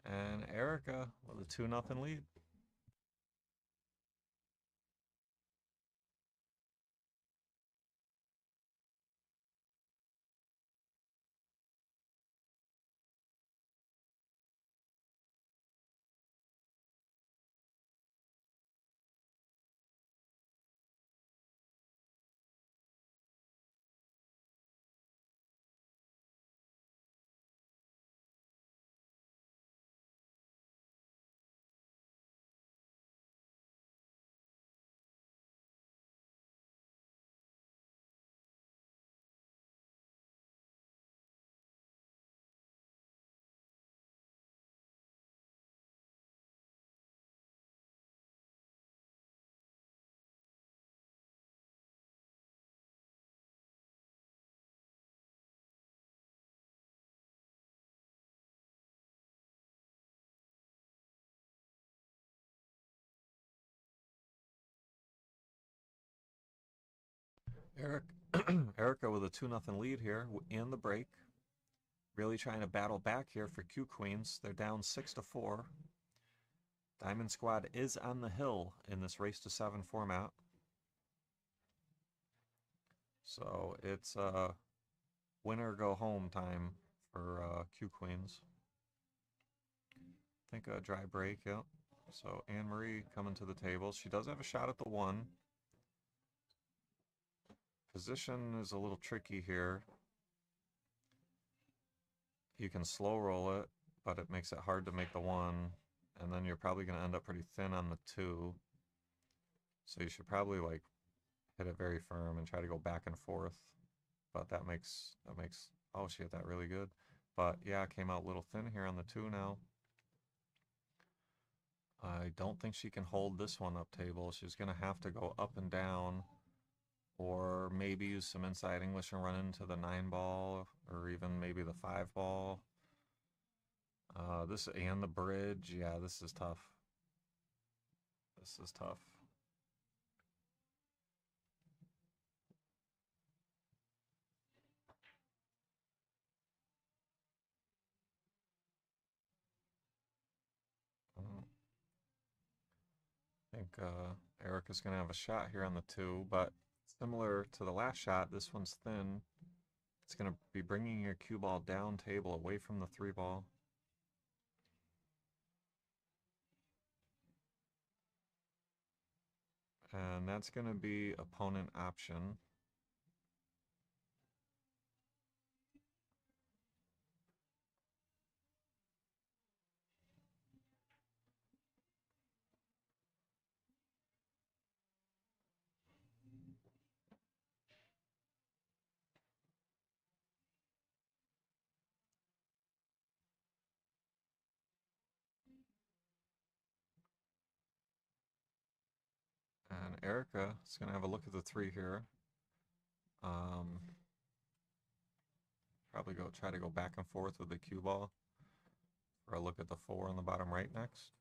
And Erica with a 2-0 lead. Erica with a 2-0 lead here in the break. Really trying to battle back here for Q Queens. They're down 6-4. Diamond Squad is on the hill in this race to 7 format. So it's winner go home time for Q Queens. I think a dry break, yep. So Anne-Marie coming to the table. She does have a shot at the 1. Position is a little tricky here. You can slow roll it, but it makes it hard to make the 1. And then you're probably going to end up pretty thin on the 2. So you should probably like hit it very firm and try to go back and forth. But that makes, oh, she hit that really good. But yeah, it came out a little thin here on the 2 now. I don't think she can hold this one up table. She's going to have to go up and down, or maybe use some inside English and run into the 9 ball, or even maybe the 5 ball. This and the bridge, yeah, this is tough. This is tough. I think Erica's going to have a shot here on the 2, but similar to the last shot, this one's thin. It's going to be bringing your cue ball down table away from the 3 ball. And that's going to be opponent option. And Erica is going to have a look at the 3 here. Probably try to go back and forth with the cue ball. Or a look at the 4 on the bottom right next.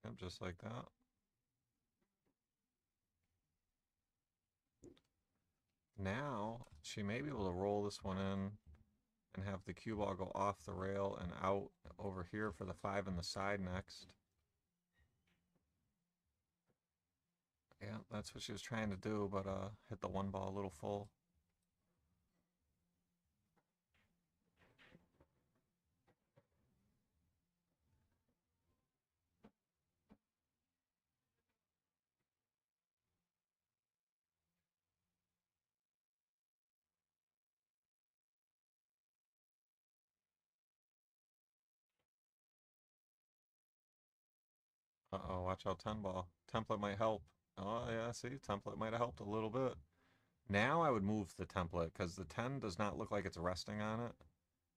Yep, just like that. Now she may be able to roll this one in and have the cue ball go off the rail and out over here for the 5 in the side next. Yeah, that's what she was trying to do, but hit the 1 ball a little full. Uh-oh, watch out, 10 ball. Template might help. Oh, yeah, see, template might have helped a little bit. Now I would move the template because the 10 does not look like it's resting on it.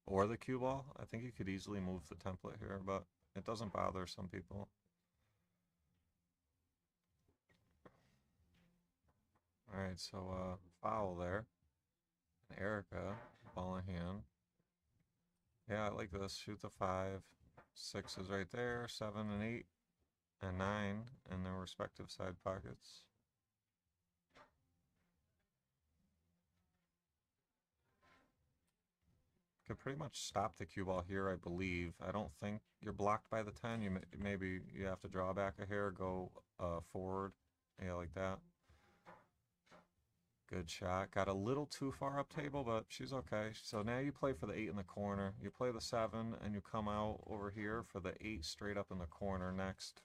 Or the cue ball. I think you could easily move the template here, but it doesn't bother some people. Alright, so foul there. And Erica, ball in hand. Yeah, I like this. Shoot the 5. 6 is right there. 7 and 8 and 9 in their respective side pockets. Could pretty much stop the cue ball here, I believe. I don't think you're blocked by the 10. Maybe you have to draw back a hair, go forward. Yeah, like that. Good shot. Got a little too far up table, but she's okay. So now you play for the 8 in the corner. You play the 7, and you come out over here for the 8 straight up in the corner next.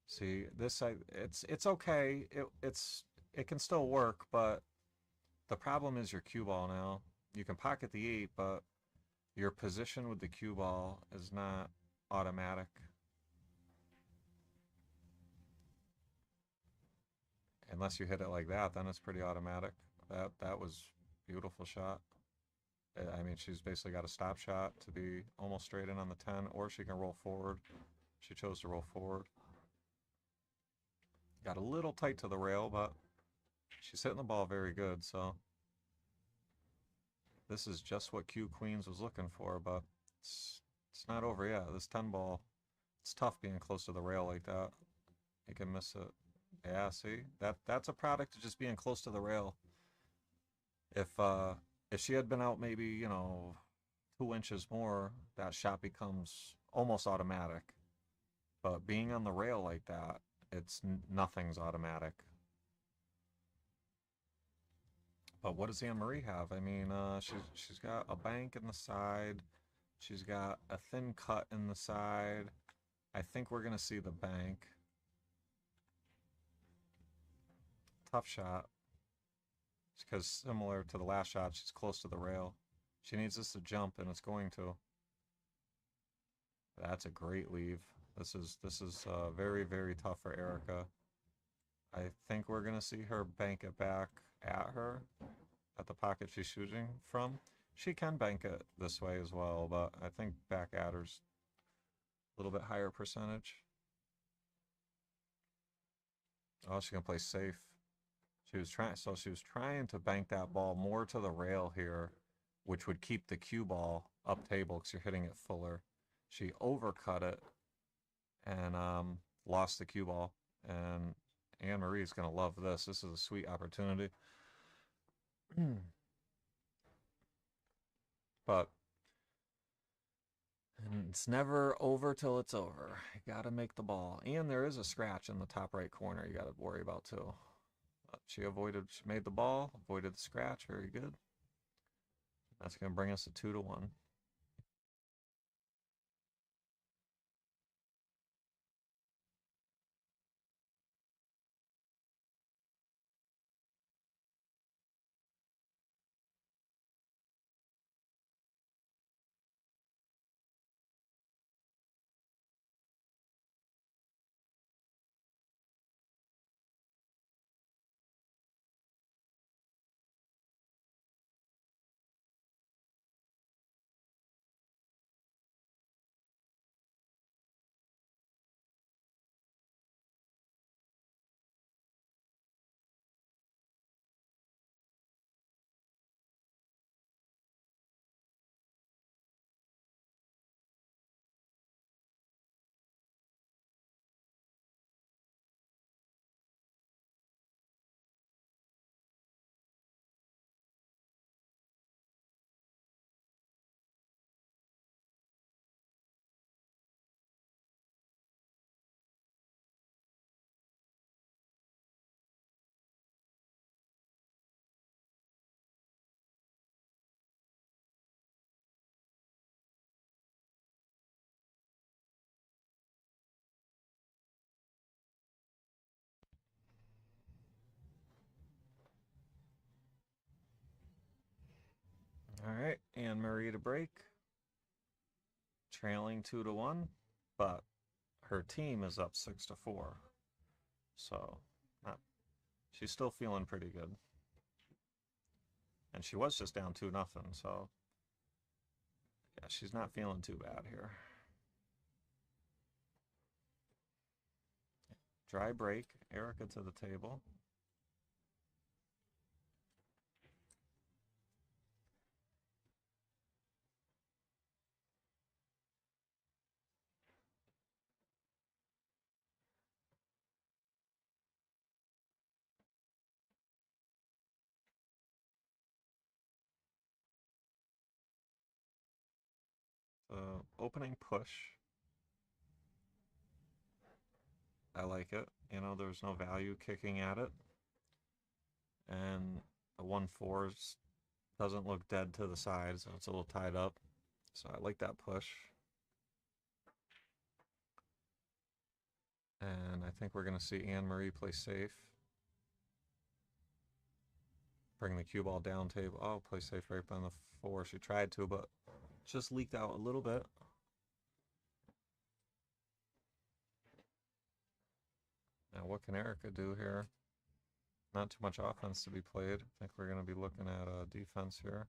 See, this side, it's okay. It can still work, but the problem is your cue ball now. You can pocket the 8, but your position with the cue ball is not automatic. Unless you hit it like that, then it's pretty automatic. That was a beautiful shot. I mean, she's basically got a stop shot to be almost straight in on the 10, or she can roll forward. She chose to roll forward. Got a little tight to the rail, but she's hitting the ball very good, so this is just what Q Queens was looking for, but it's not over yet. This 10 ball, it's tough being close to the rail like that. You can miss it. Yeah, see? That's a product of just being close to the rail. If she had been out maybe, you know, 2 inches more, that shot becomes almost automatic. But being on the rail like that, nothing's automatic. But what does Anne-Marie have? I mean, she's got a bank in the side. She's got a thin cut in the side. I think we're going to see the bank. Tough shot. Because similar to the last shot, she's close to the rail. She needs this to jump, and it's going to. That's a great leave. This is very, very tough for Erica. I think we're going to see her bank it back at her, at the pocket she's shooting from. She can bank it this way as well, but I think back at her's a little bit higher percentage. Oh, she's going to play safe. She was trying to bank that ball more to the rail here, which would keep the cue ball up table because you're hitting it fuller. She overcut it and lost the cue ball. And Anne-Marie's going to love this. This is a sweet opportunity. But it's never over till it's over. You got to make the ball. And there is a scratch in the top right corner you got to worry about too. She made the ball, avoided the scratch. Very good. That's going to bring us to 2-1. All right, Anne-Marie to break. Trailing 2-1, but her team is up 6-4. So, she's still feeling pretty good. And she was just down 2-0, so yeah, she's not feeling too bad here. Dry break, Erica to the table. Opening push. I like it. You know, there's no value kicking at it. And the 1-4 doesn't look dead to the sides. It's a little tied up. So I like that push. And I think we're going to see Anne-Marie play safe. Bring the cue ball down table. Oh, play safe right on the 4. She tried to, but just leaked out a little bit. Now, what can Erica do here? Not too much offense to be played. I think we're going to be looking at defense here.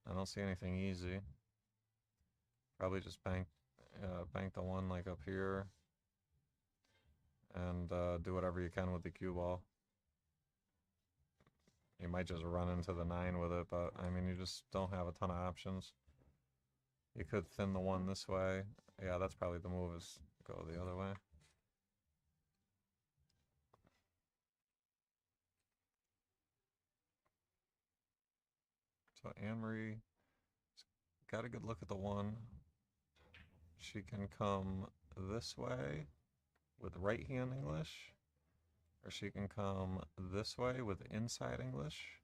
I don't see anything easy. Probably just bank the 1 like up here. And do whatever you can with the cue ball. You might just run into the 9 with it, but I mean, you just don't have a ton of options. You could thin the 1 this way. Yeah, that's probably the move, is go the other way. So Anne-Marie got a good look at the 1. She can come this way with right hand English, or she can come this way with inside English.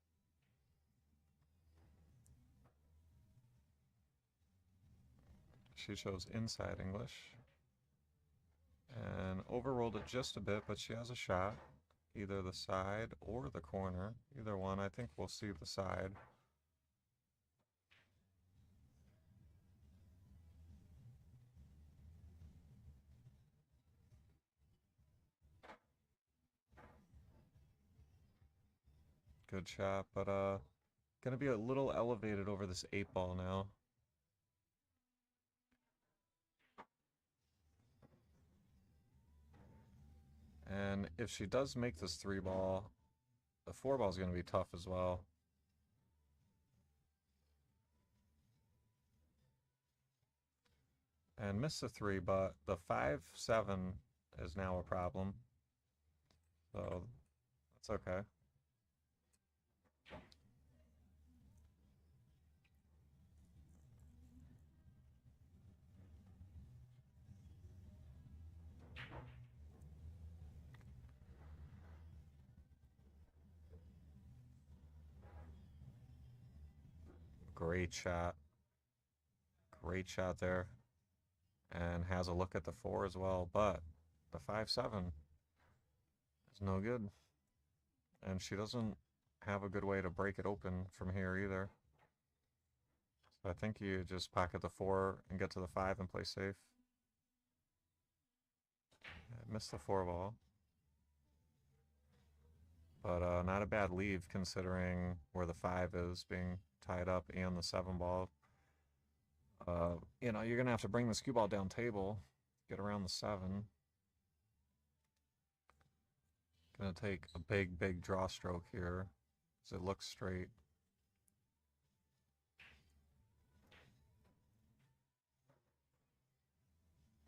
She chose inside English and overrolled it just a bit, but she has a shot, either the side or the corner, either one. I think we'll see the side. Good shot, but gonna be a little elevated over this 8 ball now. And if she does make this 3 ball, the 4 ball is going to be tough as well. And missed the 3, but the 5-7 is now a problem. So that's okay. Great shot. Great shot there. And has a look at the 4 as well, but the 5-7 is no good. And she doesn't have a good way to break it open from here either. So I think you just pocket the 4 and get to the 5 and play safe. Missed the 4 ball. But not a bad leave considering where the 5 is being tied up and the 7 ball. You know, you're going to have to bring this cue ball down table, get around the 7. Going to take a big draw stroke here as it looks straight.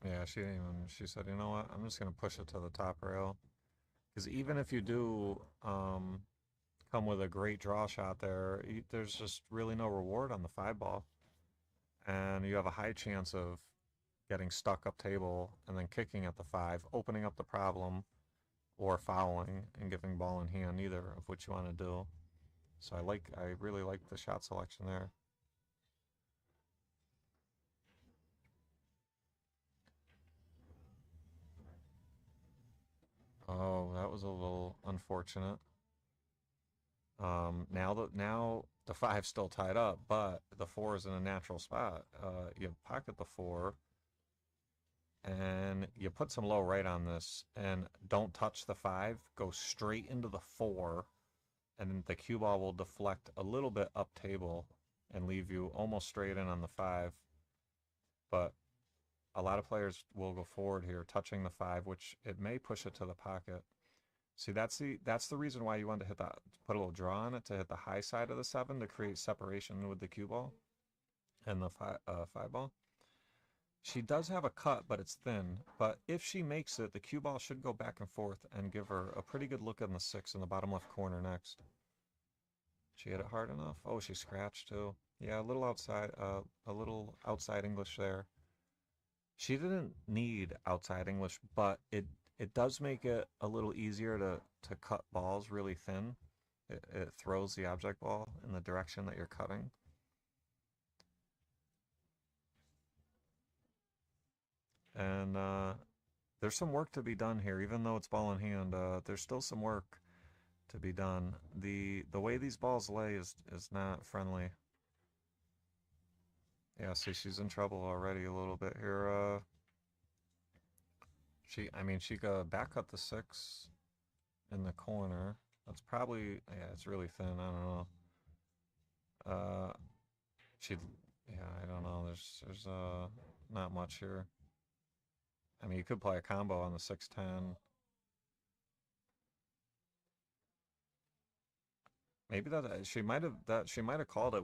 Yeah, she didn't even, she said, you know what, I'm just going to push it to the top rail. Because even if you do come with a great draw shot there, there's just really no reward on the 5 ball. And you have a high chance of getting stuck up table and then kicking at the 5, opening up the problem, or fouling and giving ball in hand, either of which you want to do. So I really like the shot selection there. Oh, that was a little unfortunate. Now the 5's still tied up, but the 4 is in a natural spot. You pocket the 4, and you put some low right on this, and don't touch the 5, go straight into the 4, and the cue ball will deflect a little bit up table and leave you almost straight in on the 5. But a lot of players will go forward here, touching the 5, which it may push it to the pocket. See, that's the reason why you want to hit that, put a little draw on it to hit the high side of the 7 to create separation with the cue ball and the 5 ball. She does have a cut, but it's thin. But if she makes it, the cue ball should go back and forth and give her a pretty good look in the 6 in the bottom left corner next. She hit it hard enough. Oh, she scratched too. Yeah, a little outside English there. She didn't need outside English, but it does make it a little easier to cut balls really thin. It throws the object ball in the direction that you're cutting. And there's some work to be done here, even though it's ball in hand. There's still some work to be done. The way these balls lay is not friendly. Yeah, see, she's in trouble already a little bit here. She could back cut the 6 in the corner. That's probably, yeah, it's really thin. I don't know. I don't know. There's not much here. I mean, you could play a combo on the 6-10. Maybe she might have called it.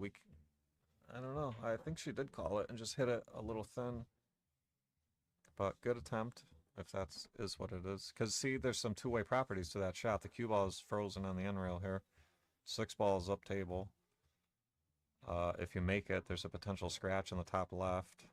I don't know. I think she did call it and just hit it a little thin. But good attempt, if that is what it is. Because see, there's some two-way properties to that shot. The cue ball is frozen on the end rail here. 6 balls up table. If you make it, there's a potential scratch in the top left.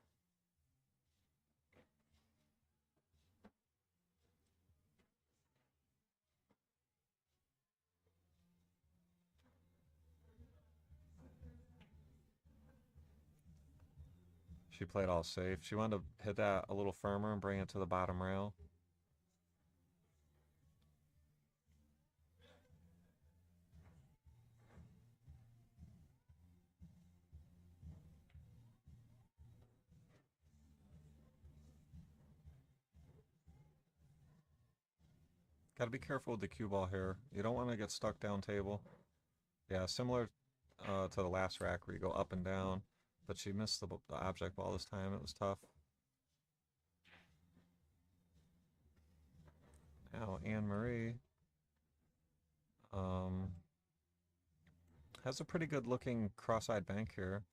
She played all safe. She wanted to hit that a little firmer and bring it to the bottom rail. Got to be careful with the cue ball here. You don't want to get stuck down table. Yeah, similar to the last rack where you go up and down. But she missed the object ball this time. It was tough. Now Anne-Marie has a pretty good looking cross-eyed bank here.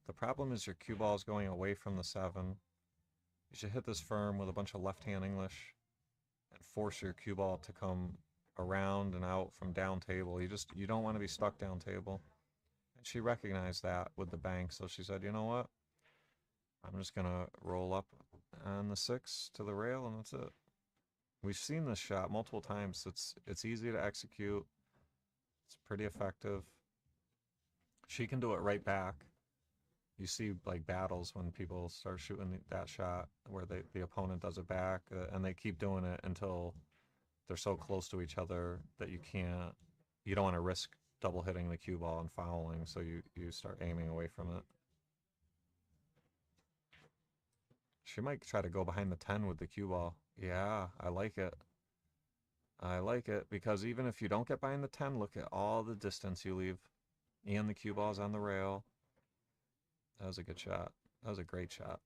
The problem is your cue ball is going away from the 7. You should hit this firm with a bunch of left-hand English and force your cue ball to come around and out from down table. You don't want to be stuck down table. And she recognized that with the bank, so she said, you know what? I'm just gonna roll up on the 6 to the rail, and that's it. We've seen this shot multiple times. It's easy to execute. It's pretty effective. She can do it right back. You see like battles when people start shooting that shot where the opponent does it back, and they keep doing it until they're so close to each other that you don't want to risk double hitting the cue ball and fouling, so you start aiming away from it. She might try to go behind the 10 with the cue ball. Yeah, I like it. I like it because even if you don't get behind the 10, look at all the distance you leave. And the cue ball's on the rail. That was a good shot. That was a great shot.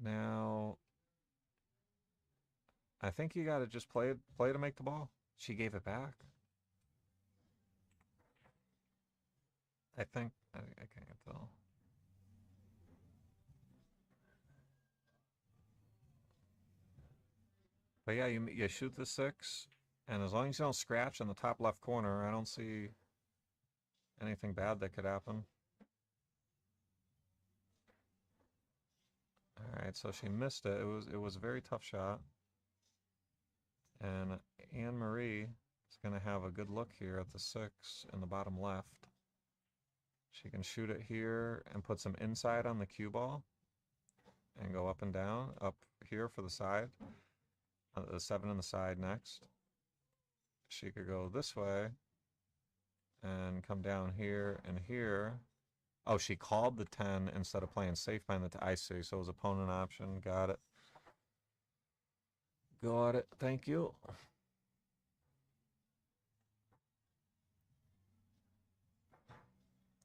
Now, I think you got to just play to make the ball. She gave it back. I think I can't tell. But yeah, you shoot the 6, and as long as you don't scratch in the top left corner, I don't see anything bad that could happen. All right, so she missed it. It was a very tough shot. And Anne-Marie is going to have a good look here at the 6 in the bottom left. She can shoot it here and put some inside on the cue ball and go up and down, up here for the side. The 7 on the side next. She could go this way and come down here and here. Oh, she called the 10 instead of playing safe behind the 10. I see. So it was opponent option. Got it. Got it. Thank you.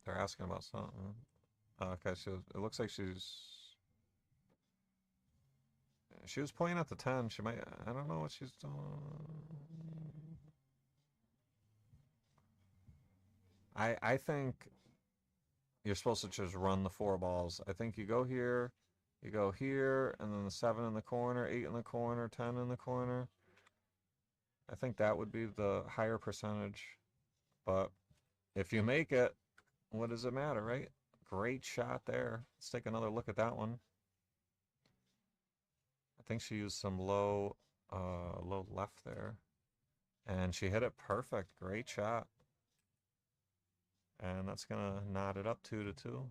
They're asking about something. Okay, it looks like she was playing at the 10. She might, I don't know what she's doing. I think you're supposed to just run the 4 balls. I think you go here, and then the 7 in the corner, 8 in the corner, 10 in the corner. I think that would be the higher percentage. But if you make it, what does it matter, right? Great shot there. Let's take another look at that one. I think she used some low left there. And she hit it perfect. Great shot. And that's going to knot it up 2-2.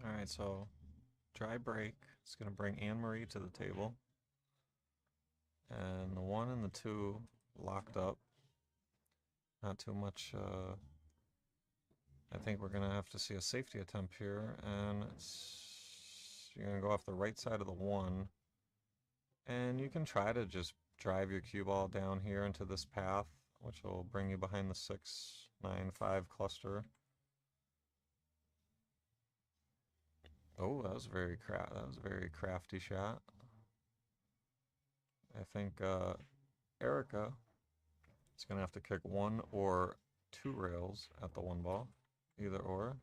All right, so dry break. It's going to bring Anne-Marie to the table. And the 1 and the 2 locked up. Not too much. I think we're going to have to see a safety attempt here. And you're going to go off the right side of the 1. And you can try to just drive your cue ball down here into this path, which will bring you behind the 6-9-5 cluster. Oh, that was a very crafty shot. I think Erica is going to have to kick 1 or 2 rails at the 1 ball, either or.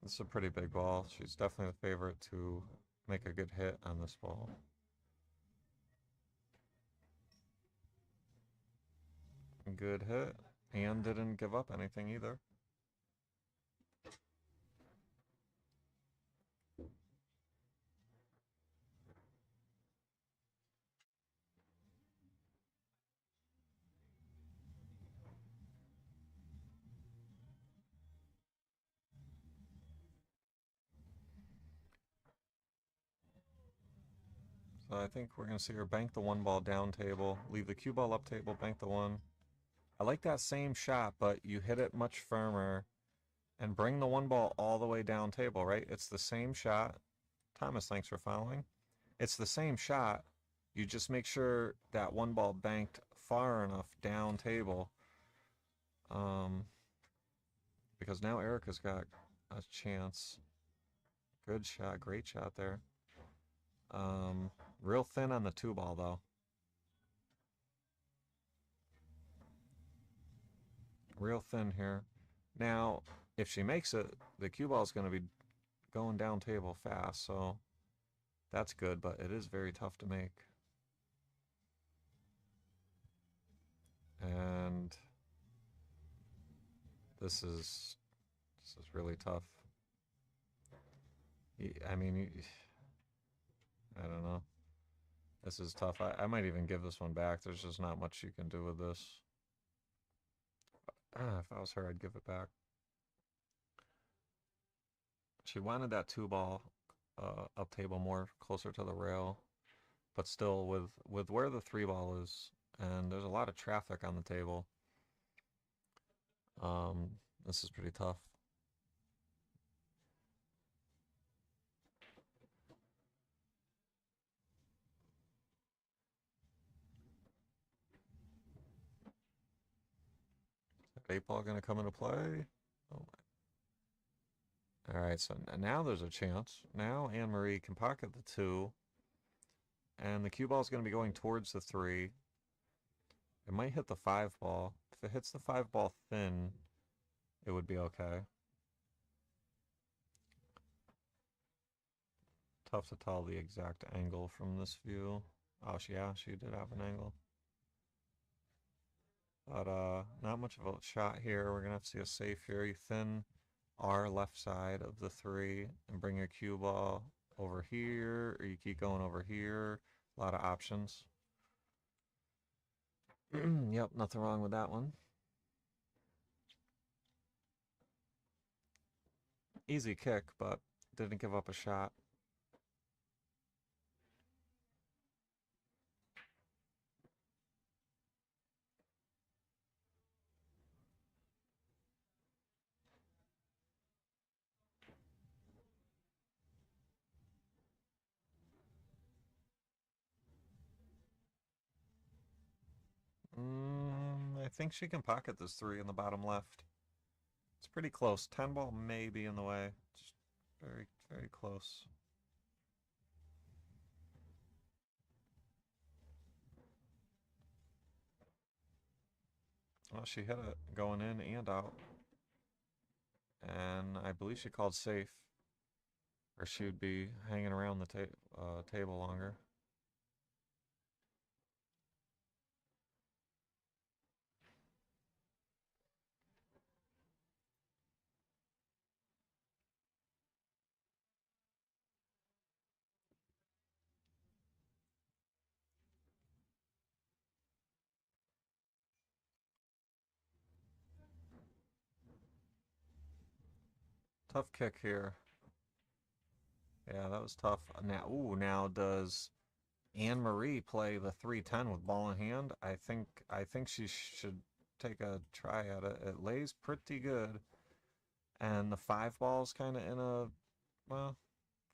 This is a pretty big ball. She's definitely the favorite to make a good hit on this ball. Good hit. And didn't give up anything either. So I think we're going to see her bank the one ball down table, leave the cue ball up table, bank the one. I like that same shot, but you hit it much firmer and bring the one ball all the way down table, right? It's the same shot. Thomas, thanks for following. It's the same shot. You just make sure that one ball banked far enough down table. Because now Erica's got a chance. Good shot, great shot there. Real thin on the two ball though. Real thin here. Now, if she makes it, the cue ball is going to be going down table fast, so that's good, but it is very tough to make. And this is really tough. I mean, I don't know. This is tough. I might even give this one back. There's just not much you can do with this. If I was her, I'd give it back. She wanted that two ball up table more closer to the rail, but still with where the three ball is, and there's a lot of traffic on the table. This is pretty tough. Eight ball going to come into play. Oh my. All right, so now there's a chance. Now Anne-Marie can pocket the two, and the cue ball is going to be going towards the three. It might hit the five ball. If it hits the five ball thin, it would be okay. Tough to tell the exact angle from this view. Oh, yeah, she did have an angle. But not much of a shot here. We're going to have to see a safe here. You thin our left side of the three and bring your cue ball over here, or you keep going over here. A lot of options. Yep, nothing wrong with that one. Easy kick, but didn't give up a shot. I think she can pocket this three in the bottom left. It's pretty close. 10 ball may be in the way. Just very, very close. Well, she hit it going in and out. And I believe she called safe. Or she would be hanging around the table longer. Tough kick here. Yeah, that was tough. Now does Anne-Marie play the 3-10 with ball in hand? I think she should take a try at it. It lays pretty good. And the 5 ball's kind of in a, well,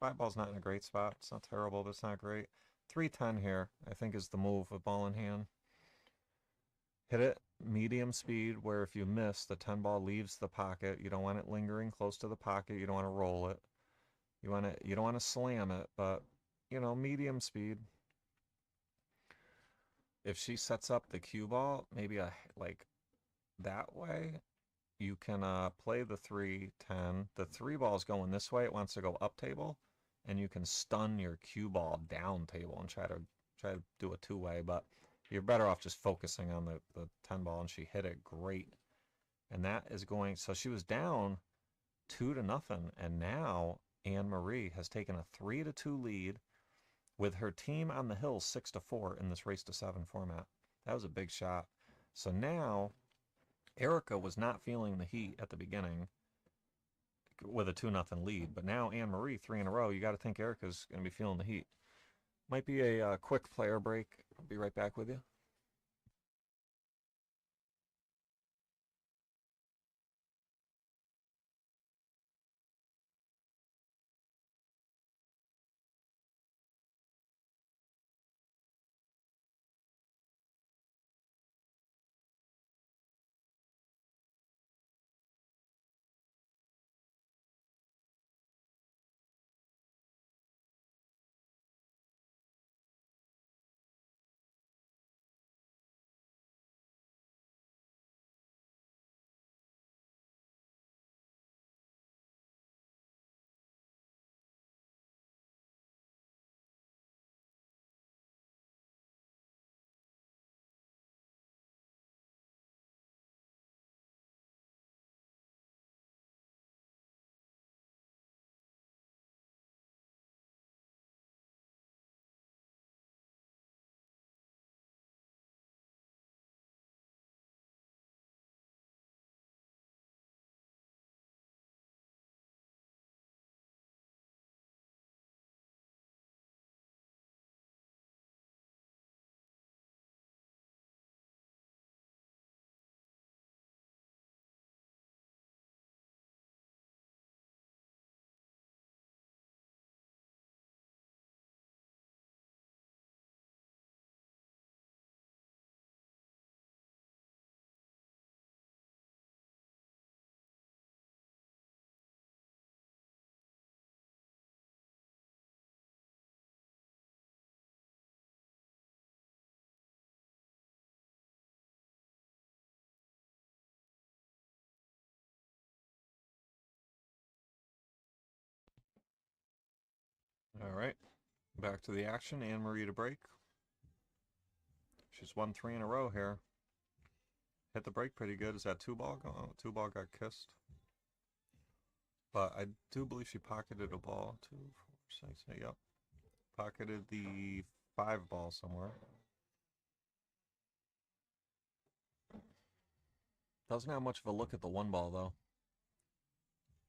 5 ball's not in a great spot. It's not terrible, but it's not great. 3-10 here, I think, is the move with ball in hand. Hit it medium speed, where if you miss, the 10 ball leaves the pocket. You don't want it lingering close to the pocket. You don't want to roll it. You don't want to slam it, but, you know, medium speed. If she sets up the cue ball, maybe like that way, you can play the 3-10. The 3 ball's going this way. It wants to go up table, and you can stun your cue ball down table and try to do a two-way, but you're better off just focusing on the 10 ball, and she hit it great. And that is going, so she was down 2-0, and now Anne-Marie has taken a 3-2 lead with her team on the hill 6-4 in this race to 7 format. That was a big shot. So now Erica was not feeling the heat at the beginning with a 2-0 lead, but now Anne-Marie, 3 in a row, you got to think Erica's going to be feeling the heat. Might be a quick player break. I'll be right back with you. All right, back to the action. Anne-Marie to break. She's won 3 in a row here. Hit the break pretty good. Is that 2-ball? Oh, 2-ball got kissed. But I do believe she pocketed a ball. 2, 4, 6, 8, yep. Pocketed the 5-ball somewhere. Doesn't have much of a look at the 1-ball though.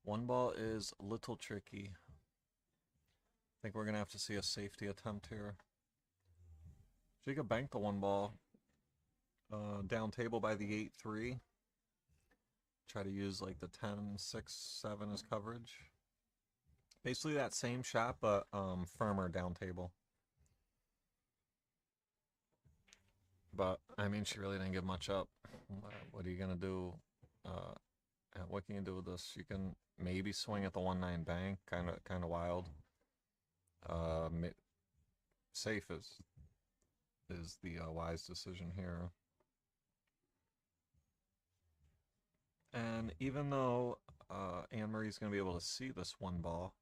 1-ball is a little tricky. I think we're going to have to see a safety attempt here. She could bank the 1-ball. Down table by the 8-3. Try to use like the 10-6-7 as coverage. Basically that same shot, but firmer down table. But, I mean, she really didn't give much up. What are you going to do? What can you do with this? You can maybe swing at the 1-9 bank. Kind of wild. Safe is the wise decision here. And even though Anne-Marie's going to be able to see this 1-ball,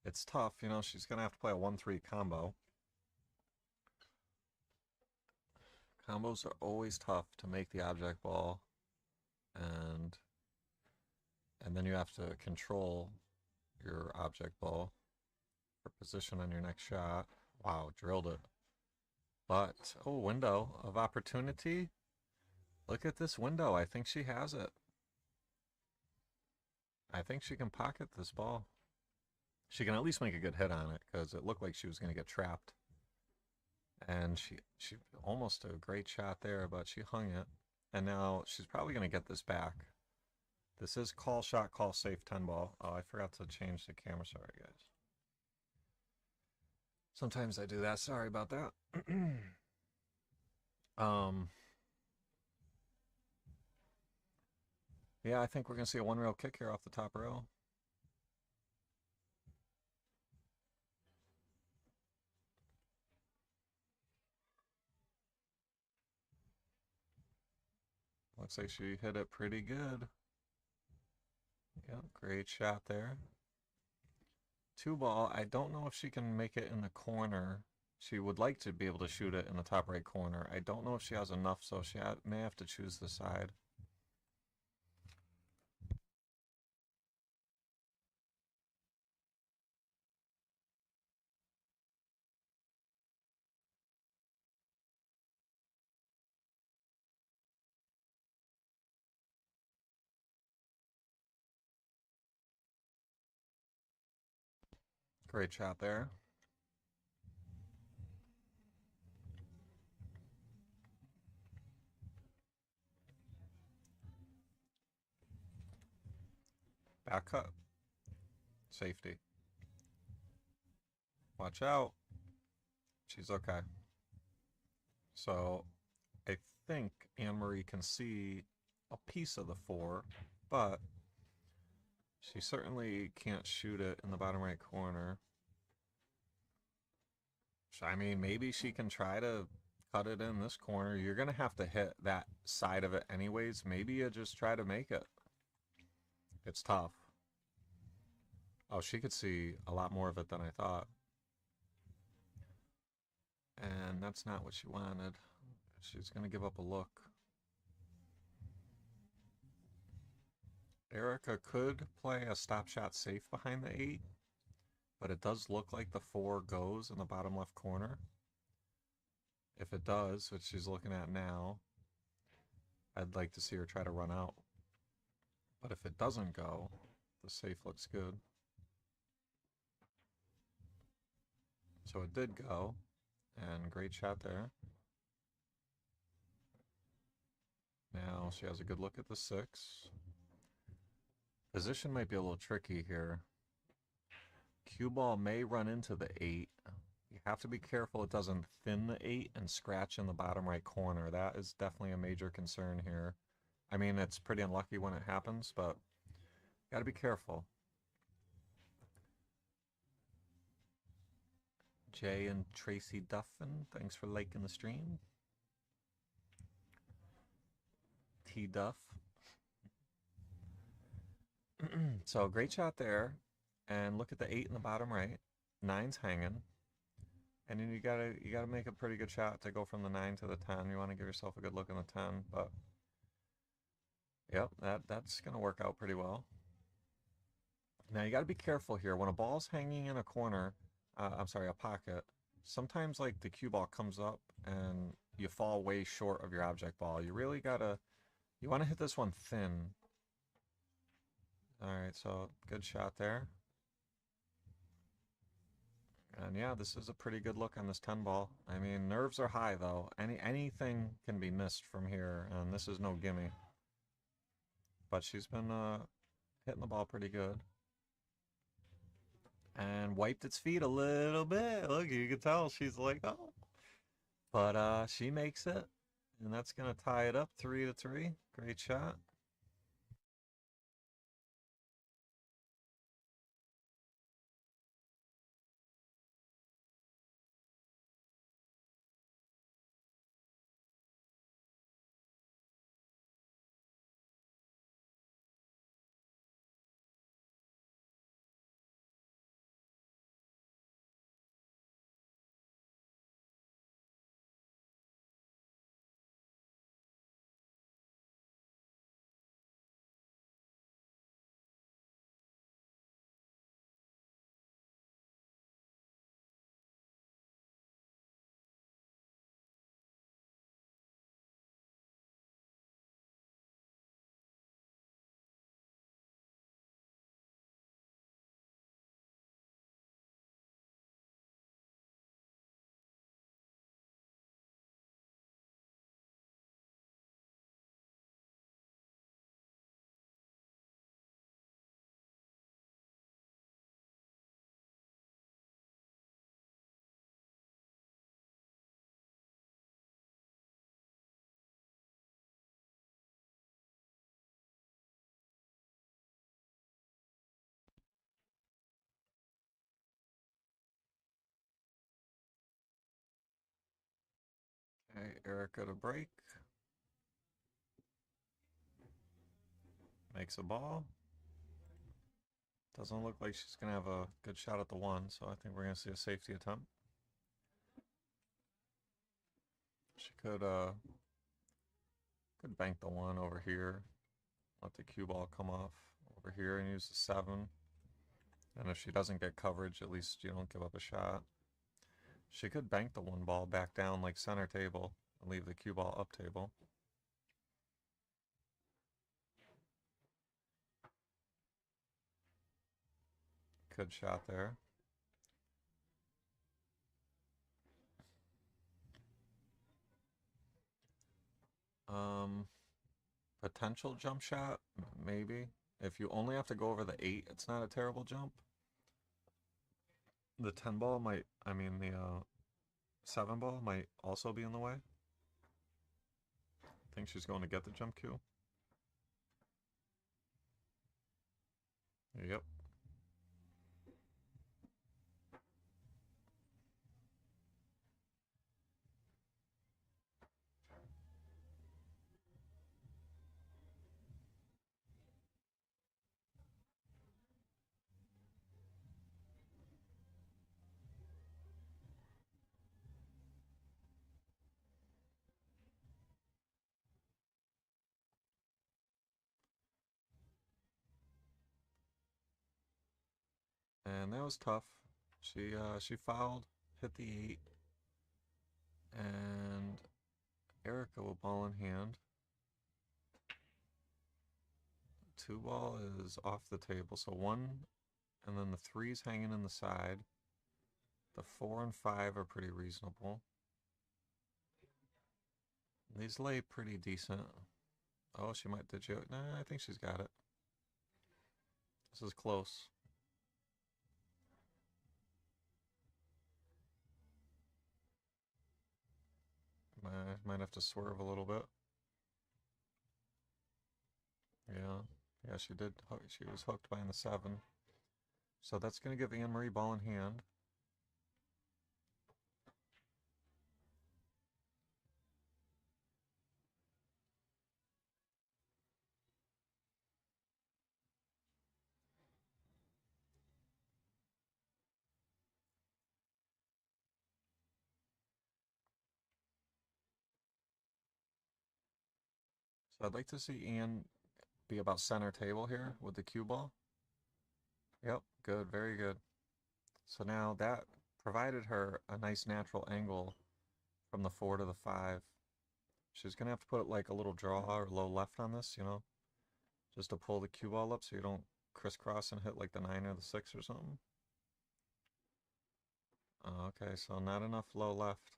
it's tough. You know, she's going to have to play a 1-3 combo. Combos are always tough to make the object ball, and then you have to control your object ball for position on your next shot. Wow, drilled it. But, oh, window of opportunity. Look at this window. I think she has it. I think she can pocket this ball. She can at least make a good hit on it, because it looked like she was going to get trapped. And she almost did a great shot there, but she hung it. And now she's probably going to get this back. This is call shot, call safe 10-ball. Oh, I forgot to change the camera. Sorry, guys. Sometimes I do that. Sorry about that. Yeah, I think we're going to see a 1-rail kick here off the top rail. Looks like she hit it pretty good. Yeah, great shot there. 2-ball, I don't know if she can make it in the corner. She would like to be able to shoot it in the top right corner. I don't know if she has enough, so she may have to choose the side. Great shot there. Back cut. Safety. Watch out. She's okay. So I think Anne-Marie can see a piece of the 4, but she certainly can't shoot it in the bottom right corner. I mean, maybe she can try to cut it in this corner. You're going to have to hit that side of it anyways. Maybe you just try to make it. It's tough. Oh, she could see a lot more of it than I thought. And that's not what she wanted. She's going to give up a look. Erica could play a stop shot safe behind the 8, but it does look like the 4 goes in the bottom left corner. If it does, which she's looking at now, I'd like to see her try to run out. But if it doesn't go, the safe looks good. So it did go, and great shot there. Now she has a good look at the 6. Position might be a little tricky here. Cue ball may run into the 8. You have to be careful it doesn't thin the 8 and scratch in the bottom right corner. That is definitely a major concern here. I mean, it's pretty unlucky when it happens, but you got to be careful. Jay and Tracy Duffin, thanks for liking the stream. T Duff. So great shot there. And look at the 8 in the bottom right. 9's hanging. And then you gotta make a pretty good shot to go from the 9 to the 10. You want to give yourself a good look in the 10, but yep, that's gonna work out pretty well. Now you gotta be careful here. When a ball's hanging in a corner, a pocket, sometimes like the cue ball comes up and you fall way short of your object ball. You really you want to hit this one thin. All right, so good shot there. And yeah, this is a pretty good look on this 10 ball. I mean, nerves are high though. Anything can be missed from here, and this is no gimme. But she's been hitting the ball pretty good. And wiped its feet a little bit. Look, you can tell she's like, oh. But she makes it, and that's gonna tie it up 3-3. Great shot. Okay, Erica to break. Makes a ball. Doesn't look like she's going to have a good shot at the 1, so I think we're going to see a safety attempt. She could bank the 1 over here. Let the cue ball come off over here and use the 7. And if she doesn't get coverage, at least you don't give up a shot. She could bank the 1 ball back down like center table and leave the cue ball up table. Good shot there. Potential jump shot, maybe. If you only have to go over the 8, it's not a terrible jump. The 10 ball might, I mean the 7 ball might also be in the way. I think she's going to get the jump cue. Yep. And that was tough. She fouled, hit the 8, and Erica will ball in hand. 2 ball is off the table, so 1, and then the 3's hanging in the side. The 4 and 5 are pretty reasonable. These lay pretty decent. Oh, she might, did you? Nah, I think she's got it. This is close. Might have to swerve a little bit. Yeah, she did. She was hooked by in the 7. So that's going to give Anne-Marie ball in hand. So I'd like to see Anne be about center table here with the cue ball. Yep, good, very good. So now that provided her a nice natural angle from the 4 to the 5. She's going to have to put like a little draw or low left on this, you know, just to pull the cue ball up so you don't crisscross and hit like the 9 or the 6 or something. Okay, so not enough low left.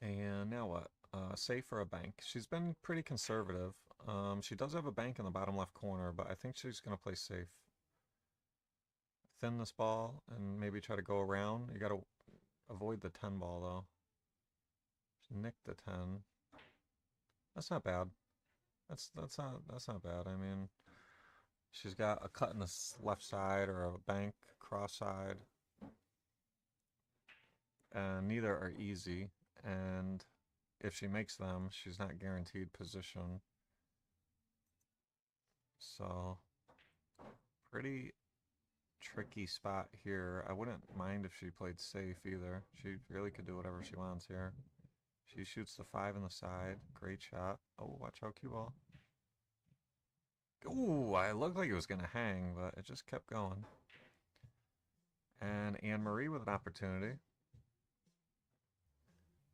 And now what? Safe or a bank? She's been pretty conservative. She does have a bank in the bottom left corner, but I think she's going to play safe. Thin this ball and maybe try to go around. You got to avoid the 10 ball though. Nick the 10. That's not bad. That's not bad. I mean, she's got a cut in the left side or a bank cross side, and neither are easy. And if she makes them, she's not guaranteed position. So pretty tricky spot here. I wouldn't mind if she played safe either. She really could do whatever she wants here. She shoots the 5 in the side. Great shot. Oh, watch out, cue ball. Ooh, I looked like it was going to hang, but it just kept going. And Anne-Marie with an opportunity.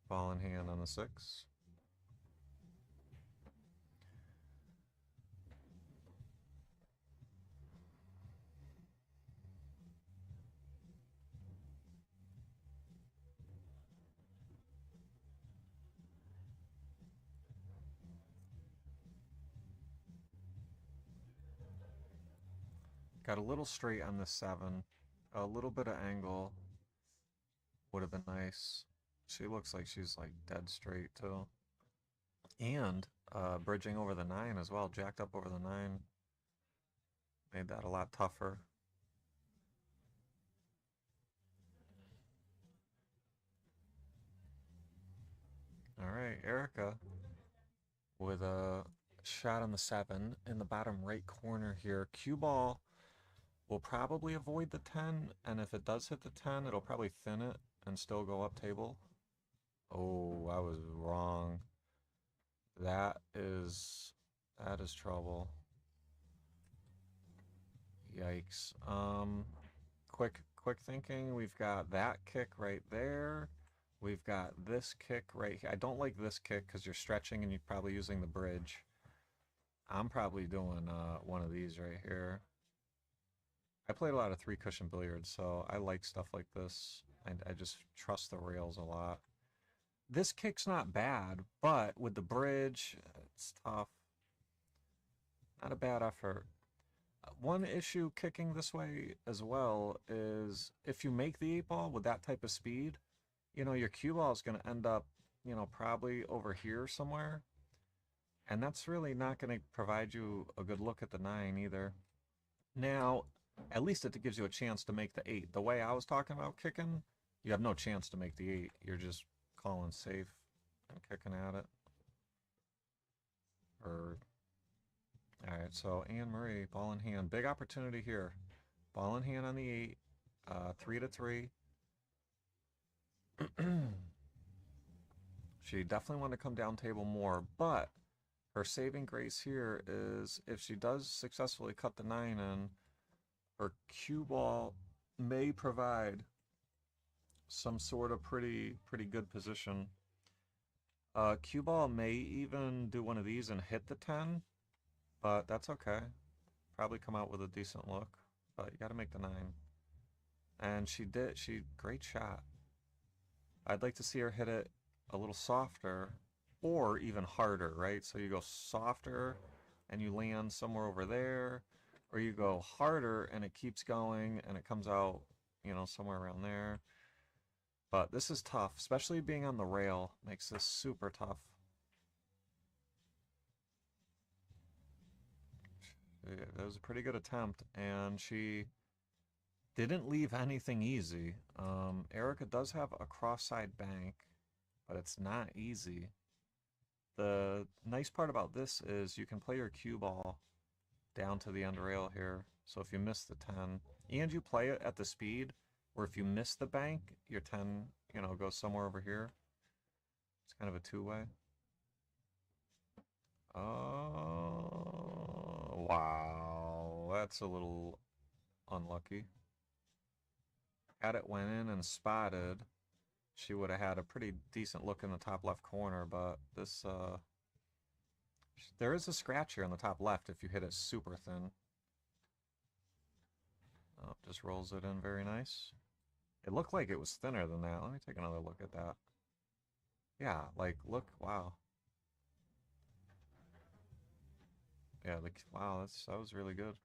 Ball in hand on the 6. Got a little straight on the 7. A little bit of angle would have been nice. She looks like she's like dead straight too. And bridging over the 9 as well. Jacked up over the 9. Made that a lot tougher. All right, Erica with a shot on the 7 in the bottom right corner here. Cue ball will probably avoid the 10, and if it does hit the 10, it'll probably thin it and still go up table. Oh, I was wrong. That is trouble. Yikes. Quick thinking. We've got that kick right there. We've got this kick right here. I don't like this kick because you're stretching and you're probably using the bridge. I'm probably doing one of these right here. I played a lot of 3-cushion billiards, so I like stuff like this. I just trust the rails a lot. This kick's not bad, but with the bridge, it's tough. Not a bad effort. One issue kicking this way as well is if you make the 8-ball with that type of speed, you know, your cue ball is going to end up, you know, probably over here somewhere. And that's really not going to provide you a good look at the 9 either. Now, at least it gives you a chance to make the 8. The way I was talking about kicking, you have no chance to make the 8. You're just calling safe and kicking at it. Alright, so Anne-Marie, ball in hand. Big opportunity here. Ball in hand on the 8. 3-3. She definitely wanted to come down table more, but her saving grace here is if she does successfully cut the 9 in, her cue ball may provide some sort of pretty good position. Cue ball may even do one of these and hit the 10, but that's okay. Probably come out with a decent look, but you got to make the 9. And she did. Great shot. I'd like to see her hit it a little softer or even harder, right? So you go softer and you land somewhere over there, or you go harder and it keeps going and it comes out, you know, somewhere around there. But this is tough, especially being on the rail makes this super tough. That was a pretty good attempt, and she didn't leave anything easy. Erica does have a cross-side bank, but it's not easy. The nice part about this is you can play your cue ball down to the end rail here. So if you miss the 10, and you play it at the speed, where if you miss the bank, your 10, you know, goes somewhere over here. It's kind of a two-way. Oh, wow. That's a little unlucky. Had it went in and spotted, she would have had a pretty decent look in the top left corner, but this, there is a scratch here in the top left if you hit it super thin. Oh, just rolls it in very nice. It looked like it was thinner than that. Let me take another look at that. Yeah, like, look, wow. Yeah, like, wow, that was really good.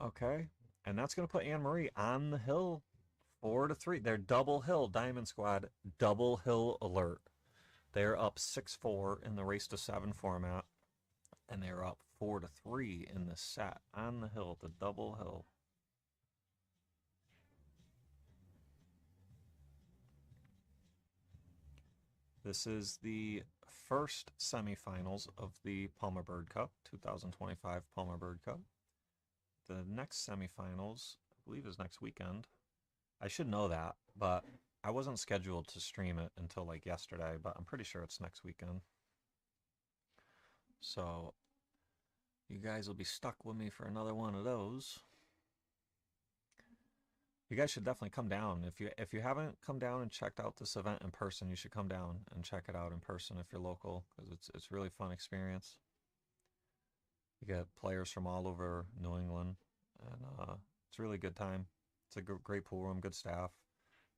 Okay, and that's going to put Anne-Marie on the hill, 4-3. They're double hill, Diamond Squad, double hill alert. They're up 6-4 in the race to 7 format, and they're up 4-3 in the set on the hill, the double hill. This is the first semifinals of the Palmer Byrd Cup, 2025 Palmer Byrd Cup. The next semifinals, I believe, is next weekend. I should know that, but I wasn't scheduled to stream it until like yesterday, but I'm pretty sure it's next weekend. So you guys will be stuck with me for another one of those. You guys should definitely come down. If you haven't come down and checked out this event in person, you should come down and check it out in person if you're local, because it's a really fun experience. You get players from all over New England, and it's a really good time. It's a great pool room, good staff.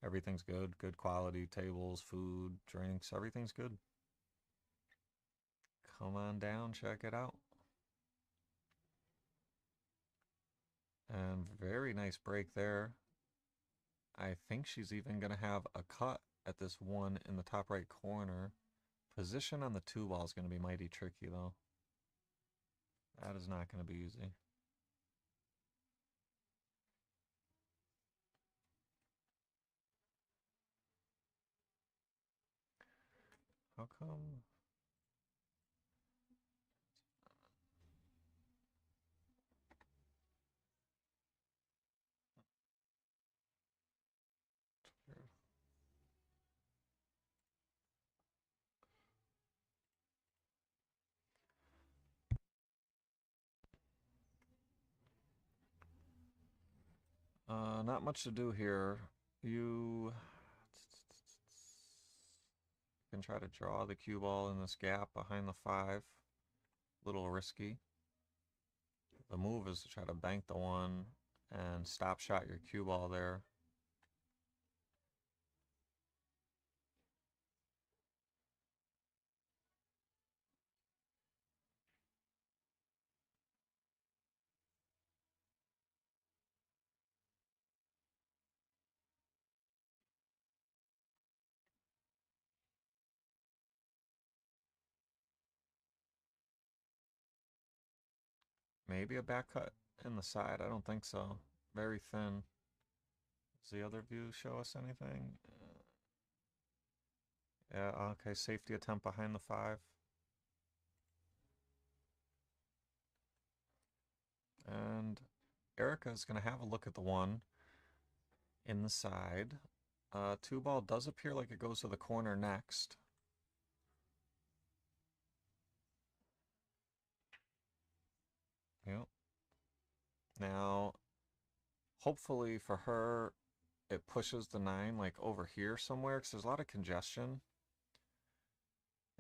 Everything's good, good quality, tables, food, drinks, everything's good. Come on down, check it out. And very nice break there. I think she's even going to have a cut at this one in the top right corner. Position on the 2 ball is going to be mighty tricky, though. That is not going to be easy. How come? Not much to do here. You can try to draw the cue ball in this gap behind the 5. Little risky. The move is to try to bank the 1 and stop shot your cue ball there. Maybe a back cut in the side. I don't think so. Very thin. Does the other view show us anything? Yeah, okay, safety attempt behind the 5. And Erica is going to have a look at the 1 in the side. 2 ball does appear like it goes to the corner next. Yep. Now, hopefully for her, it pushes the 9 like over here somewhere because there's a lot of congestion.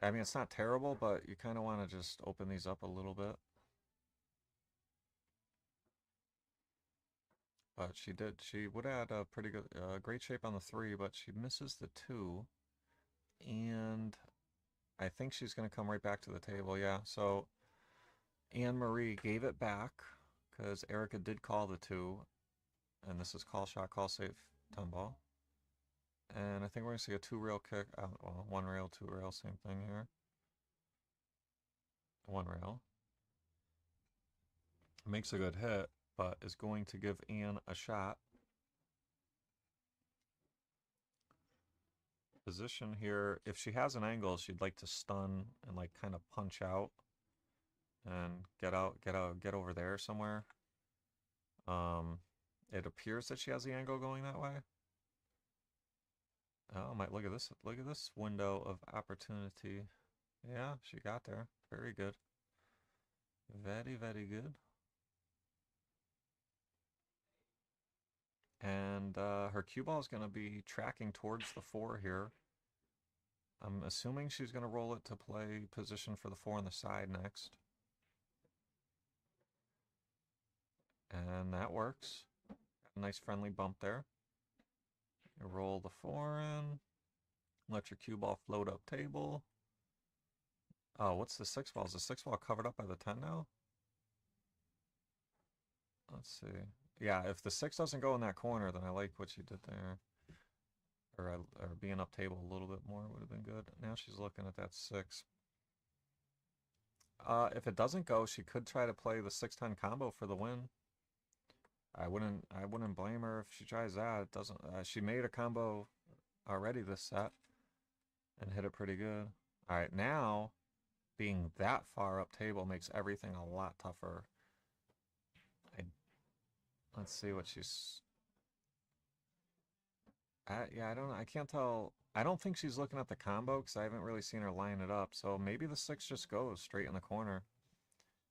I mean, it's not terrible, but you kind of want to just open these up a little bit. But she did. She would add a pretty good, great shape on the 3, but she misses the 2. And I think she's going to come right back to the table. Yeah, so Anne-Marie gave it back because Erica did call the 2. And this is call shot, call safe, 10 ball. And I think we're going to see a 2-rail kick. Well, 1 rail, 2 rail, same thing here. 1 rail. Makes a good hit, but is going to give Anne a shot. Position here, if she has an angle, she'd like to stun and like kind of punch out and get over there somewhere. It appears that she has the angle going that way. Oh my, look at this window of opportunity. Yeah, she got there. Very good. Very, very good. And her cue ball is going to be tracking towards the 4 here. I'm assuming she's going to roll it to play position for the 4 on the side next. And that works. Got a nice friendly bump there. You roll the 4 in. Let your cue ball float up table. Oh, what's the 6 ball? Is the 6 ball covered up by the 10 now? Let's see. Yeah, if the 6 doesn't go in that corner, then I like what you did there. Or being up table a little bit more would have been good. Now she's looking at that 6. If it doesn't go, she could try to play the 6-10 combo for the win. I wouldn't blame her if she tries that. It doesn't. She made a combo already this set and hit it pretty good. All right, now being that far up table makes everything a lot tougher. Let's see what she's. Yeah, I don't know. I can't tell. I don't think she's looking at the combo because I haven't really seen her line it up. So maybe the 6 just goes straight in the corner.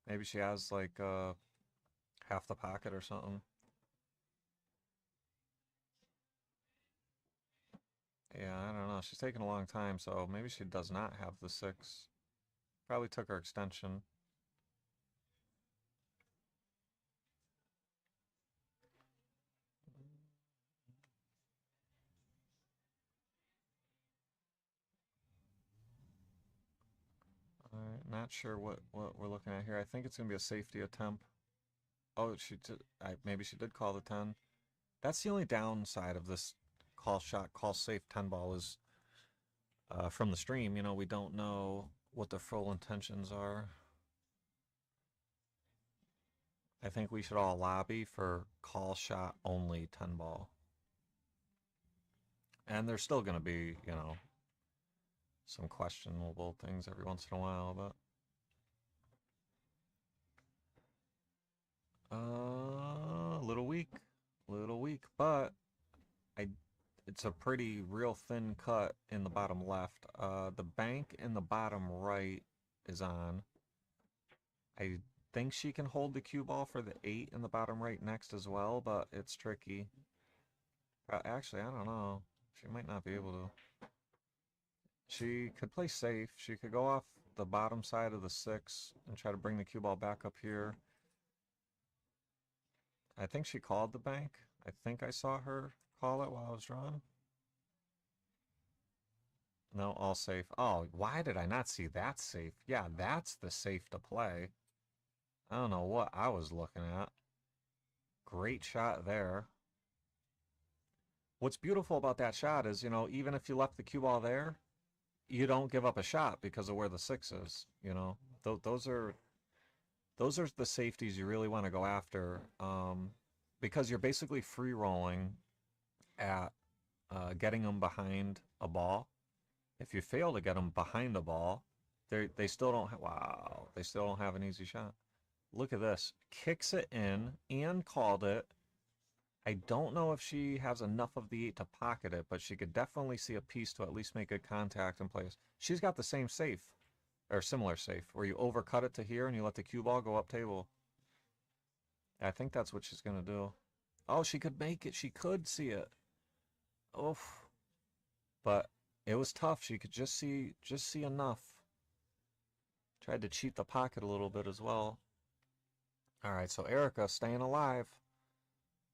Maybe she has like half the pocket or something. Yeah, I don't know. She's taking a long time, so maybe she does not have the 6. Probably took her extension. Alright, not sure what we're looking at here. I think it's going to be a safety attempt. Oh, maybe she did call the 10. That's the only downside of this call shot, call safe 10 ball is from the stream, you know, we don't know what the full intentions are. I think we should all lobby for call shot only 10 ball. And there's still going to be, you know, some questionable things every once in a while, but a little weak, but it's a pretty real thin cut in the bottom left. The bank in the bottom right is on. I think she can hold the cue ball for the 8 in the bottom right next as well, but it's tricky. Actually, I don't know. She might not be able to. She could play safe. She could go off the bottom side of the 6 and try to bring the cue ball back up here. I think she called the bank. I think I saw her call it while I was drawing. No, all safe. Oh, why did I not see that safe? Yeah, that's the safe to play. I don't know what I was looking at. Great shot there. What's beautiful about that shot is, you know, even if you left the cue ball there, you don't give up a shot because of where the 6 is, you know. Those are those are the safeties you really want to go after, because you're basically free rolling at getting them behind a ball. If you fail to get them behind a ball, they still don't they still don't have an easy shot. Look at this. Kicks it in and called it. I don't know if she has enough of the 8 to pocket it, but she could definitely see a piece to at least make good contact and place. She's got the same safe, or similar safe, where you overcut it to here and you let the cue ball go up table. I think that's what she's going to do. Oh, she could make it. She could see it. Oof. But it was tough. She could just see enough. Tried to cheat the pocket a little bit as well. All right, so Erica staying alive.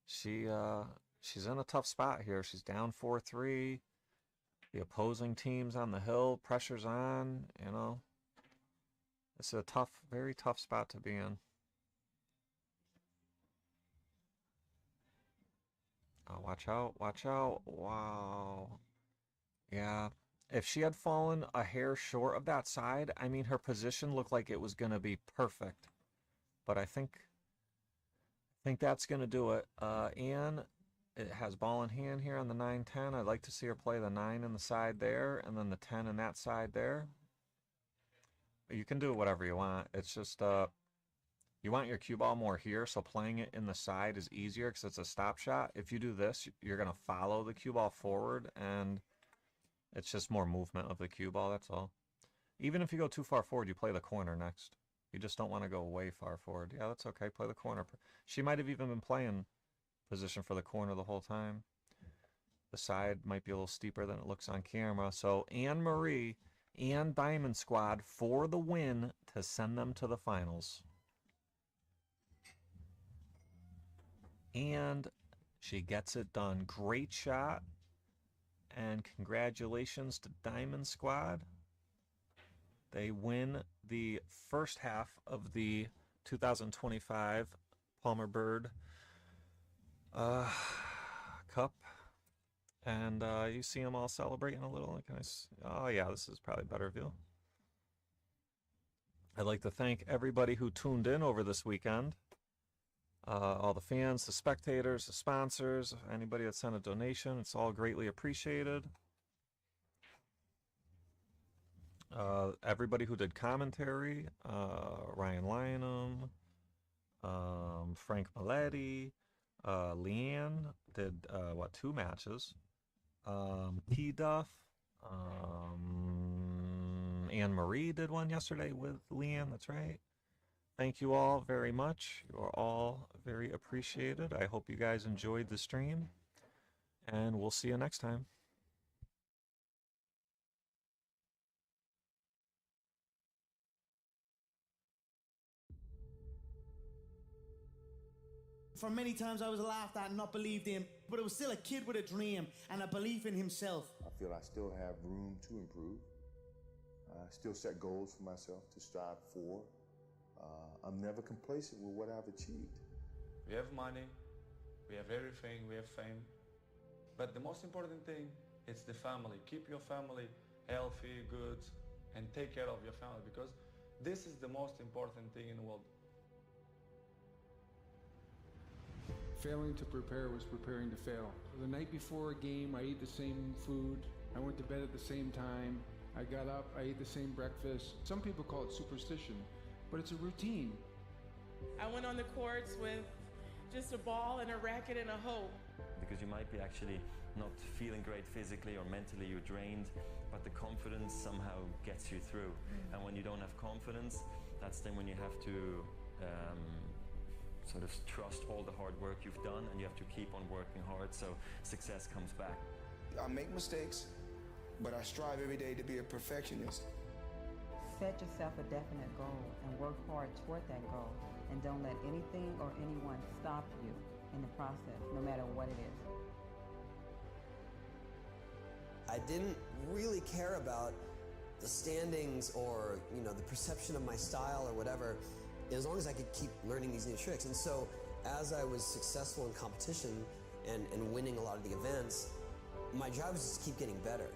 She's in a tough spot here. She's down 4-3. The opposing team's on the hill. Pressure's on, you know. It's a tough, very tough spot to be in. Oh, watch out, watch out. Wow. Yeah. If she had fallen a hair short of that side, I mean, her position looked like it was going to be perfect. But I think that's going to do it. Anne, it has ball in hand here on the 9-10. I'd like to see her play the 9 in the side there, and then the 10 in that side there. You can do whatever you want. It's just, you want your cue ball more here, so playing it in the side is easier because it's a stop shot. If you do this, you're going to follow the cue ball forward, and it's just more movement of the cue ball, that's all. Even if you go too far forward, you play the corner next. You just don't want to go way far forward. Yeah, that's okay. Play the corner. She might have even been playing position for the corner the whole time. The side might be a little steeper than it looks on camera. So Anne-Marie and Diamond Squad for the win to send them to the finals. And she gets it done. Great shot. And congratulations to Diamond Squad. They win the first half of the 2025 Palmer Byrd Cup. And you see them all celebrating a little. Oh yeah, this is probably a better view. I'd like to thank everybody who tuned in over this weekend. All the fans, the spectators, the sponsors, anybody that sent a donation, it's all greatly appreciated. Everybody who did commentary, Ryan Lynham, Frank Maletti, Leanne did, 2 matches. P. Duff, Anne-Marie did one yesterday with Leanne, that's right. Thank you all very much. You are all very appreciated. I hope you guys enjoyed the stream, and we'll see you next time. For many times I was laughed at and not believed in, but it was still a kid with a dream and a belief in himself. I feel I still have room to improve. I still set goals for myself to strive for. I'm never complacent with what I've achieved. We have money, we have everything, we have fame. But the most important thing is the family. Keep your family healthy, good, and take care of your family, because this is the most important thing in the world. Failing to prepare was preparing to fail. The night before a game, I ate the same food. I went to bed at the same time. I got up, I ate the same breakfast. Some people call it superstition, but it's a routine. I went on the courts with just a ball and a racket and a hope. Because you might be actually not feeling great physically or mentally, you're drained, but the confidence somehow gets you through. And when you don't have confidence, that's then when you have to sort of trust all the hard work you've done, and you have to keep on working hard so success comes back. I make mistakes, but I strive every day to be a perfectionist. Set yourself a definite goal and work hard toward that goal, and don't let anything or anyone stop you in the process, no matter what it is. I didn't really care about the standings or, the perception of my style or whatever, as long as I could keep learning these new tricks. And so as I was successful in competition and winning a lot of the events, my job was just to keep getting better.